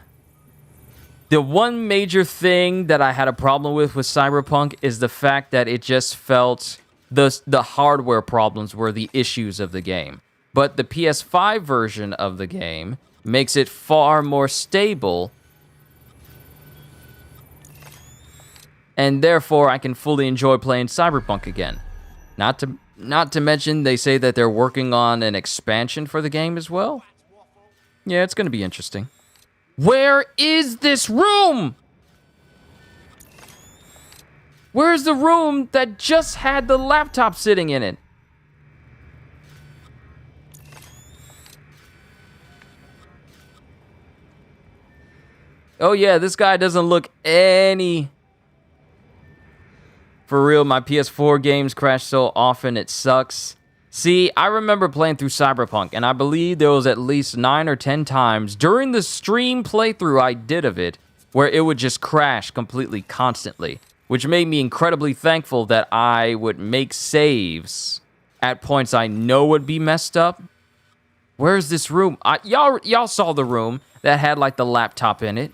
The one major thing that I had a problem with Cyberpunk is the fact that it just felt the hardware problems were the issues of the game. But the PS5 version of the game makes it far more stable. And therefore, I can fully enjoy playing Cyberpunk again. Not to mention, they say that they're working on an expansion for the game as well. Yeah, it's going to be interesting. Where is this room? Where's the room that just had the laptop sitting in it? Oh yeah, this guy doesn't look any... For real, my PS4 games crash so often it sucks. See, I remember playing through Cyberpunk, and I believe there was at least 9 or 10 times during the stream playthrough I did of it where it would just crash completely constantly, which made me incredibly thankful that I would make saves at points I know would be messed up. Where's this room? Y'all saw the room that had like the laptop in it,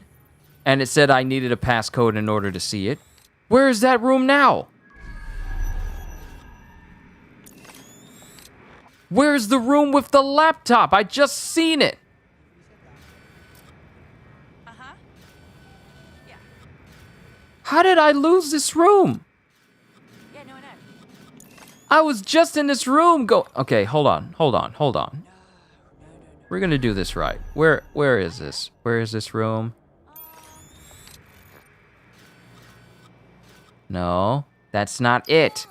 and it said I needed a passcode in order to see it. Where is that room now? Where's the room with the laptop? I just seen it. Yeah. How did I lose this room? Yeah, no, I know. I was just in this room. Okay, hold on. We're gonna do this right. Where is this? Where is this room? No, that's not it.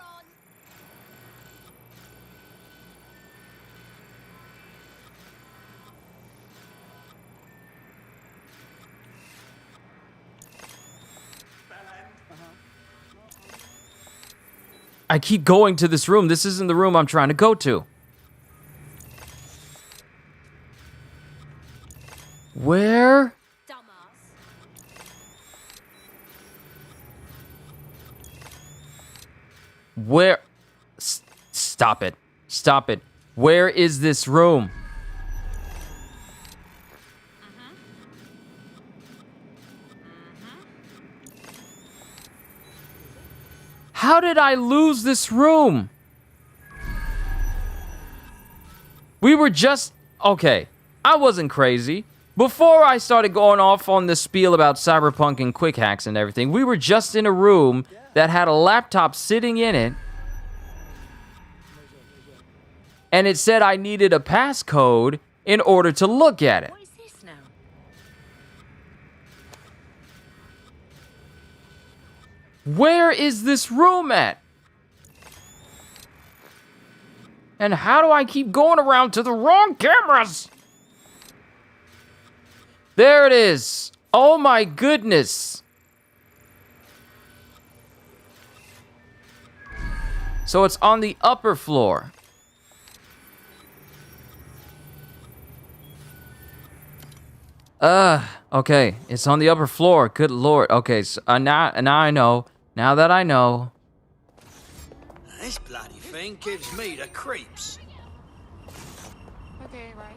I keep going to this room. This isn't the room I'm trying to go to. Where? Where? Stop it. Stop it. Where is this room? How did I lose this room? We were just... Okay, I wasn't crazy. Before I started going off on this spiel about Cyberpunk and quick hacks and everything, we were just in a room that had a laptop sitting in it. And it said I needed a passcode in order to look at it. What is this now? Where is this room at? And how do I keep going around to the wrong cameras? There it is. Oh my goodness. So it's on the upper floor. Okay. It's on the upper floor. Good lord. Okay, so now I know. Now that I know. This bloody thing gives me the creeps. Okay, right.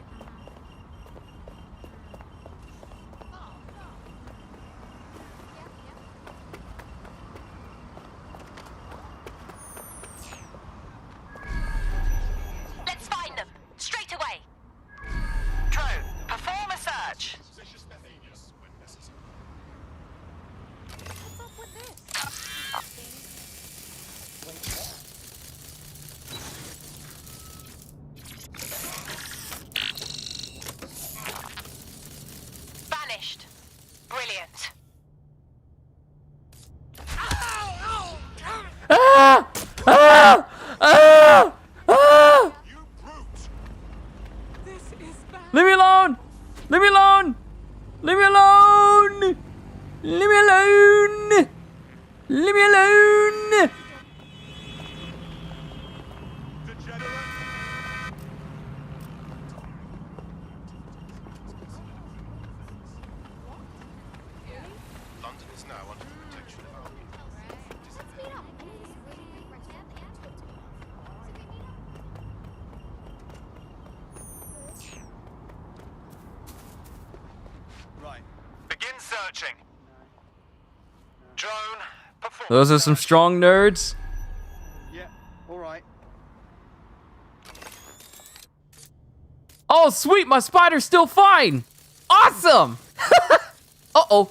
Let's find them. Straight away. Drone, perform a search. What's up with this? Vanished. Brilliant. Ah! Ah! Ah! Ah! Leave me alone! Leave me alone! Leave me alone! Leave me alone! Leave me alone! Searching. Drone, perform. Those are some strong nerds. Yeah, all right. Oh, sweet, my spider's still fine. Awesome. Uh-oh.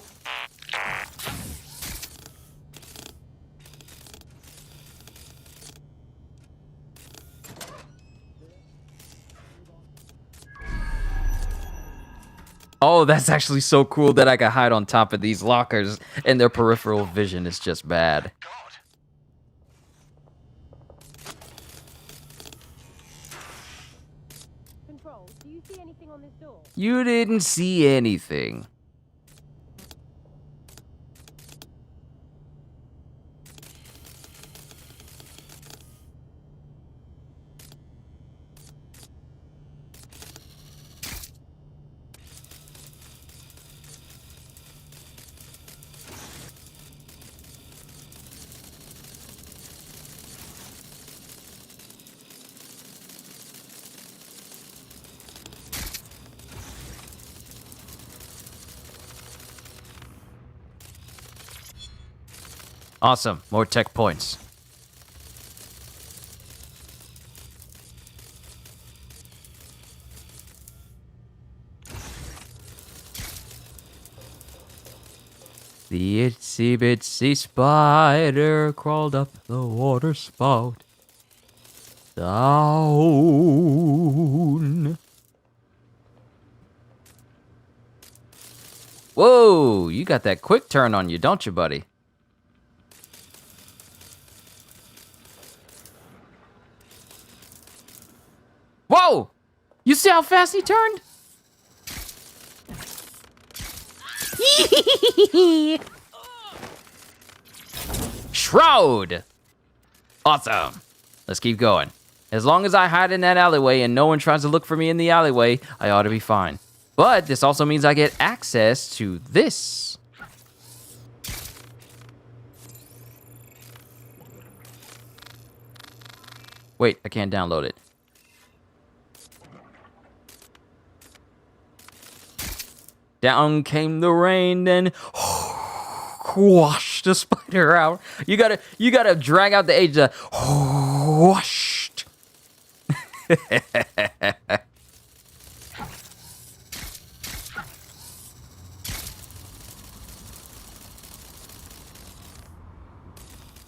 Oh, that's actually so cool that I can hide on top of these lockers and their peripheral vision is just bad. Control, do you see anything on this door? You didn't see anything. Awesome. More tech points. The itsy bitsy spider crawled up the water spout. Down. Whoa, you got that quick turn on you, don't you, buddy? Whoa! You see how fast he turned? Shroud! Awesome. Let's keep going. As long as I hide in that alleyway and no one tries to look for me in the alleyway, I ought to be fine. But this also means I get access to this. Wait, I can't download it. Down came the rain, then whoosh the spider out. You gotta drag out the H. Whooshed.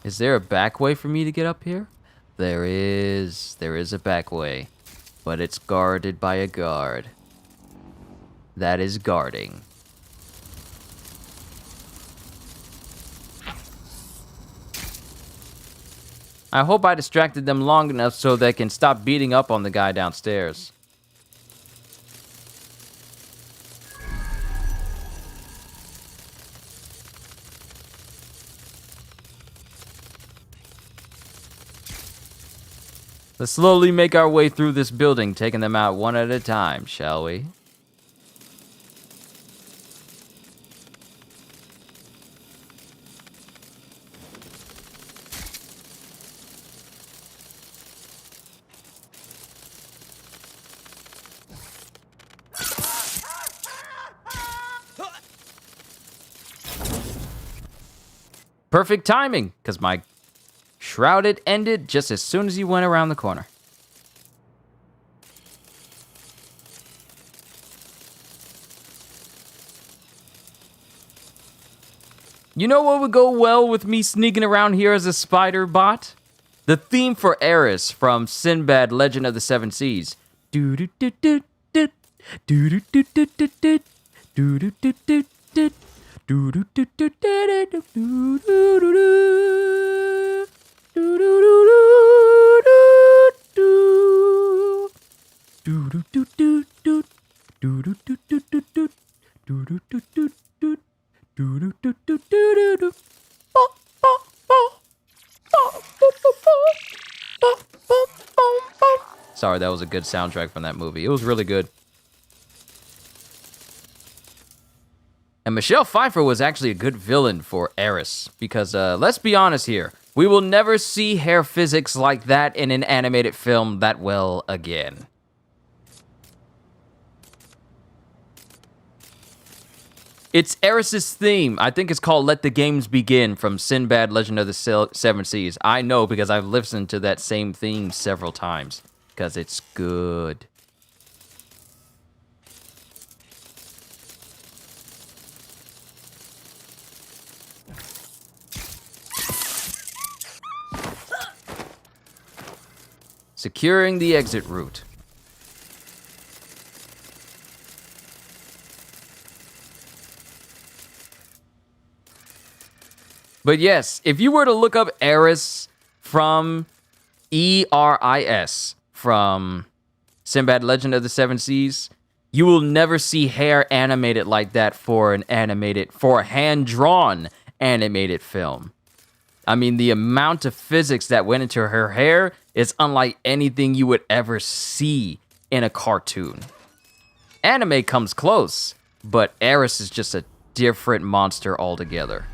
Is there a back way for me to get up here? There is a back way, but it's guarded by a guard. That is guarding. I hope I distracted them long enough so they can stop beating up on the guy downstairs. Let's slowly make our way through this building, taking them out one at a time, shall we? Perfect timing, because my shrouded ended just as soon as you went around the corner. You know what would go well with me sneaking around here as a spider bot? The theme for Eris from Sinbad Legend of the Seven Seas. Sorry, that was a good soundtrack from that movie. It was really good. And Michelle Pfeiffer was actually a good villain for Eris, because let's be honest here, we will never see hair physics like that in an animated film that well again. It's Eris's theme. I think it's called Let the Games Begin from Sinbad, Legend of the Seven Seas. I know because I've listened to that same theme several times because it's good. Securing the exit route. But yes, if you were to look up Eris from E-R-I-S from Sinbad Legend of the Seven Seas, you will never see hair animated like that for a hand-drawn animated film. I mean, the amount of physics that went into her hair is unlike anything you would ever see in a cartoon. Anime comes close, but Eris is just a different monster altogether.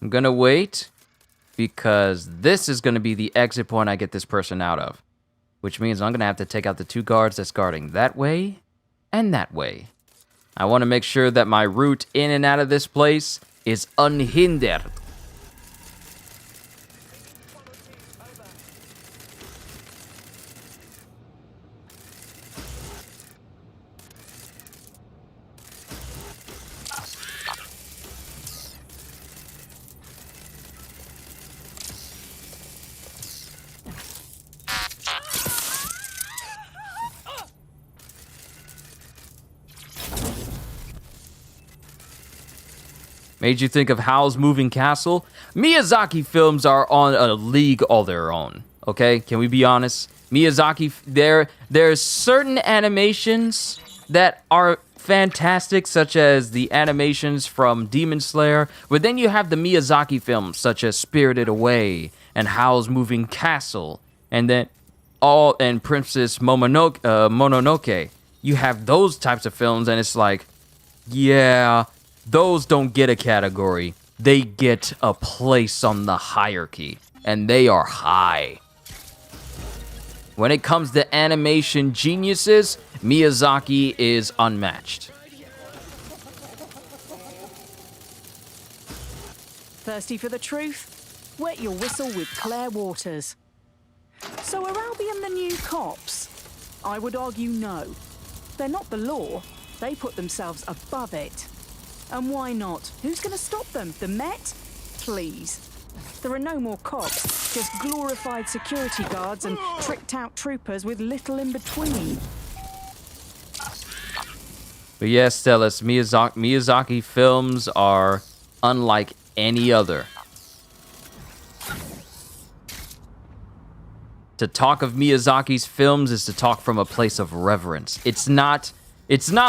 I'm gonna wait because this is gonna be the exit point I get this person out of, which means I'm gonna have to take out the 2 guards that's guarding that way and that way. I want to make sure that my route in and out of this place is unhindered. Made you think of Howl's Moving Castle? Miyazaki films are on a league all their own, okay? Can we be honest? Miyazaki, there's certain animations that are fantastic, such as the animations from Demon Slayer, but then you have the Miyazaki films, such as Spirited Away and Howl's Moving Castle, and then and Princess Mononoke. You have those types of films, and it's like, yeah, those don't get a category. They get a place on the hierarchy, and they are high. When it comes to animation geniuses, Miyazaki is unmatched. Thirsty for the truth? Wet your whistle with Claire Waters. So are Albion the new cops? I would argue no. They're not the law. They put themselves above it. And why not? Who's going to stop them? The Met? Please. There are no more cops, just glorified security guards and tricked-out troopers with little in between. But yes, Stellis, Miyazaki films are unlike any other. To talk of Miyazaki's films is to talk from a place of reverence. It's not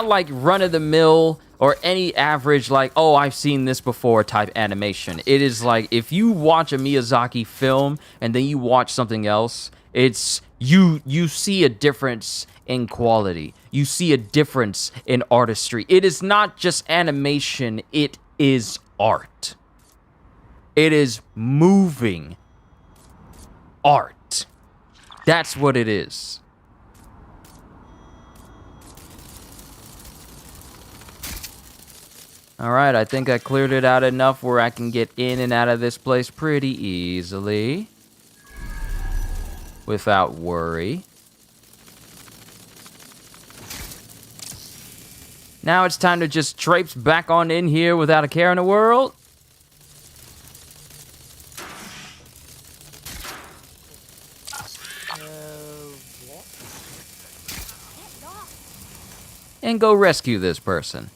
like run-of-the-mill or any average, like, oh, I've seen this before type animation. It is like, if you watch a Miyazaki film and then you watch something else, it's, you see a difference in quality. You see a difference in artistry. It is not just animation, it is art. It is moving art. That's what it is. Alright, I think I cleared it out enough where I can get in and out of this place pretty easily. Without worry. Now it's time to just traipse back on in here without a care in the world. And go rescue this person.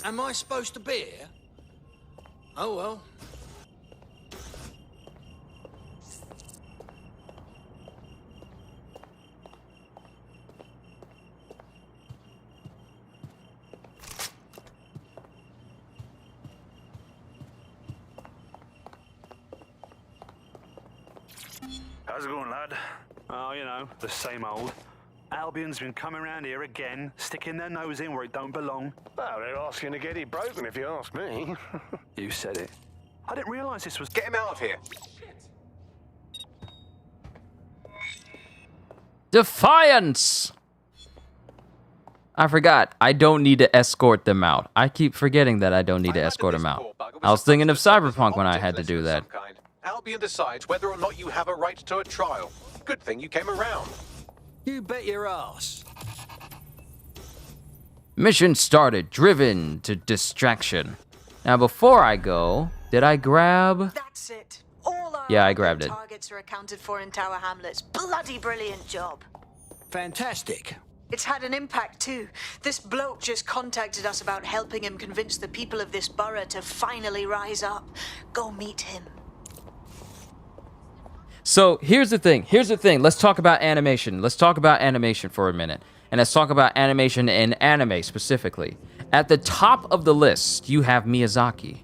Am I supposed to be here? Oh well. How's it going, lad? Oh, you know, the same old. Albion's been coming around here again, sticking their nose in where it don't belong. Well, they're asking to get it broken, if you ask me. You said it. I didn't realise this was... Get him out of here. Defiance! I forgot. I don't need to escort them out. I keep forgetting that I don't need to escort them out. I was thinking of Cyberpunk when I had to do that. Albion decides whether or not you have a right to a trial. Good thing you came around. You bet your ass. Mission started. Driven to distraction. Now, before I go, did I grab... That's it. All our Yeah, I grabbed it. targets are accounted for in Tower Hamlets. Bloody brilliant job. Fantastic. It's had an impact too. This bloke just contacted us about helping him convince the people of this borough to finally rise up. Go meet him. So here's the thing. Let's talk about animation. Let's talk about animation for a minute. And let's talk about animation in anime specifically. At the top of the list, you have Miyazaki.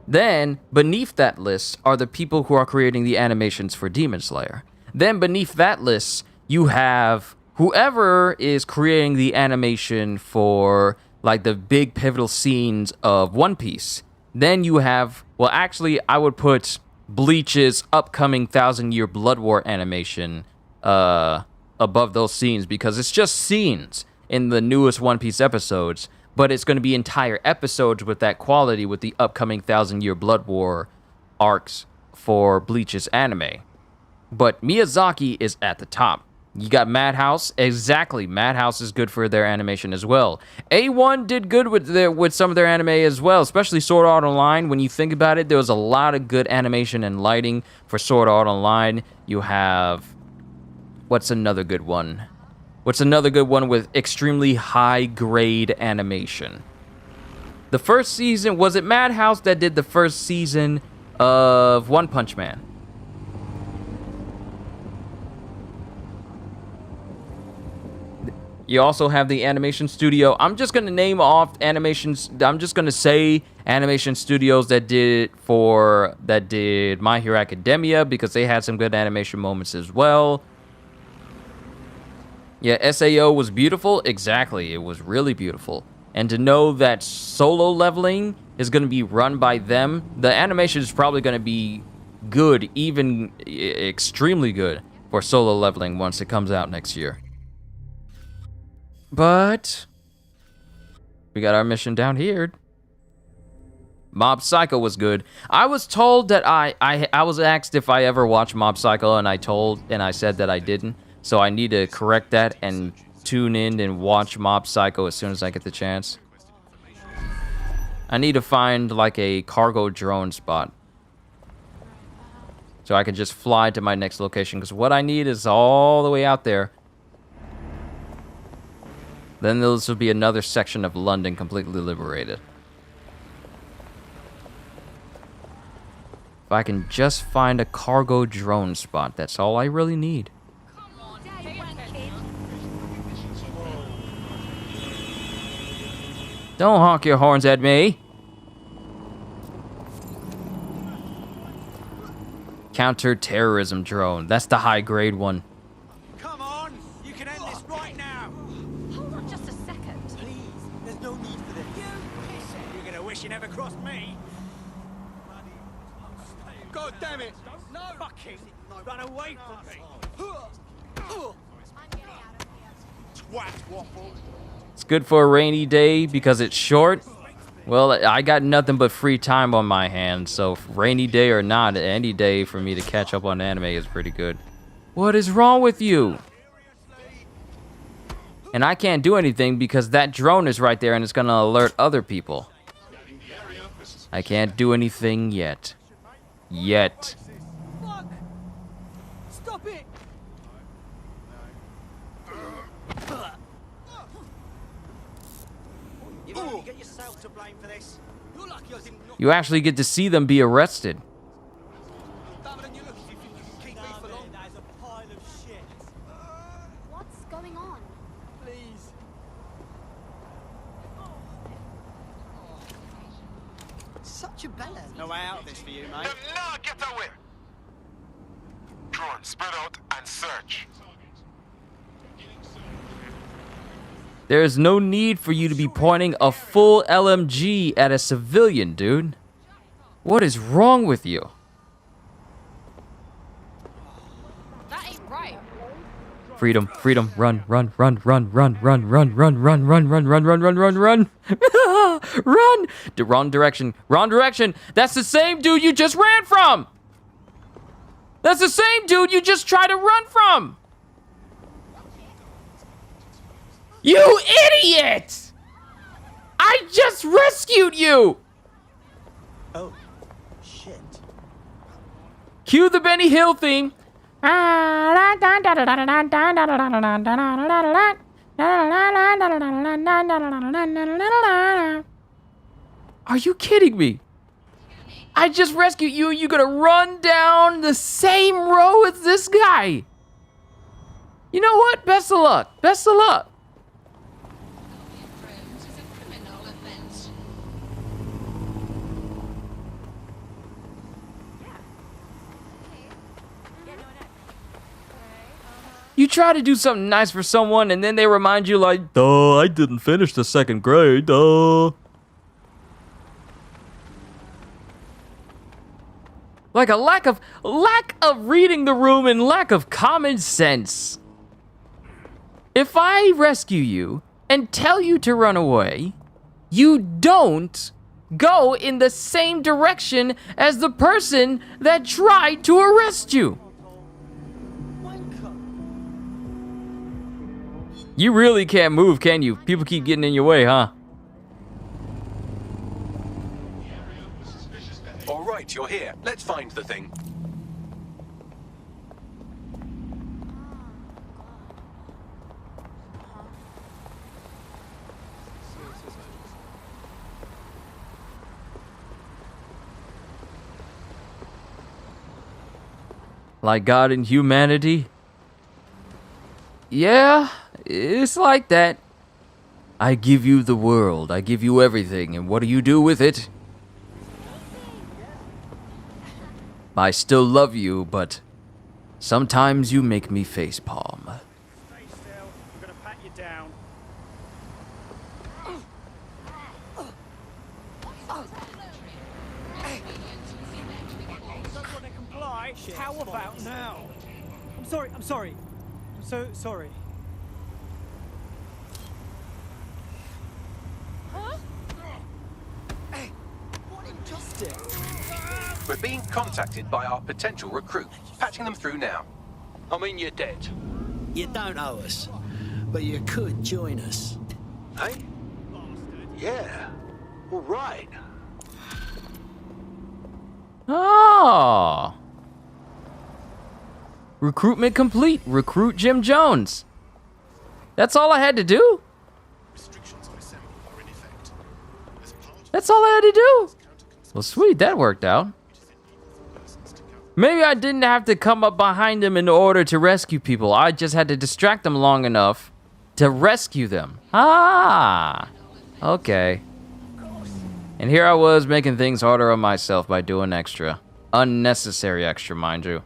Then, beneath that list are the people who are creating the animations for Demon Slayer. Then beneath that list, you have whoever is creating the animation for like the big pivotal scenes of One Piece. Then you have, well, actually, I would put Bleach's upcoming 1,000-year Blood War animation above those scenes because it's just scenes in the newest One Piece episodes, but it's going to be entire episodes with that quality with the upcoming 1,000-year Blood War arcs for Bleach's anime. But Miyazaki is at the top. You got Madhouse. Exactly. Madhouse is good for their animation as well. A1 did good with some of their anime as well, especially Sword Art Online. When you think about it, there was a lot of good animation and lighting for Sword Art Online. You have... What's another good one? What's another good one with extremely high-grade animation? The first season... Was it Madhouse that did the first season of One Punch Man? You also have the animation studio. I'm just going to name off animations. I'm just going to say animation studios that did My Hero Academia because they had some good animation moments as well. Yeah, SAO was beautiful. Exactly. It was really beautiful. And to know that Solo Leveling is going to be run by them, the animation is probably going to be good, even extremely good for Solo Leveling once it comes out next year. But we got our mission down here. Mob Psycho was good. I was told that I was asked if I ever watched Mob Psycho, and I said that I didn't. So I need to correct that and tune in and watch Mob Psycho as soon as I get the chance. I need to find like a cargo drone spot so I can just fly to my next location, because what I need is all the way out there. Then this will be another section of London completely liberated. If I can just find a cargo drone spot, that's all I really need. Don't honk your horns at me. Counter-terrorism drone. That's the high-grade one. Come on! You can end this right now! Hold on just a second. Please, there's no need for this. You're gonna wish you never crossed me. God damn it! No! Fucking run away from me! Twat waffle! It's good for a rainy day because it's short. Well, I got nothing but free time on my hands, so rainy day or not, any day for me to catch up on anime is pretty good. What is wrong with you? And I can't do anything because that drone is right there and it's gonna alert other people. I can't do anything yet. Yet. Stop it! You only get yourself to blame for this. You actually get to see them be arrested. What's going on? Please. Such a bellend. No way out of this for you, mate. Now get away! Drone, spread out and search. There is no need for you to be pointing a full LMG at a civilian, dude. What is wrong with you? That ain't right. Freedom, freedom, run, run, run, run, run, run, run, run, run, run, run, run, run, run, run, run. Run! Wrong direction, wrong direction. That's the same dude you just ran from. That's the same dude you just tried to run from. You idiot! I just rescued you! Oh, shit. Cue the Benny Hill theme. Are you kidding me? I just rescued you and you're gonna run down the same row as this guy. You know what? Best of luck. Best of luck. You try to do something nice for someone and then they remind you like, duh, I didn't finish the 2nd grade, duh. Like a lack of reading the room and lack of common sense. If I rescue you and tell you to run away, you don't go in the same direction as the person that tried to arrest you. You really can't move, can you? People keep getting in your way, huh? All right, you're here. Let's find the thing. Like God and humanity? Yeah, it's like that. I give you the world, I give you everything, and what do you do with it? I still love you, but sometimes you make me facepalm. Stay still. I'm gonna pat you down. Don't want to comply. How about now? I'm sorry. I'm so sorry. Huh? Hey, what injustice? We're being contacted by our potential recruit. Patching them through now. I mean, you're dead. You don't owe us, but you could join us. Hey? Yeah. All right. Oh. Recruitment complete. Recruit Jim Jones. That's all I had to do? That's all I had to do? Well, sweet, that worked out. Maybe I didn't have to come up behind them in order to rescue people. I just had to distract them long enough to rescue them. Ah, okay. And here I was making things harder on myself by doing extra. Unnecessary extra, mind you.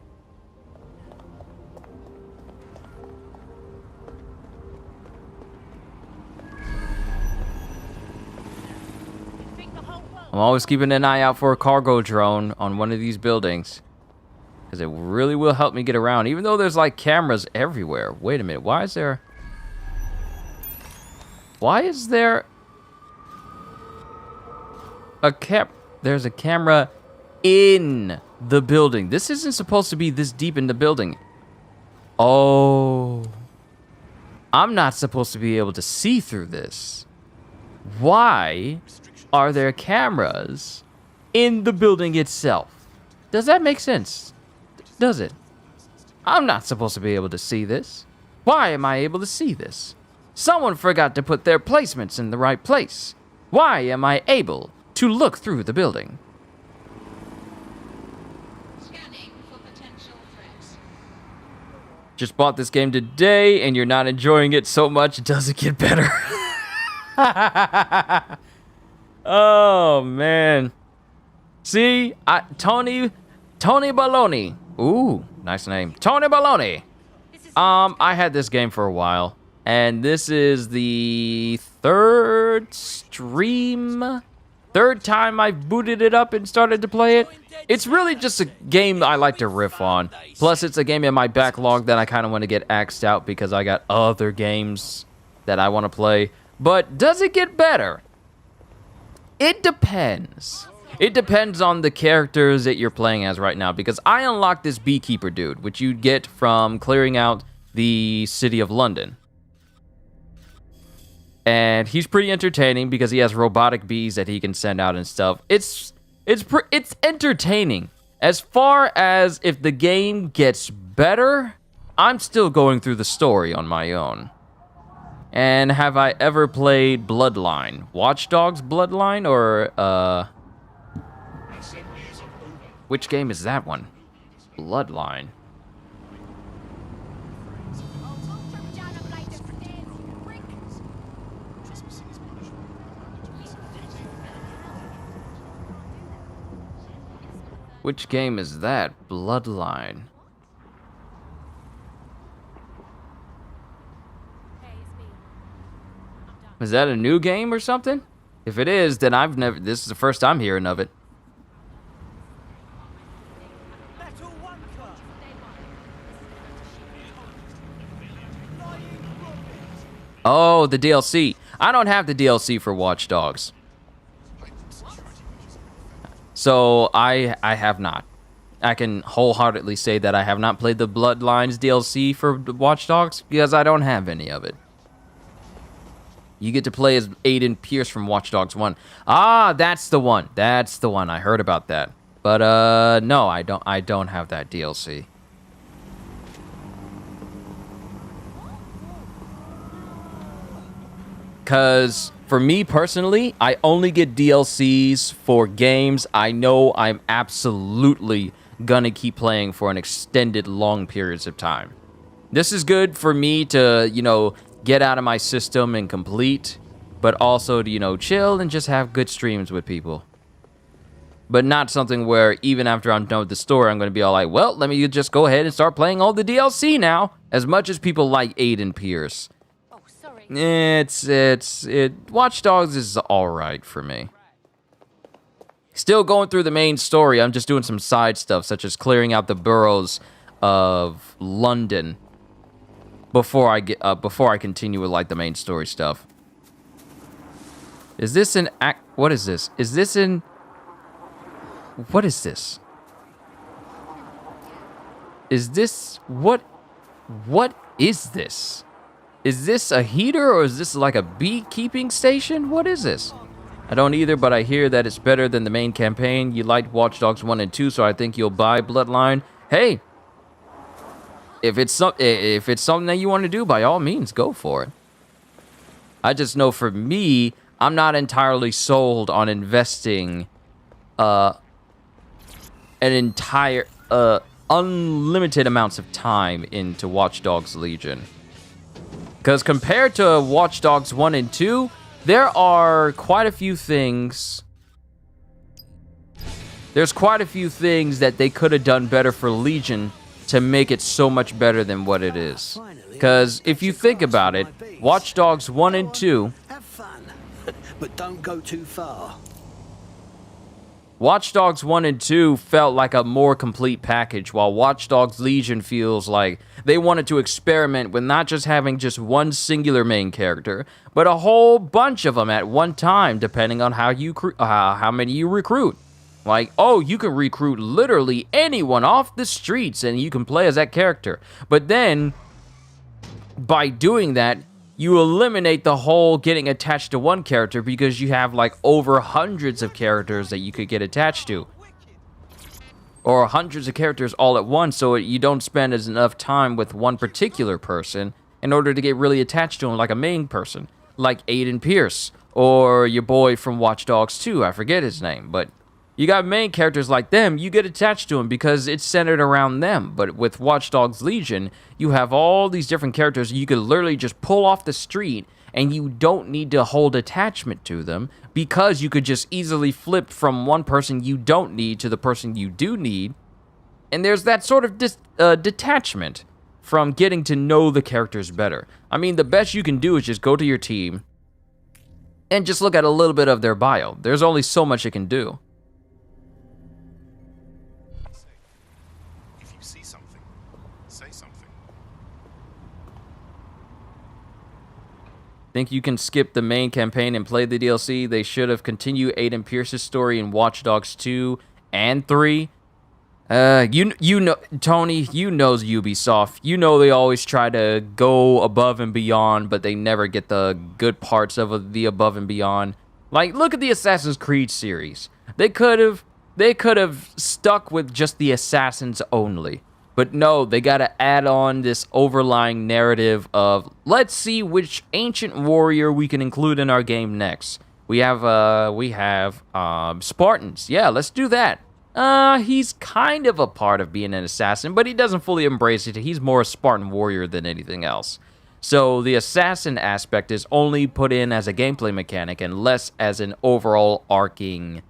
I'm always keeping an eye out for a cargo drone on one of these buildings, because it really will help me get around, even though there's like cameras everywhere. Wait a minute, why is there there's a camera in the building? This isn't supposed to be this deep in the building. Oh, I'm not supposed to be able to see through this. Why are there cameras in the building itself? Does that make sense? Does it? I'm not supposed to be able to see this. Why am I able to see this? Someone forgot to put their placements in the right place. Why am I able to look through the building. Just bought this game today, and you're not enjoying it so much, does it get better? Oh, man. See, Tony Baloney. Ooh, nice name. Tony Baloney. I had this game for a while, and this is the third time I've booted it up and started to play it. It's really just a game I like to riff on. Plus, it's a game in my backlog that I kind of want to get axed out because I got other games that I want to play. But does it get better? It depends. It depends on the characters that you're playing as right now, because I unlocked this beekeeper dude, which you get from clearing out the city of London. And he's pretty entertaining because he has robotic bees that he can send out and stuff. It's entertaining. As far as if the game gets better, I'm still going through the story on my own. And have I ever played Bloodline? Watch Dogs Bloodline or which game is that one? Bloodline. Which game is that? Bloodline. Is that a new game or something? If it is, then this is the first I'm hearing of it. Oh, the DLC. I don't have the DLC for Watch Dogs. So I have not. I can wholeheartedly say that I have not played the Bloodlines DLC for Watch Dogs because I don't have any of it. You get to play as Aiden Pierce from Watch Dogs 1. Ah, that's the one. That's the one. I heard about that. But no, I don't have that DLC. Cuz for me personally, I only get DLCs for games I know I'm absolutely gonna keep playing for an extended long periods of time. This is good for me to, you know, get out of my system and complete, but also to, you know, chill and just have good streams with people. But not something where even after I'm done with the story, I'm going to be all like, well, let me just go ahead and start playing all the DLC now. As much as people like Aiden Pierce. Oh, sorry. Watch Dogs is all right for me. Still going through the main story. I'm just doing some side stuff, such as clearing out the boroughs of London before I continue with like the main story stuff. Is this an act? What is this? Is this in? What is this? Is this what? What is this? Is this a heater or is this like a beekeeping station? What is this? I don't either, but I hear that it's better than the main campaign. You liked Watch Dogs 1 and 2, so I think you'll buy Bloodline. Hey. If it's something that you want to do, by all means, go for it. I just know for me, I'm not entirely sold on investing an entire unlimited amounts of time into Watch Dogs Legion. Because compared to Watch Dogs 1 and 2, there are quite a few things. There's quite a few things that they could have done better for Legion to make it so much better than what it is. Because if you think about it, Watch Dogs 1 and 2... Have fun, but don't go too far. Watch Dogs 1 and 2 felt like a more complete package, while Watch Dogs Legion feels like they wanted to experiment with not just having just one singular main character, but a whole bunch of them at one time, depending on how many you recruit. Like, oh, you can recruit literally anyone off the streets and you can play as that character. But then, by doing that, you eliminate the whole getting attached to one character because you have like over hundreds of characters that you could get attached to. Or hundreds of characters all at once, so you don't spend enough time with one particular person in order to get really attached to him like a main person. Like Aiden Pierce, or your boy from Watch Dogs 2, I forget his name, but you got main characters like them, you get attached to them because it's centered around them. But with Watch Dogs Legion, you have all these different characters you could literally just pull off the street, and you don't need to hold attachment to them because you could just easily flip from one person you don't need to the person you do need. And there's that sort of detachment from getting to know the characters better. I mean, the best you can do is just go to your team and just look at a little bit of their bio. There's only so much it can do. If you see something, say something. Think you can skip the main campaign and play the DLC? They should have continued Aiden Pierce's story in Watch Dogs 2 and 3. You know, Tony, you knows Ubisoft. You know they always try to go above and beyond, but they never get the good parts of the above and beyond. Like, look at the Assassin's Creed series. They could have stuck with just the assassins only. But no, they gotta add on this overlying narrative of, let's see which ancient warrior we can include in our game next. We have Spartans. Yeah, let's do that. He's kind of a part of being an assassin, but he doesn't fully embrace it. He's more a Spartan warrior than anything else. So the assassin aspect is only put in as a gameplay mechanic and less as an overall arcing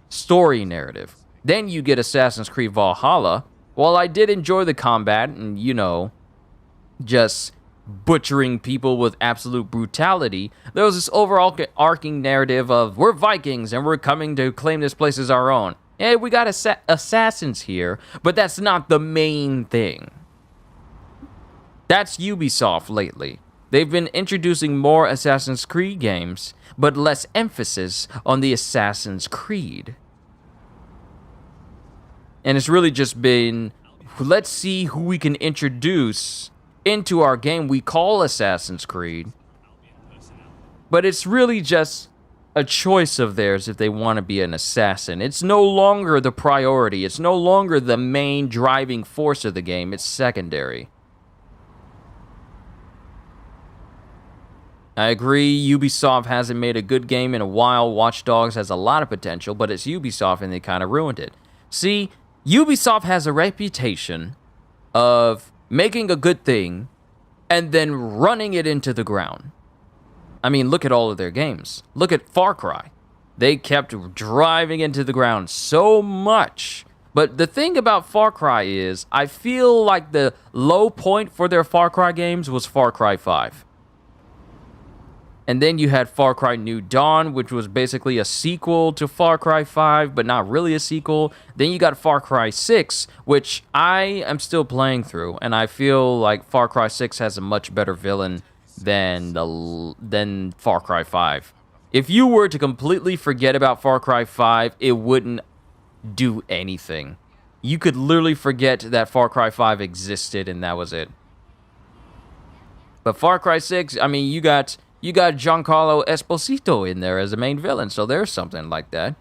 story narrative. Then you get Assassin's Creed Valhalla. While I did enjoy the combat and, you know, just butchering people with absolute brutality, there was this overall arcing narrative of, we're Vikings and we're coming to claim this place as our own. Yeah, we got assassins here, but that's not the main thing. That's Ubisoft lately. They've been introducing more Assassin's Creed games, but less emphasis on the Assassin's Creed. And it's really just been, let's see who we can introduce into our game we call Assassin's Creed. But it's really just a choice of theirs if they want to be an assassin. It's no longer the priority. It's no longer the main driving force of the game. It's secondary. I agree, Ubisoft hasn't made a good game in a while. Watch Dogs has a lot of potential, but it's Ubisoft and they kind of ruined it. See, Ubisoft has a reputation of making a good thing and then running it into the ground. I mean, look at all of their games. Look at Far Cry. They kept driving into the ground so much. But the thing about Far Cry is, I feel like the low point for their Far Cry games was Far Cry 5. And then you had Far Cry New Dawn, which was basically a sequel to Far Cry 5, but not really a sequel. Then you got Far Cry 6, which I am still playing through. And I feel like Far Cry 6 has a much better villain than Far Cry 5. If you were to completely forget about Far Cry 5, it wouldn't do anything. You could literally forget that Far Cry 5 existed and that was it. But Far Cry 6, I mean, you got Giancarlo Esposito in there as the main villain, so there's something like that.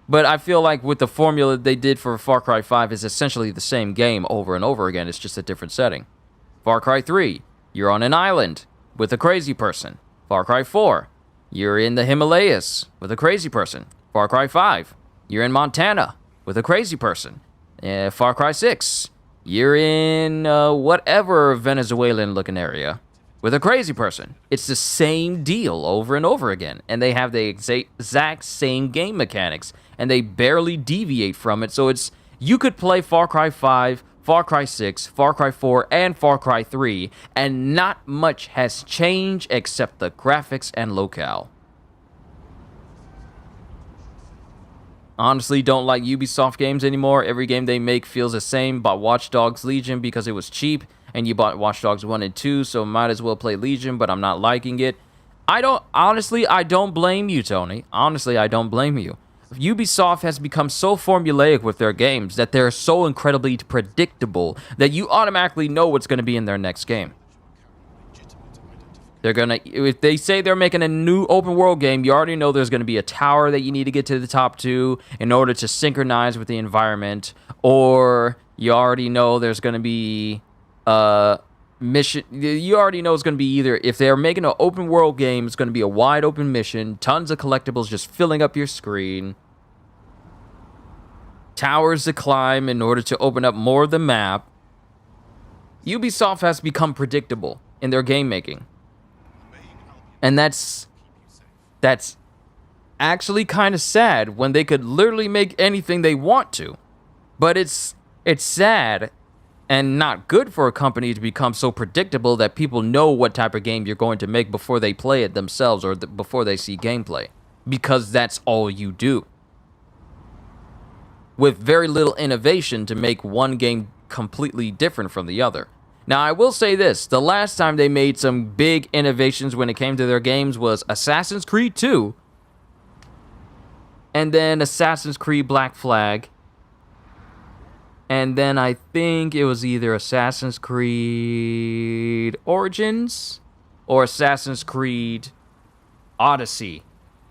But I feel like with the formula they did for Far Cry 5 is essentially the same game over and over again. It's just a different setting. Far Cry 3, you're on an island with a crazy person. Far Cry 4, you're in the Himalayas with a crazy person. Far Cry 5, you're in Montana with a crazy person. Far Cry 6, you're in whatever Venezuelan-looking area with a crazy person. It's the same deal over and over again. And they have the exact same game mechanics. And they barely deviate from it. So it's, you could play Far Cry 5, Far Cry 6, Far Cry 4, and Far Cry 3, and not much has changed except the graphics and locale. Honestly, don't like Ubisoft games anymore. Every game they make feels the same. Bought Watch Dogs Legion because it was cheap, and you bought Watch Dogs 1 and 2, so might as well play Legion, but I'm not liking it. I don't blame you, Tony. Honestly, I don't blame you. Ubisoft has become so formulaic with their games that they're so incredibly predictable that you automatically know what's going to be in their next game. They're going to, if they say they're making a new open world game, you already know there's going to be a tower that you need to get to the top to in order to synchronize with the environment, or you already know there's going to be mission. You already know it's going to be either, if they're making an open world game, it's going to be a wide open mission, tons of collectibles just filling up your screen, towers to climb in order to open up more of the map. Ubisoft has become predictable in their game making. And that's actually kind of sad when they could literally make anything they want to. But it's sad and not good for a company to become so predictable that people know what type of game you're going to make before they play it themselves or before they see gameplay. Because that's all you do. With very little innovation to make one game completely different from the other. Now, I will say this. The last time they made some big innovations when it came to their games was Assassin's Creed 2. And then Assassin's Creed Black Flag. And then I think it was either Assassin's Creed Origins or Assassin's Creed Odyssey,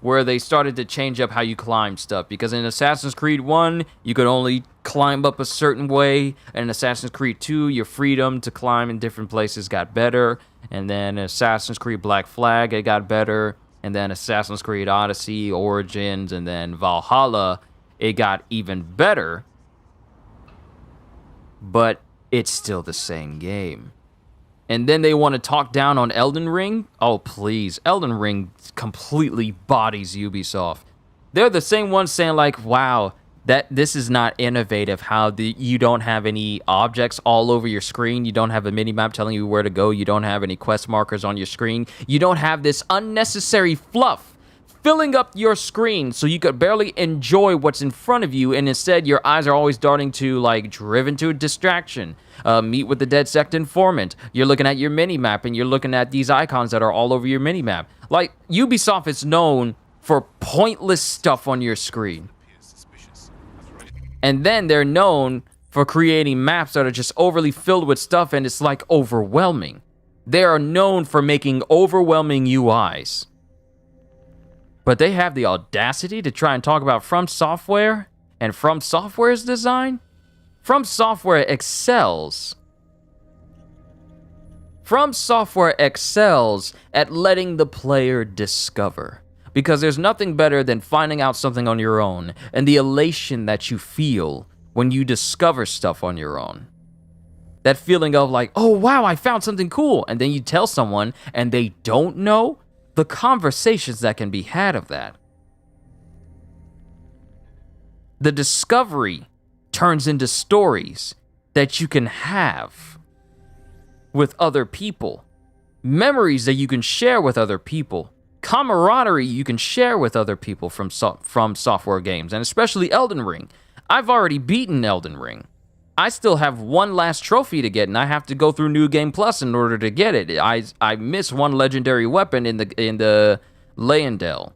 where they started to change up how you climb stuff. Because in Assassin's Creed 1, you could only climb up a certain way. And in Assassin's Creed 2, your freedom to climb in different places got better. And then Assassin's Creed Black Flag, it got better. And then Assassin's Creed Odyssey, Origins, and then Valhalla, it got even better. But it's still the same game. And then they want to talk down on Elden Ring? Oh, please. Elden Ring completely bodies Ubisoft. They're the same ones saying, like, wow, this is not innovative, how you don't have any objects all over your screen. You don't have a minimap telling you where to go. You don't have any quest markers on your screen. You don't have this unnecessary fluff filling up your screen so you could barely enjoy what's in front of you, and instead your eyes are always darting to, like, driven to a distraction. Meet with the DedSec informant. You're looking at your minimap and you're looking at these icons that are all over your minimap. Like, Ubisoft is known for pointless stuff on your screen. And then they're known for creating maps that are just overly filled with stuff, and it's like overwhelming. They are known for making overwhelming UIs. But they have the audacity to try and talk about From Software and From Software's design? From Software excels. From Software excels at letting the player discover. Because there's nothing better than finding out something on your own and the elation that you feel when you discover stuff on your own. That feeling of like, oh wow, I found something cool. And then you tell someone and they don't know. The conversations that can be had of that. The discovery turns into stories that you can have with other people. Memories that you can share with other people. Camaraderie you can share with other people from software games, and especially Elden Ring. I've already beaten Elden Ring. I still have one last trophy to get, and I have to go through New Game Plus in order to get it. I miss one legendary weapon in the Leyendell.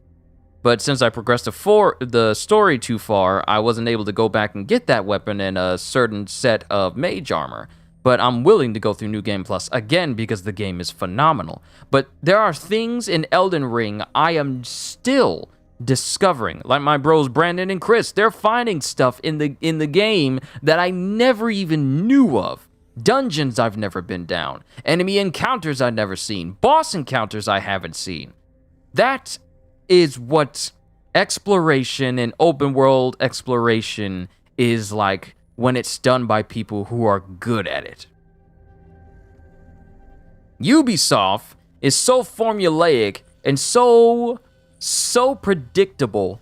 But since I progressed the story too far, I wasn't able to go back and get that weapon and a certain set of mage armor. But I'm willing to go through New Game Plus again because the game is phenomenal. But there are things in Elden Ring I am still discovering, like my bros Brandon and Chris. They're finding stuff in the game that I never even knew of. Dungeons I've never been down, enemy encounters I've never seen, boss encounters I haven't seen. That is what exploration and open world exploration is like when it's done by people who are good at it. Ubisoft is so formulaic and so predictable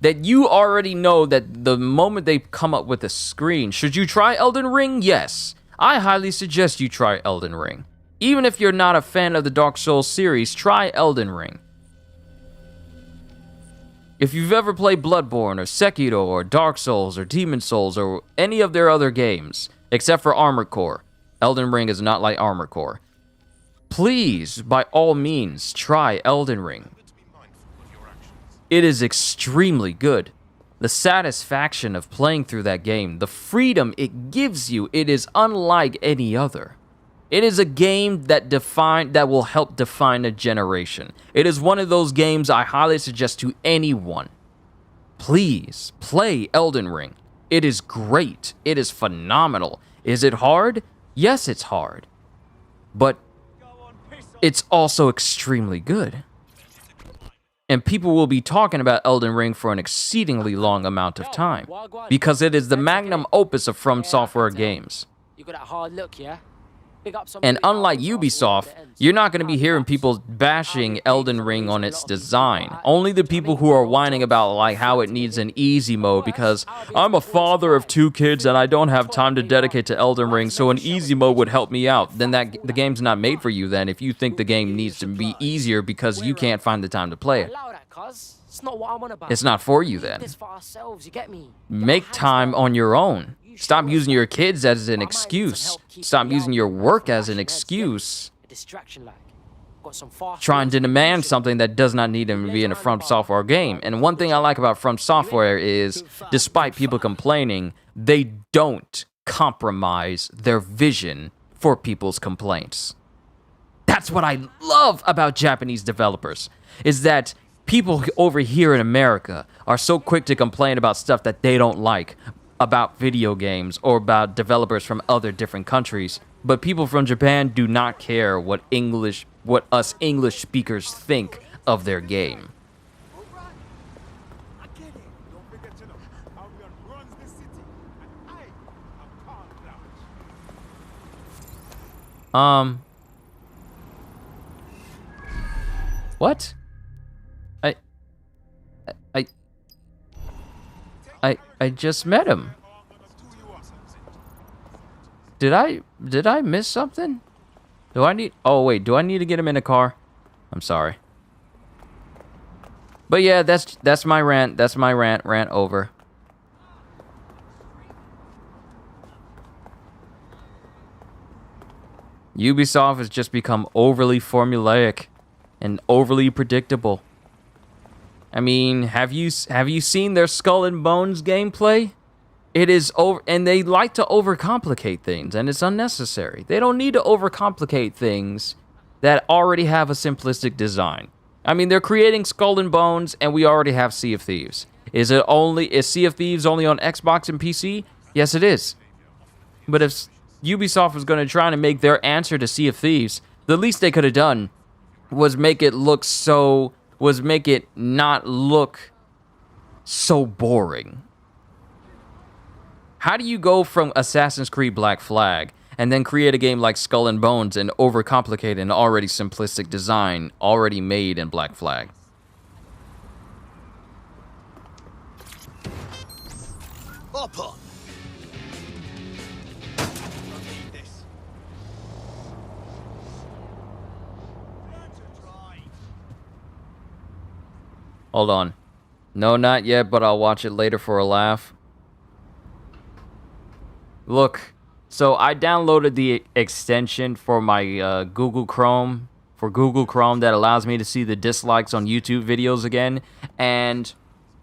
that you already know that the moment they come up with a screen. Should you try Elden Ring? Yes. I highly suggest you try Elden Ring. Even if you're not a fan of the Dark Souls series, try Elden Ring. If you've ever played Bloodborne or Sekiro or Dark Souls or Demon Souls or any of their other games, except for Armored Core, Elden Ring is not like Armored Core. Please, by all means, try Elden Ring. It is extremely good. The satisfaction of playing through that game, the freedom it gives you, it is unlike any other. It is a game that will help define a generation. It is one of those games I highly suggest to anyone. Please, play Elden Ring. It is great. It is phenomenal. Is it hard? Yes, it's hard. but it's also extremely good. And people will be talking about Elden Ring for an exceedingly long amount of time because it is the magnum opus of From Software games. You got that hard look, yeah? And unlike Ubisoft, you're not going to be hearing people bashing Elden Ring on its design. Only the people who are whining about like how it needs an easy mode because I'm a father of 2 kids and I don't have time to dedicate to Elden Ring, so an easy mode would help me out. Then the game's not made for you then if you think the game needs to be easier because you can't find the time to play it. It's not what I'm on about. It's not for you then. This for ourselves, you get me? Make time on your own. Stop using your kids as an excuse. Stop using your work as an excuse. Trying to demand something that does not need to be in a From Software game. And one thing I like about From Software is, despite people complaining, they don't compromise their vision for people's complaints. That's what I love about Japanese developers, is that people over here in America are so quick to complain about stuff that they don't like about video games or about developers from other different countries, but people from Japan do not care what us English speakers think of their game. What? I just met him. Did I miss something? Do I need to get him in a car? I'm sorry. But yeah, that's my rant. That's my rant over. Ubisoft has just become overly formulaic and overly predictable. I mean, have you seen their Skull and Bones gameplay? It is over, and they like to overcomplicate things, and it's unnecessary. They don't need to overcomplicate things that already have a simplistic design. I mean, they're creating Skull and Bones, and we already have Sea of Thieves. Is Sea of Thieves only on Xbox and PC? Yes, it is. But if Ubisoft was going to try to make their answer to Sea of Thieves, the least they could have done was make it not look so boring. How do you go from Assassin's Creed Black Flag and then create a game like Skull and Bones and overcomplicate an already simplistic design already made in Black Flag? Up on. Hold on. No, not yet, but I'll watch it later for a laugh. Look, so I downloaded the extension for my Google Chrome, that allows me to see the dislikes on YouTube videos again, and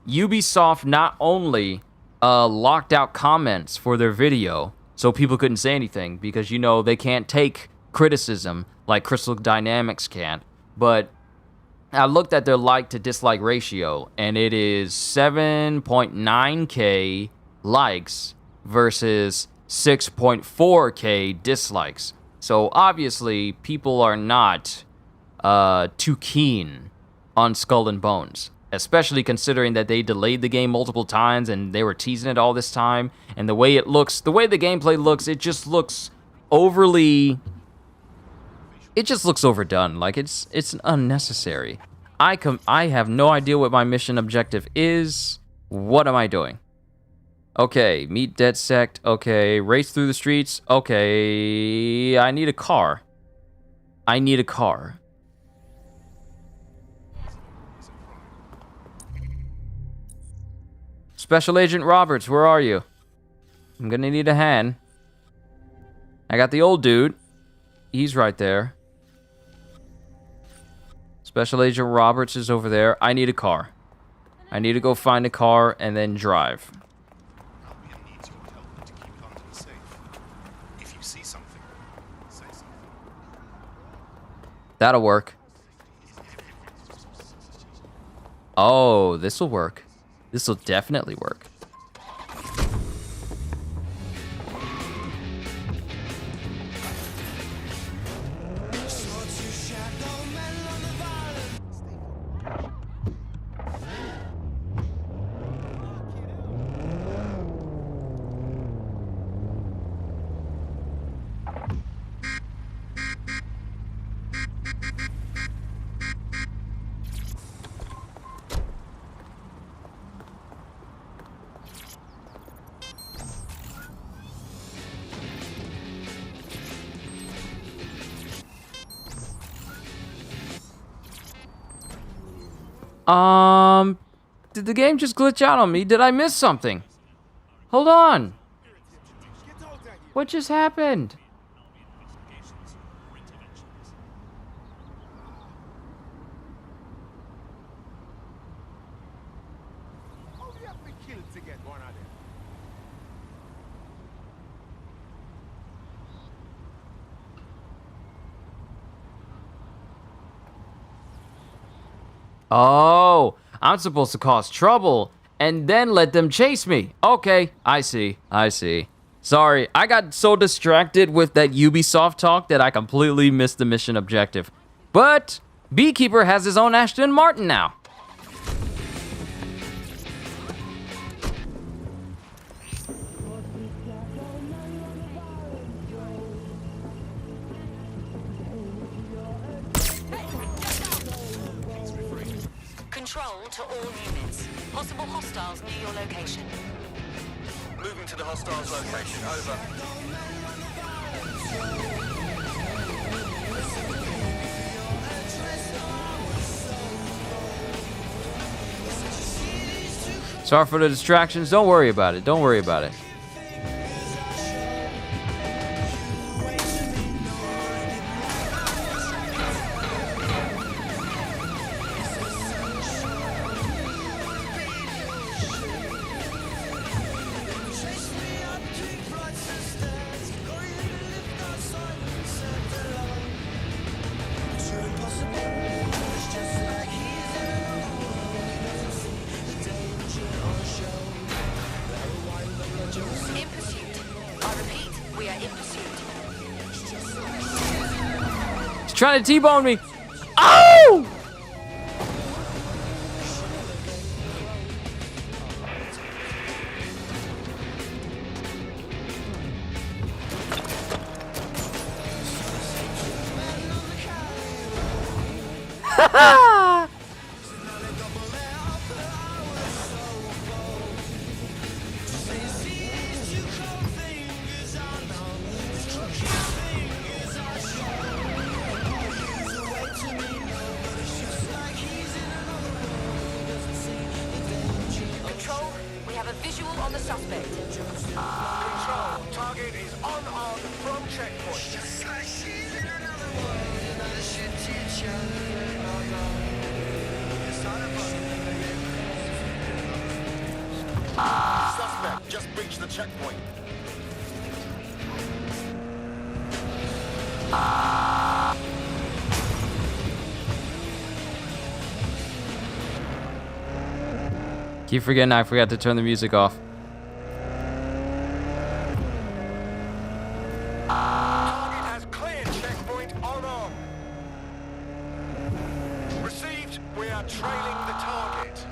Ubisoft not only locked out comments for their video, so people couldn't say anything, because, you know, they can't take criticism like Crystal Dynamics can, but I looked at their like to dislike ratio, and it is 7.9K likes versus 6.4K dislikes. So obviously, people are not too keen on Skull and Bones, especially considering that they delayed the game multiple times and they were teasing it all this time. And the way it looks, the way the gameplay looks, it just looks overly... It just looks overdone. Like, it's unnecessary. I have no idea what my mission objective is. What am I doing? Okay, meet DedSec. Okay, race through the streets. Okay, I need a car. Special Agent Roberts, where are you? I'm gonna need a hand. I got the old dude. He's right there. Special Agent Roberts is over there. I need a car. I need to go find a car and then drive. That'll work. Oh, this'll work. This'll definitely work. Did the game just glitch out on me? Did I miss something? Hold on. What just happened? Oh, I'm supposed to cause trouble and then let them chase me. Okay, I see. Sorry, I got so distracted with that Ubisoft talk that I completely missed the mission objective. But Beekeeper has his own Aston Martin now. Control to all units. Possible hostiles near your location. Moving to the hostiles location. Over. Sorry for the distractions. Don't worry about it. In pursuit. I repeat, we are in pursuit. He's trying to T-bone me. Oh! Ha ha! Control, we have a visual on the suspect. Control, target is unarmed from checkpoint. Suspect just breached the checkpoint. Keep forgetting I forgot to turn the music off. Target has cleared checkpoint unarmed. Received, we are trailing the target.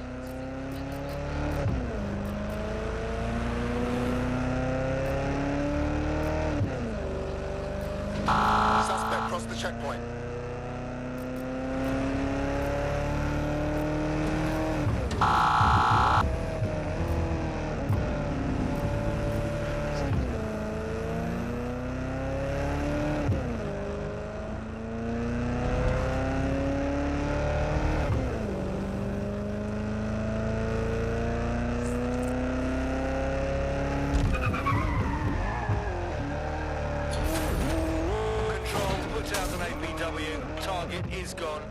Suspect crossed the checkpoint. Control, put out an APW. Target is gone.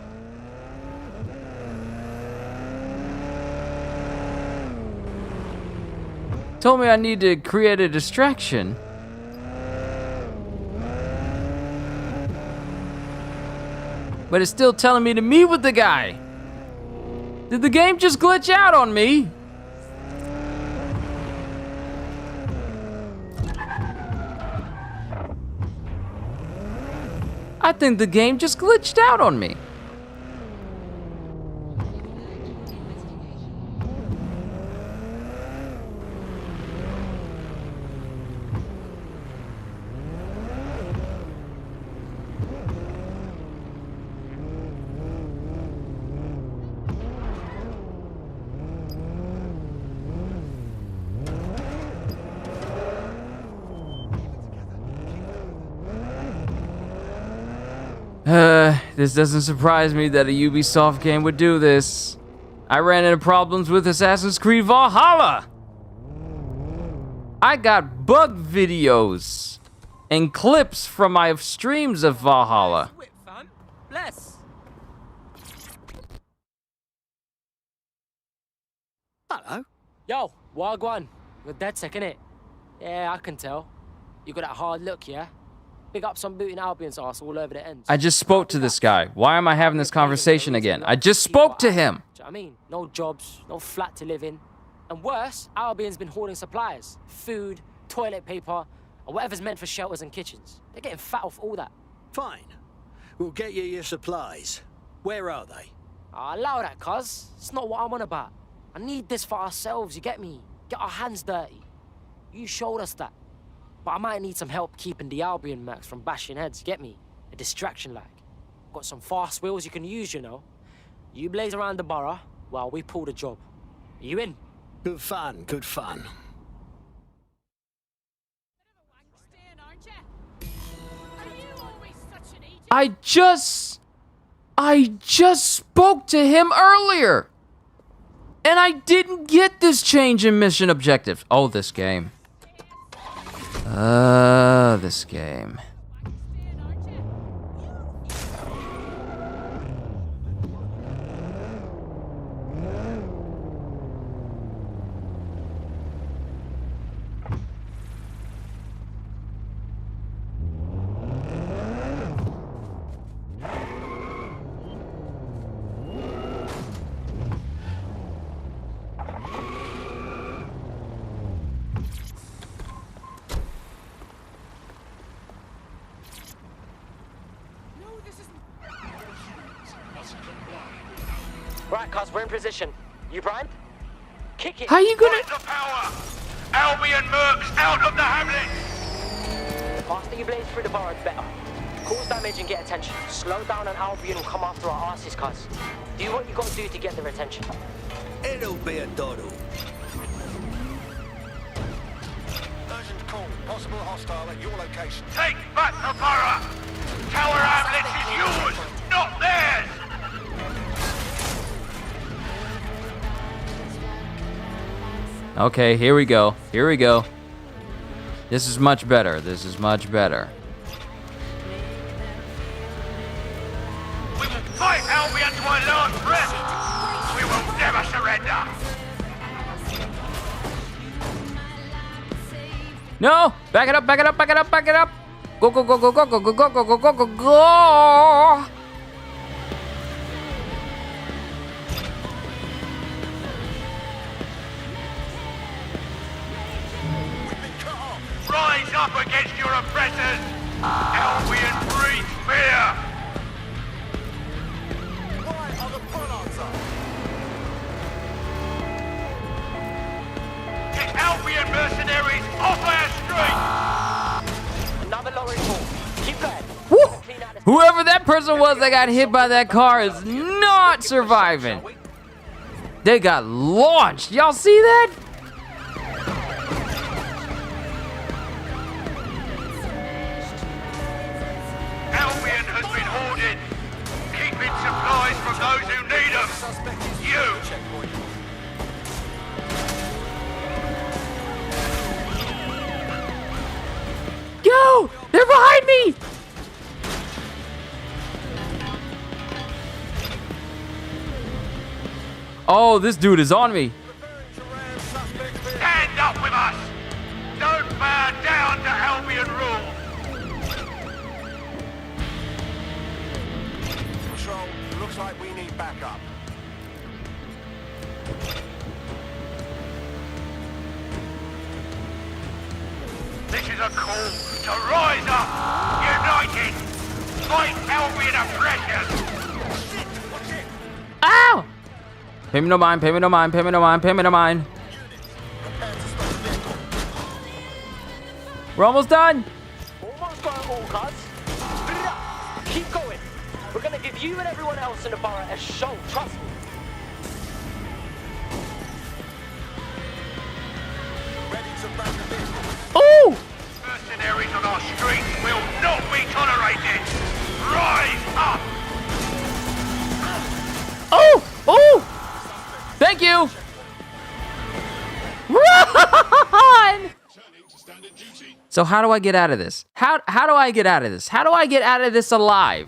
Told me I need to create a distraction. But it's still telling me to meet with the guy. Did the game just glitch out on me? I think the game just glitched out on me. This doesn't surprise me that a Ubisoft game would do this. I ran into problems with Assassin's Creed Valhalla. I got bug videos and clips from my streams of Valhalla. Bless. Hello. Yo, Wagwan. You're dead sick, innit? Yeah, I can tell. You got that hard look, yeah? Big ups on booting Albion's ass all over the ends. I just spoke to this guy. Why am I having this conversation again? I just spoke to him. Do you know what I mean? No jobs, no flat to live in. And worse, Albion's been hoarding supplies. Food, toilet paper, or whatever's meant for shelters and kitchens. They're getting fat off all that. Fine. We'll get you your supplies. Where are they? Allow that, cuz. It's not what I'm on about. I need this for ourselves, you get me? Get our hands dirty. You showed us that. But I might need some help keeping the Albion mercs from bashing heads, you get me? A distraction like. Got some fast wheels you can use, you know. You blaze around the borough while we pull the job. Are you in? Good fun, good fun. I just spoke to him earlier. And I didn't get this change in mission objectives. Oh, this game. This game. Right, cuz, we're in position. You primed? Kick it. How you gonna... The power! Albion mercs out of the hamlet! The faster you blaze through the borough, the better. Cause damage and get attention. Slow down and Albion will come after our asses, cuz. Do what you gotta do to get their attention. It'll be a doddle. Urgent call. Possible hostile at your location. Take back the borough! Tower Hamlet is yours, not theirs! Okay, here we go. Here we go. This is much better. This is much better. We will fight Albion to our last breath! We will never surrender! No! Back it up, back it up, back it up, back it up! Go, go, go, go, go, go, go, go, go, go, go, go, go! Rise up against your oppressors! Albion breeds fear! Why are the pronouns up? Get Albion mercenaries off our street! Another lorry full. Keep going. Woo! Whoever that person was that got hit by that car is not surviving. They got launched. Y'all see that? Albion has been hoarded, keeping supplies from those who need them. You! Go! They're behind me! Oh, this dude is on me. Stand up with us! Don't bow down to Albion rule! Control, looks like we need backup. This is a call to rise up, united, fight Albion oppression! Ow! Pay me no mind, pay me no mind, pay me no mind, pay me no mind. We're almost done. Almost got it all, cuz. Keep going. We're gonna give you and everyone else in the borough a show, trust me. Ooh! Mercenaries on our streets will not be tolerated! Rise up! Oh! Oh! Thank you! Run! So how do I get out of this? How do I get out of this? How do I get out of this alive?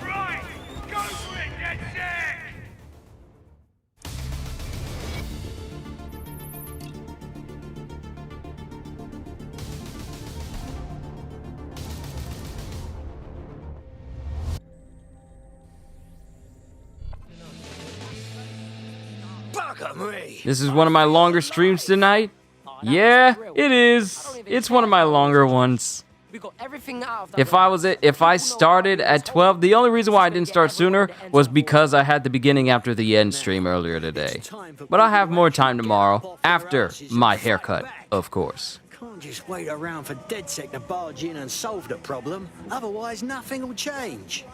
Right! Go for it, DedSec! Bugger me! This is one of my longer streams tonight. Yeah, it is. It's one of my longer ones. We got everything out of that. If I started at 12, the only reason why I didn't start sooner was because I had the beginning after the end stream earlier today. But I'll have more time tomorrow, after my haircut, of course. Can't just wait around for DedSec to barge in and solve the problem. Otherwise, nothing will change.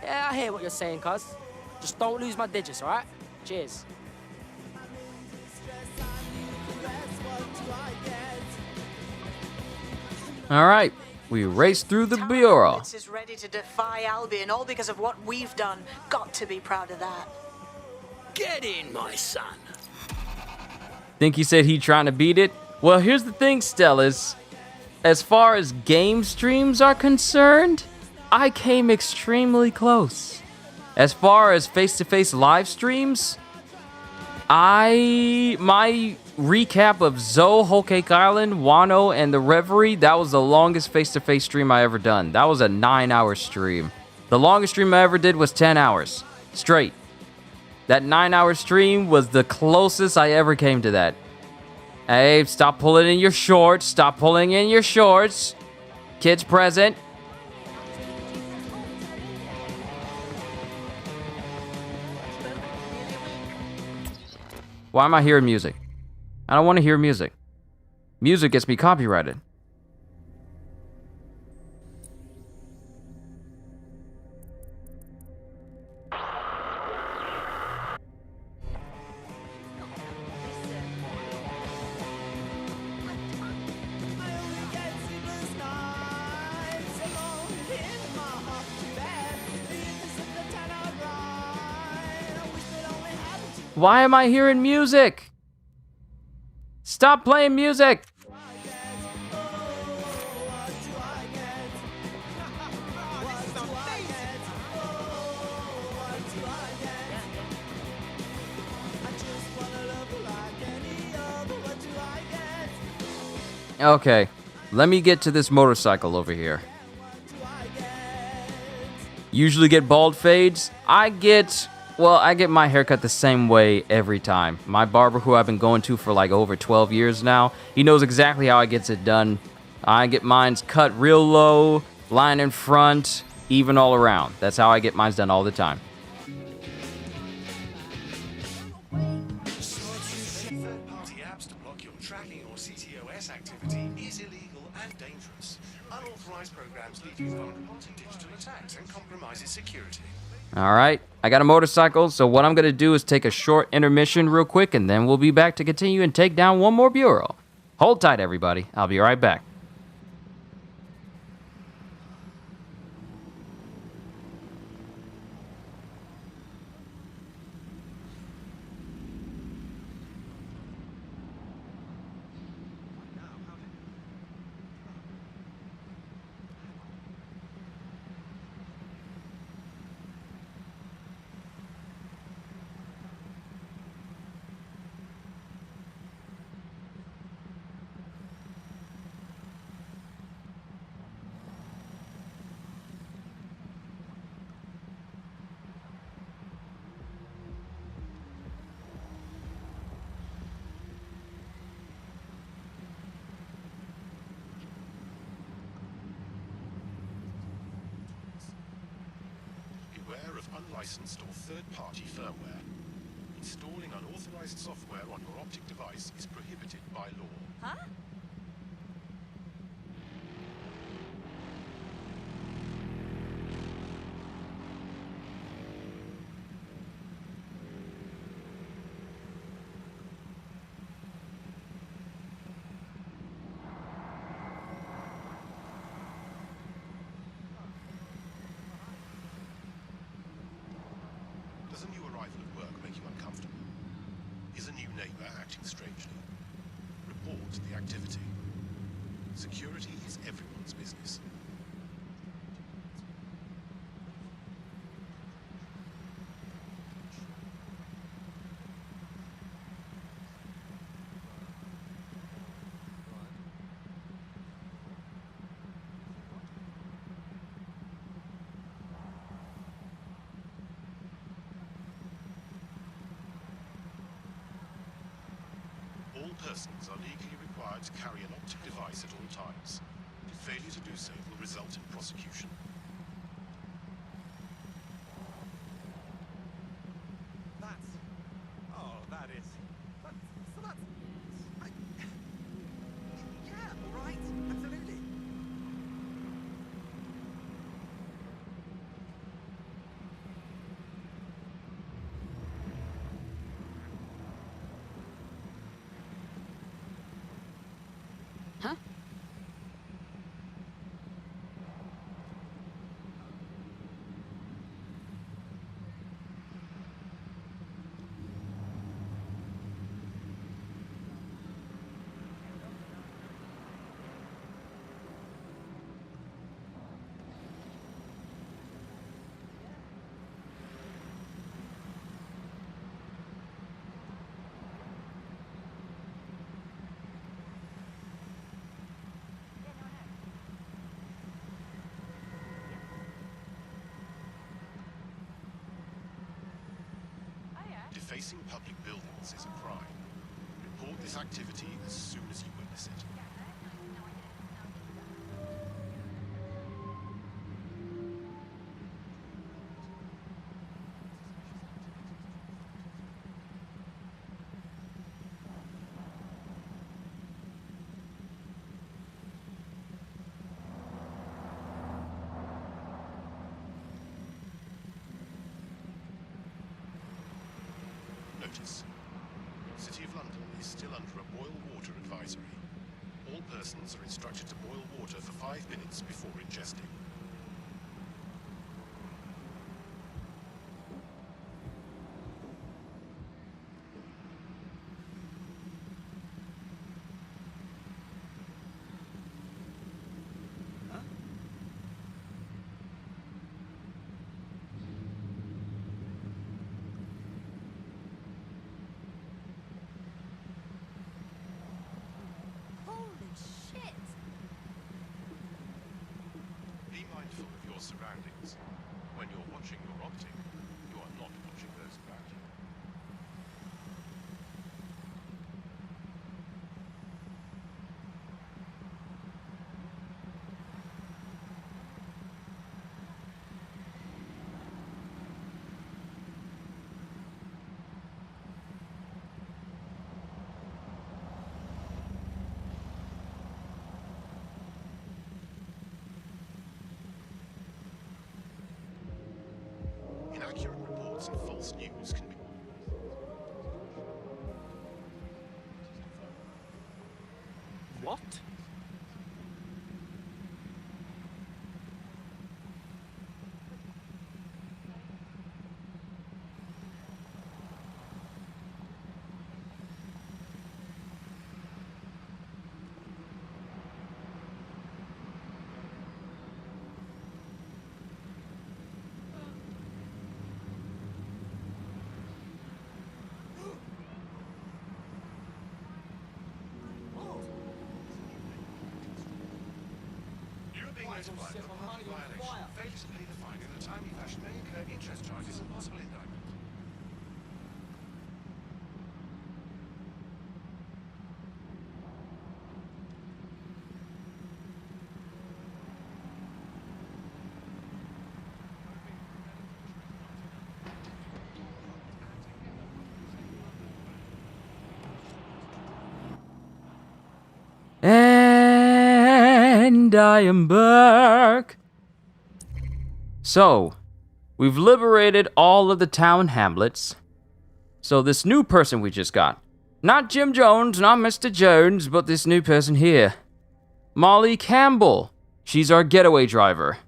Yeah, I hear what you're saying, cuz. Just don't lose my digits, alright? Cheers. Alright, we race through the bureau. Is ready to defy Albion, all because of what we've done. Got to be proud of that. Get in, my son. Think he said he trying to beat it? Well, here's the thing, Stellas. As far as game streams are concerned, I came extremely close. As far as face-to-face live streams, my recap of Zoe, Whole Cake Island, Wano, and the Reverie, that was the longest face-to-face stream I ever done. That was a 9-hour stream. The longest stream I ever did was 10 hours straight. That 9-hour stream was the closest I ever came to that. Hey, stop pulling in your shorts. Stop pulling in your shorts. Kids present. Why am I hearing music? I don't want to hear music. Music gets me copyrighted. Why am I hearing music? Stop playing music! Okay, let me get to this motorcycle over here. Usually get bald fades. I get my haircut the same way every time. My barber, who I've been going to for like over 12 years now, he knows exactly how I gets it done. I get mine's cut real low, line in front, even all around. That's how I get mine's done all the time. Third-party apps to block your tracking or CTOS activity is illegal and dangerous. Unauthorized programs leave you vulnerable to digital attacks and compromises security. All right, I got a motorcycle, so what I'm going to do is take a short intermission real quick, and then we'll be back to continue and take down one more bureau. Hold tight, everybody. I'll be right back. Unlicensed or third-party firmware. Installing unauthorized software on your optic device is prohibited by law. Huh? arrival at work make you uncomfortable? Is a new neighbor acting strangely? Report the activity. Security is everyone's business. All persons are legally required to carry an optic device at all times. Failure to do so will result in prosecution. That is. So that's... yeah, right, absolutely. Huh? Defacing public buildings is a crime. Report this activity as soon as you witness it. Notice. City of London is still under a boil water advisory. All persons are instructed to boil water for 5 minutes before ingesting. Be mindful of your surroundings. When you're watching your optic, you are not watching those around you. Inaccurate reports and false news can be... What? Notified of a public violation. Failure to pay the fine in a timely fashion may incur interest charges and possible indictment. And I am back. So, we've liberated all of the town hamlets. So this new person we just got, not Jim Jones, not Mr. Jones, but this new person here, Molly Campbell. She's our getaway driver.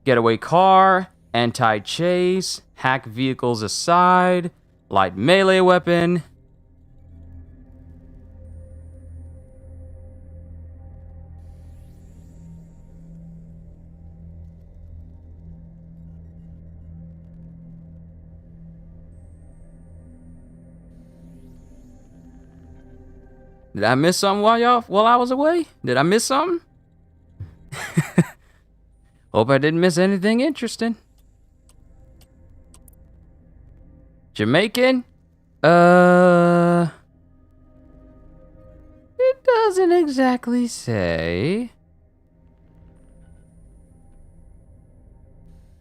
Getaway car, anti-chase, Hack vehicles aside. Light melee weapon. Did I miss something while I was away? Did I miss something? Hope I didn't miss anything interesting. Jamaican? It doesn't exactly say.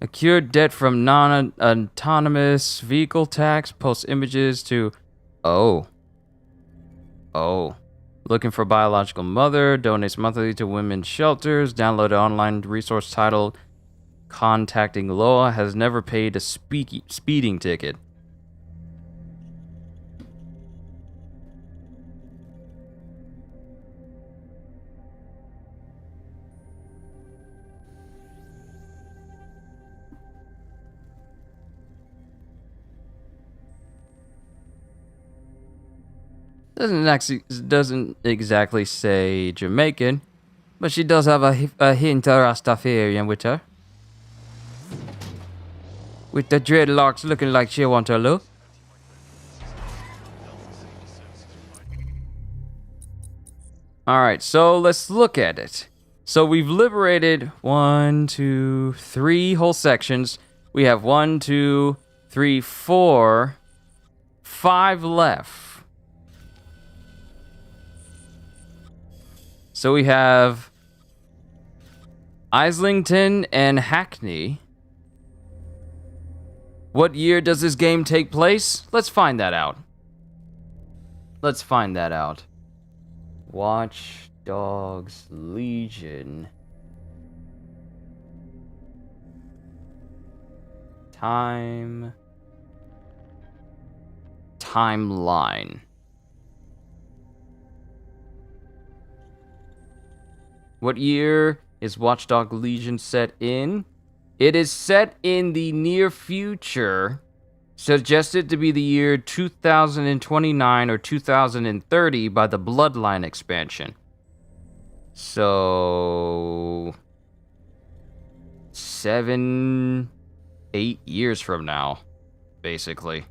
Accrued debt from non-autonomous vehicle tax. Post images to... Oh. Looking for biological mother. Donates monthly to women's shelters. Download an online resource titled Contacting Law. Has never paid a speeding ticket. Doesn't exactly say Jamaican, but she does have a hint of Rastafarian with her. With the dreadlocks looking like she want her look. Alright, so let's look at it. So we've liberated 1, 2, 3 whole sections. We have 1, 2, 3, 4, 5 left. So we have Islington and Hackney. What year does this game take place? Let's find that out. Watch Dogs Legion. Timeline. What year is Watchdog Legion set in? It is set in the near future, suggested to be the year 2029 or 2030 by the Bloodline expansion. So... 7, 8 years from now, basically.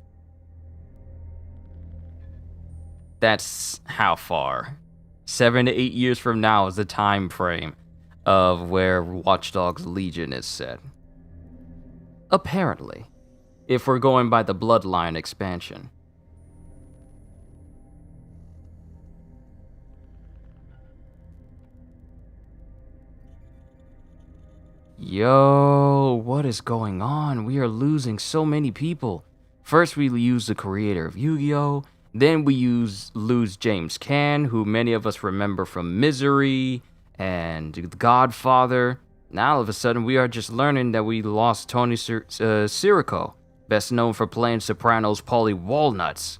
That's how far. 7 to 8 years from now is the time frame of where Watch Dogs Legion is set. Apparently, if we're going by the Bloodline expansion. Yo, what is going on? We are losing so many people. First, we lose the creator of Yu-Gi-Oh! Then we lose James Caan, who many of us remember from Misery and The Godfather. Now, all of a sudden, we are just learning that we lost Tony Sirico, best known for playing Sopranos' Paulie Walnuts.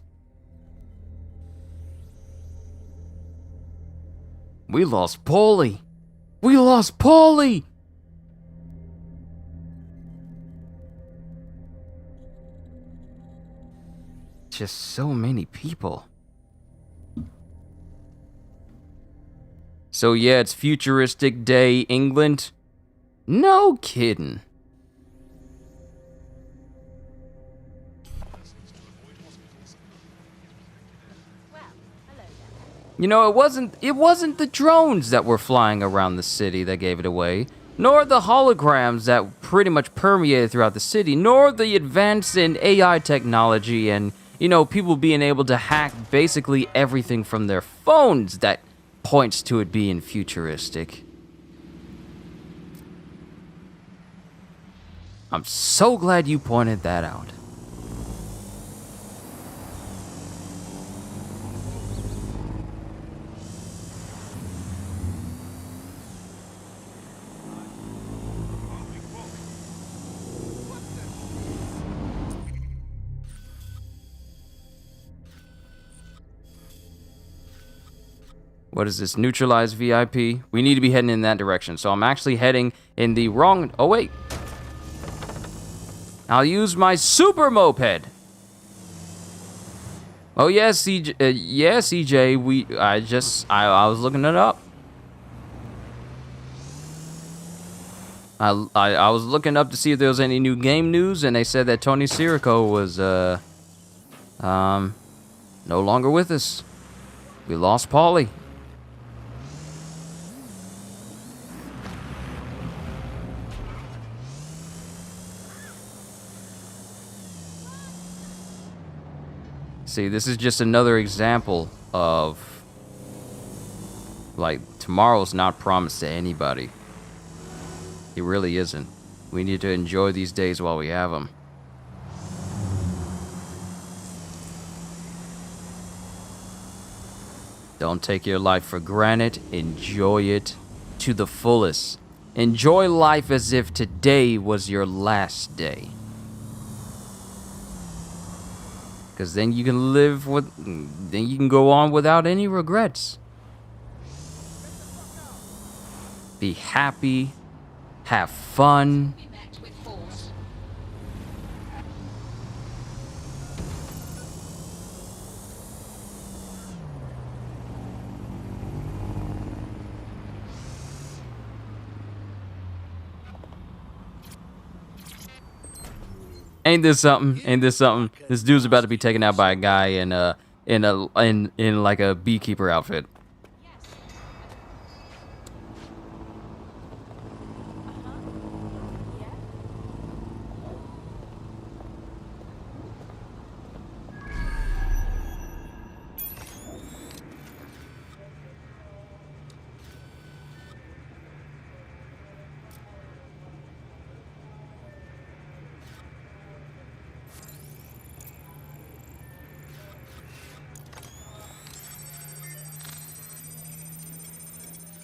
We lost Paulie! We lost Paulie! Just so many people. So yeah, it's Futuristic Day, England. No kidding. You know, it wasn't the drones that were flying around the city that gave it away, nor the holograms that pretty much permeated throughout the city, nor the advance in AI technology and, you know, people being able to hack basically everything from their phones that points to it being futuristic. I'm so glad you pointed that out. What is this? Neutralize VIP? We need to be heading in that direction. So I'm actually heading in the wrong... Oh, wait. I'll use my super moped. Oh yes, CJ. Yeah, CJ. I was looking it up. I was looking up to see if there was any new game news, and they said that Tony Sirico was no longer with us. We lost Paulie. See, this is just another example of, like, tomorrow's not promised to anybody. It really isn't. We need to enjoy these days while we have them. Don't take your life for granted. Enjoy it to the fullest. Enjoy life as if today was your last day. Because then you can then you can go on without any regrets. Be happy, have fun. Ain't this something? Ain't this something? This dude's about to be taken out by a guy in like a beekeeper outfit.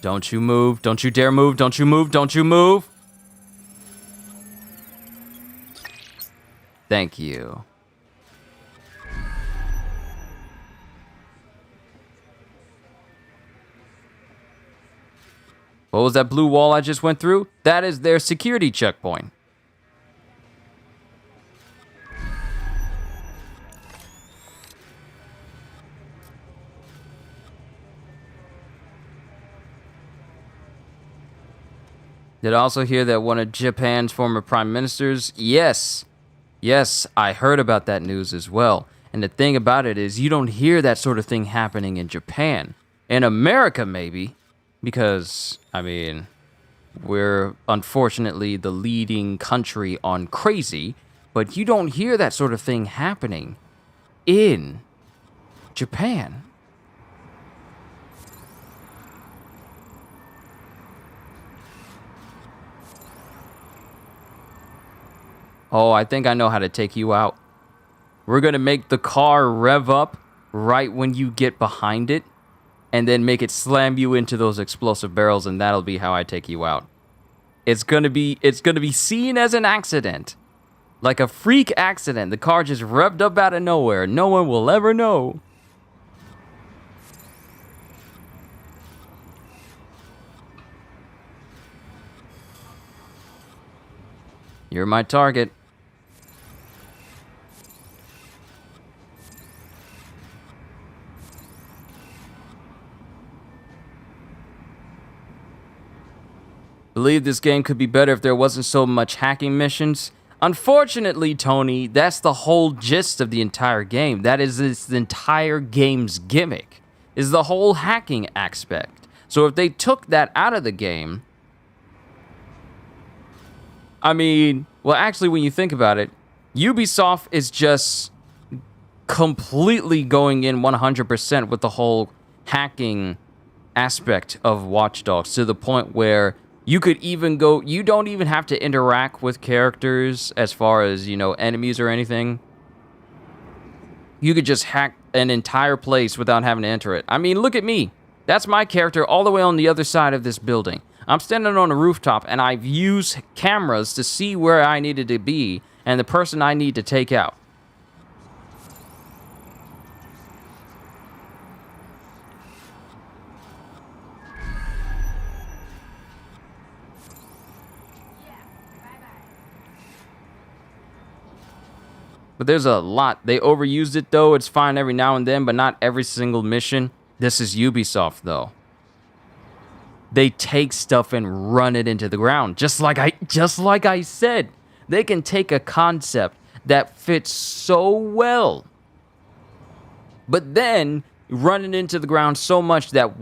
Don't you move. Don't you dare move. Don't you move. Don't you move. Thank you. What was that blue wall I just went through? That is their security checkpoint. Did I also hear that one of Japan's former prime ministers? Yes. Yes, I heard about that news as well. And the thing about it is you don't hear that sort of thing happening in Japan. In America, maybe. Because, I mean, we're unfortunately the leading country on crazy. But you don't hear that sort of thing happening in Japan. Oh, I think I know how to take you out. We're going to make the car rev up right when you get behind it, and then make it slam you into those explosive barrels, and that'll be how I take you out. It's going to be seen as an accident. Like a freak accident. The car just revved up out of nowhere. No one will ever know. You're my target. Believe this game could be better if there wasn't so much hacking missions. Unfortunately, Tony, that's the whole gist of the entire game. That is the entire game's gimmick, is the whole hacking aspect. So if they took that out of the game, I mean, well, actually, when you think about it, Ubisoft is just completely going in 100% with the whole hacking aspect of Watch Dogs, to the point where you could even go, you don't even have to interact with characters as far as, you know, enemies or anything. You could just hack an entire place without having to enter it. I mean, look at me. That's my character all the way on the other side of this building. I'm standing on a rooftop, and I've used cameras to see where I needed to be and the person I need to take out. But there's a lot. They overused it, though. It's fine every now and then, but not every single mission. This is Ubisoft, though. They take stuff and run it into the ground. Just like I said. They can take a concept that fits so well, but then run it into the ground so much that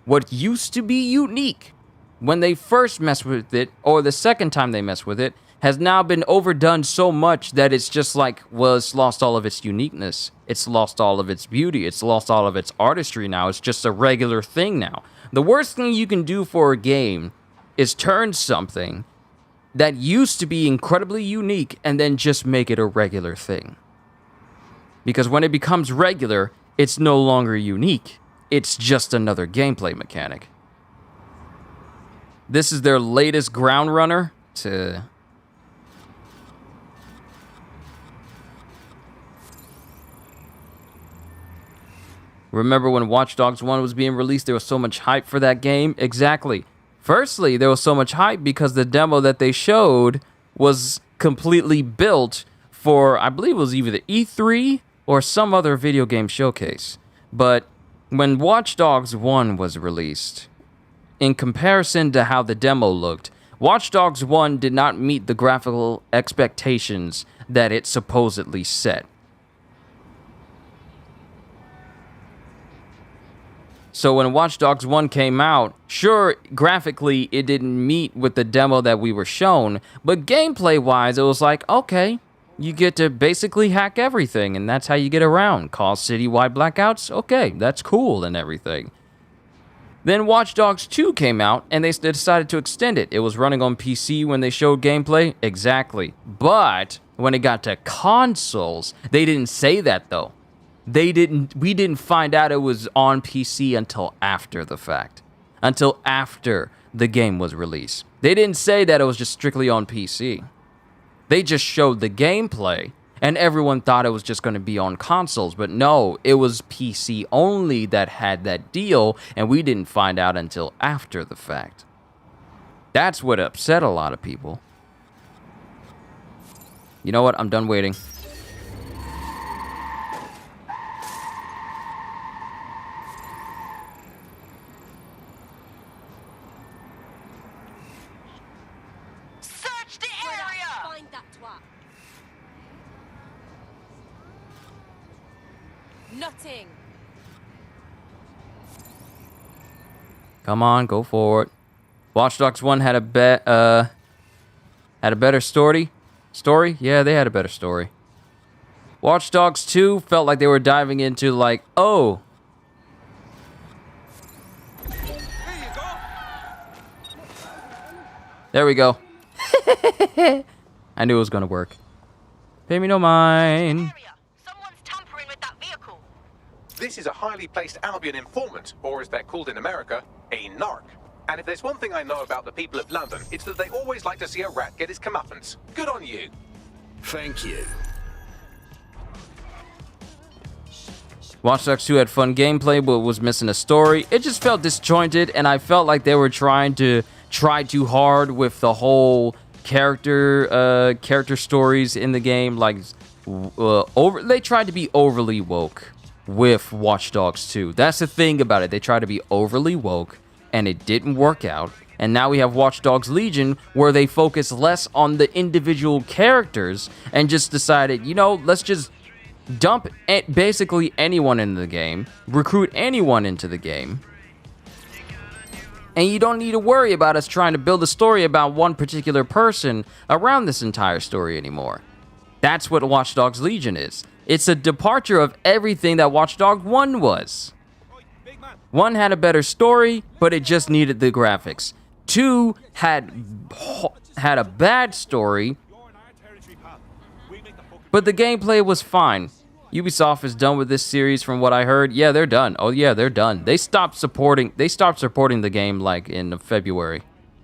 what used to be unique when they first messed with it, or the second time they messed with it, has now been overdone so much that it's just like, well, it's lost all of its uniqueness. It's lost all of its beauty. It's lost all of its artistry now. It's just a regular thing now. The worst thing you can do for a game is turn something that used to be incredibly unique and then just make it a regular thing. Because when it becomes regular, it's no longer unique. It's just another gameplay mechanic. This is their latest ground runner to... Remember when Watch Dogs 1 was being released, there was so much hype for that game? Exactly. Firstly, there was so much hype because the demo that they showed was completely built for, I believe it was either the E3 or some other video game showcase. But when Watch Dogs 1 was released, in comparison to how the demo looked, Watch Dogs 1 did not meet the graphical expectations that it supposedly set. So when Watch Dogs 1 came out, sure, graphically, it didn't meet with the demo that we were shown, but gameplay-wise, it was like, okay, you get to basically hack everything, and that's how you get around. Cause citywide blackouts? Okay, that's cool and everything. Then Watch Dogs 2 came out, and they decided to extend it. It was running on PC when they showed gameplay? Exactly. But when it got to consoles, they didn't say that, though. We didn't find out it was on PC until after the fact. Until after the game was released. They didn't say that it was just strictly on PC. They just showed the gameplay, and everyone thought it was just going to be on consoles. But no, it was PC only that had that deal, and we didn't find out until after the fact. That's what upset a lot of people. You know what? I'm done waiting. Nothing. Come on, go for it. Watch Dogs 1 had a better story. Yeah, they had a better story. Watch Dogs 2 felt like they were diving into like, oh. There we go. I knew it was gonna work. Pay me no mind. This is a highly placed Albion informant, or as they're called in America, a narc. And if there's one thing I know about the people of London, it's that they always like to see a rat get his comeuppance. Good on you. Thank you. Watch Dogs 2 had fun gameplay, but was missing a story. It just felt disjointed, and I felt like they were trying to try too hard with the whole character stories in the game. Like, they tried to be overly woke with Watch Dogs 2. That's the thing about it. They tried to be overly woke, and it didn't work out. And now we have Watch Dogs Legion, where they focus less on the individual characters and just decided, you know, let's just dump basically anyone into the game, recruit anyone into the game, and you don't need to worry about us trying to build a story about one particular person around this entire story anymore. That's what Watch Dogs Legion is. It's a departure of everything that Watch Dogs 1 was. 1 had a better story, but it just needed the graphics. 2 had a bad story, but the gameplay was fine. Ubisoft is done with this series from what I heard. Yeah, they're done. Oh yeah, they're done. They stopped supporting the game like in February,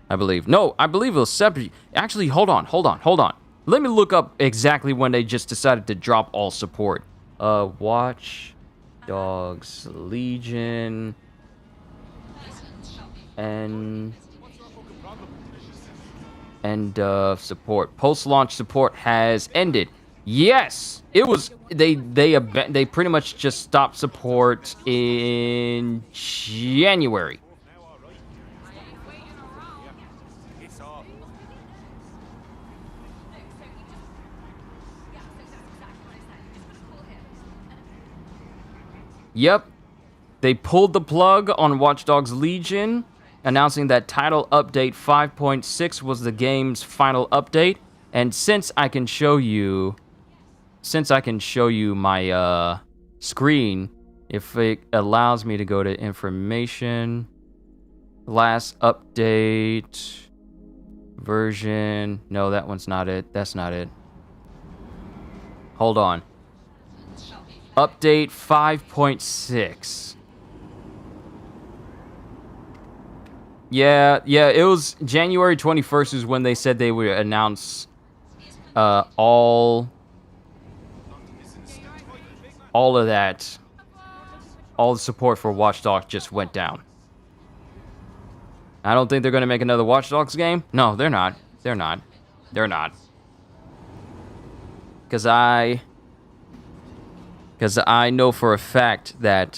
I believe. No, I believe it was separate. Actually, hold on. Let me look up exactly when they just decided to drop all support. Watch Dogs Legion End of support. Post-launch support has ended. Yes, it was. They pretty much just stopped support in January. Yep, they pulled the plug on Watch Dogs Legion, announcing that title update 5.6 was the game's final update. And since I can show you my screen, if it allows me to go to information, last update version. No, that one's not it. That's not it. Hold on. Update 5.6. Yeah, it was January 21st is when they said they would announce all of that. All the support for Watch Dogs just went down. I don't think they're going to make another Watch Dogs game. No, they're not. They're not. Because I know for a fact that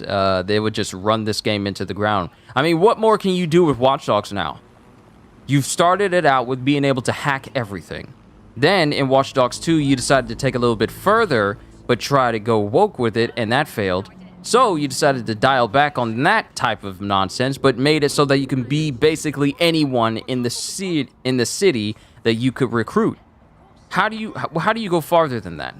they would just run this game into the ground. I mean, what more can you do with Watch Dogs now? You've started it out with being able to hack everything. Then, in Watch Dogs 2, you decided to take a little bit further, but try to go woke with it, and that failed. So, you decided to dial back on that type of nonsense, but made it so that you can be basically anyone in the city that you could recruit. How do you go farther than that?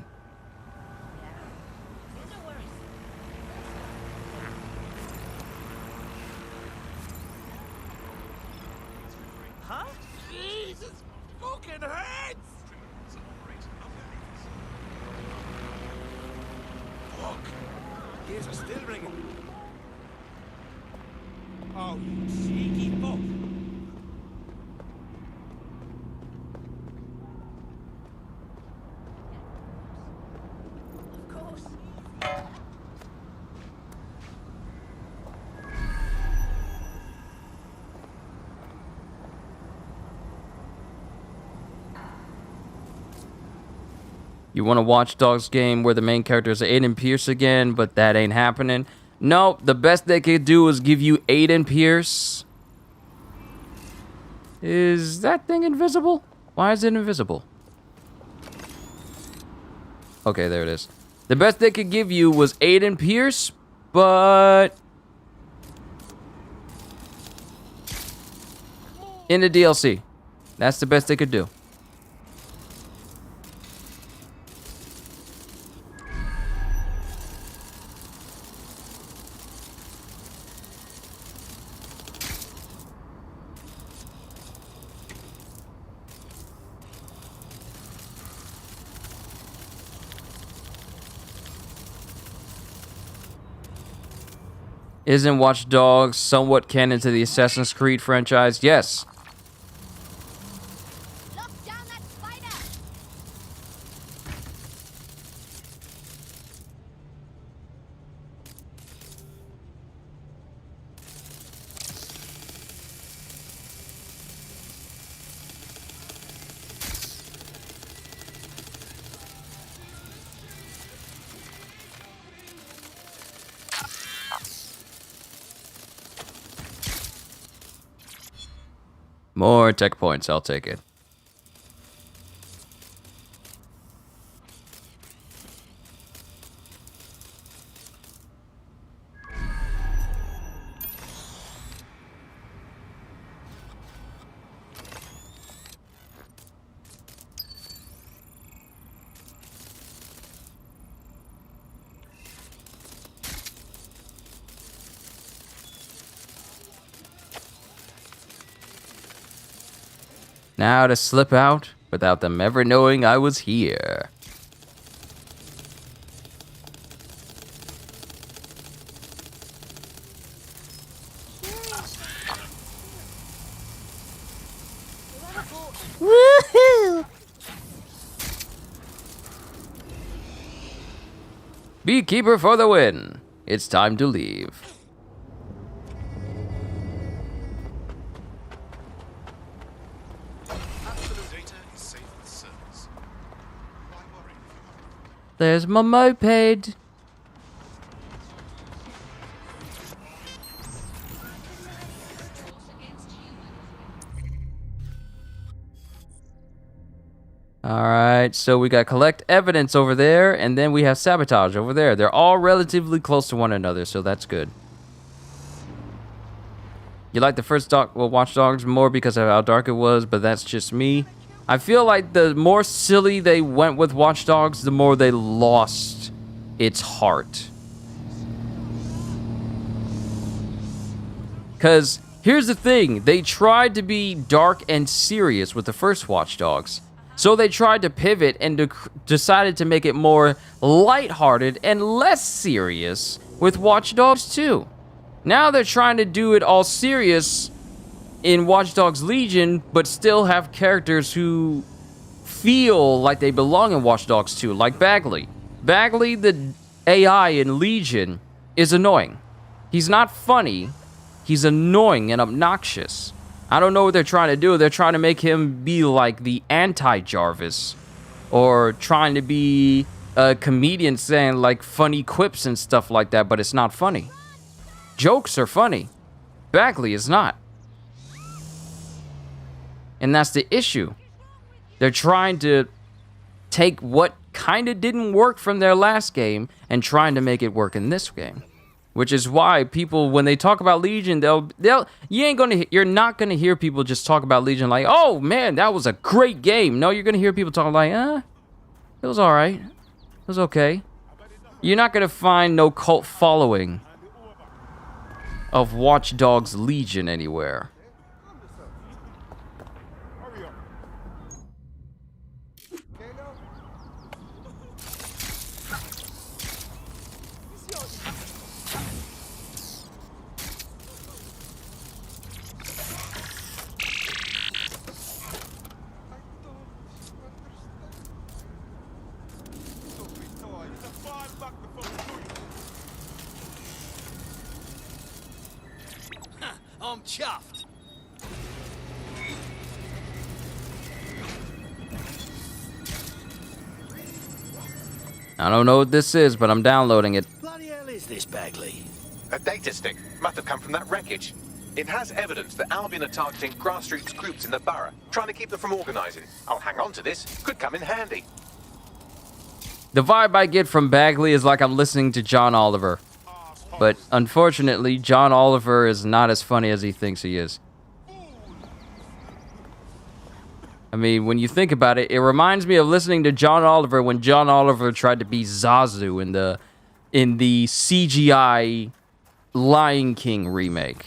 Oh, you cheeky fuck. Of course. You want a Watch Dogs game where the main character is Aiden Pierce again, but that ain't happening. No, the best they could do is give you Aiden Pierce. Is that thing invisible? Why is it invisible? Okay, there it is. The best they could give you was Aiden Pierce, but in the DLC. That's the best they could do. Isn't Watch Dogs somewhat canon to the Assassin's Creed franchise? Yes. More tech points, I'll take it. Now to slip out without them ever knowing I was here. Woohoo! Beekeeper for the win. It's time to leave. Absolute There's my moped. Alright, so we got collect evidence over there, and then we have sabotage over there. They're all relatively close to one another, so that's good. You like the first Watch Dogs more because of how dark it was, but that's just me. I feel like the more silly they went with Watch Dogs, the more they lost its heart. Because here's the thing, they tried to be dark and serious with the first Watch Dogs. So they tried to pivot and decided to make it more lighthearted and less serious with Watch Dogs 2. Now they're trying to do it all serious in Watch Dogs Legion, but still have characters who feel like they belong in Watch Dogs 2, like Bagley. Bagley, the AI in Legion, is annoying. He's not funny. He's annoying and obnoxious. I don't know what they're trying to do. They're trying to make him be like the anti-Jarvis, or trying to be a comedian saying like funny quips and stuff like that, but it's not funny. Jokes are funny. Bagley is not. And that's the issue. They're trying to take what kind of didn't work from their last game and trying to make it work in this game. Which is why people, when they talk about Legion, you're not gonna hear people just talk about Legion like, oh man, that was a great game. No, you're gonna hear people talking like, it was all right, it was okay. You're not gonna find no cult following of Watch Dogs Legion anywhere. I'm chuffed. I don't know what this is, but I'm downloading it. Bloody hell is this, Bagley? A data stick. Must have come from that wreckage. It has evidence that Albion are targeting grassroots groups in the borough, trying to keep them from organising. I'll hang on to this. Could come in handy. The vibe I get from Bagley is like I'm listening to John Oliver. But unfortunately, John Oliver is not as funny as he thinks he is. I mean, when you think about it, it reminds me of listening to John Oliver when John Oliver tried to be Zazu in the CGI Lion King remake.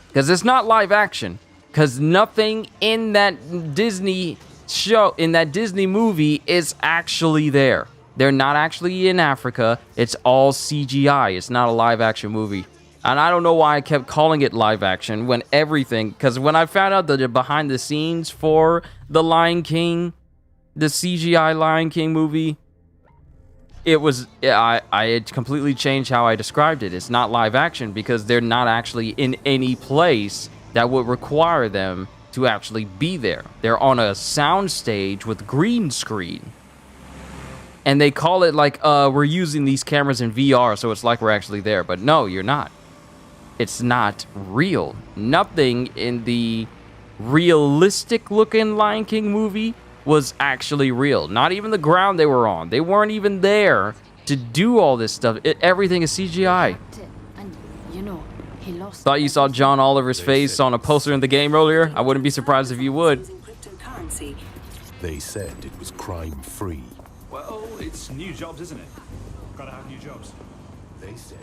Because it's not live action. Because nothing in that Disney show, in that Disney movie, is actually there. They're not actually in Africa. It's all CGI. It's not a live action movie. And I don't know why I kept calling it live action when everything... Because when I found out the behind the scenes for the Lion King, the CGI Lion King movie, it was... I had completely changed how I described it. It's not live action because they're not actually in any place that would require them to actually be there. They're on a sound stage with green screen. And they call it like, we're using these cameras in VR, so it's like we're actually there. But no, you're not. It's not real. Nothing in the realistic-looking Lion King movie was actually real. Not even the ground they were on. They weren't even there to do all this stuff. Everything is CGI. And, you know, he lost... Thought you saw John Oliver's face on a poster in the game earlier? I wouldn't be surprised if you would. They said it was crime-free. Well, it's new jobs, isn't it? Gotta have new jobs. They said.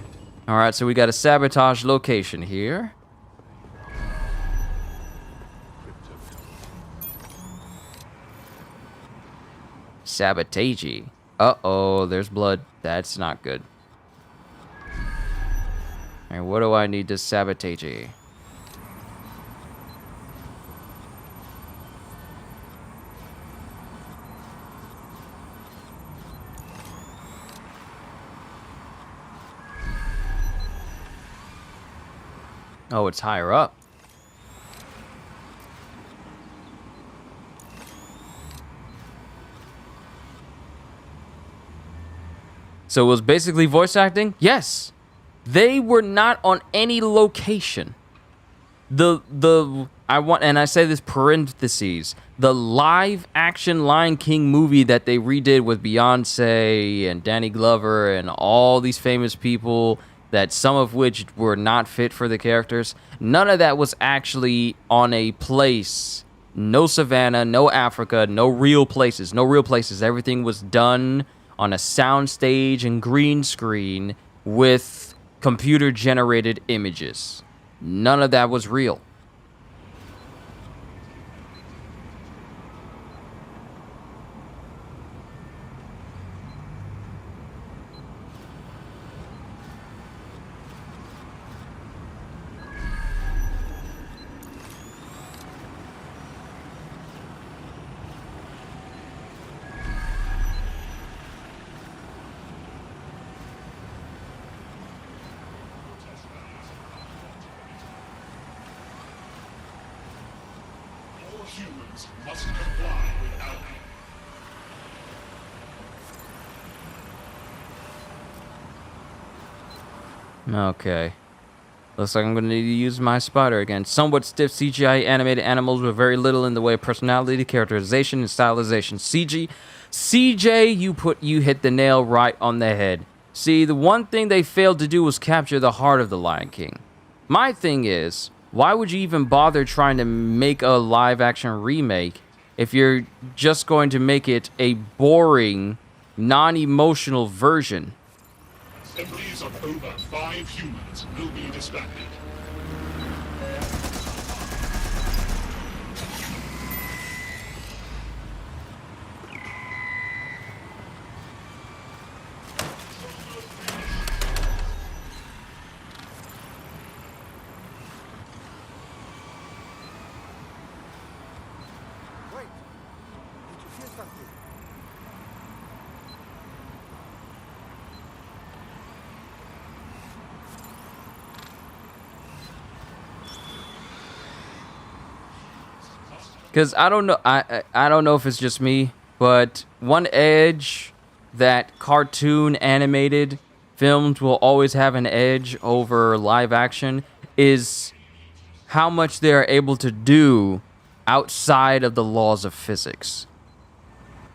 Alright, so we got a sabotage location here. Sabotage. Uh-oh, there's blood. That's not good. Alright, what do I need to sabotage? Oh, it's higher up. So it was basically voice acting? Yes. They were not on any location. And I say this parentheses, the live action Lion King movie that they redid with Beyonce and Danny Glover and all these famous people, that some of which were not fit for the characters, none of that was actually on a place. No savannah, no Africa, no real places. Everything was done on a soundstage and green screen with computer generated images. None of that was real. All humans must comply with Albion. Okay. Looks like I'm going to need to use my spider again. Somewhat stiff CGI animated animals with very little in the way of personality, characterization, and stylization. CJ, you hit the nail right on the head. See, the one thing they failed to do was capture the heart of the Lion King. My thing is, why would you even bother trying to make a live-action remake if you're just going to make it a boring, non-emotional version? Assemblies of over 5 humans will be disbanded. Wait! Did you hear something? Because I don't know, I don't know if it's just me, but one edge that cartoon animated films will always have an edge over live action is how much they're able to do outside of the laws of physics.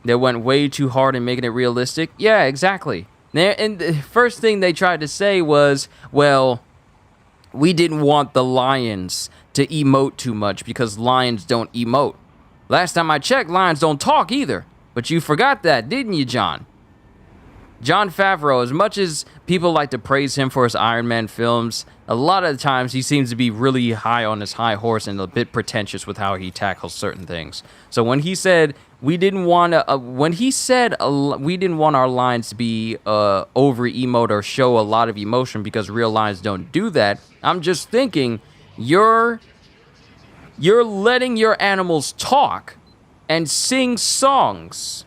They went way too hard in making it realistic. Yeah, exactly. And the first thing they tried to say was, well, we didn't want the lions to emote too much because lions don't emote. Last time I checked, lions don't talk either. But you forgot that, didn't you, John? Jon Favreau, as much as people like to praise him for his Iron Man films, a lot of the times he seems to be really high on his high horse and a bit pretentious with how he tackles certain things. So when he said we didn't want our lions to be over emote or show a lot of emotion because real lions don't do that, I'm just thinking you're letting your animals talk and sing songs,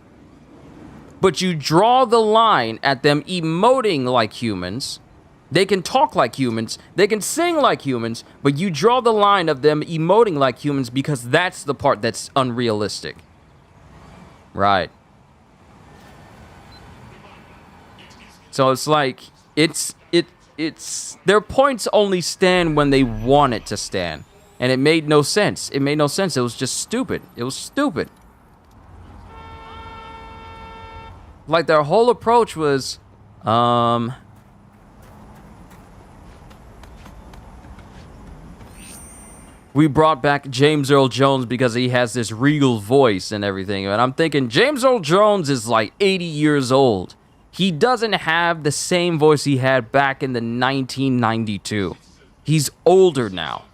but you draw the line at them emoting like humans. They can talk like humans, they can sing like humans, but you draw the line of them emoting like humans because that's the part that's unrealistic. Right. So it's like, it's their points only stand when they want it to stand. And it made no sense. It made no sense. It was just stupid. It was stupid. Like, their whole approach was, we brought back James Earl Jones because he has this regal voice and everything. And I'm thinking, James Earl Jones is like 80 years old. He doesn't have the same voice he had back in the 1992. He's older now.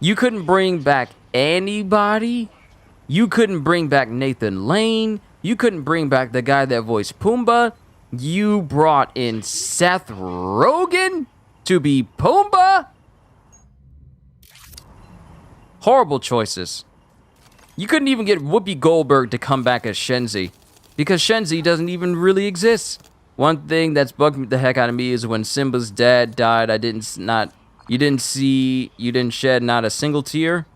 You couldn't bring back anybody. You couldn't bring back Nathan Lane. You couldn't bring back the guy that voiced Pumbaa. You brought in Seth Rogen to be Pumbaa? Horrible choices. You couldn't even get Whoopi Goldberg to come back as Shenzi, because Shenzi doesn't even really exist. One thing that's bugged the heck out of me is when Simba's dad died, you didn't shed not a single tear.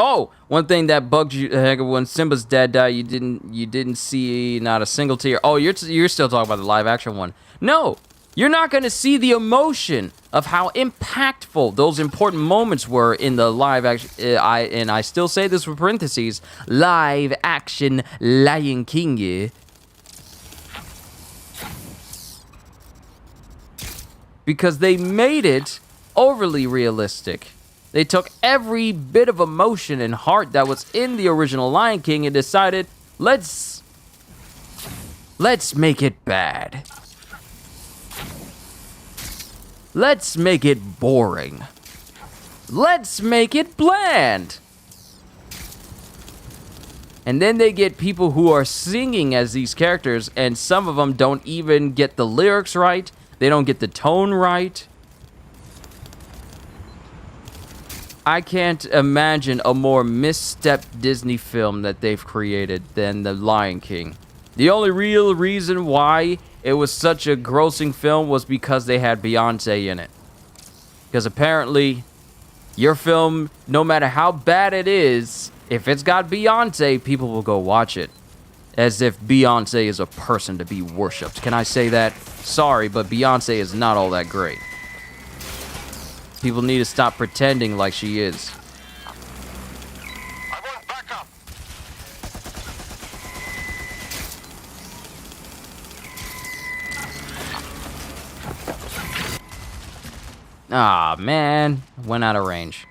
Oh, one thing that bugged you, heck, when Simba's dad died, you didn't see not a single tear. Oh, you're still talking about the live action one. No, you're not gonna see the emotion of how impactful those important moments were in the live action. I still say this with parentheses, live action Lion King. Yeah. Because they made it overly realistic. They took every bit of emotion and heart that was in the original Lion King and decided, let's make it bad. Let's make it boring. Let's make it bland. And then they get people who are singing as these characters, and some of them don't even get the lyrics right. They don't get the tone right. I can't imagine a more misstepped Disney film that they've created than The Lion King. The only real reason why it was such a grossing film was because they had Beyonce in it. Because apparently, your film, no matter how bad it is, if it's got Beyonce, people will go watch it. As if Beyonce is a person to be worshipped. Can I say that? Sorry, but Beyonce is not all that great. People need to stop pretending like she is. I want backup. Ah, man. Went out of range.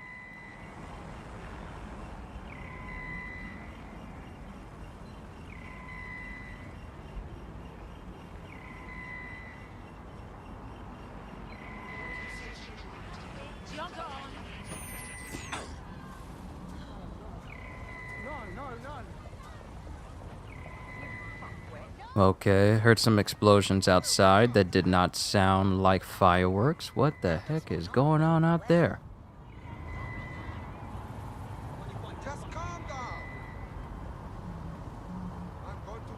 Okay, heard some explosions outside that did not sound like fireworks. What the heck is going on out there?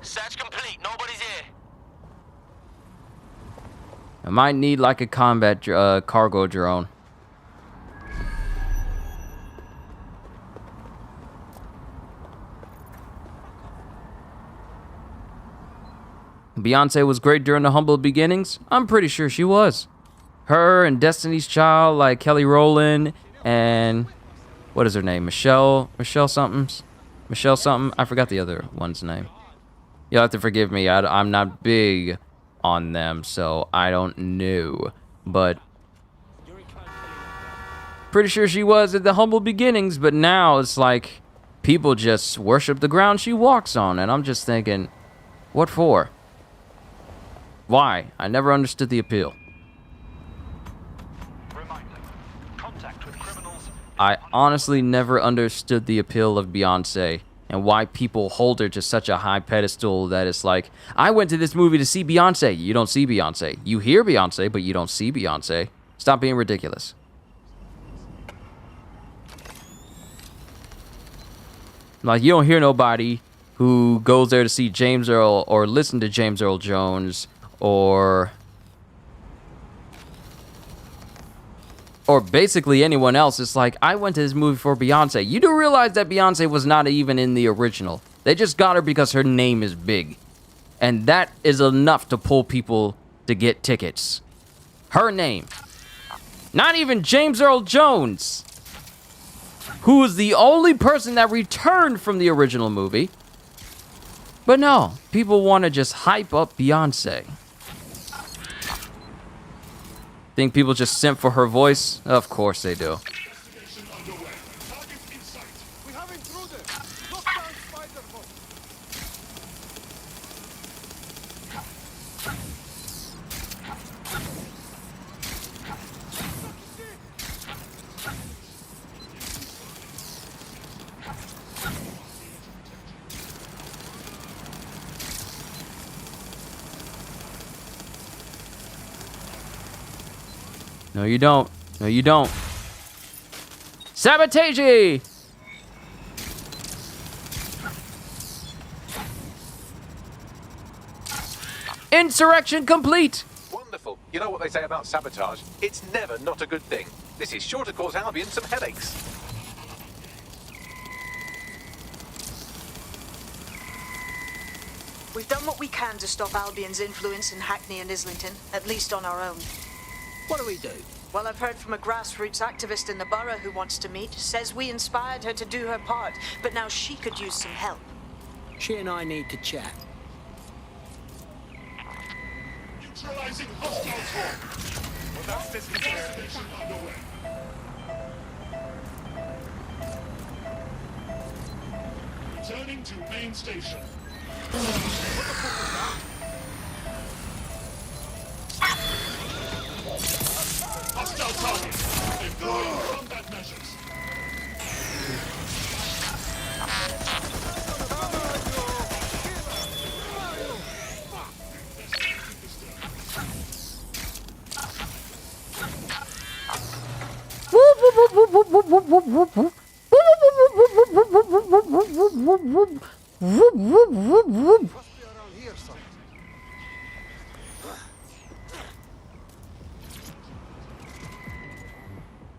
Search complete. Nobody's here. I might need like a combat cargo drone. Beyonce was great during the humble beginnings. I'm pretty sure she was. Her and Destiny's Child, like Kelly Rowland and what is her name? Michelle something. I forgot the other one's name. You'll have to forgive me. I'm not big on them, so I don't know. But pretty sure she was at the humble beginnings, but now it's like people just worship the ground she walks on, and I'm just thinking, what for? Why? I never understood the appeal. I honestly never understood the appeal of Beyonce and why people hold her to such a high pedestal that it's like, I went to this movie to see Beyonce. You don't see Beyonce. You hear Beyonce, but you don't see Beyonce. Stop being ridiculous. Like, you don't hear nobody who goes there to see James Earl or listen to James Earl Jones or basically anyone else. It's like, I went to this movie for Beyonce. You do realize that Beyonce was not even in the original. They just got her because her name is big. And that is enough to pull people to get tickets. Her name. Not even James Earl Jones, who is the only person that returned from the original movie. But no, people want to just hype up Beyonce. Think people just simp for her voice? Of course they do. No, you don't. No, you don't. Sabotage! Insurrection complete! Wonderful. You know what they say about sabotage? It's never not a good thing. This is sure to cause Albion some headaches. We've done what we can to stop Albion's influence in Hackney and Islington, at least on our own. What do we do? Well, I've heard from a grassroots activist in the borough who wants to meet. Says we inspired her to do her part, but now she could use some help. She and I need to chat. Neutralizing hostile swarm. Well, that's this investigation underway. Returning to main station. Hostile target. Employing combat measures.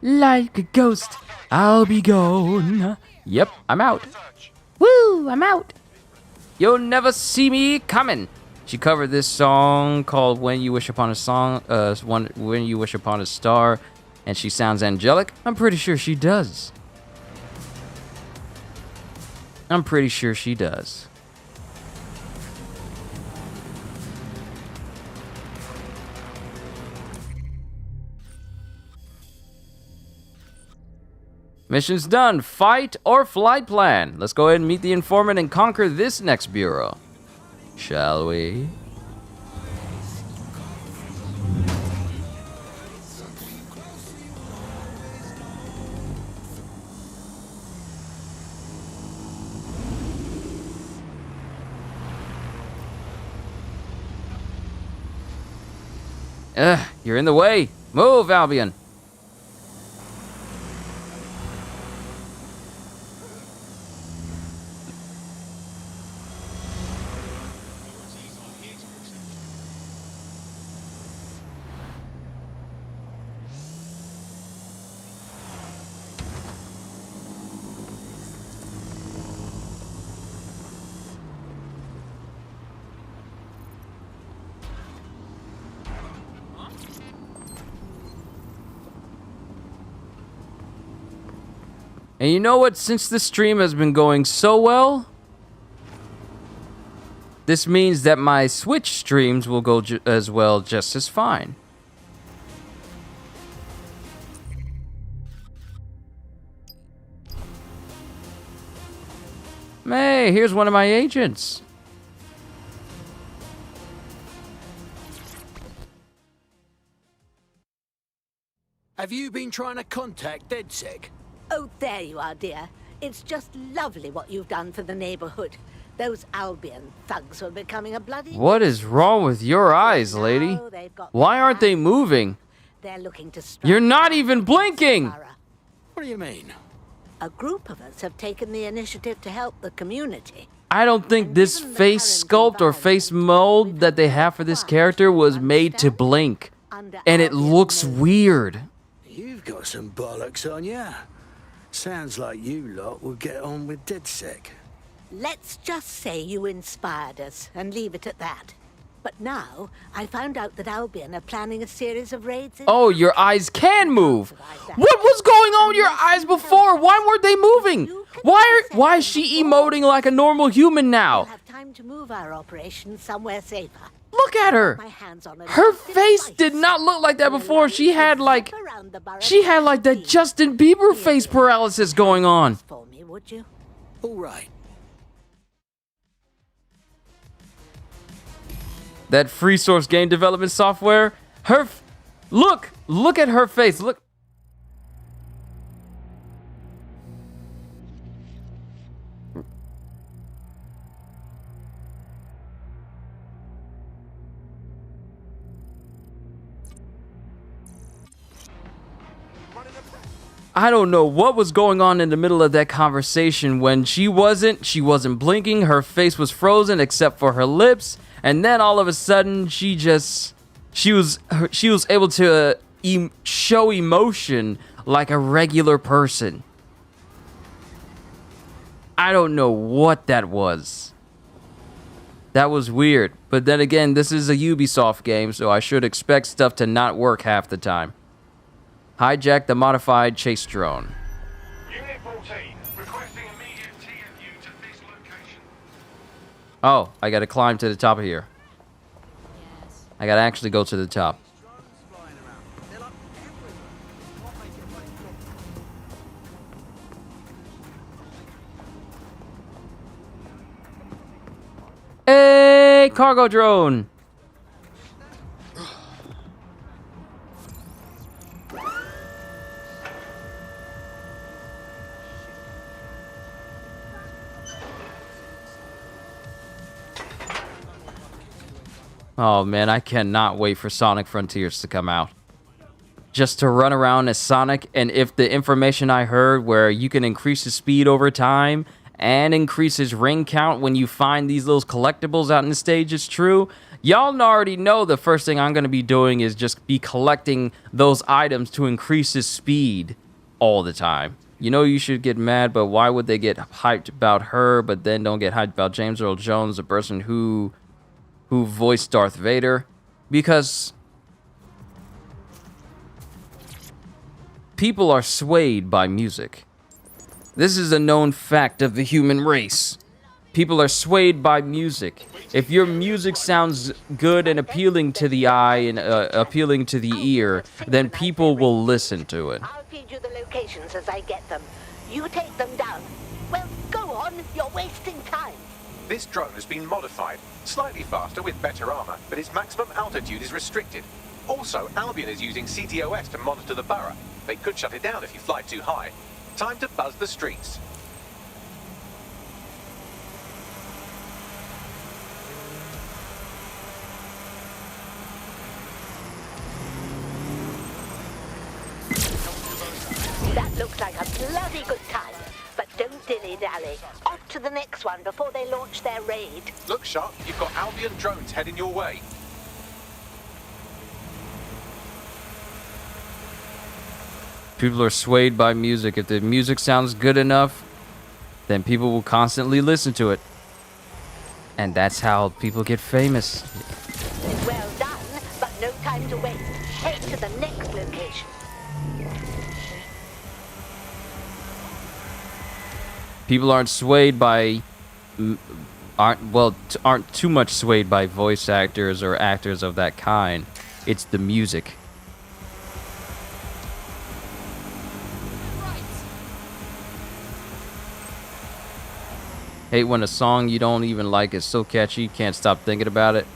Like a ghost, I'll be gone. Yep, I'm out. Woo, I'm out. You'll never see me coming. She covered this song called "When You Wish Upon a When You Wish Upon a Star," and she sounds angelic. I'm pretty sure she does. I'm pretty sure she does. Mission's done. Fight or flight plan. Let's go ahead and meet the informant and conquer this next bureau. Shall we? You're in the way. Move, Albion. And you know what? Since the stream has been going so well, this means that my Switch streams will go as well just as fine. Hey, here's one of my agents. Have you been trying to contact DedSec? Oh, there you are, dear. It's just lovely what you've done for the neighborhood. Those Albion thugs were becoming a bloody... What is wrong with your eyes, lady? Why aren't they moving? They're looking to You're not even blinking! What do you mean? A group of us have taken the initiative to help the community. I don't think this face sculpt or face mold that they have for this character was made to blink. And it looks weird. You've got some bollocks on ya. Sounds like you lot will get on with DedSec. Let's just say you inspired us and leave it at that. But now, I found out that Albion are planning a series of raids in... Oh, your eyes can move. What was going on with your eyes before? Why weren't they moving? Why is she emoting like a normal human now? We'll have time to move our operation somewhere safer. Look at her. Her face did not look like that before. She had like that Justin Bieber face paralysis going on. For me, would you? All right. That free source game development software. Look at her face. Look. I don't know what was going on in the middle of that conversation when she wasn't blinking, her face was frozen except for her lips, and then all of a sudden she was able to show emotion like a regular person. I don't know what that was. That was weird. But then again, this is a Ubisoft game, so I should expect stuff to not work half the time. Hijack the modified chase drone. Unit 14, requesting immediate TFU to this location. Oh, I gotta climb to the top of here. I gotta actually go to the top. Hey, cargo drone! Oh man, I cannot wait for Sonic Frontiers to come out. Just to run around as Sonic, and if the information I heard where you can increase his speed over time and increase his ring count when you find these little collectibles out in the stage is true, y'all already know the first thing I'm going to be doing is just be collecting those items to increase his speed all the time. You know you should get mad, but why would they get hyped about her, but then don't get hyped about James Earl Jones, the person who voiced Darth Vader? Because people are swayed by music. This is a known fact of the human race. People are swayed by music. If your music sounds good and appealing to the eye and appealing to the ear, then people will listen to it. I'll feed you the locations as I get them. You take them down. Well, go on. You're wasting time. This drone has been modified, slightly faster with better armor, but its maximum altitude is restricted. Also, Albion is using CTOS to monitor the borough. They could shut it down if you fly too high. Time to buzz the streets. That looks like a bloody good time. But don't dilly-dally. Off to the next one before they launch their raid. Look sharp, you've got Albion drones heading your way. People are swayed by music. If the music sounds good enough, then people will constantly listen to it. And that's how people get famous. Well done, but no time to waste. Head to the next location. People aren't swayed by aren't too much swayed by voice actors or actors of that kind. It's the music. Hate when a song you don't even like is so catchy you can't stop thinking about it.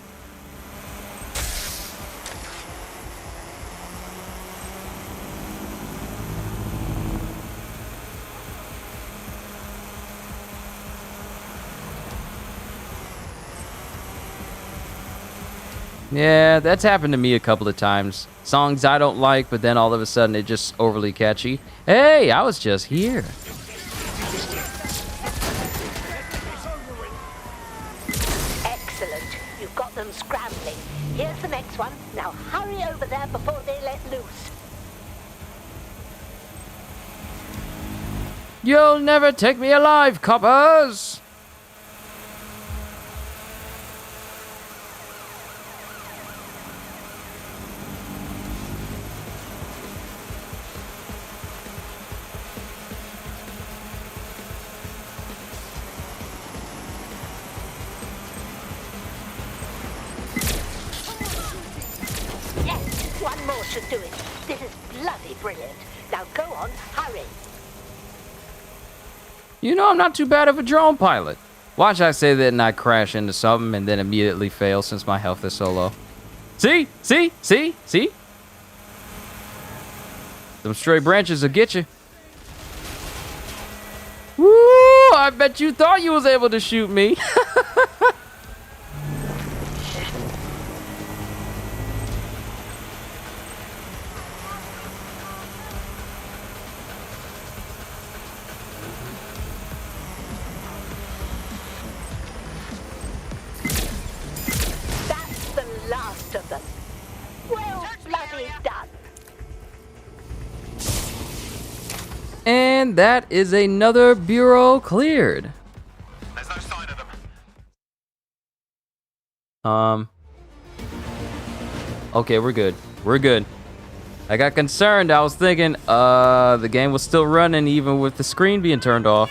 Yeah, that's happened to me a couple of times. Songs I don't like, but then all of a sudden it's just overly catchy. Hey, I was just here. Excellent. You've got them scrambling. Here's the next one. Now hurry over there before they let loose. You'll never take me alive, coppers! Yes, one more should do it. This is bloody brilliant. Now go on, hurry. You know, I'm not too bad of a drone pilot. Watch I say that and I crash into something and then immediately fail since my health is so low. See? See? See? See? Them stray branches will get you. Woo! I bet you thought you was able to shoot me. That's the last of them. Well bloody done. And that is another bureau cleared. Okay, we're good. We're good. I got concerned. I was thinking, the game was still running even with the screen being turned off.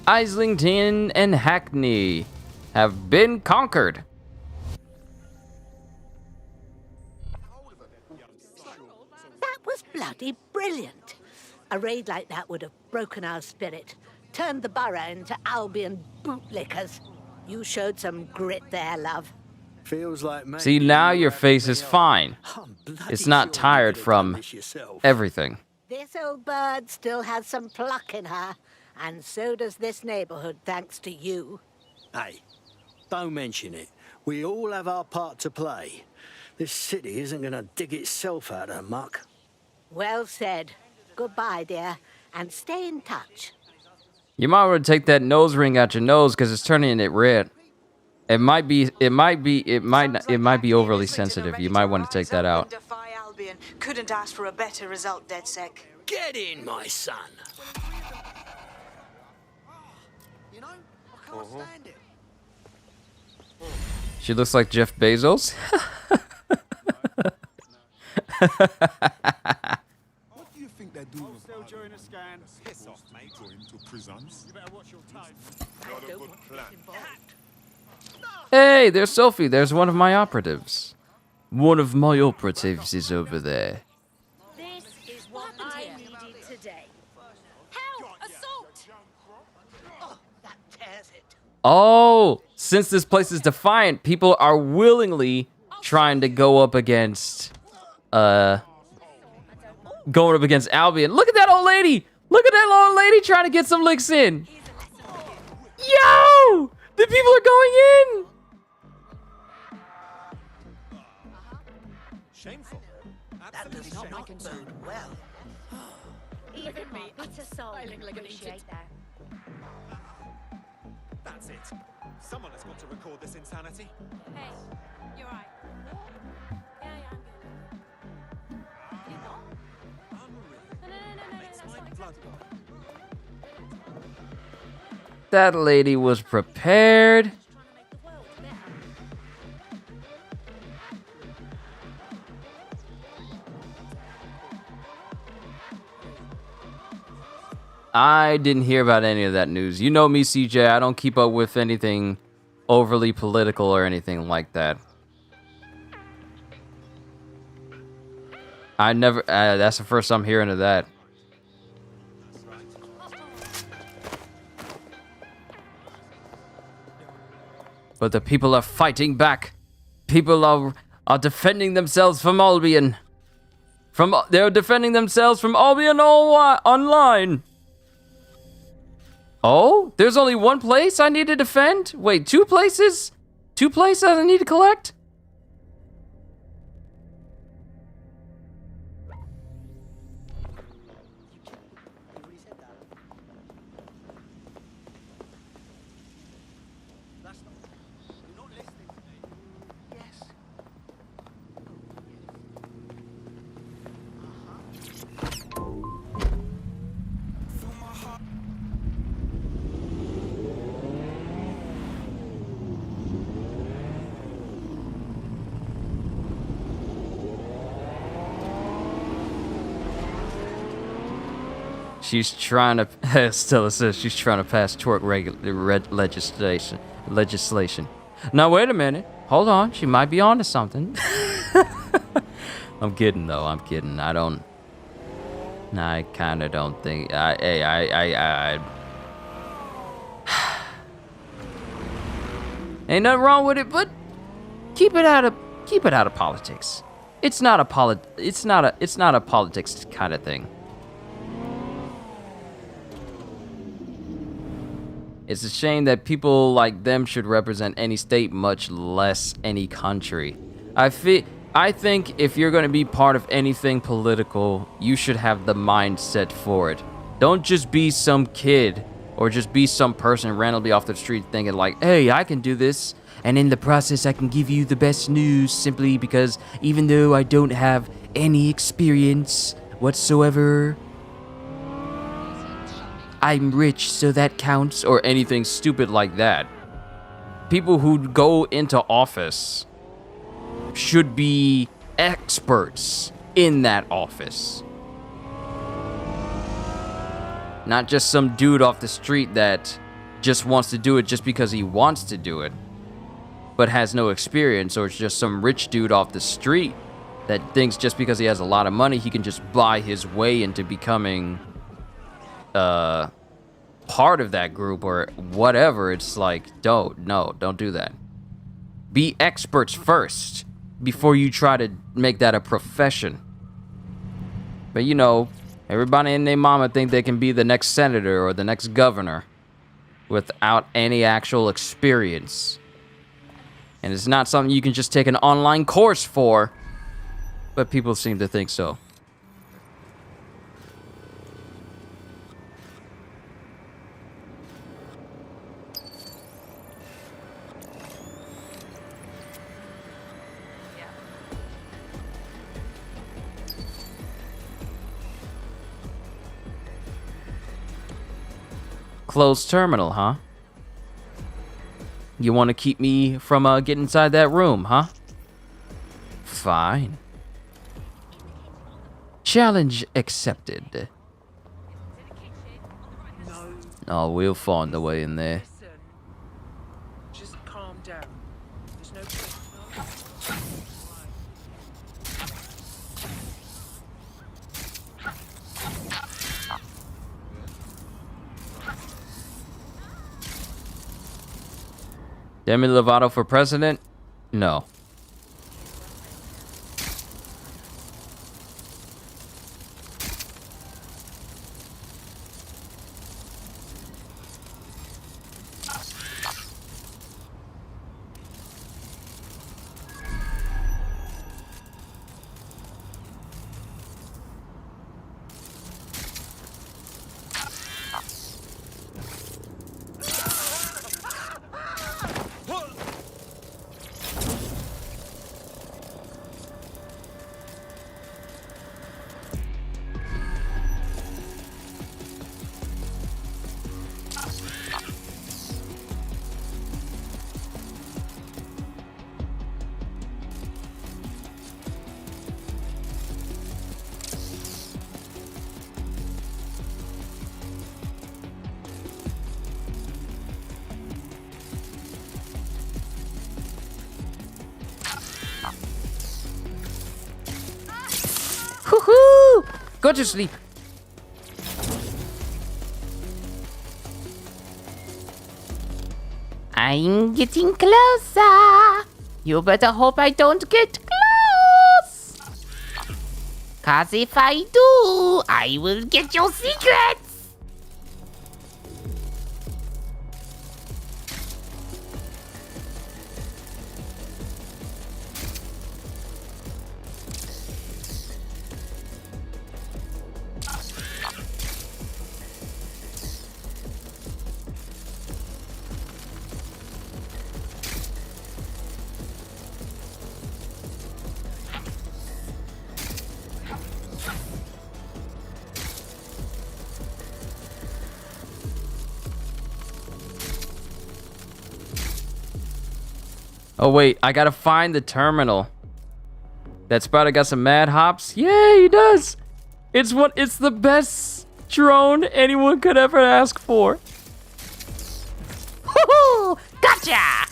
Islington and Hackney have been conquered. That was bloody brilliant. A raid like that would have broken our spirit, turned the borough into Albion bootlickers. You showed some grit there, love. Feels like maybe See, now you your have face the is day off. fine. I'm bloody It's not sure you tired could have from done this yourself. everything. This old bird still has some pluck in her, and so does this neighborhood, thanks to you. Hey, don't mention it. We all have our part to play. This city isn't going to dig itself out of muck. Well said. Goodbye, dear, and stay in touch. You might want to take that nose ring out your nose because it's turning it red. It might be overly sensitive. You might want to take that out. Defy Albion. Couldn't ask for a better result, DedSec. Get in, my son. You know, I can't stand it. She looks like Jeff Bezos. What do you think they're doing? Still during a scan. Piss off, mate. Going to prisons? You better watch your time. Not a good plan. Hey, there's Sophie. There's one of my operatives. One of my operatives is over there. This is what I needed today. Help! Assault! Oh, that tears it. Oh, since this place is defiant, people are willingly trying to go up against, Albion. Look at that old lady. Look at that old lady trying to get some licks in. Yo, the people are going in. Shameful. That does not bode well. Even my bitter soul can appreciate that. That's it. Someone has got to record this insanity. Hey, you're right. Yeah, I'm good. You're not? No, Makes that's my not blood acceptable. boil. That lady was prepared. Trying to make the world better. I didn't hear about any of that news. You know me, CJ. I don't keep up with anything overly political or anything like that. I never. That's the first I'm hearing of that. But the people are fighting back. People are defending themselves from Albion. They're defending themselves from Albion Online. Oh, there's only one place I need to defend? Wait, two places? Two places I need to collect? She's trying to, Stella says she's trying to pass tort legislation. Now, wait a minute. Hold on. She might be onto something. I'm kidding, though. I'm kidding. I kind of don't think, ain't nothing wrong with it, but keep it out of politics. It's not a politics kind of thing. It's a shame that people like them should represent any state, much less any country. I think if you're going to be part of anything political, you should have the mindset for it. Don't just be some kid or just be some person randomly off the street thinking like, hey, I can do this. And in the process, I can give you the best news simply because even though I don't have any experience whatsoever. I'm rich, so that counts, or anything stupid like that. People who go into office should be experts in that office. Not just some dude off the street that just wants to do it just because he wants to do it, but has no experience, or it's just some rich dude off the street that thinks just because he has a lot of money, he can just buy his way into becoming part of that group or whatever. It's like, don't do that. Be experts first before you try to make that a profession. But you know, everybody and their mama think they can be the next senator or the next governor without any actual experience. And it's not something you can just take an online course for, but people seem to think so. Closed terminal, huh? You want to keep me from getting inside that room, huh? Fine. Challenge accepted. Oh, we'll find a way in there. Just calm down. There's no Demi Lovato for president? No. Hoo-hoo! Go to sleep. I'm getting closer. You better hope I don't get close. 'Cause if I do, I will get your secrets. Oh wait, I gotta find the terminal. That Spider got some mad hops? Yeah, he does. It's the best drone anyone could ever ask for. Woohoo! Gotcha!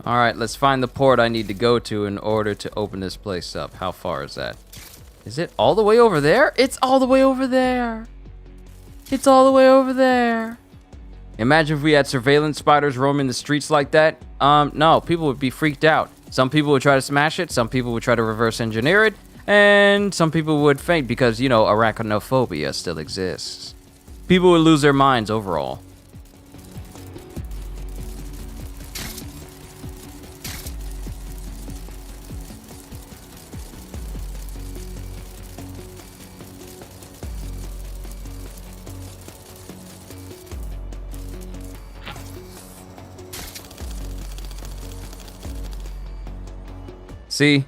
Alright, let's find the port I need to go to in order to open this place up. How far is that? Is it all the way over there? It's all the way over there. It's all the way over there. Imagine if we had surveillance spiders roaming the streets like that. No, people would be freaked out. Some people would try to smash it. Some people would try to reverse engineer it. And some people would faint because, you know, arachnophobia still exists. People would lose their minds overall. See?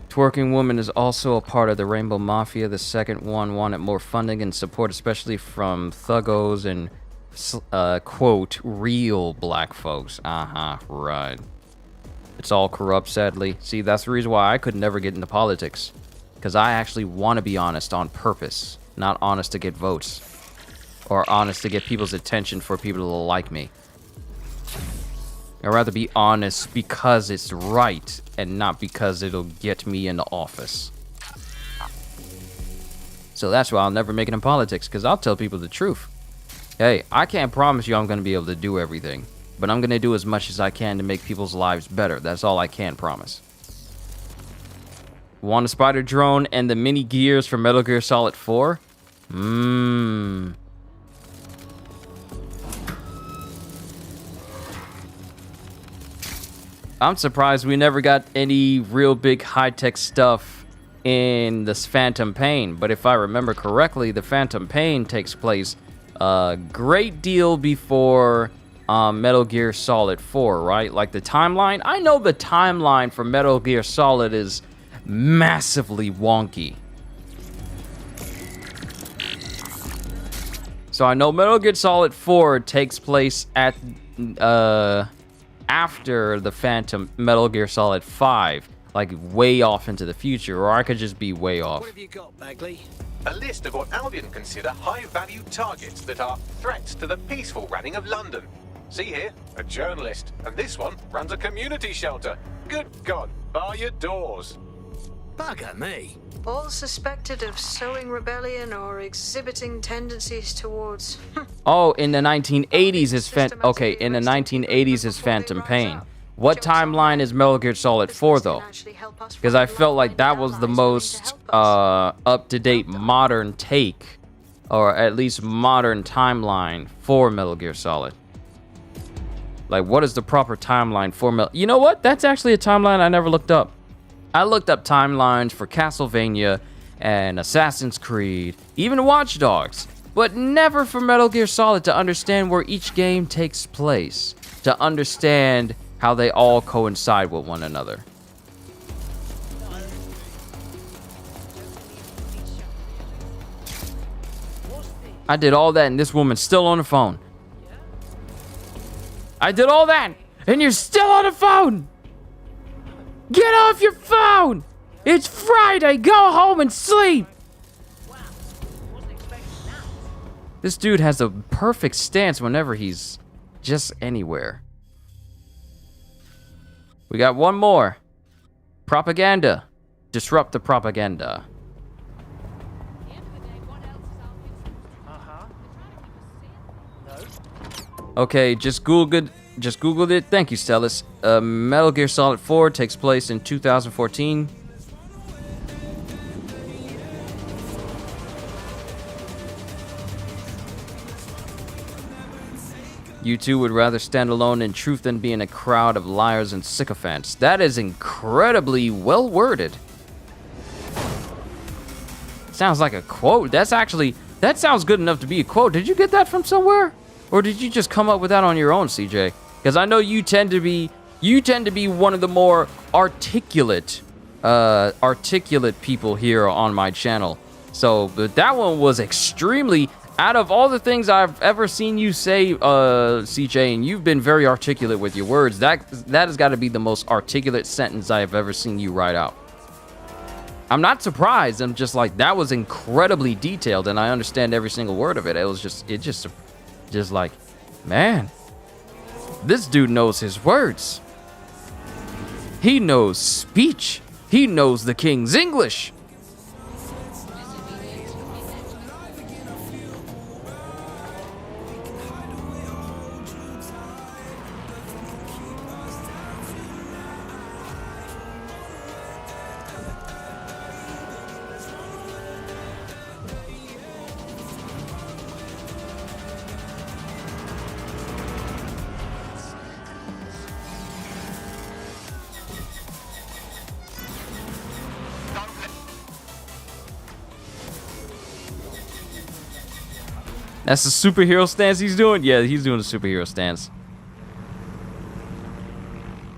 Twerking Woman is also a part of the Rainbow Mafia. The second one wanted more funding and support, especially from thuggos and, quote, real black folks. Right. It's all corrupt, sadly. See, that's the reason why I could never get into politics. Because I actually want to be honest on purpose. Not honest to get votes. Or honest to get people's attention for people to like me. I'd rather be honest because it's right and not because it'll get me into office. So that's why I'll never make it in politics, because I'll tell people the truth. Hey, I can't promise you I'm going to be able to do everything, but I'm going to do as much as I can to make people's lives better. That's all I can promise. Want a spider drone and the mini gears for Metal Gear Solid 4? I'm surprised we never got any real big high-tech stuff in this Phantom Pain. But if I remember correctly, the Phantom Pain takes place a great deal before Metal Gear Solid 4, right? Like the timeline. I know the timeline for Metal Gear Solid is massively wonky. So I know Metal Gear Solid 4 takes place at after the Metal Gear Solid 5, like way off into the future, or I could just be way off. What have you got, Bagley? A list of what Albion consider high-value targets that are threats to the peaceful running of London. See here, a journalist, and this one runs a community shelter. Good God, bar your doors. Bugger me. All suspected of sowing rebellion or exhibiting tendencies towards... Oh, in the 1980s is in the 1980s is Phantom Pain. What timeline is Metal Gear Solid 4 though? Because I felt like that was the most up-to-date modern take, or at least modern timeline for Metal Gear Solid. Like, what is the proper timeline for Metal? You know what? That's actually a timeline I never looked up. I looked up timelines for Castlevania and Assassin's Creed, even Watch Dogs, but never for Metal Gear Solid to understand where each game takes place, to understand how they all coincide with one another. I did all that and this woman's still on the phone. I did all that and you're still on the phone! Get off your phone! It's Friday! Go home and sleep! This dude has a perfect stance whenever he's just anywhere. We got one more. Propaganda. Disrupt the propaganda. Okay, just Googled it. Thank you, Stellus. Metal Gear Solid 4 takes place in 2014. You two would rather stand alone in truth than be in a crowd of liars and sycophants. That is incredibly well worded. Sounds like a quote. That sounds good enough to be a quote. Did you get that from somewhere? Or did you just come up with that on your own, CJ? Because I know you tend to be one of the more articulate people here on my channel. So, but that one was extremely, out of all the things I've ever seen you say, CJ, and you've been very articulate with your words, that has got to be the most articulate sentence I have ever seen you write out. I'm not surprised. I'm just like, that was incredibly detailed, and I understand every single word of it. It was just like, man, this dude knows his words. He knows speech. He knows the King's English. That's the superhero stance he's doing? Yeah, he's doing a superhero stance.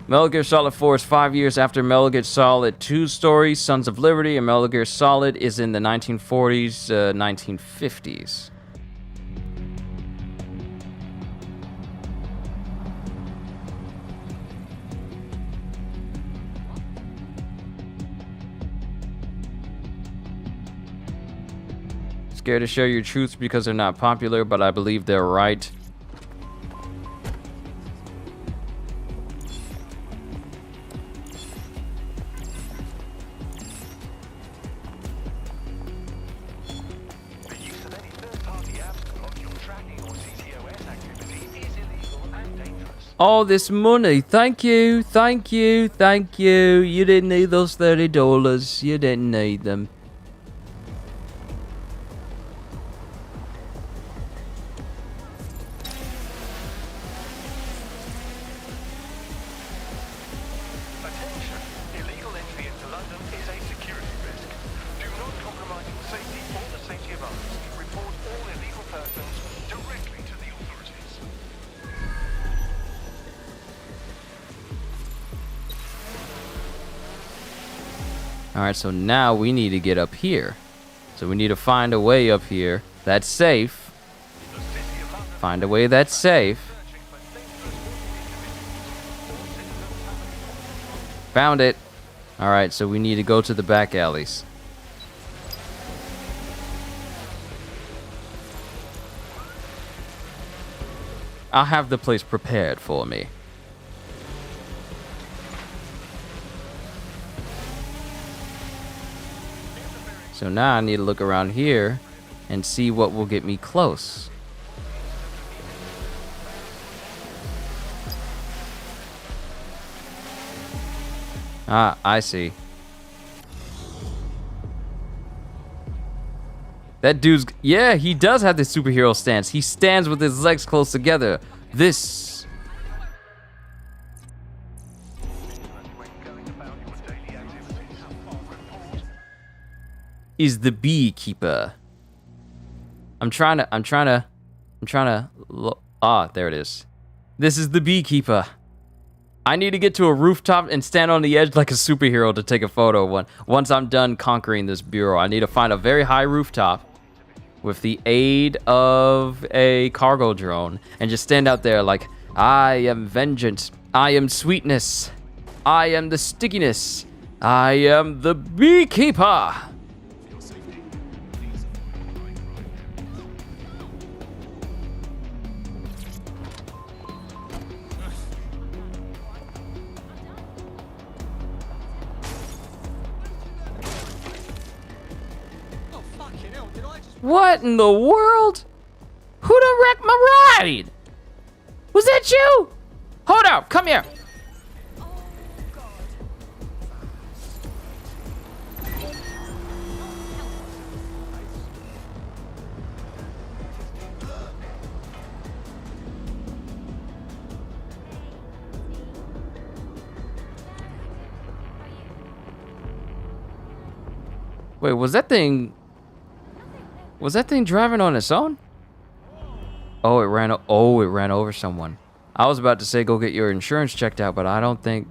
Metal Gear Solid 4 is 5 years after Metal Gear Solid 2 story, Sons of Liberty, and Metal Gear Solid is in the 1940s, 1950s. Scared to share your truths because they're not popular, but I believe they're right. All this money, thank you, thank you, thank you. You didn't need those $30. You didn't need them. Alright, so now we need to get up here. So we need to find a way up here that's safe. Find a way that's safe. Found it. Alright, so we need to go to the back alleys. I'll have the place prepared for me. So now I need to look around here and see what will get me close. Ah, I see. That dude's... Yeah, he does have the superhero stance. He stands with his legs close together. This... is the beekeeper. I'm trying to there it is. This is the beekeeper. I need to get to a rooftop and stand on the edge like a superhero to take a photo once I'm done conquering this bureau. I need to find a very high rooftop with the aid of a cargo drone and just stand out there like, I am vengeance. I am sweetness. I am the stickiness. I am the beekeeper. What in the world? Who done wrecked my ride? Was that you? Hold up, come here. Wait, was that thing driving on its own? Oh, it ran over someone. I was about to say go get your insurance checked out, but I don't think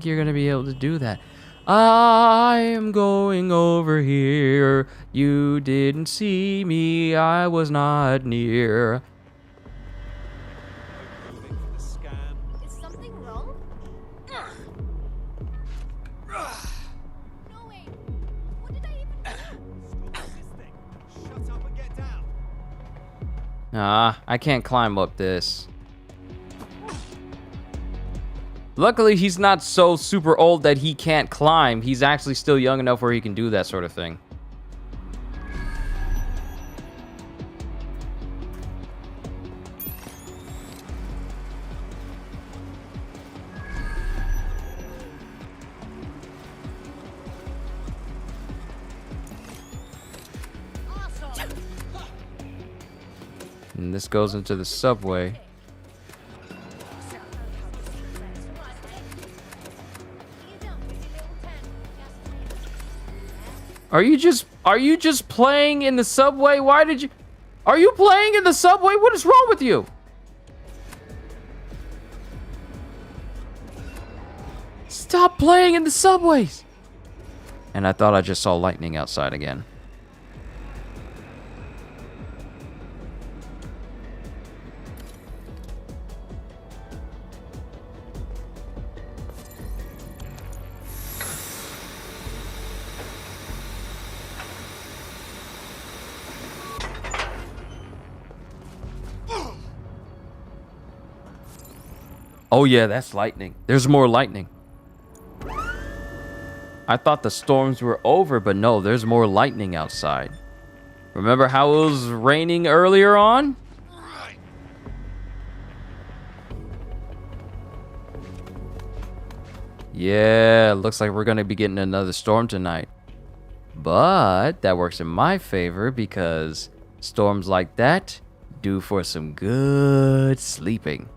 you're gonna be able to do that. I am going over here. You didn't see me. I was not near. Is something wrong? No way. What did I even do? Shut up and get down. Nah, I can't climb up this. Luckily, he's not so super old that he can't climb. He's actually still young enough where he can do that sort of thing. And this goes into the subway. Are you just playing in the subway? Are you playing in the subway? What is wrong with you? Stop playing in the subways! And I thought I just saw lightning outside again. Oh yeah, that's lightning. There's more lightning. I thought the storms were over, but no, there's more lightning outside. Remember how it was raining earlier on? Yeah, looks like we're gonna be getting another storm tonight. But that works in my favor because storms like that do for some good sleeping.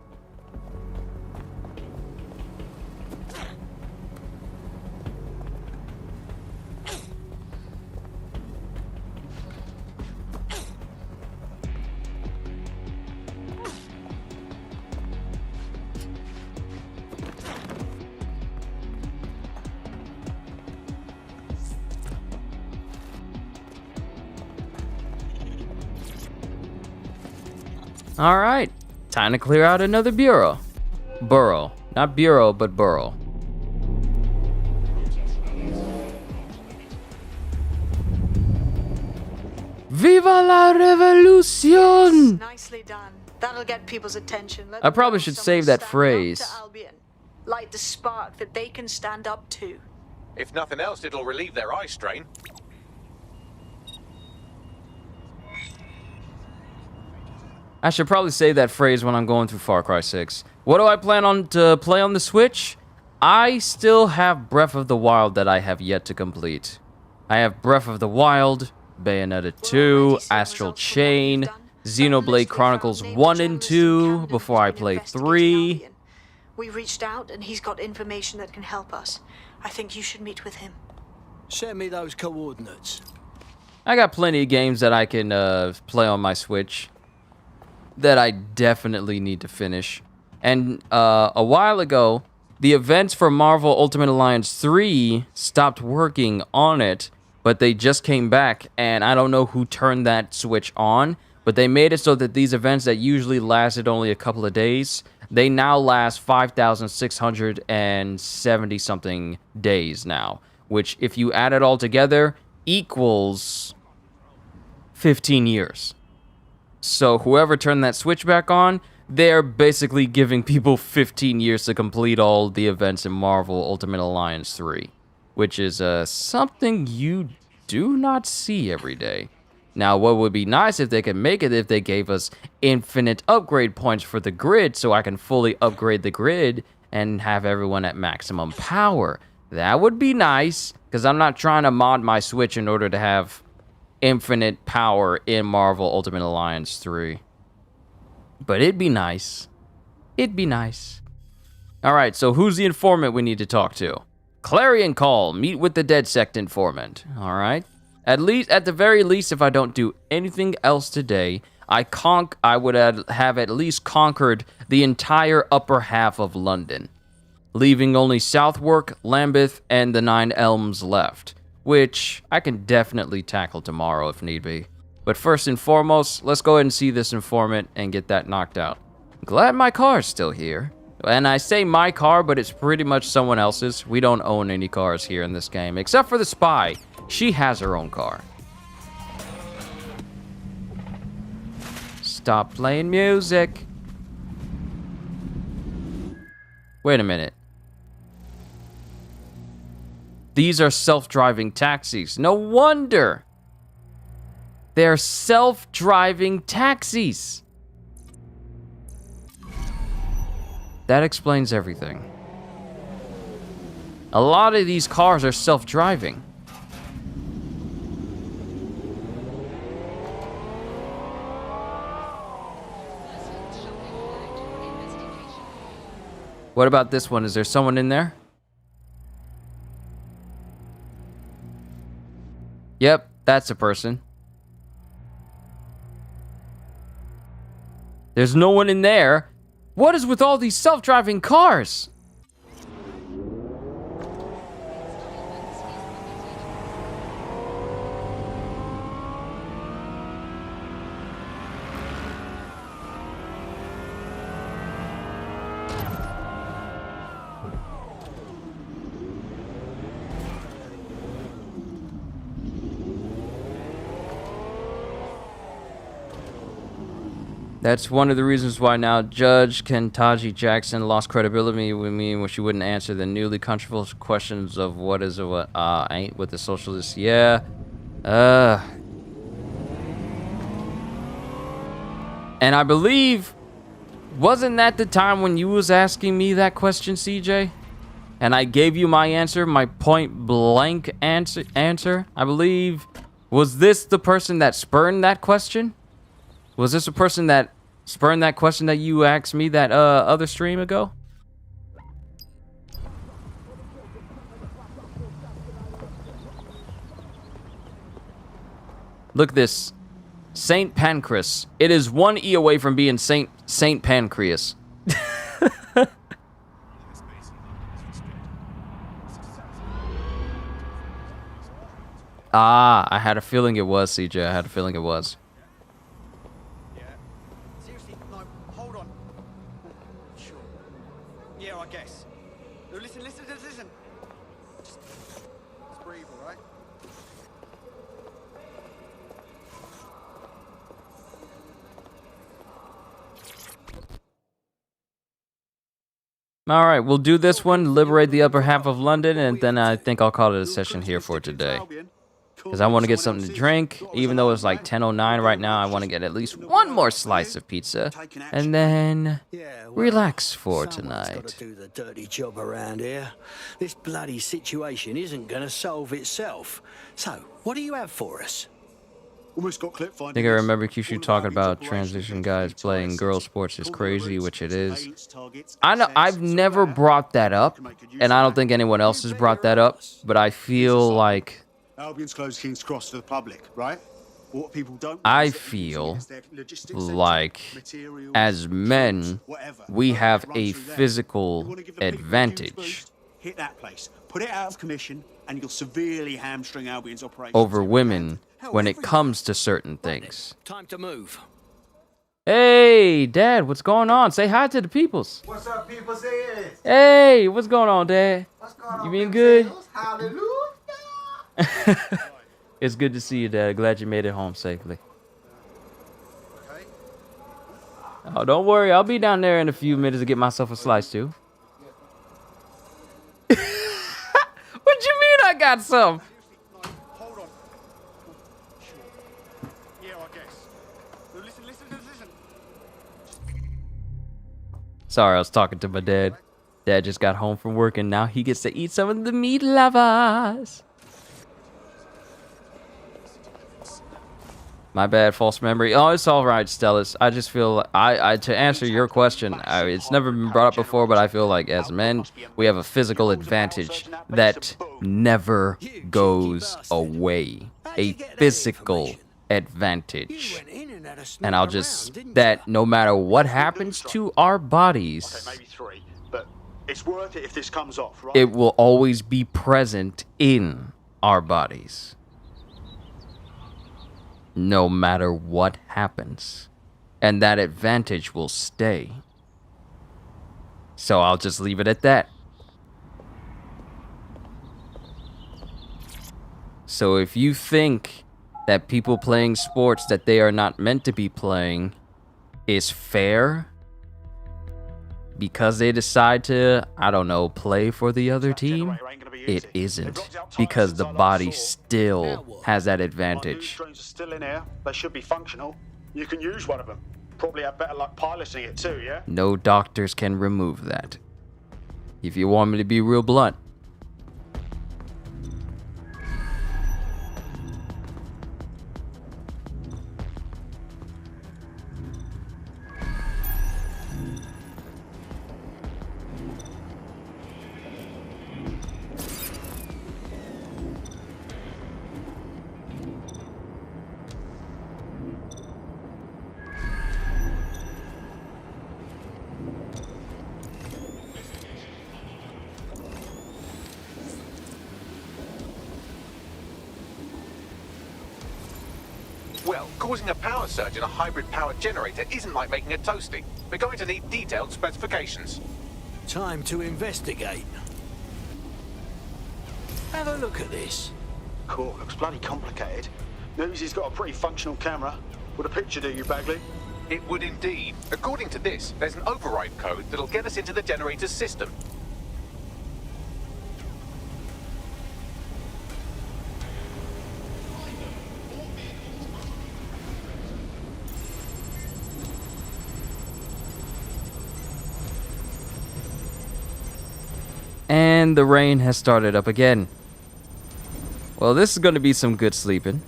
All right, time to clear out another bureau. Burrow, not bureau, but burrow. Viva la revolution! Nicely done. That'll get people's attention. Let I them probably know should someone's save that standing up phrase. to Albion. Light the spark that they can stand up to. If nothing else, it'll relieve their eye strain. I should probably say that phrase when I'm going through Far Cry 6. What do I plan on to play on the Switch? I still have Breath of the Wild that I have yet to complete. I have Breath of the Wild, Bayonetta 2, Astral Chain, Xenoblade Chronicles 1 and 2 before I play 3. We reached out and he's got information that can help us. I think you should meet with him. Send me those coordinates. I got plenty of games that I can play on my Switch that I definitely need to finish. And a while ago, the events for Marvel Ultimate Alliance 3 stopped working on it, but they just came back, and I don't know who turned that switch on, but they made it so that these events that usually lasted only a couple of days, they now last 5,670 something days now, which if you add it all together equals 15 years. So whoever turned that switch back on, they're basically giving people 15 years to complete all the events in Marvel Ultimate Alliance 3, which is something you do not see every day. Now, what would be nice if they could make it if they gave us infinite upgrade points for the grid so I can fully upgrade the grid and have everyone at maximum power. That would be nice, because I'm not trying to mod my Switch in order to have infinite power in Marvel Ultimate Alliance 3. But it'd be nice. It'd be nice. Alright, so who's the informant we need to talk to? Clarion Call. Meet with the DedSec informant. Alright. At the very least, if I don't do anything else today, I would have at least conquered the entire upper half of London, leaving only Southwark, Lambeth, and the Nine Elms left, which I can definitely tackle tomorrow if need be. But first and foremost, let's go ahead and see this informant and get that knocked out. Glad my car's still here. And I say my car, but it's pretty much someone else's. We don't own any cars here in this game, except for the spy. She has her own car. Stop playing music. Wait a minute. These are self-driving taxis. No wonder. They're self-driving taxis. That explains everything. A lot of these cars are self-driving. What about this one? Is there someone in there? Yep, that's a person. There's no one in there. What is with all these self-driving cars? That's one of the reasons why now Judge Kentaji Jackson lost credibility with me when she wouldn't answer the newly controversial questions of what is a what ain't with the socialists. Yeah. And I believe, wasn't that the time when you was asking me that question, CJ? And I gave you my answer, my point blank answer. I believe, was this the person that spurned that question? Was this a person that spurned that question that you asked me that other stream ago? Look at this. Saint Pancras. It is 1 E away from being Saint Pancreas. Ah, I had a feeling it was, CJ. I had a feeling it was. Seriously, no, hold on. Sure. Yeah, I guess. No, listen. Just breathe, all right? All right, we'll do this one, liberate the upper half of London, and then I think I'll call it a session here for today. Because I want to get something to drink, even though it's like 10:09 right now. I want to get at least one more slice of pizza, and then relax for tonight. Got to do the dirty job around here. This bloody situation isn't going to solve itself. So, what do you have for us? Almost got clip I think I remember Kyushu talking about transition guys playing girl sports is crazy, which it is. I know I've never brought that up, and I don't think anyone else has brought that up, but I feel like Albion's closed King's Cross to the public, right? What people don't I feel like as men, we have a physical advantage hit that place, put it out of commission, and you'll severely hamstring Albion's operations over women when it comes to certain things. Time to move. Hey, Dad, what's going on? Say hi to the peoples. What's up, people? Say it. Hey, what's going on, Dad? What's going on? You being good? Hallelujah. It's good to see you, Dad. Glad you made it home safely. Oh, don't worry. I'll be down there in a few minutes to get myself a slice, too. What you mean I got some? Hold on. Sure. Yeah, I guess. No, listen. Sorry, I was talking to my dad. Dad just got home from work, and now he gets to eat some of the meat lovers. My bad, false memory. Oh, it's all right, Stellus. I just feel I to answer your question, it's never been brought up before, but I feel like as men, we have a physical advantage that never goes away. A physical advantage. And I'll just, that no matter what happens to our bodies, Okay, maybe 3, but it's worth it if this comes off, right? it will always be present in our bodies. No matter what happens. And that advantage will stay. So I'll just leave it at that. So if you think that people playing sports that they are not meant to be playing is fair because they decide to, I don't know, play for the other team, it isn't, because the body still has that advantage. Drones are still in here. They should be functional. You can use one of them. Probably have better luck piloting it too, yeah? No doctors can remove that. If you want me to be real blunt. Well, causing a power surge in a hybrid power generator isn't like making a toasty. We're going to need detailed specifications. Time to investigate. Have a look at this. Cool, looks bloody complicated. News he's got a pretty functional camera. Would a picture do you, Bagley? It would indeed. According to this, there's an override code that'll get us into the generator's system. And the rain has started up again. Well, this is going to be some good sleeping.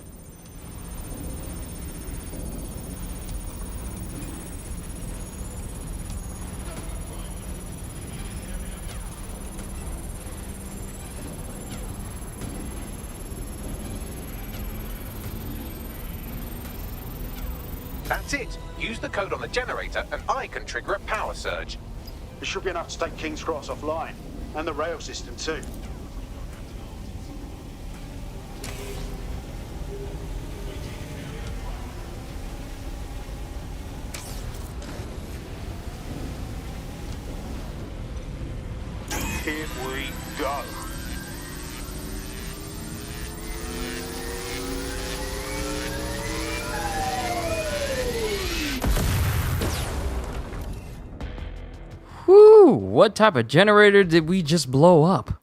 That's it. Use the code on the generator and I can trigger a power surge. It should be enough to take King's Cross offline. And the rail system too. Here we go. Whew, what type of generator did we just blow up?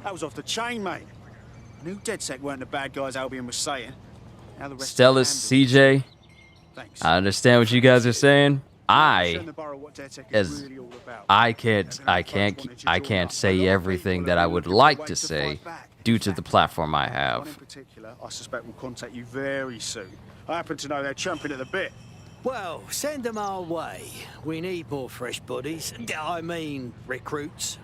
That was off the chain, mate. I knew DedSec weren't the bad guys Albion was saying. Now the rest Stellus, CJ, I understand what you guys are saying. I can't say everything that I would like to say due to the platform I have. In particular, I suspect we'll contact you very soon. I happen to know they're chomping at the bit. Well, send them our way. We need more fresh bodies. I mean, recruits.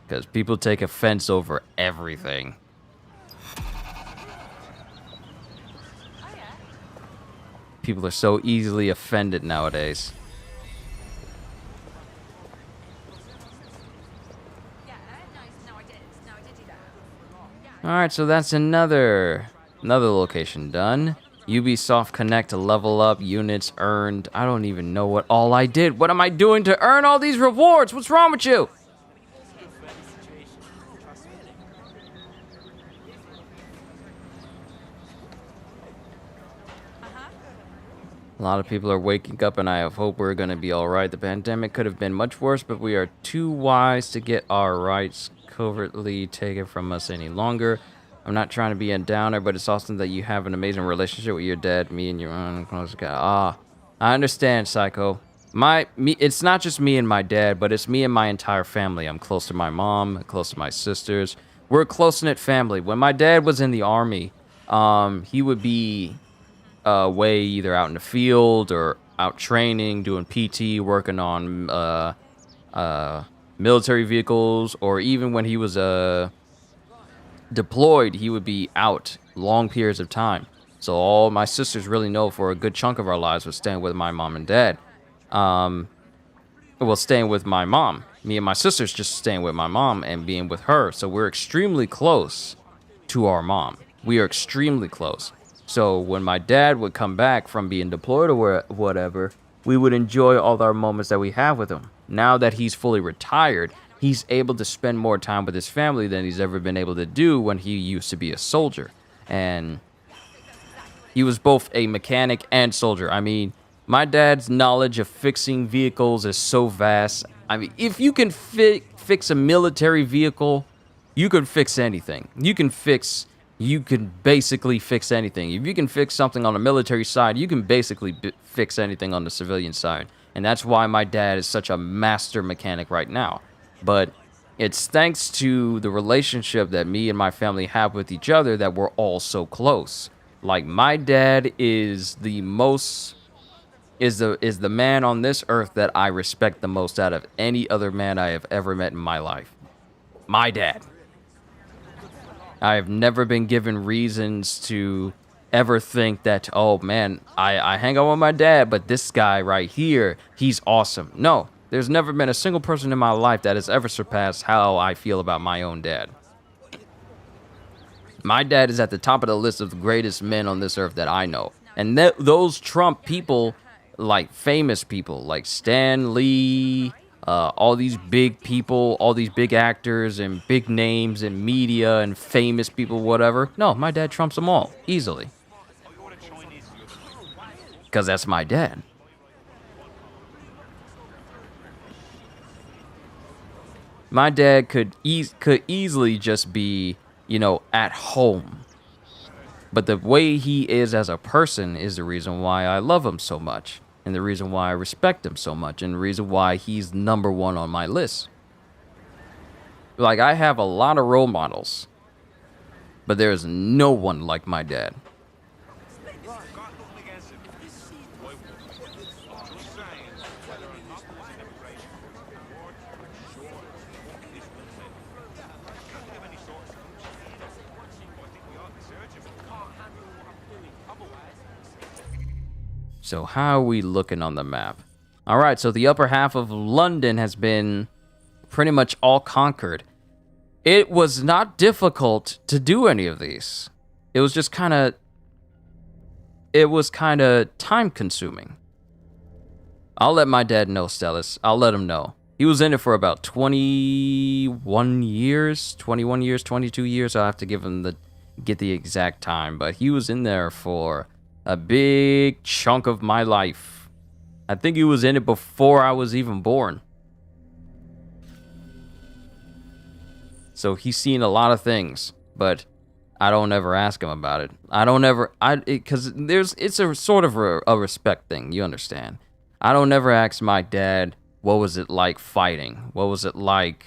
Because people take offense over everything. People are so easily offended nowadays. Alright, so that's another location done. Ubisoft Connect to level up, units earned. I don't even know what all I did. What am I doing to earn all these rewards? What's wrong with you? A lot of people are waking up, and I have hope we're going to be all right. The pandemic could have been much worse, but we are too wise to get our rights covertly taken from us any longer. I'm not trying to be a downer, but it's awesome that you have an amazing relationship with your dad, me and your own close guy. I understand, Psycho. It's not just me and my dad, but it's me and my entire family. I'm close to my mom, close to my sisters. We're a close-knit family. When my dad was in the army, he would be way either out in the field or out training, doing PT, working on military vehicles, or even when he was deployed, he would be out long periods of time. So all my sisters really know for a good chunk of our lives was staying with my mom and dad. Well, staying with my mom. Me and my sisters just staying with my mom and being with her. So we're extremely close to our mom. We are extremely close. So when my dad would come back from being deployed or whatever, we would enjoy all our moments that we have with him. Now that he's fully retired, he's able to spend more time with his family than he's ever been able to do when he used to be a soldier. And he was both a mechanic and soldier. I mean, my dad's knowledge of fixing vehicles is so vast. I mean, if you can fix a military vehicle, you can fix anything. You can basically fix anything. If you can fix something on the military side, you can basically fix anything on the civilian side. And that's why my dad is such a master mechanic right now. But it's thanks to the relationship that me and my family have with each other that we're all so close. Like, my dad is the man on this earth that I respect the most out of any other man I have ever met in my life. My dad. I have never been given reasons to ever think that, oh man, I hang out with my dad, but this guy right here, he's awesome. No, there's never been a single person in my life that has ever surpassed how I feel about my own dad. My dad is at the top of the list of the greatest men on this earth that I know. And those trump people, like famous people, like Stan Lee, all these big people, all these big actors and big names in media and famous people, whatever. No, my dad trumps them all, easily. Because that's my dad. My dad could easily just be, you know, at home. But the way he is as a person is the reason why I love him so much. And the reason why I respect him so much. And the reason why he's #1 on my list. Like, I have a lot of role models. But there's no one like my dad. So how are we looking on the map? All right, so the upper half of London has been pretty much all conquered. It was not difficult to do any of these. It was just kind of time consuming. I'll let my dad know, Stellis. I'll let him know. He was in it for about 21 years, 22 years. I'll have to get the exact time, but he was in there for a big chunk of my life. I think he was in it before I was even born. So he's seen a lot of things, but I don't ever ask him about it. Because it's a sort of a respect thing, you understand. I don't ever ask my dad, what was it like fighting? What was it like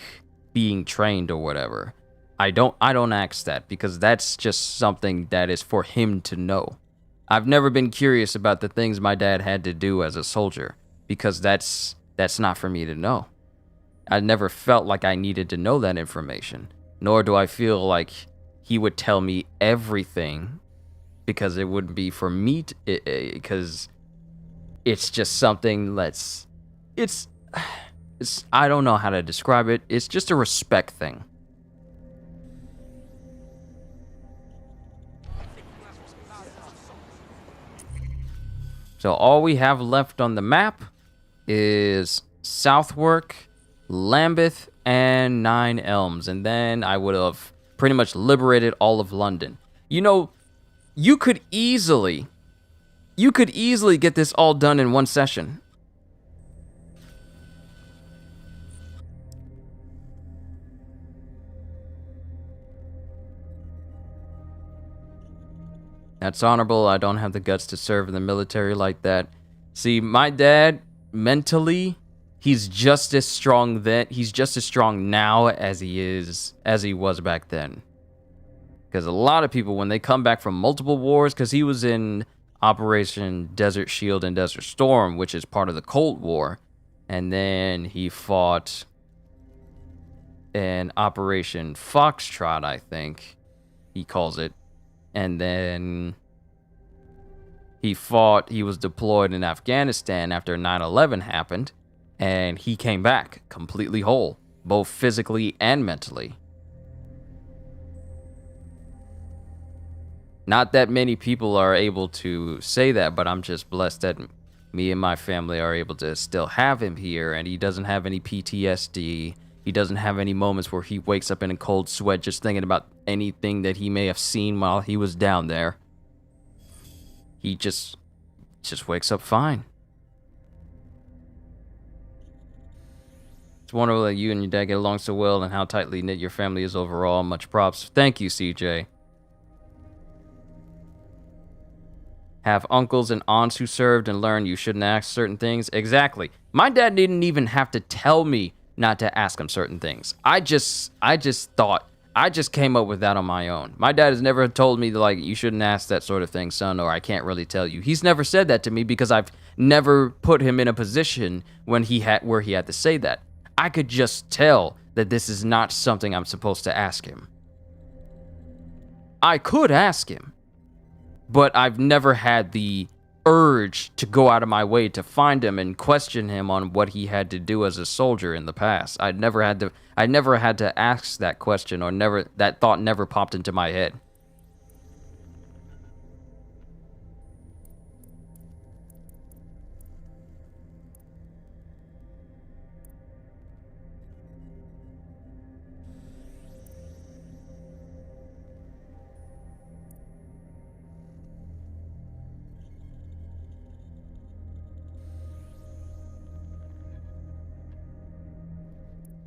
being trained or whatever? I don't ask that because that's just something that is for him to know. I've never been curious about the things my dad had to do as a soldier because that's not for me to know. I never felt like I needed to know that information, nor do I feel like he would tell me everything because it wouldn't be for me because it's just something it's I don't know how to describe it. It's just a respect thing. So all we have left on the map is Southwark, Lambeth, and Nine Elms. And then I would have pretty much liberated all of London. You know, you could easily get this all done in one session. That's honorable. I don't have the guts to serve in the military like that. See, my dad, mentally, he's just as strong now as he was back then. Because a lot of people, when they come back from multiple wars, because he was in Operation Desert Shield and Desert Storm, which is part of the Cold War, and then he fought in Operation Foxtrot, I think he calls it. And then he was deployed in Afghanistan after 9/11 happened, and he came back completely whole, both physically and mentally. Not that many people are able to say that, but I'm just blessed that me and my family are able to still have him here, and he doesn't have any PTSD. He doesn't have any moments where he wakes up in a cold sweat just thinking about anything that he may have seen while he was down there. He just wakes up fine. It's wonderful that you and your dad get along so well and how tightly knit your family is overall. Much props. Thank you, CJ. Have uncles and aunts who served and learned you shouldn't ask certain things. Exactly. My dad didn't even have to tell me not to ask him certain things. I just came up with that on my own. My dad has never told me like, you shouldn't ask that sort of thing, son, or I can't really tell you. He's never said that to me because I've never put him in a position where he had to say that. I could just tell that this is not something I'm supposed to ask him. I could ask him, but I've never had the urge to go out of my way to find him and question him on what he had to do as a soldier in the past. I never had to ask that question, or that thought never popped into my head.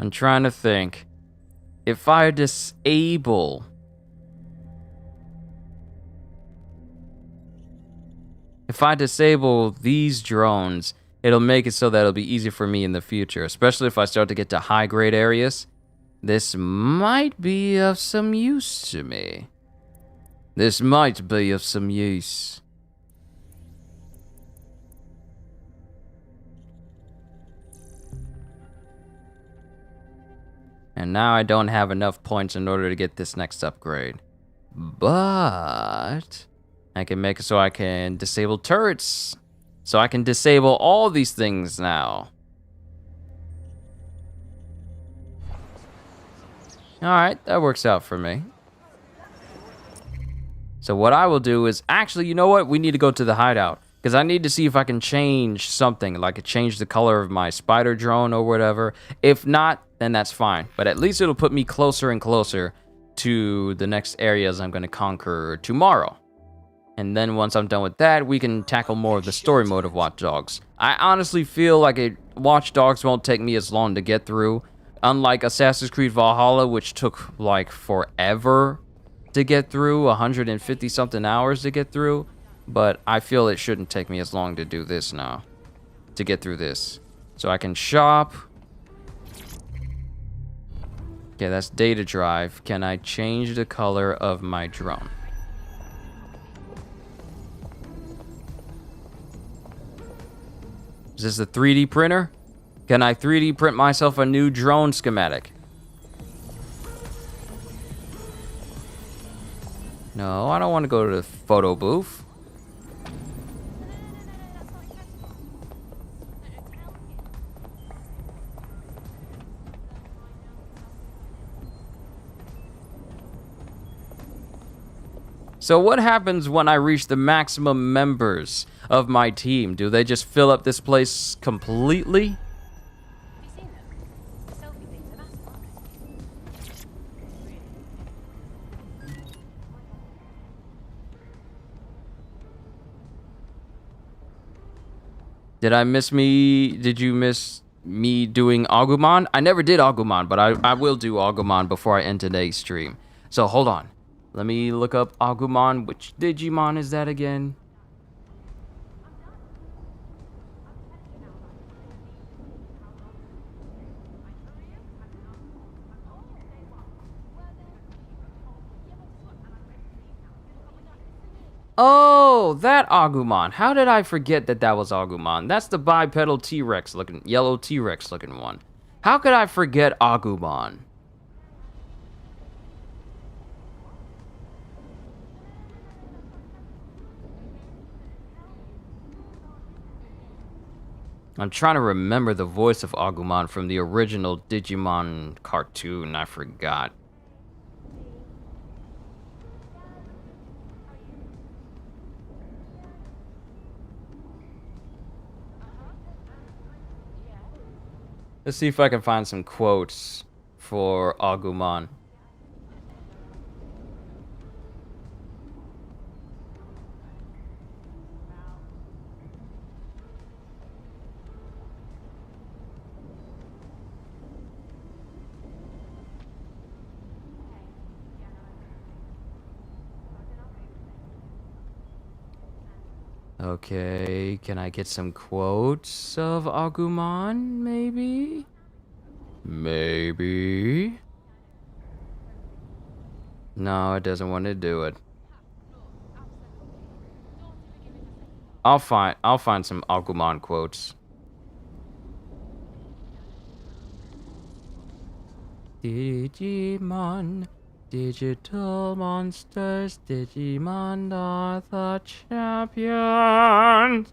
I'm trying to think. If I disable... If I disable these drones, it'll make it so that it'll be easy for me in the future, especially if I start to get to high-grade areas. This might be of some use to me. This might be of some use. And now I don't have enough points in order to get this next upgrade. But I can make it so I can disable turrets. So I can disable all these things now. Alright, that works out for me. So what I will do is, actually, you know what? We need to go to the hideout. Because I need to see if I can change something, like change the color of my spider drone or whatever. If not, then that's fine. But at least it'll put me closer and closer to the next areas I'm going to conquer tomorrow. And then once I'm done with that, we can tackle more of the story mode of Watch Dogs. I honestly feel like Watch Dogs won't take me as long to get through. Unlike Assassin's Creed Valhalla, which took like forever to get through, 150 something hours to get through. But I feel it shouldn't take me as long to do this now. To get through this. So I can shop. Okay, that's data drive. Can I change the color of my drone? Is this a 3D printer? Can I 3D print myself a new drone schematic? No, I don't want to go to the photo booth. So what happens when I reach the maximum members of my team? Do they just fill up this place completely? Did you miss me doing Agumon? I never did Agumon, but I will do Agumon before I end today's stream. So hold on. Let me look up Agumon. Which Digimon is that again? Oh, that Agumon. How did I forget that that was Agumon? That's the bipedal T-Rex looking, yellow T-Rex looking one. How could I forget Agumon? I'm trying to remember the voice of Agumon from the original Digimon cartoon. I forgot. Let's see if I can find some quotes for Agumon. Okay, can I get some quotes of Agumon, maybe? Maybe? No, it doesn't want to do it. I'll find some Agumon quotes. Digimon, Digital monsters, Digimon are the champions.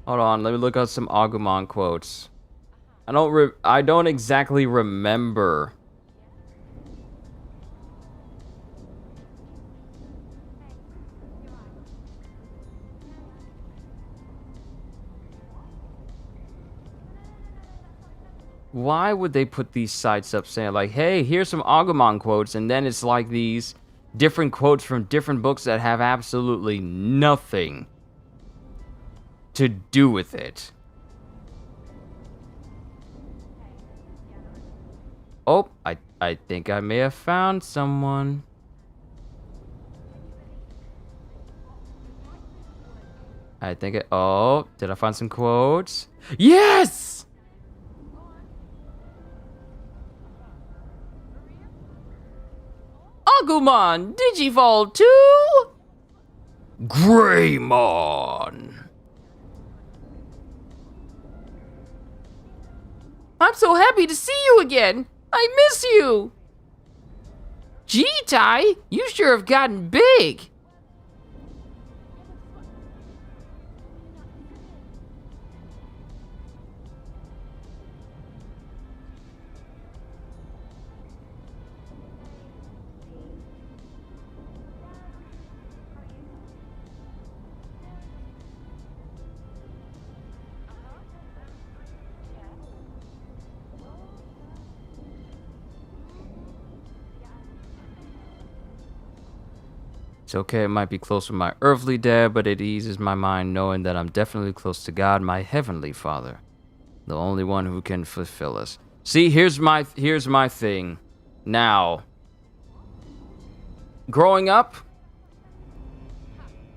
Hold on, let me look up some Agumon quotes. I don't exactly remember. Why would they put these sites up saying like, hey, here's some Agumon quotes, and then it's like these different quotes from different books that have absolutely nothing to do with it. Oh, I think I may have found someone. Oh, did I find some quotes? Yes! Agumon Digivolve to Greymon. I'm so happy to see you again. I miss you. Gee, Ty, you sure have gotten big. It's okay, it might be close with my earthly dad, but it eases my mind knowing that I'm definitely close to God, my heavenly Father, the only one who can fulfill us. See, here's my thing. Now, growing up,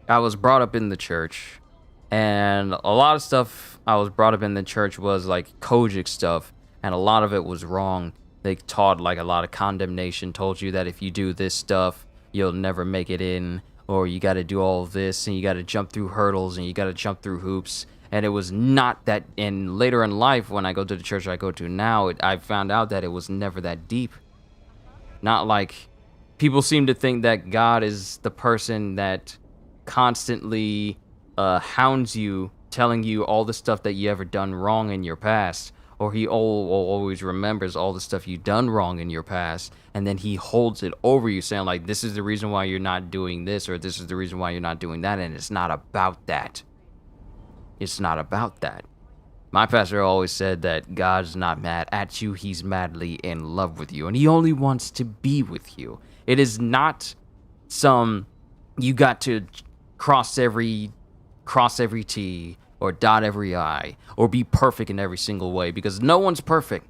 I was brought up in the church, and a lot of stuff I was brought up in the church was like Kojic stuff, and a lot of it was wrong. They taught like a lot of condemnation, told you that if you do this stuff, you'll never make it in, or you got to do all of this, and you got to jump through hurdles, and you got to jump through hoops. And it was not that. And later in life, when I go to the church I go to now, I found out that it was never that deep. Not like people seem to think that God is the person that constantly hounds you, telling you all the stuff that you ever done wrong in your past. Or he always remembers all the stuff you've done wrong in your past, and then he holds it over you, saying like, this is the reason why you're not doing this, or this is the reason why you're not doing that, and it's not about that. It's not about that. My pastor always said that God's not mad at you, he's madly in love with you, and he only wants to be with you. It is not some, you got to cross every T, or dot every I, or be perfect in every single way, because no one's perfect.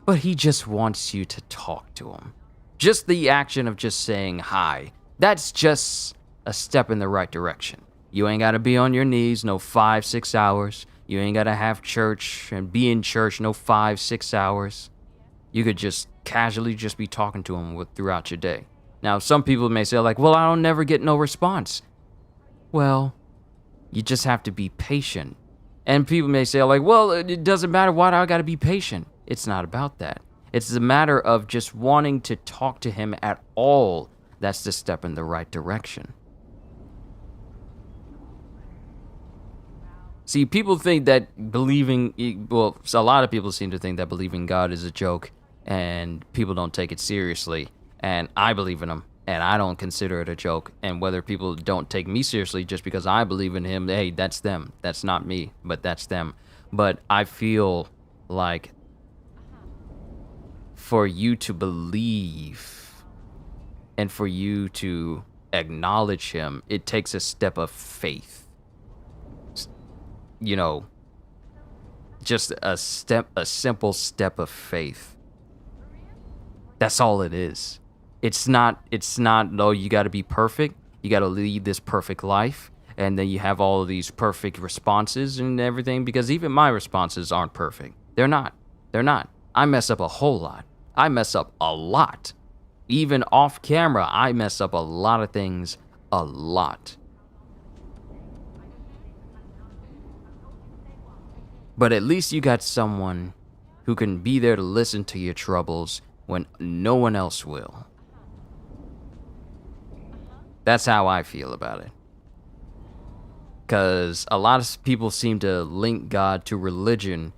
But he just wants you to talk to him. Just the action of just saying hi, that's just a step in the right direction. You ain't gotta be on your knees no 5-6 hours. You ain't gotta have church and be in church no 5-6 hours. You could just casually just be talking to him throughout your day. Now, some people may say like, well, I don't never get no response. Well, you just have to be patient. And people may say like, well, it doesn't matter, why do I gotta be patient? It's not about that. It's a matter of just wanting to talk to him at all. That's the step in the right direction. See, people think that believing, well, a lot of people seem to think that believing God is a joke, and people don't take it seriously. And I believe in him, and I don't consider it a joke. And whether people don't take me seriously just because I believe in him, hey, that's them. That's not me, but that's them. But I feel like for you to believe and for you to acknowledge him, it takes a step of faith. You know, just a simple step of faith. That's all it is. It's not, no, you got to be perfect. You got to lead this perfect life. And then you have all of these perfect responses and everything, because even my responses aren't perfect. They're not. I mess up a whole lot. I mess up a lot. Even off camera, I mess up a lot of things a lot. But at least you got someone who can be there to listen to your troubles when no one else will. That's how I feel about it. Because a lot of people seem to link God to religion.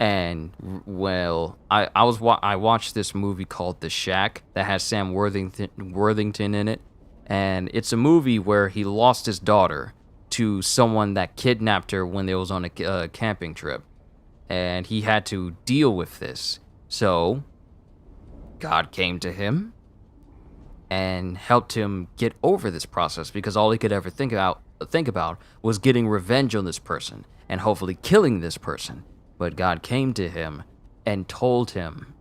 And, well, I watched this movie called The Shack that has Sam Worthington in it. And it's a movie where he lost his daughter to someone that kidnapped her when they was on a camping trip. And he had to deal with this. So, God came to him and helped him get over this process, because all he could ever think about was getting revenge on this person and hopefully killing this person. But God came to him and told him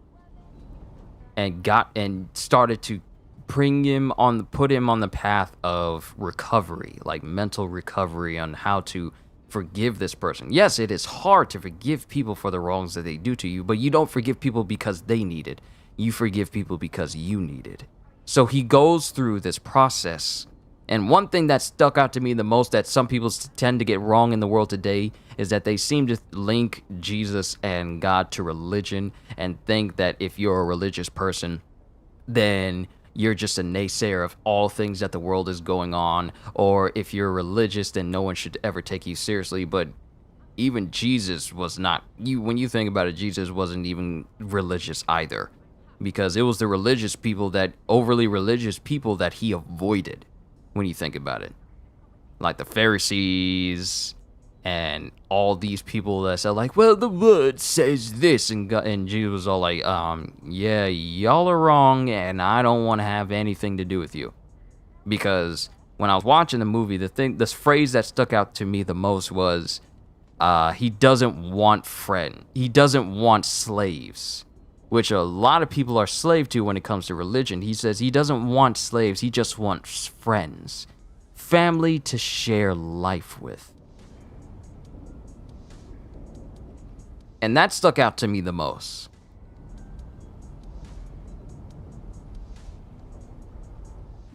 and started to put him on the path of recovery, like mental recovery, on how to forgive this person. Yes, it is hard to forgive people for the wrongs that they do to you, but you don't forgive people because they need it. You forgive people because you need it. So he goes through this process. And one thing that stuck out to me the most that some people tend to get wrong in the world today is that they seem to link Jesus and God to religion and think that if you're a religious person, then you're just a naysayer of all things that the world is going on. Or if you're religious, then no one should ever take you seriously. But even Jesus was not, when you think about it, Jesus wasn't even religious either. Because it was the overly religious people that he avoided, when you think about it. Like the Pharisees and all these people that said, like, well, the word says this, and Jesus was all like, yeah, y'all are wrong, and I don't want to have anything to do with you. Because when I was watching the movie, this phrase that stuck out to me the most was, he doesn't want he doesn't want slaves, which a lot of people are slave to when it comes to religion. He says he doesn't want slaves, he just wants friends. Family to share life with. And that stuck out to me the most.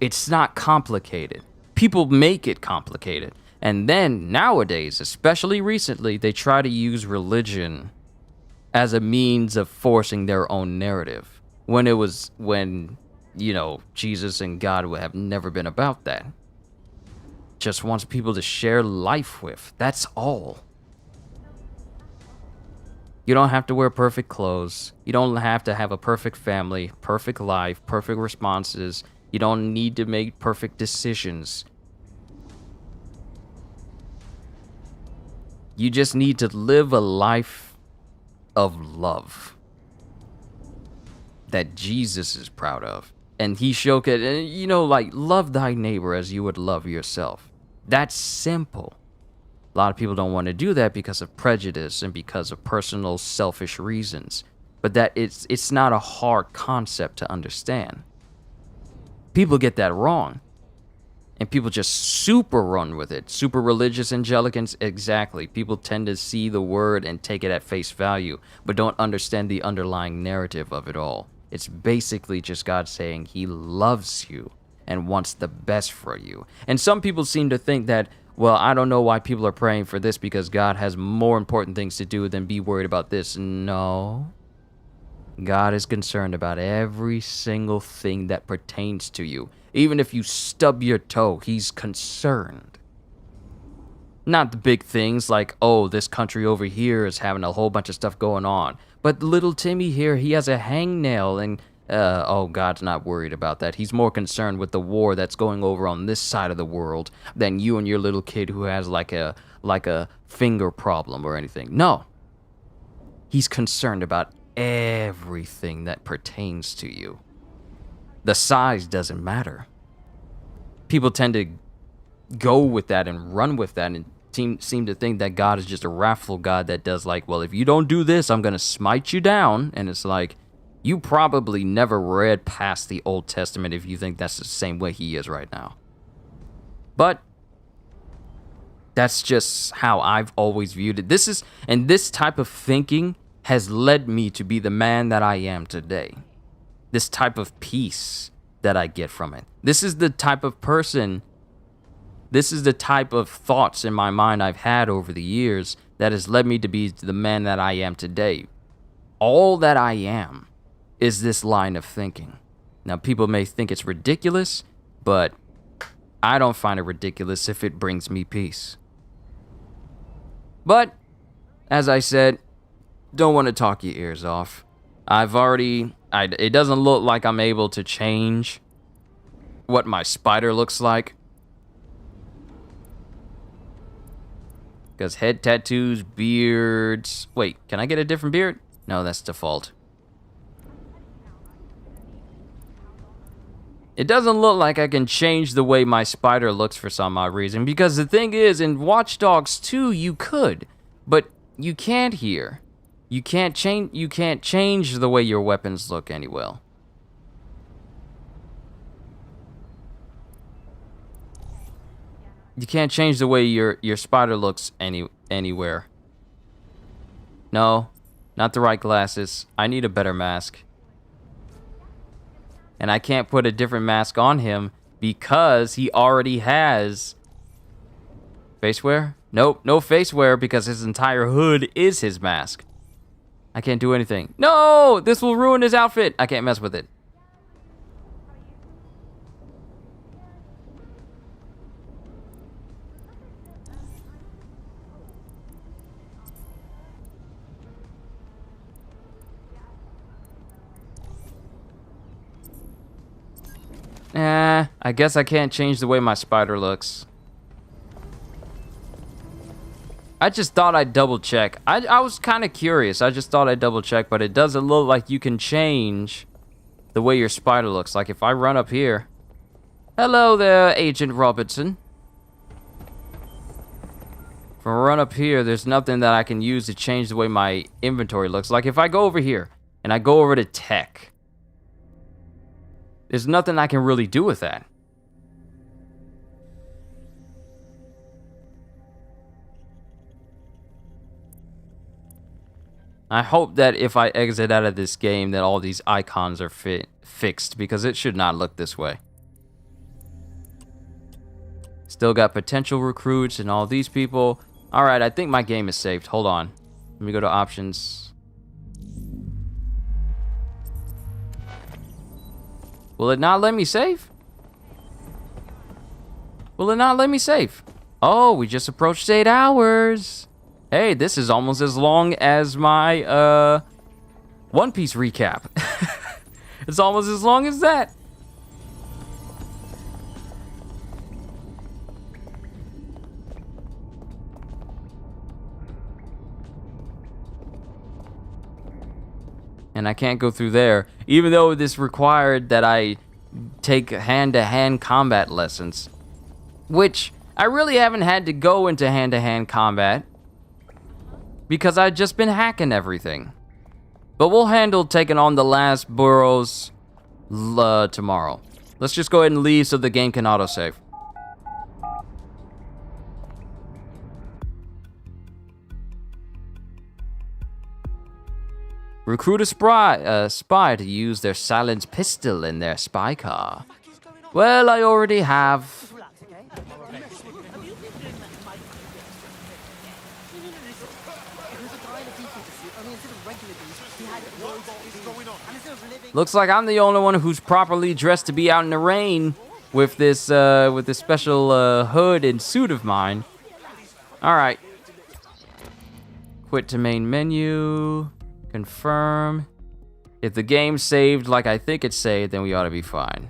It's not complicated. People make it complicated. And then nowadays, especially recently, they try to use religion as a means of forcing their own narrative. When Jesus and God would have never been about that. Just wants people to share life with. That's all. You don't have to wear perfect clothes. You don't have to have a perfect family, perfect life, perfect responses. You don't need to make perfect decisions. You just need to live a life of love that Jesus is proud of. And he showed it, like, love thy neighbor as you would love yourself. That's simple. A lot of people don't want to do that because of prejudice and because of personal selfish reasons. But that it's not a hard concept to understand. People get that wrong. And people just super run with it. Super religious Angelicans, exactly. People tend to see the word and take it at face value, but don't understand the underlying narrative of it all. It's basically just God saying he loves you and wants the best for you. And some people seem to think that, well, I don't know why people are praying for this because God has more important things to do than be worried about this. No. God is concerned about every single thing that pertains to you. Even if you stub your toe, he's concerned. Not the big things like, oh, this country over here is having a whole bunch of stuff going on. But little Timmy here, he has a hangnail and, God's not worried about that. He's more concerned with the war that's going over on this side of the world than you and your little kid who has like a finger problem or anything. No. He's concerned about everything that pertains to you. The size doesn't matter. People tend to go with that and run with that and seem to think that God is just a wrathful God that does like, well, if you don't do this, I'm going to smite you down. And it's like, You probably never read past the Old Testament if you think that's the same way he is right now. But that's just how I've always viewed it. This type of thinking has led me to be the man that I am today. This type of peace that I get from it. This is the type of person, this is the type of thoughts in my mind I've had over the years that has led me to be the man that I am today. All that I am is this line of thinking. Now, people may think it's ridiculous, but I don't find it ridiculous if it brings me peace. But, as I said, don't want to talk your ears off. It doesn't look like I'm able to change what my spider looks like. Because head tattoos, beards... Wait, can I get a different beard? No, that's default. It doesn't look like I can change the way my spider looks for some odd reason. Because the thing is, in Watch Dogs 2, you could. But you can't here. You can't change the way your weapons look anyway. You can't change the way your spider looks anywhere. No, not the right glasses. I need a better mask. And I can't put a different mask on him because he already has face wear? Nope, no face wear because his entire hood is his mask. I can't do anything. No! This will ruin his outfit. I can't mess with it. I guess I can't change the way my spider looks. I just thought I'd double check. I was kind of curious. I just thought I'd double check, but it doesn't look like you can change the way your spider looks. Like if I run up here. Hello there, Agent Robertson. If I run up here, there's nothing that I can use to change the way my inventory looks. Like if I go over here and I go over to tech, there's nothing I can really do with that. I hope that if I exit out of this game that all these icons are fixed because it should not look this way. Still got potential recruits and all these people. Alright, I think my game is saved. Hold on. Let me go to options. Will it not let me save? Will it not let me save? Oh, we just approached 8 hours. Hey, this is almost as long as my One Piece recap. It's almost as long as that. And I can't go through there, even though this required that I take hand-to-hand combat lessons, which I really haven't had to go into hand-to-hand combat because I've just been hacking everything. But we'll handle taking on the last boroughs tomorrow. Let's just go ahead and leave so the game can autosave. Recruit a spy to use their silenced pistol in their spy car. Well, I already have. Looks like I'm the only one who's properly dressed to be out in the rain with this special hood and suit of mine. All right. Quit to main menu. Confirm. If the game's saved like I think it's saved, then we ought to be fine.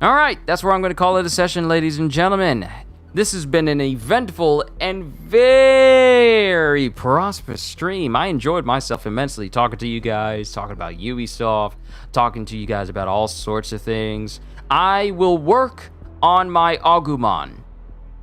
All right, that's where I'm going to call it a session, ladies and gentlemen. This has been an eventful and very prosperous stream. I enjoyed myself immensely talking to you guys, talking about Ubisoft, talking to you guys about all sorts of things. I will work on my Agumon,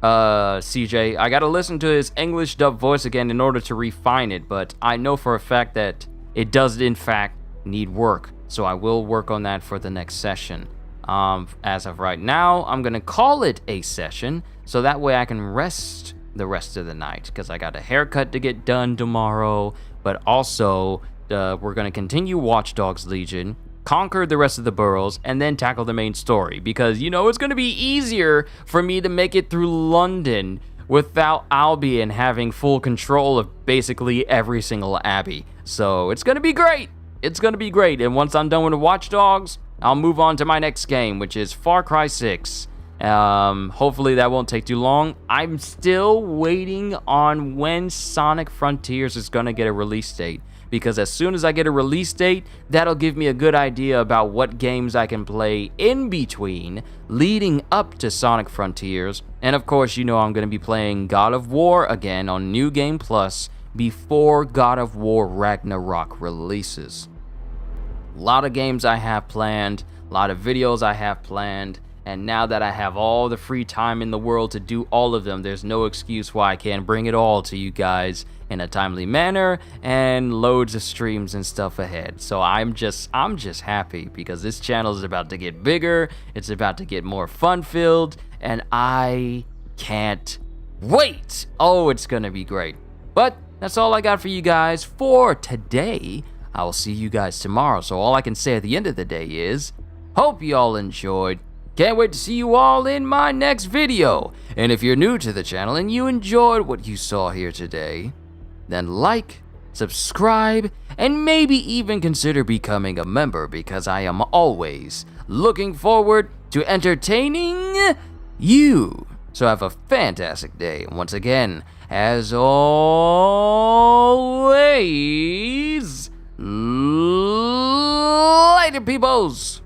CJ. I got to listen to his English dub voice again in order to refine it, but I know for a fact that it does, in fact, need work. So I will work on that for the next session. As of right now, I'm gonna call it a session, so that way I can rest the rest of the night, because I got a haircut to get done tomorrow, but also we're gonna continue Watch Dogs Legion, conquer the rest of the boroughs, and then tackle the main story, because, you know, it's gonna be easier for me to make it through London without Albion having full control of basically every single abbey. So it's gonna be great. It's gonna be great. And once I'm done with the Watch Dogs, I'll move on to my next game, which is Far Cry 6. Hopefully that won't take too long. I'm still waiting on when Sonic Frontiers is gonna get a release date, because as soon as I get a release date, that'll give me a good idea about what games I can play in between, leading up to Sonic Frontiers. And of course, you know I'm gonna be playing God of War again on New Game Plus before God of War Ragnarok releases. A lot of games I have planned, a lot of videos I have planned, and now that I have all the free time in the world to do all of them, there's no excuse why I can't bring it all to you guys in a timely manner, and loads of streams and stuff ahead. So I'm just happy, because this channel is about to get bigger, it's about to get more fun-filled, and I can't wait. Oh, it's gonna be great. But that's all I got for you guys for today. I will see you guys tomorrow. So all I can say at the end of the day is, hope you all enjoyed. Can't wait to see you all in my next video. And if you're new to the channel and you enjoyed what you saw here today, then like, subscribe, and maybe even consider becoming a member, because I am always looking forward to entertaining you. So have a fantastic day. And once again, as always, later, peoples!